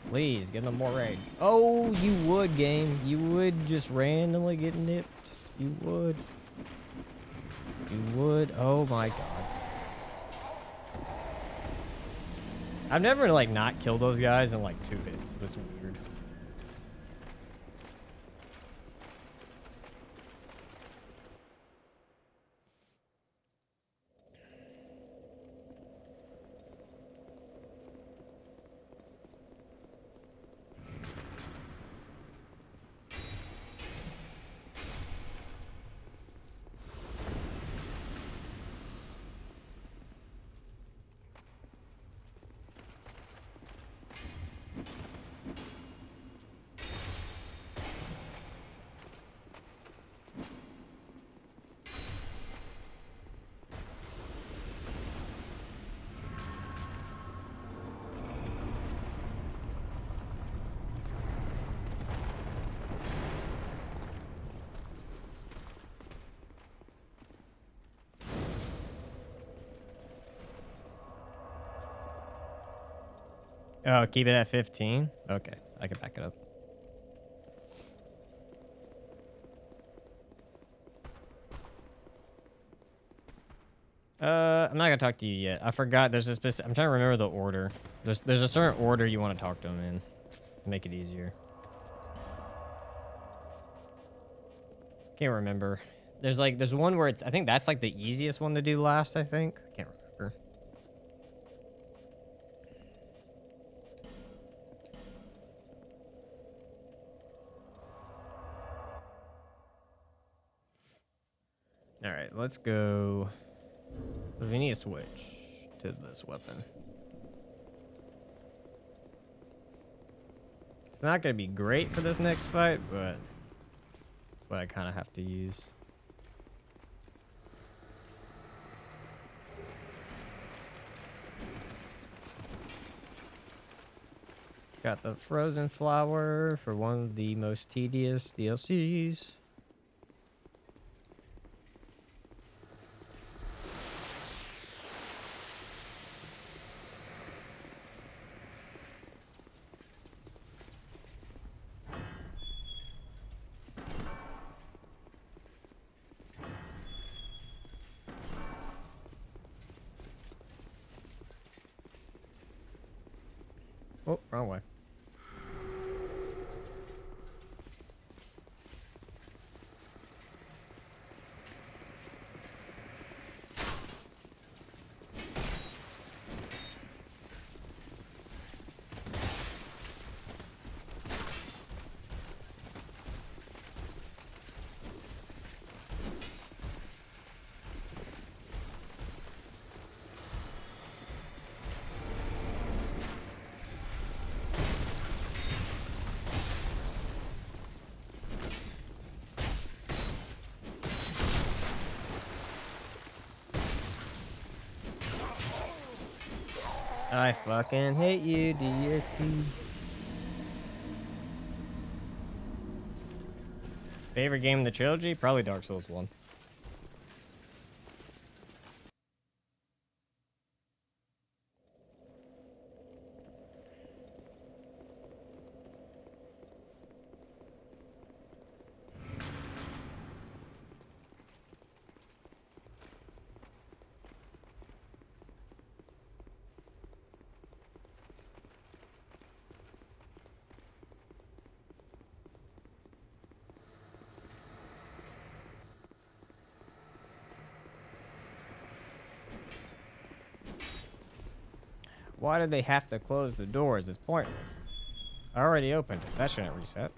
Please, give them more rage. Oh, you would, game. You would just randomly get nipped. You would. You would. Oh my god. I've never, like, not killed those guys in, like, 2 hits. That's weird. Oh, keep it at 15? Okay, I can back it up. I'm not gonna talk to you yet. I forgot. There's a specific. I'm trying to remember the order. There's a certain order you want to talk to him in to make it easier. Can't remember. There's one where it's. I think that's like the easiest one to do last. I think. I can't remember. All right, let's go. 'Cause we need to switch to this weapon. It's not gonna be great for this next fight, but it's what I kind of have to use. Got the frozen flower for one of the most tedious DLCs. Oh, wrong way. I fucking hate you, DST. Favorite game in the trilogy? Probably Dark Souls 1. Why did they have to close the doors? It's pointless. I already opened it. That shouldn't reset.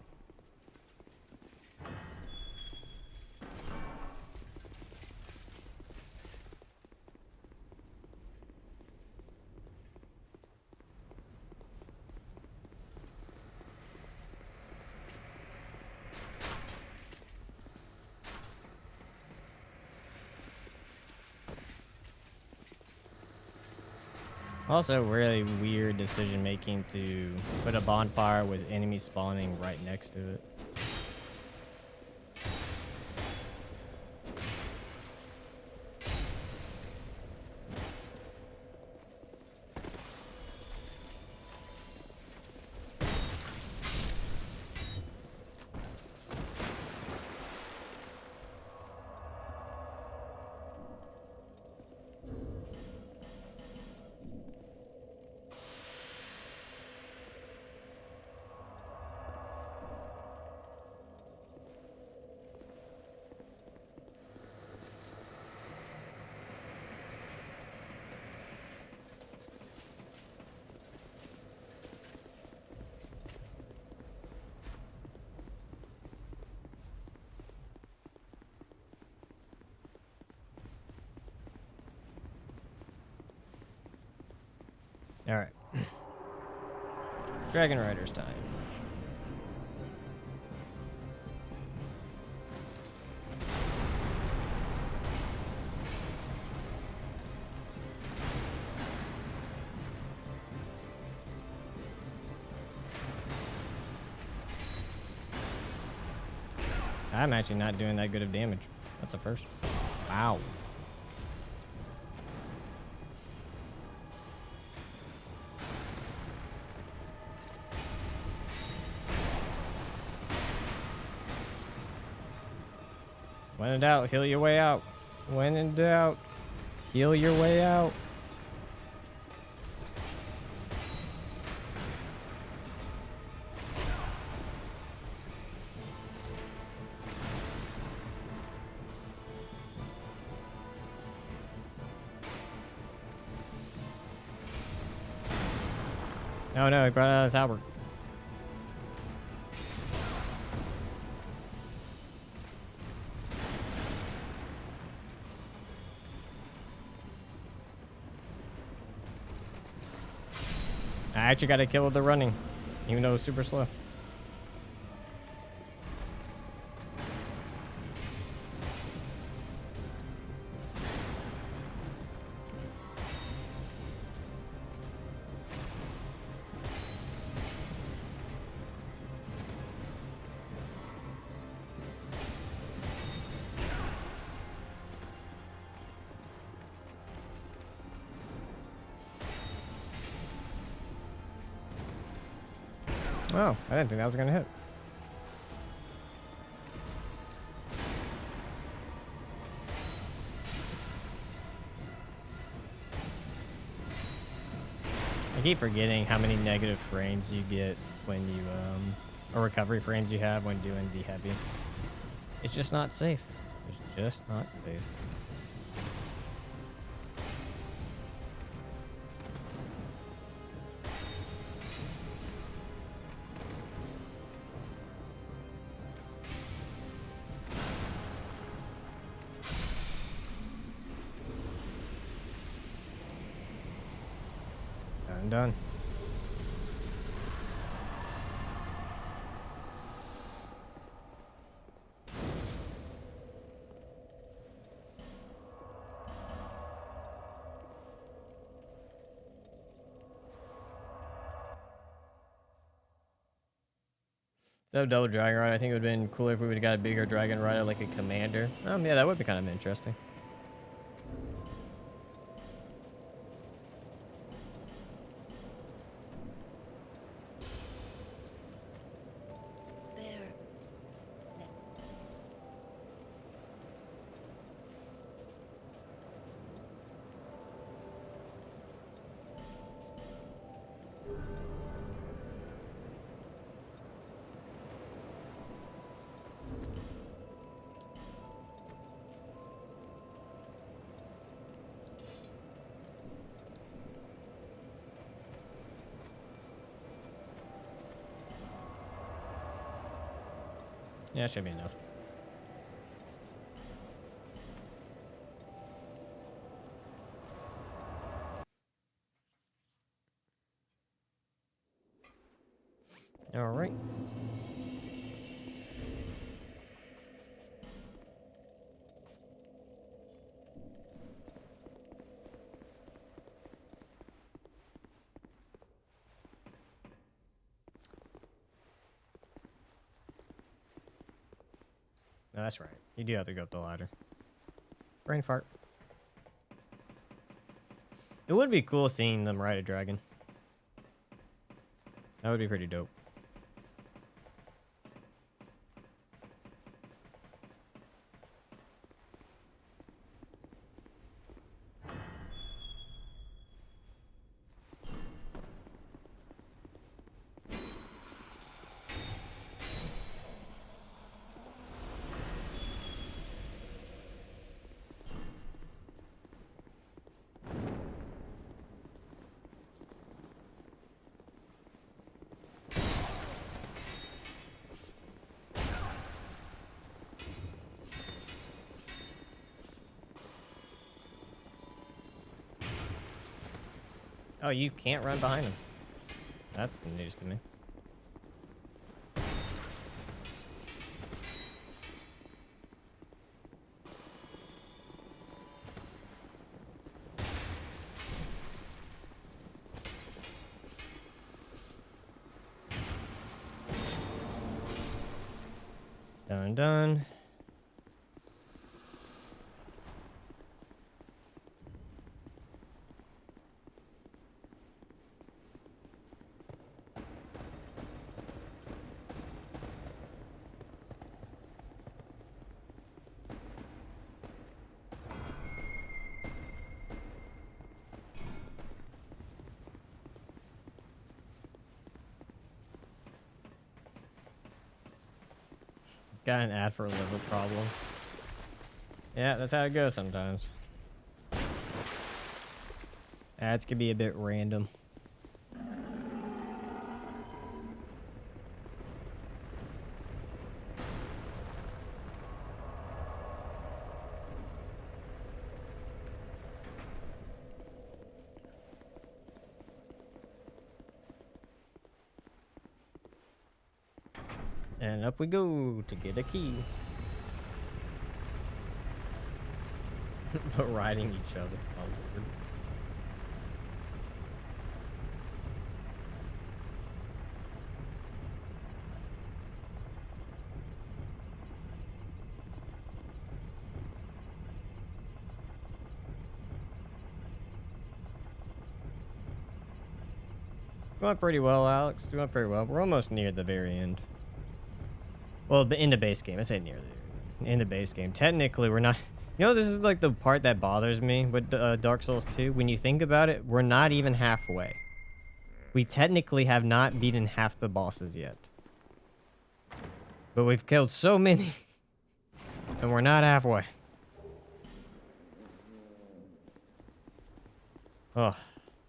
Also, really weird decision making to put a bonfire with enemies spawning right next to it. All right. Dragon Riders time. I'm actually not doing that good of damage. That's a first. Wow. When in doubt, heal your way out. When in doubt, heal your way out. Oh no, he brought out his halberd. I actually got a kill with the running, even though it was super slow. Oh, I didn't think that was gonna hit. I keep forgetting how many negative frames you get when you, or recovery frames you have when doing the heavy. It's just not safe. It's just not safe. Done. So double dragon ride, I think it would have been cooler if we would have got a bigger dragon rider like a commander. Yeah, that would be kind of interesting. There. Yeah, should be enough. All right. No, that's right. You do have to go up the ladder. Brain fart. It would be cool seeing them ride a dragon. That would be pretty dope. Oh, you can't run behind him. That's news to me. Done. Got an ad for liver problems. Yeah, that's how it goes sometimes. Ads can be a bit random. And up we go to get a key. But riding each other. Oh, Lord. Doing pretty well, Alex. Doing pretty well. We're almost near the very end. Well, in the base game. I say near the very end. In the base game. Technically, we're not... You know, this is like the part that bothers me with Dark Souls 2. When you think about it, we're not even halfway. We technically have not beaten half the bosses yet. But we've killed so many. And we're not halfway. Oh.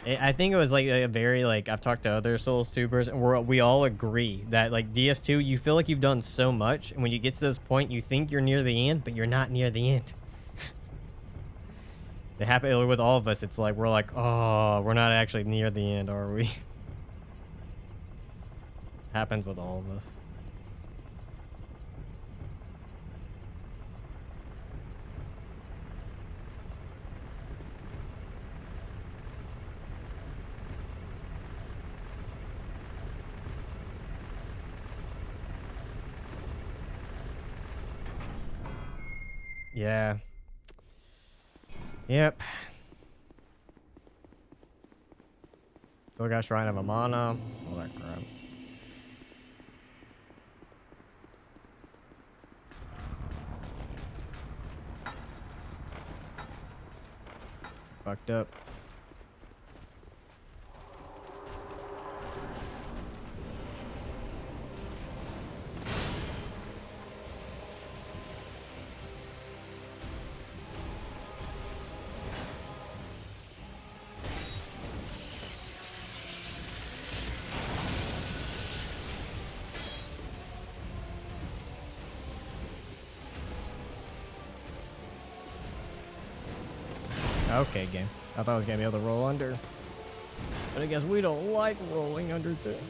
I think it was like a very, like, I've talked to other Souls tubers, and we all agree that, like, DS2, you feel like you've done so much, and when you get to this point, you think you're near the end, but you're not near the end. It happened with all of us. It's like, we're like, oh, we're not actually near the end, are we? Happens with all of us. Yeah. Yep. Still got Shrine of Amana. All that crap. Fucked up. Okay, game. I thought I was gonna be able to roll under. But I guess we don't like rolling under things.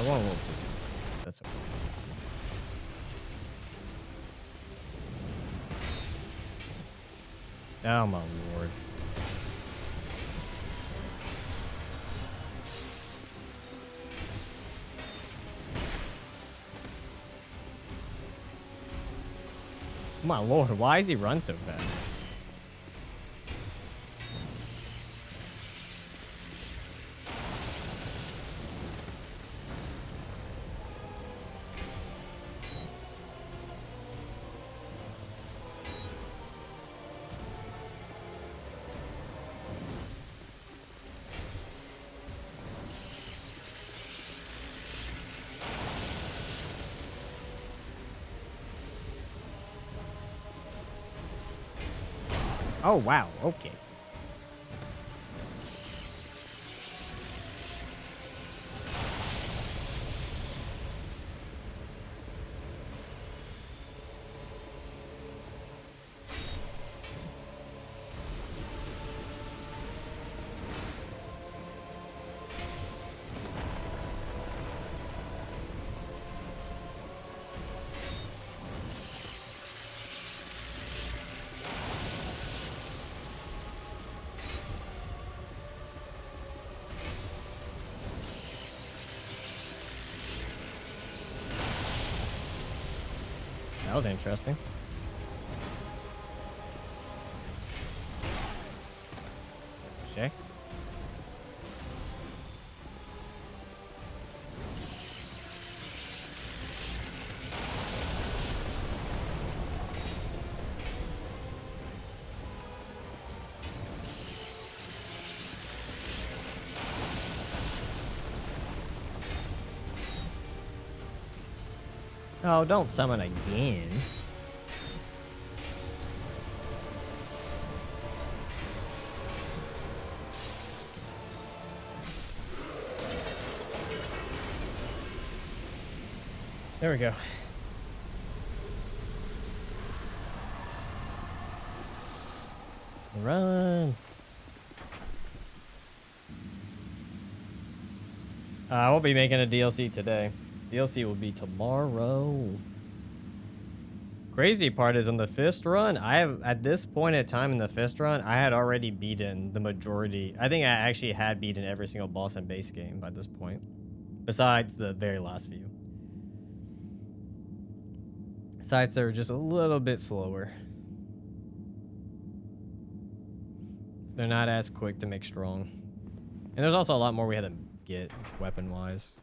One a little too soon. That's okay. Oh my lord. My lord, why does he run so fast? Oh wow, okay. was interesting. Shay? Oh, don't summon again. There we go. Run. I won't be making a DLC today. DLC will be tomorrow. Crazy part is on the fist run, I have, at this point in time in the fist run, I had already beaten the majority. I think I actually had beaten every single boss in base game by this point. Besides the very last few. Scythes are just a little bit slower. They're not as quick to make strong. And there's also a lot more we had to get weapon-wise.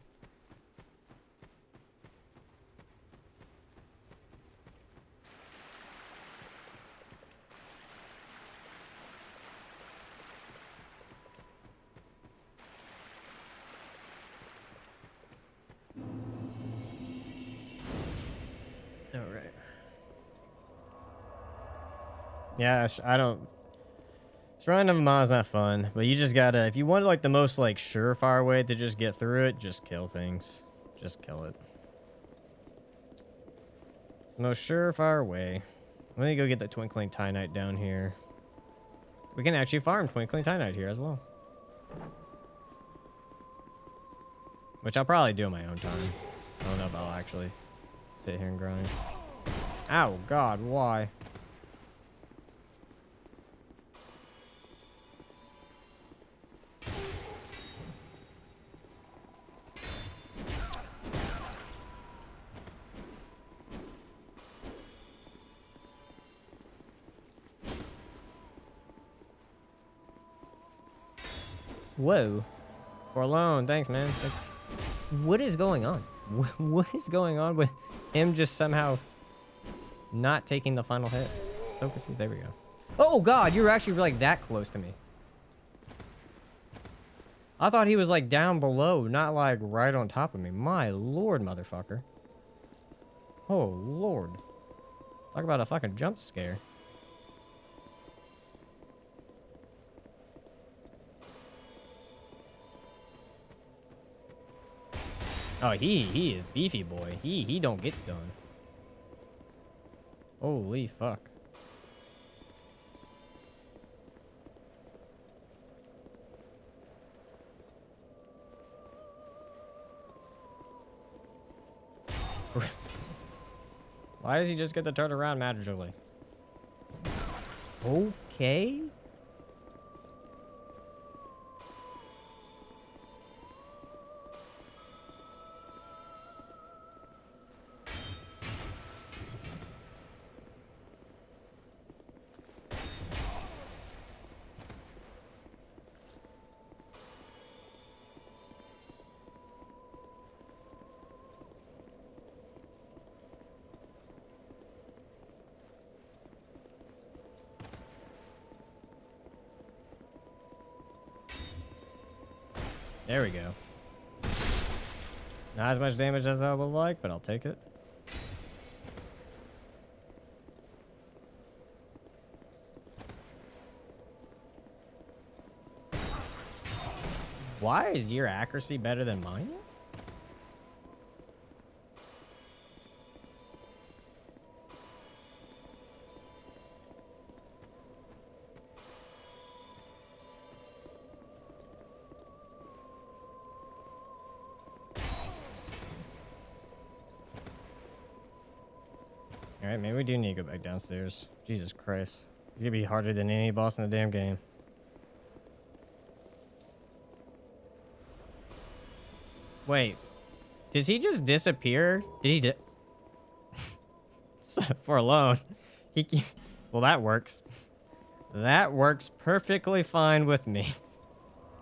All right. Yeah, I don't. Shrine of Amon is not fun, but you just gotta. If you want like the most like surefire way to just get through it, just kill things. Just kill it. It's the most surefire way. Let me go get the Twinkling Titanite down here. We can actually farm Twinkling Titanite here as well, which I'll probably do in my own time. I don't know if I'll actually sit here and grind. Ow, God, why? Whoa. For a loan. Thanks, man. Thanks. What is going on? What is going on with him just somehow not taking the final hit? So confused. There we go. Oh, God. You're actually like that close to me. I thought he was like down below, not like right on top of me. My lord, motherfucker. Oh, lord. Talk about a fucking jump scare. Oh, he is beefy boy. He don't get stunned. Holy fuck. Why does he just get to turn around magically? Okay. There we go. Not as much damage as I would like, but I'll take it. Why is your accuracy better than mine? Alright, maybe we do need to go back downstairs. Jesus Christ. He's gonna be harder than any boss in the damn game. Wait. Does he just disappear? Did he for a loan. Well, that works. That works perfectly fine with me.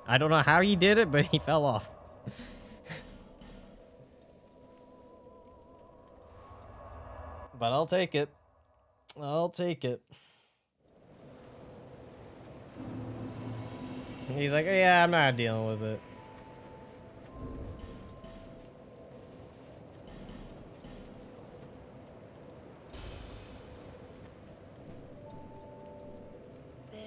I don't know how he did it, but he fell off. But I'll take it. I'll take it. He's like, yeah, I'm not dealing with it. There.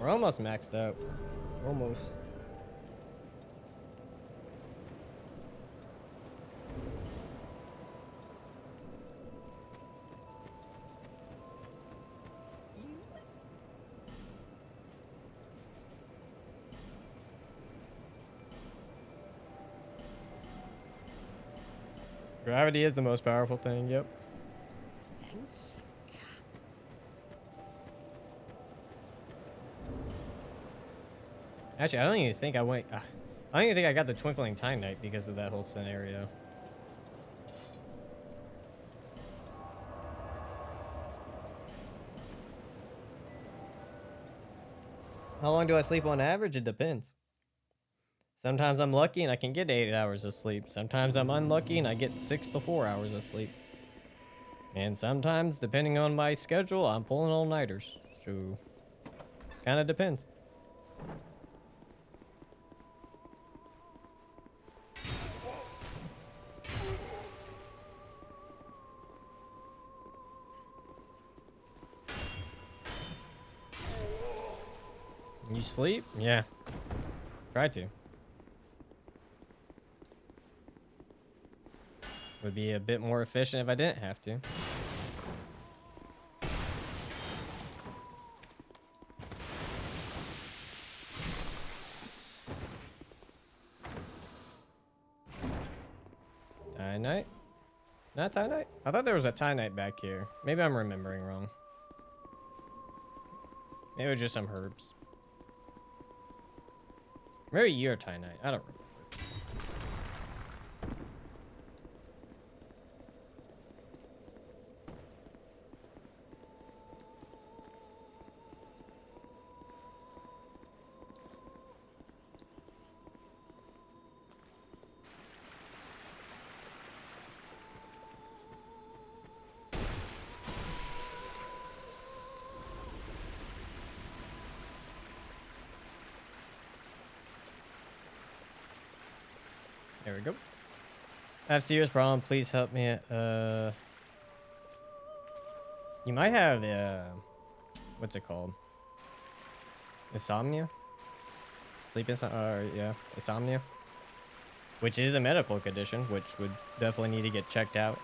We're almost maxed out. Almost. Gravity is the most powerful thing, yep. Thanks. Actually, I don't even think I went... I don't even think I got the Twinkling Titanite because of that whole scenario. How long do I sleep on average? It depends. Sometimes I'm lucky and I can get 8 hours of sleep. Sometimes I'm unlucky and I get 6 to 4 hours of sleep. And sometimes, depending on my schedule, I'm pulling all-nighters. So, kind of depends. You sleep? Yeah. Try to. Would be a bit more efficient if I didn't have to. Titanite? Not Titanite? I thought there was a Titanite back here. Maybe I'm remembering wrong. Maybe it was just some herbs. Maybe you're Titanite. I don't remember. There we go. I have serious problem. Please help me. You might have what's it called? Insomnia? Sleep insomnia, yeah, insomnia. Which is a medical condition, which would definitely need to get checked out.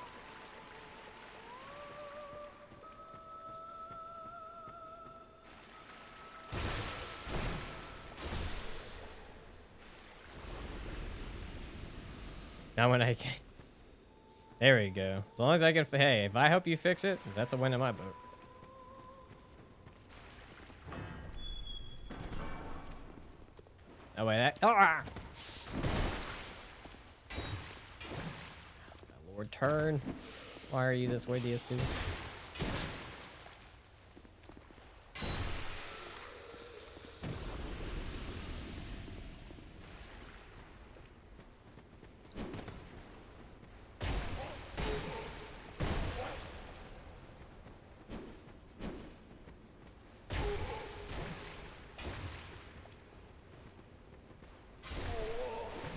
Now when I can... There we go. As long as I can... Hey, if I help you fix it, that's a win in my book. Oh, wait. That... Ah! My lord, turn. Why are you this way, DS2?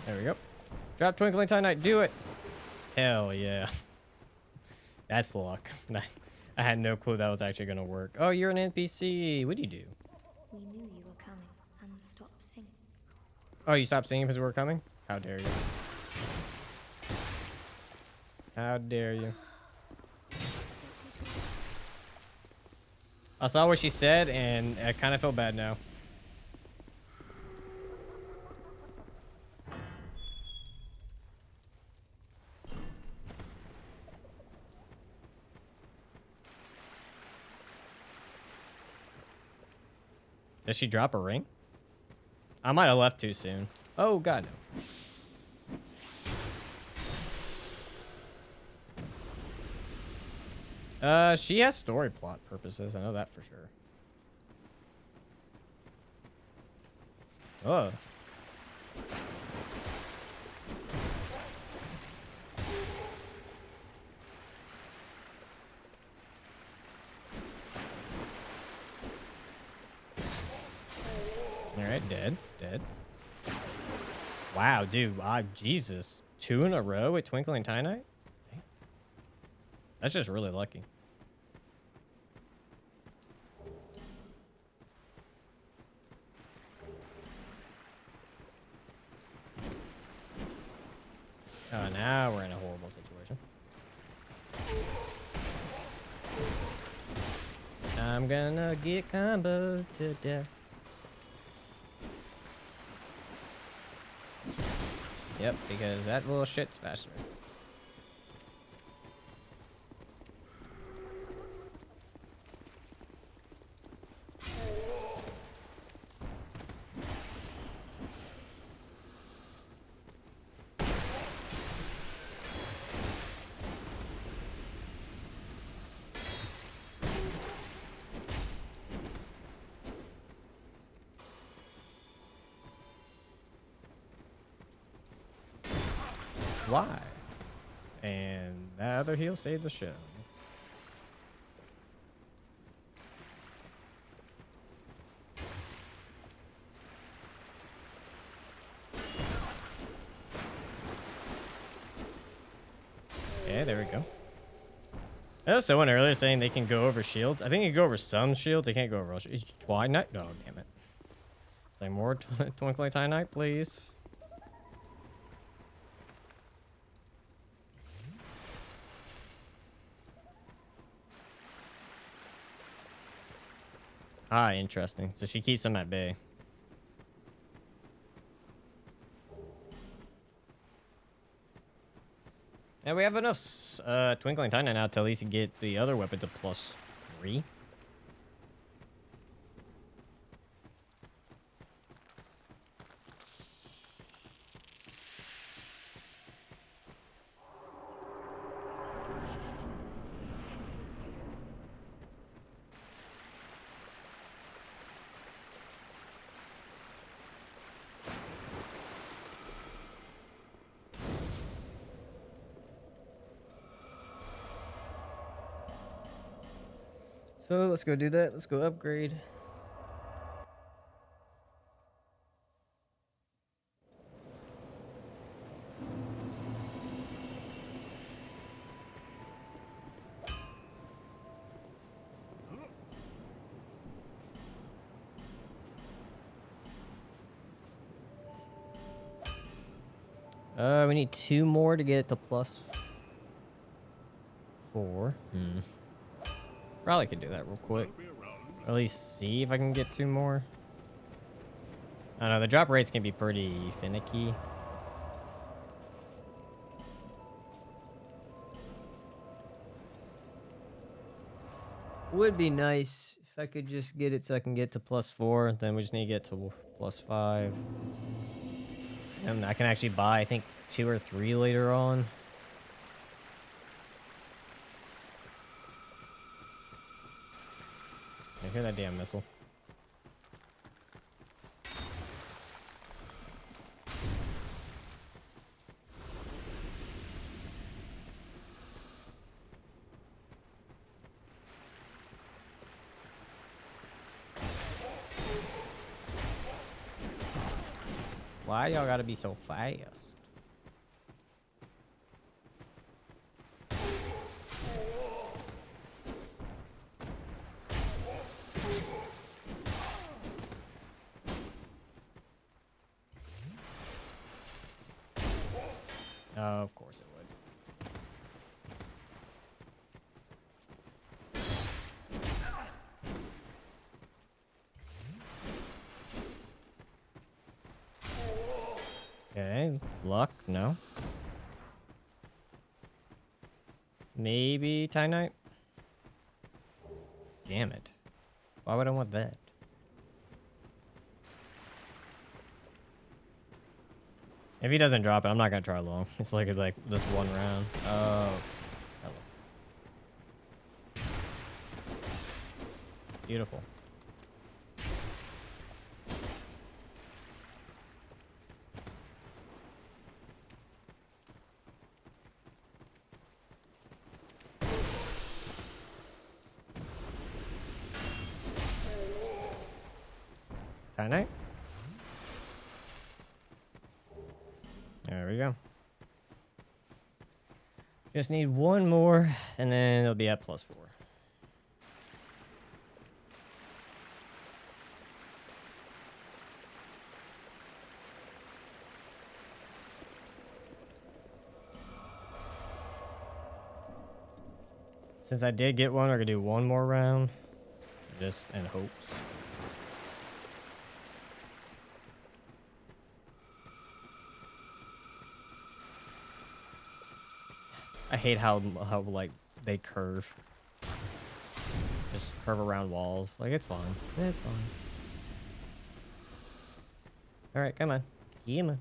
There we go. Drop Twinkling Titanite. Do it. Hell yeah. That's luck. I had no clue that was actually going to work. Oh, you're an NPC. What do you do? We knew you were coming and stopped singing. Oh, you stopped singing because we were coming? How dare you? How dare you? I saw what she said and I kind of feel bad now. Did she drop a ring? I might have left too soon. Oh, God, no. She has story plot purposes. I know that for sure. Oh. All right, dead. Wow, dude. Jesus. 2 in a row with Twinkling Titanite? Damn. That's just really lucky. Oh, now we're in a horrible situation. I'm gonna get comboed to death. Yep, because that little shit's faster. Why? And that other heal saved the shit. Okay, there we go. I know someone earlier saying they can go over shields. I think you can go over some shields. They can't go over all shields. Why not? Oh, damn it. Say more Twinkling Titanite, please. Ah, interesting. So she keeps them at bay. And we have enough Twinkling Titanite now to at least get the other weapon to +3. So let's go do that. Let's go upgrade. We need 2 more to get it to +4. Probably could do that real quick. Or at least see if I can get 2 more. I don't know, the drop rates can be pretty finicky. Would be nice if I could just get it so I can get to +4. Then we just need to get to +5. And I can actually buy, I think, 2 or 3 later on. I hear that damn missile. Why y'all gotta be so fast? Oh, of course it would. Okay, luck, no. Maybe Titanite? Damn it. Why would I want that? If he doesn't drop it, I'm not gonna try long. It's like this one round. Oh. Hello. Beautiful. Night. There we go. Just need one more, and then it'll be at +4. Since I did get one, we're gonna do one more round, just in hopes. I hate how like they curve. Just curve around walls. Like it's fine. It's fine. All right, come on. Come on.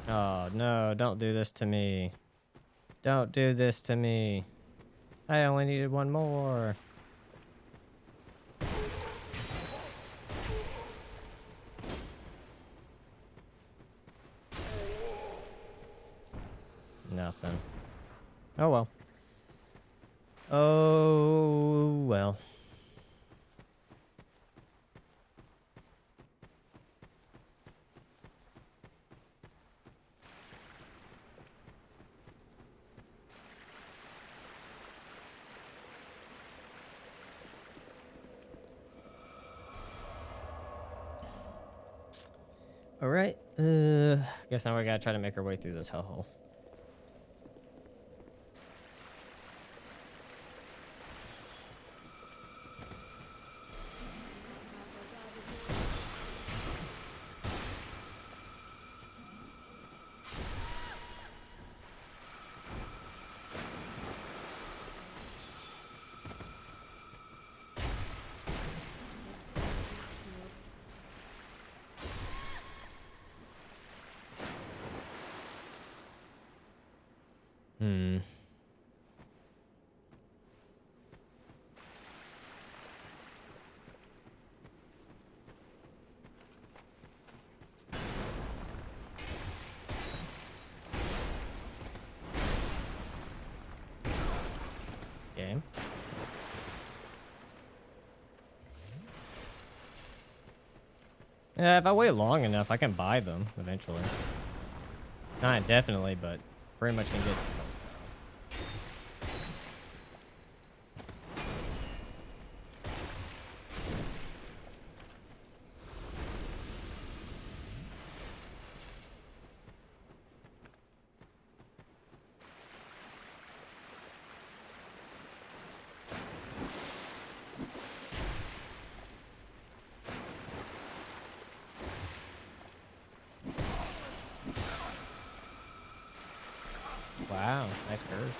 Oh no, don't do this to me. Don't do this to me. I only needed one more. Nothing. Oh well. Oh well. All right. Guess now we gotta try to make our way through this hellhole. Hmm. Game. Yeah, if I wait long enough, I can buy them eventually. Not definitely, but pretty much can get. Wow, nice curve.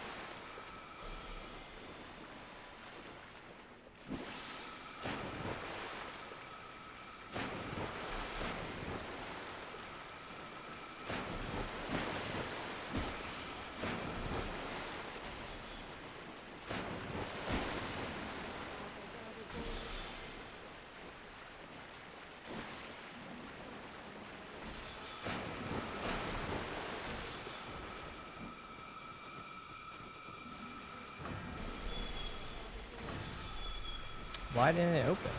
Why didn't it open?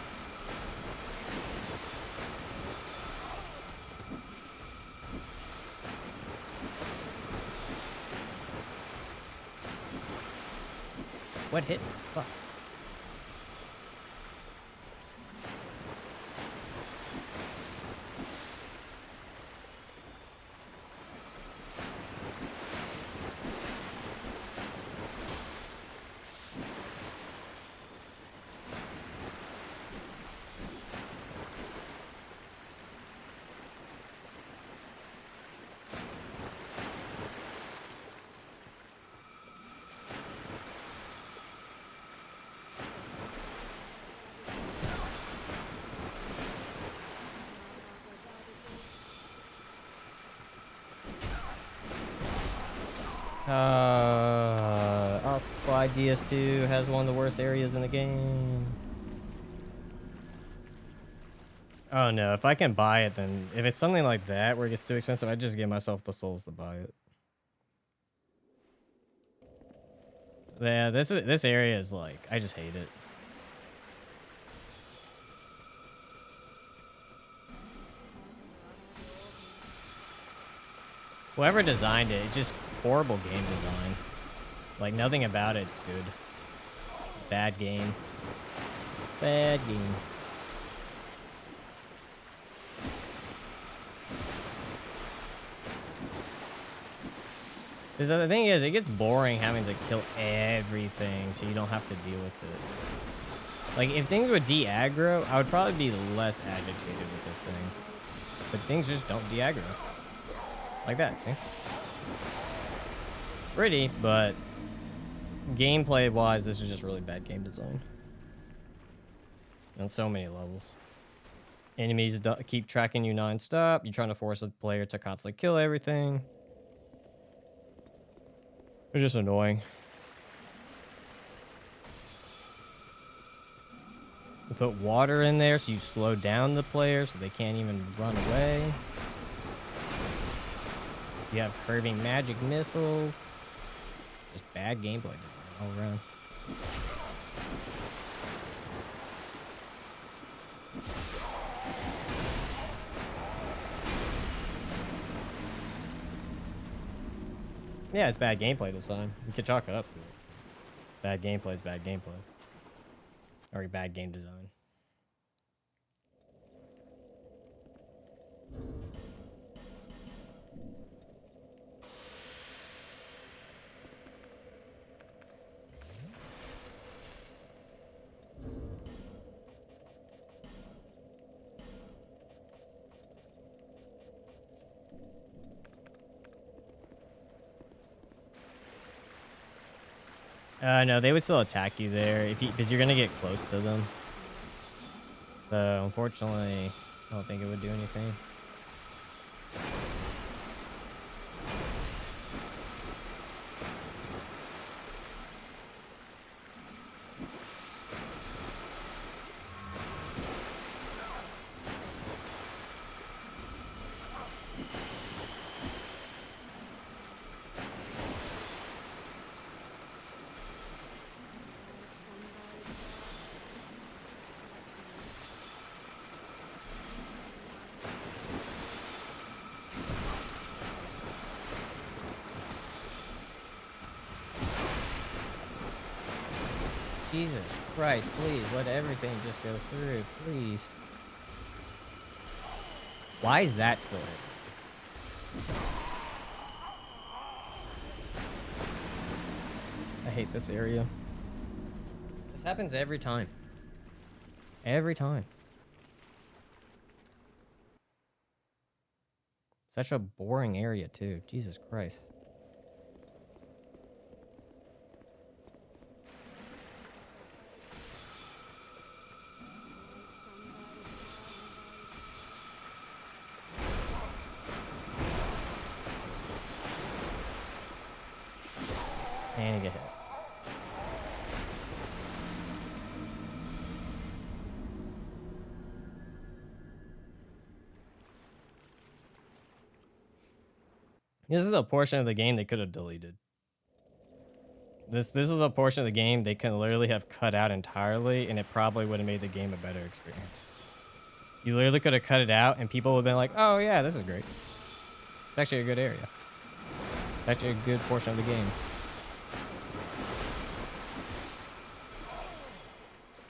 What hit? Fuck. Also, why DS2 has one of the worst areas in the game. Oh no, if I can buy it, then if it's something like that where it gets too expensive, I just give myself the souls to buy it. Yeah, this area is like, I just hate it. Whoever designed it, it's just horrible game design. Like nothing about it's good. It's bad game. Bad game. Because the thing is, it gets boring having to kill everything, so you don't have to deal with it. Like, if things would de-aggro, I would probably be less agitated with this thing. But things just don't de-aggro. Like that, see? Pretty, but gameplay-wise, this is just really bad game design. On so many levels. Enemies keep tracking you non-stop. You're trying to force a player to constantly kill everything. They're just annoying. You put water in there so you slow down the player so they can't even run away. You have curving magic missiles. Just bad gameplay design all around. Yeah, it's bad gameplay design. You can chalk it up to it. Bad gameplay is bad gameplay. Or bad game design. No, they would still attack you there if because you're gonna get close to them. So unfortunately, I don't think it would do anything. Jesus Christ, please let everything just go through, please. Why is that still here? I hate this area. This happens every time. Every time. Such a boring area too. Jesus Christ. And you get hit. This is a portion of the game they could have deleted. This is a portion of the game they can literally have cut out entirely, and it probably would have made the game a better experience. You literally could have cut it out, and people would have been like, "Oh yeah, this is great. It's actually a good area. It's actually a good portion of the game."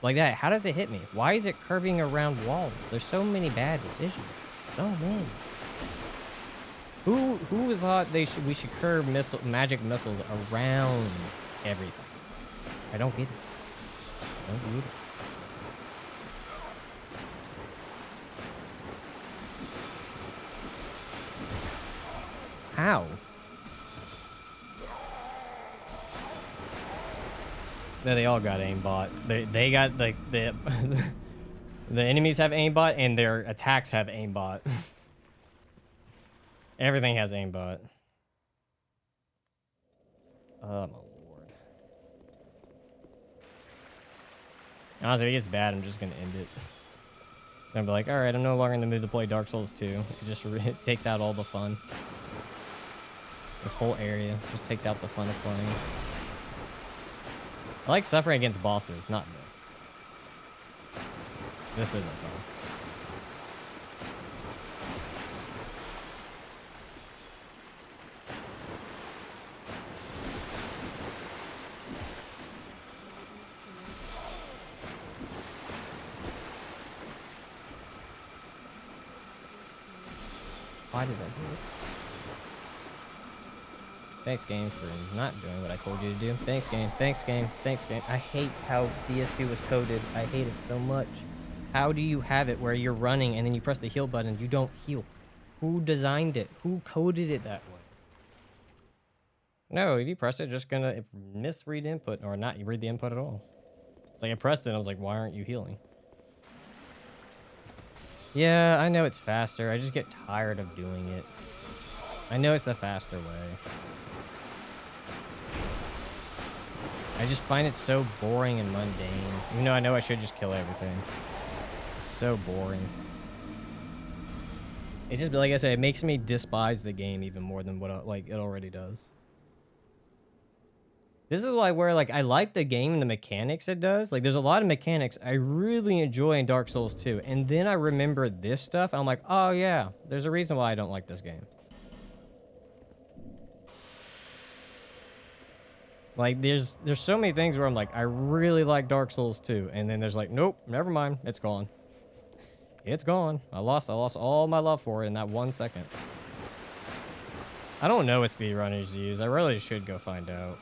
Like that. How does it hit me? Why is it curving around walls? There's so many bad decisions. So many. Who thought we should curve magic missiles around everything? I don't get it. I don't get it. How? No, they all got aimbot. They got like the the enemies have aimbot and their attacks have aimbot. Everything has aimbot. Oh my lord. Honestly, if it gets bad, I'm just gonna end it. I'm gonna be like, all right, I'm no longer in the mood to play Dark Souls 2. It just it takes out all the fun. This whole area just takes out the fun of playing. I like suffering against bosses, not this. This isn't fun. Why did I do it? Thanks, game, for not doing what I told you to do. Thanks, game. Thanks, game. Thanks, game. I hate how DS2 was coded. I hate it so much. How do you have it where you're running and then you press the heal button and you don't heal? Who designed it? Who coded it that way? No, if you press it, just gonna misread input or not read the input at all. It's like I pressed it and I was like, why aren't you healing? Yeah, I know it's faster. I just get tired of doing it. I know it's the faster way. I just find it so boring and mundane. Even though I know I should just kill everything. It's so boring. It just, like I said, it makes me despise the game even more than what like it already does. This is like where like I like the game and the mechanics it does. Like there's a lot of mechanics I really enjoy in Dark Souls 2. And then I remember this stuff and I'm like, oh yeah, there's a reason why I don't like this game. Like there's so many things where I'm like, I really like Dark Souls 2, and then there's like, nope, never mind, it's gone. It's gone. I lost all my love for it in that 1 second. I don't know what speedrunners use. I really should go find out.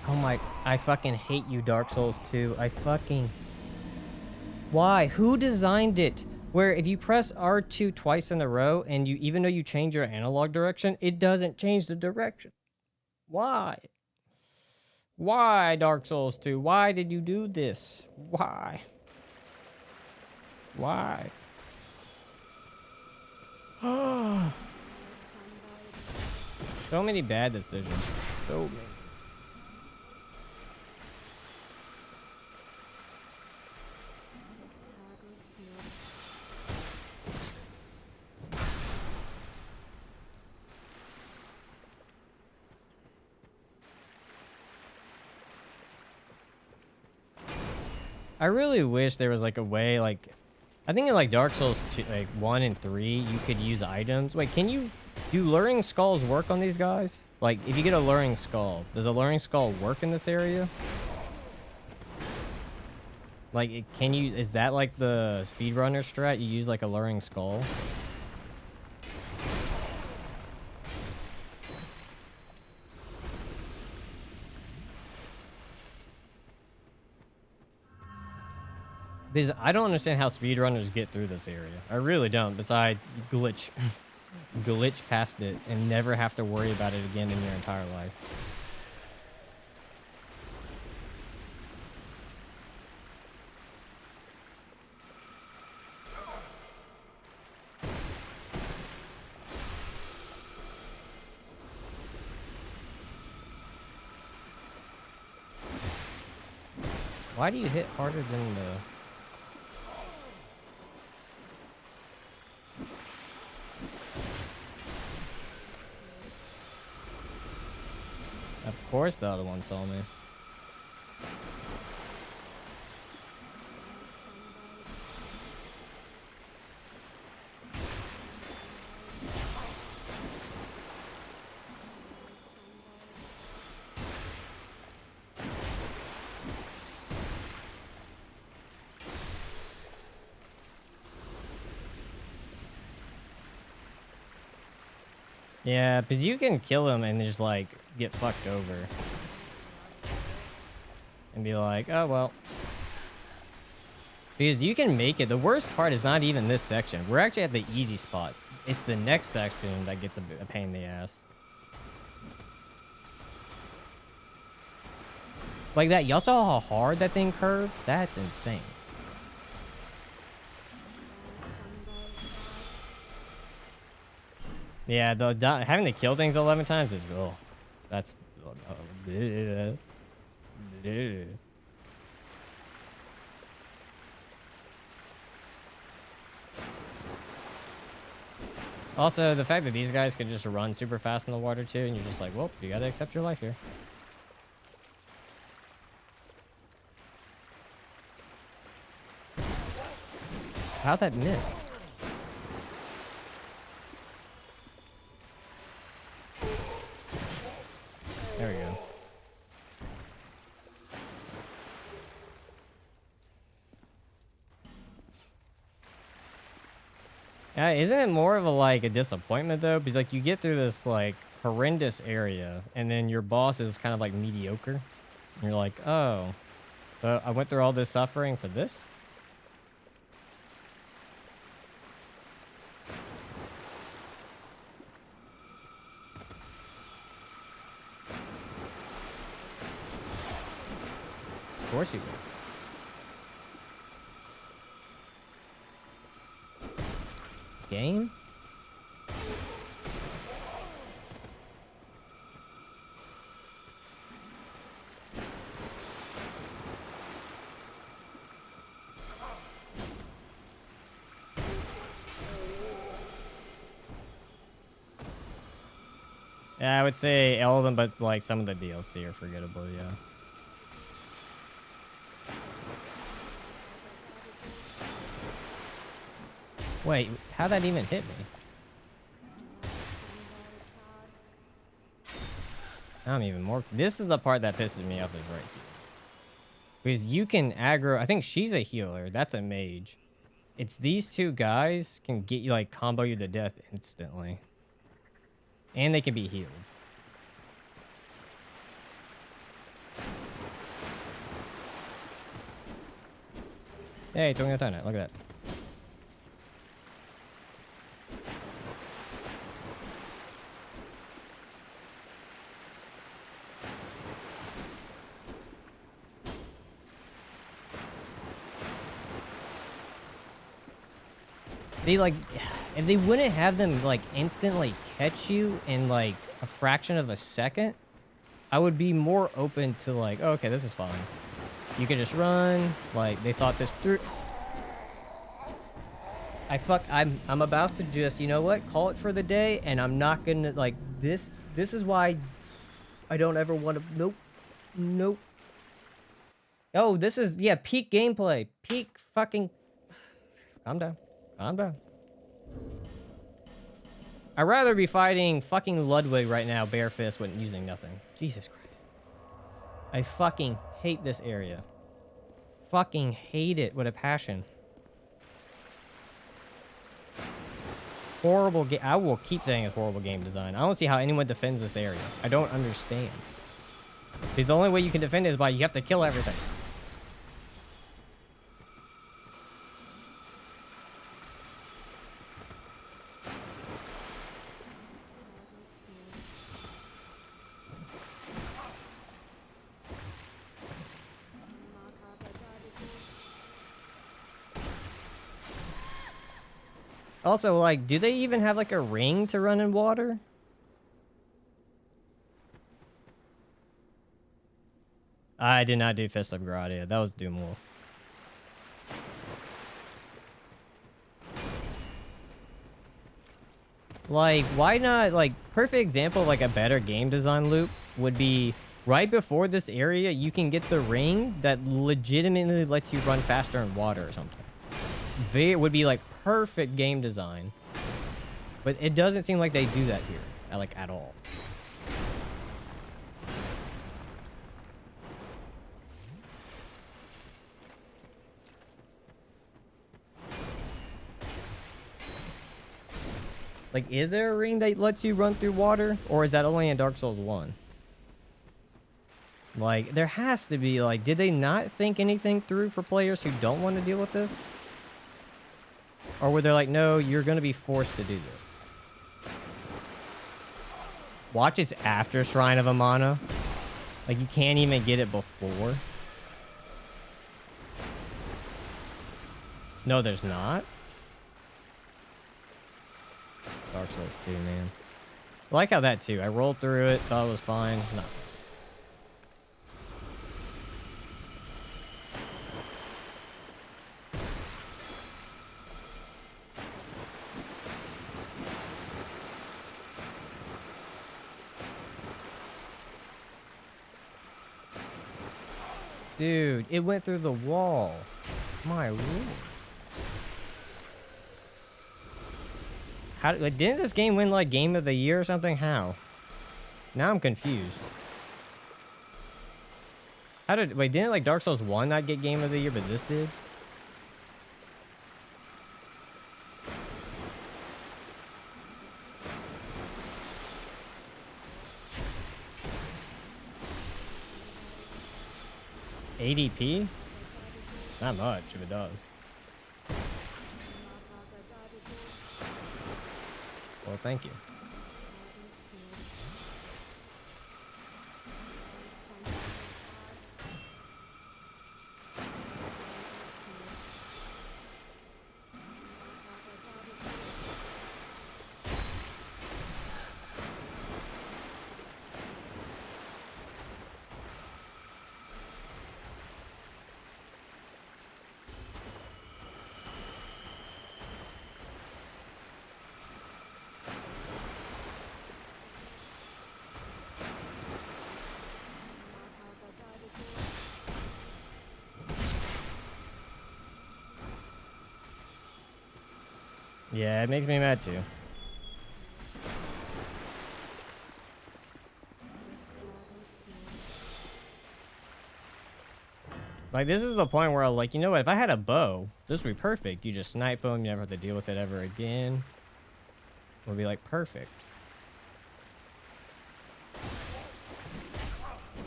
Oh my, I fucking hate you, Dark Souls 2. I fucking... Why? Who designed it? Where if you press R2 twice in a row and you, even though you change your analog direction, it doesn't change the direction. Why? Why, Dark Souls 2? Why did you do this? Why? Why? So many bad decisions. So many. I really wish there was like a way, like, I think in like Dark Souls 2, like 1 and 3, you could use items. Wait, can you do luring skulls work on these guys? Like, if you get a luring skull, does a luring skull work in this area? Like, can you, is that like the speedrunner strat? You use like a luring skull? Because I don't understand how speedrunners get through this area. I really don't, besides glitch. Glitch past it and never have to worry about it again in your entire life. Why do you hit harder than the... Of course the other one saw me. Yeah, because you can kill him and just like get fucked over and be like, oh well. Because you can make it. The worst part is not even this section. We're actually at the easy spot. It's the next section that gets a pain in the ass. Like that. Y'all saw how hard that thing curved? That's insane. Yeah, having to kill things 11 times is real. That's. Also, the fact that these guys could just run super fast in the water too, and you're just like, well, you gotta accept your life here. How'd that miss? There we go. Isn't it more of a like a disappointment though? Because like you get through this like horrendous area, and then your boss is kind of like mediocre. And you're like, oh, so I went through all this suffering for this? Of course you will. Game? Yeah, I would say all of them, but like some of the DLC are forgettable, yeah. Wait, how'd that even hit me? I'm even more. This is the part that pisses me off is right here. Because you can aggro. I think she's a healer. That's a mage. It's these two guys can get you like combo you to death instantly. And they can be healed. Hey, throwing a ton at. Look at that. See, like, if they wouldn't have them, like, instantly catch you in, like, a fraction of a second, I would be more open to, like, oh, okay, this is fine. You can just run. Like, they thought this through. I'm about to just, you know what? Call it for the day, and I'm not gonna, like, this is why I don't ever want to, nope. Nope. Oh, this is, yeah, peak gameplay. Peak fucking, calm down. Calm down. I'd rather be fighting fucking Ludwig right now, bare fist, when using nothing. Jesus Christ. I fucking hate this area. Fucking hate it with a passion. Horrible game. I will keep saying it's horrible game design. I don't see how anyone defends this area. I don't understand. Because the only way you can defend it is by you have to kill everything. Also, like, do they even have, like, a ring to run in water? I did not do Fist of Gradia. That was Doom Wolf. Like, why not, like, perfect example of, like, a better game design loop would be right before this area, you can get the ring that legitimately lets you run faster in water or something. It would be, like, perfect game design. But it doesn't seem like they do that here, like, at all. Like, is there a ring that lets you run through water? Or is that only in Dark Souls 1? Like, there has to be, like, did they not think anything through for players who don't want to deal with this? Or were they like, no, you're going to be forced to do this? Watch it's after Shrine of Amana. Like, you can't even get it before. No, there's not. Dark Souls 2, man. I like how that, too. I rolled through it, thought it was fine. No. Dude, it went through the wall. My lord. How like, didn't this game win like Game of the Year or something? How? Now I'm confused. How did wait? Didn't like Dark Souls 1 not get Game of the Year, but this did? ADP? Not much if it does. Well, thank you. Yeah, it makes me mad too. Like, this is the point where I'm like, you know what? If I had a bow, this would be perfect. You just snipe them. You never have to deal with it ever again. It would be, like, perfect.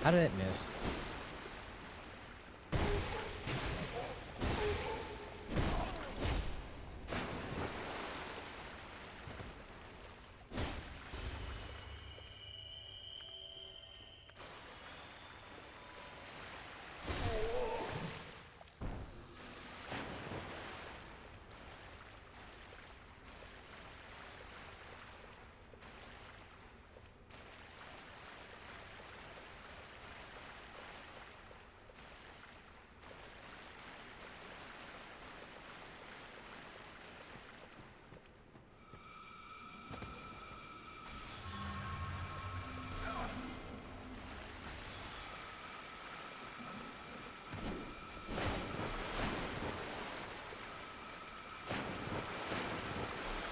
How did it miss?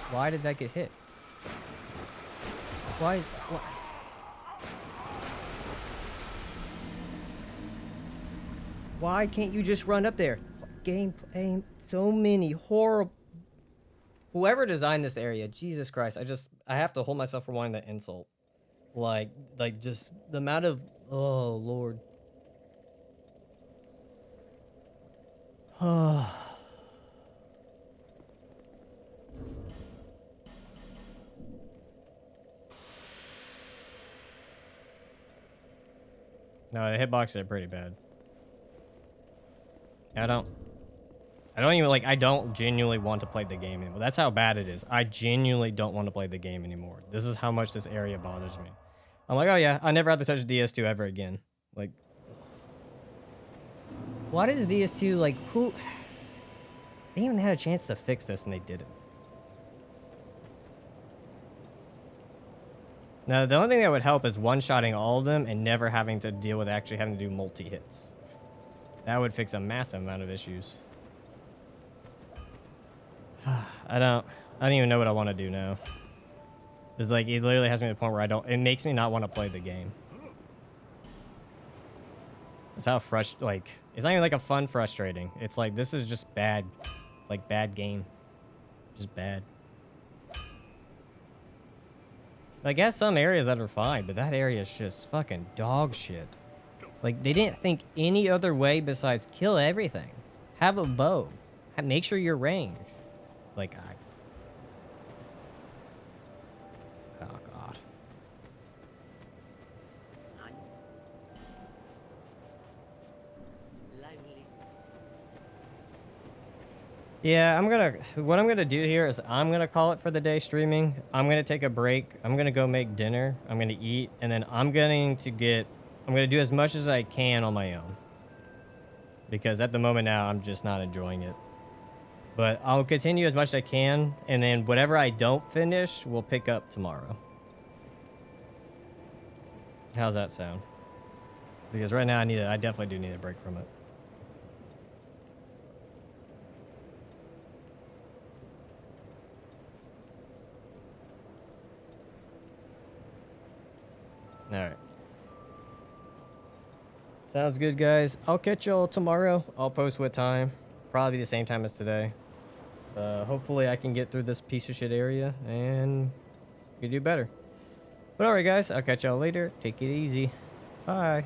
Why did that get hit? Why? Why can't you just run up there? Game playing so many horrible. Whoever designed this area, Jesus Christ! I have to hold myself from wanting to insult. Like just the amount of oh Lord. No, the hitboxes are pretty bad. I don't even like, I don't genuinely want to play the game anymore. That's how bad it is. I genuinely don't want to play the game anymore. This is how much this area bothers me. I'm like, oh yeah, I never have to touch DS2 ever again. Like, why does DS2, like, who? They even had a chance to fix this and they didn't. Now, the only thing that would help is one-shotting all of them and never having to deal with actually having to do multi-hits. That would fix a massive amount of issues. I don't even know what I want to do now. It's like, it literally has me to the point where it makes me not want to play the game. It's how like, it's not even like a fun frustrating. It's like, this is just bad. Like, bad game. Just bad. Like, it has some areas that are fine, but that area is just fucking dog shit. Like, they didn't think any other way besides kill everything. Have a bow. Make sure you're ranged. Like, oh, God. Yeah, what I'm gonna do here is I'm gonna call it for the day streaming. I'm gonna take a break. I'm gonna go make dinner. I'm gonna eat, and then I'm gonna do as much as I can on my own. Because at the moment now, I'm just not enjoying it. But I'll continue as much as I can, and then whatever I don't finish, we'll pick up tomorrow. How's that sound? Because right now I definitely do need a break from it. All right. Sounds good, guys. I'll catch y'all tomorrow. I'll post what time. Probably the same time as today. Hopefully I can get through this piece of shit area and we can do better. But alright, guys. I'll catch y'all later. Take it easy. Bye.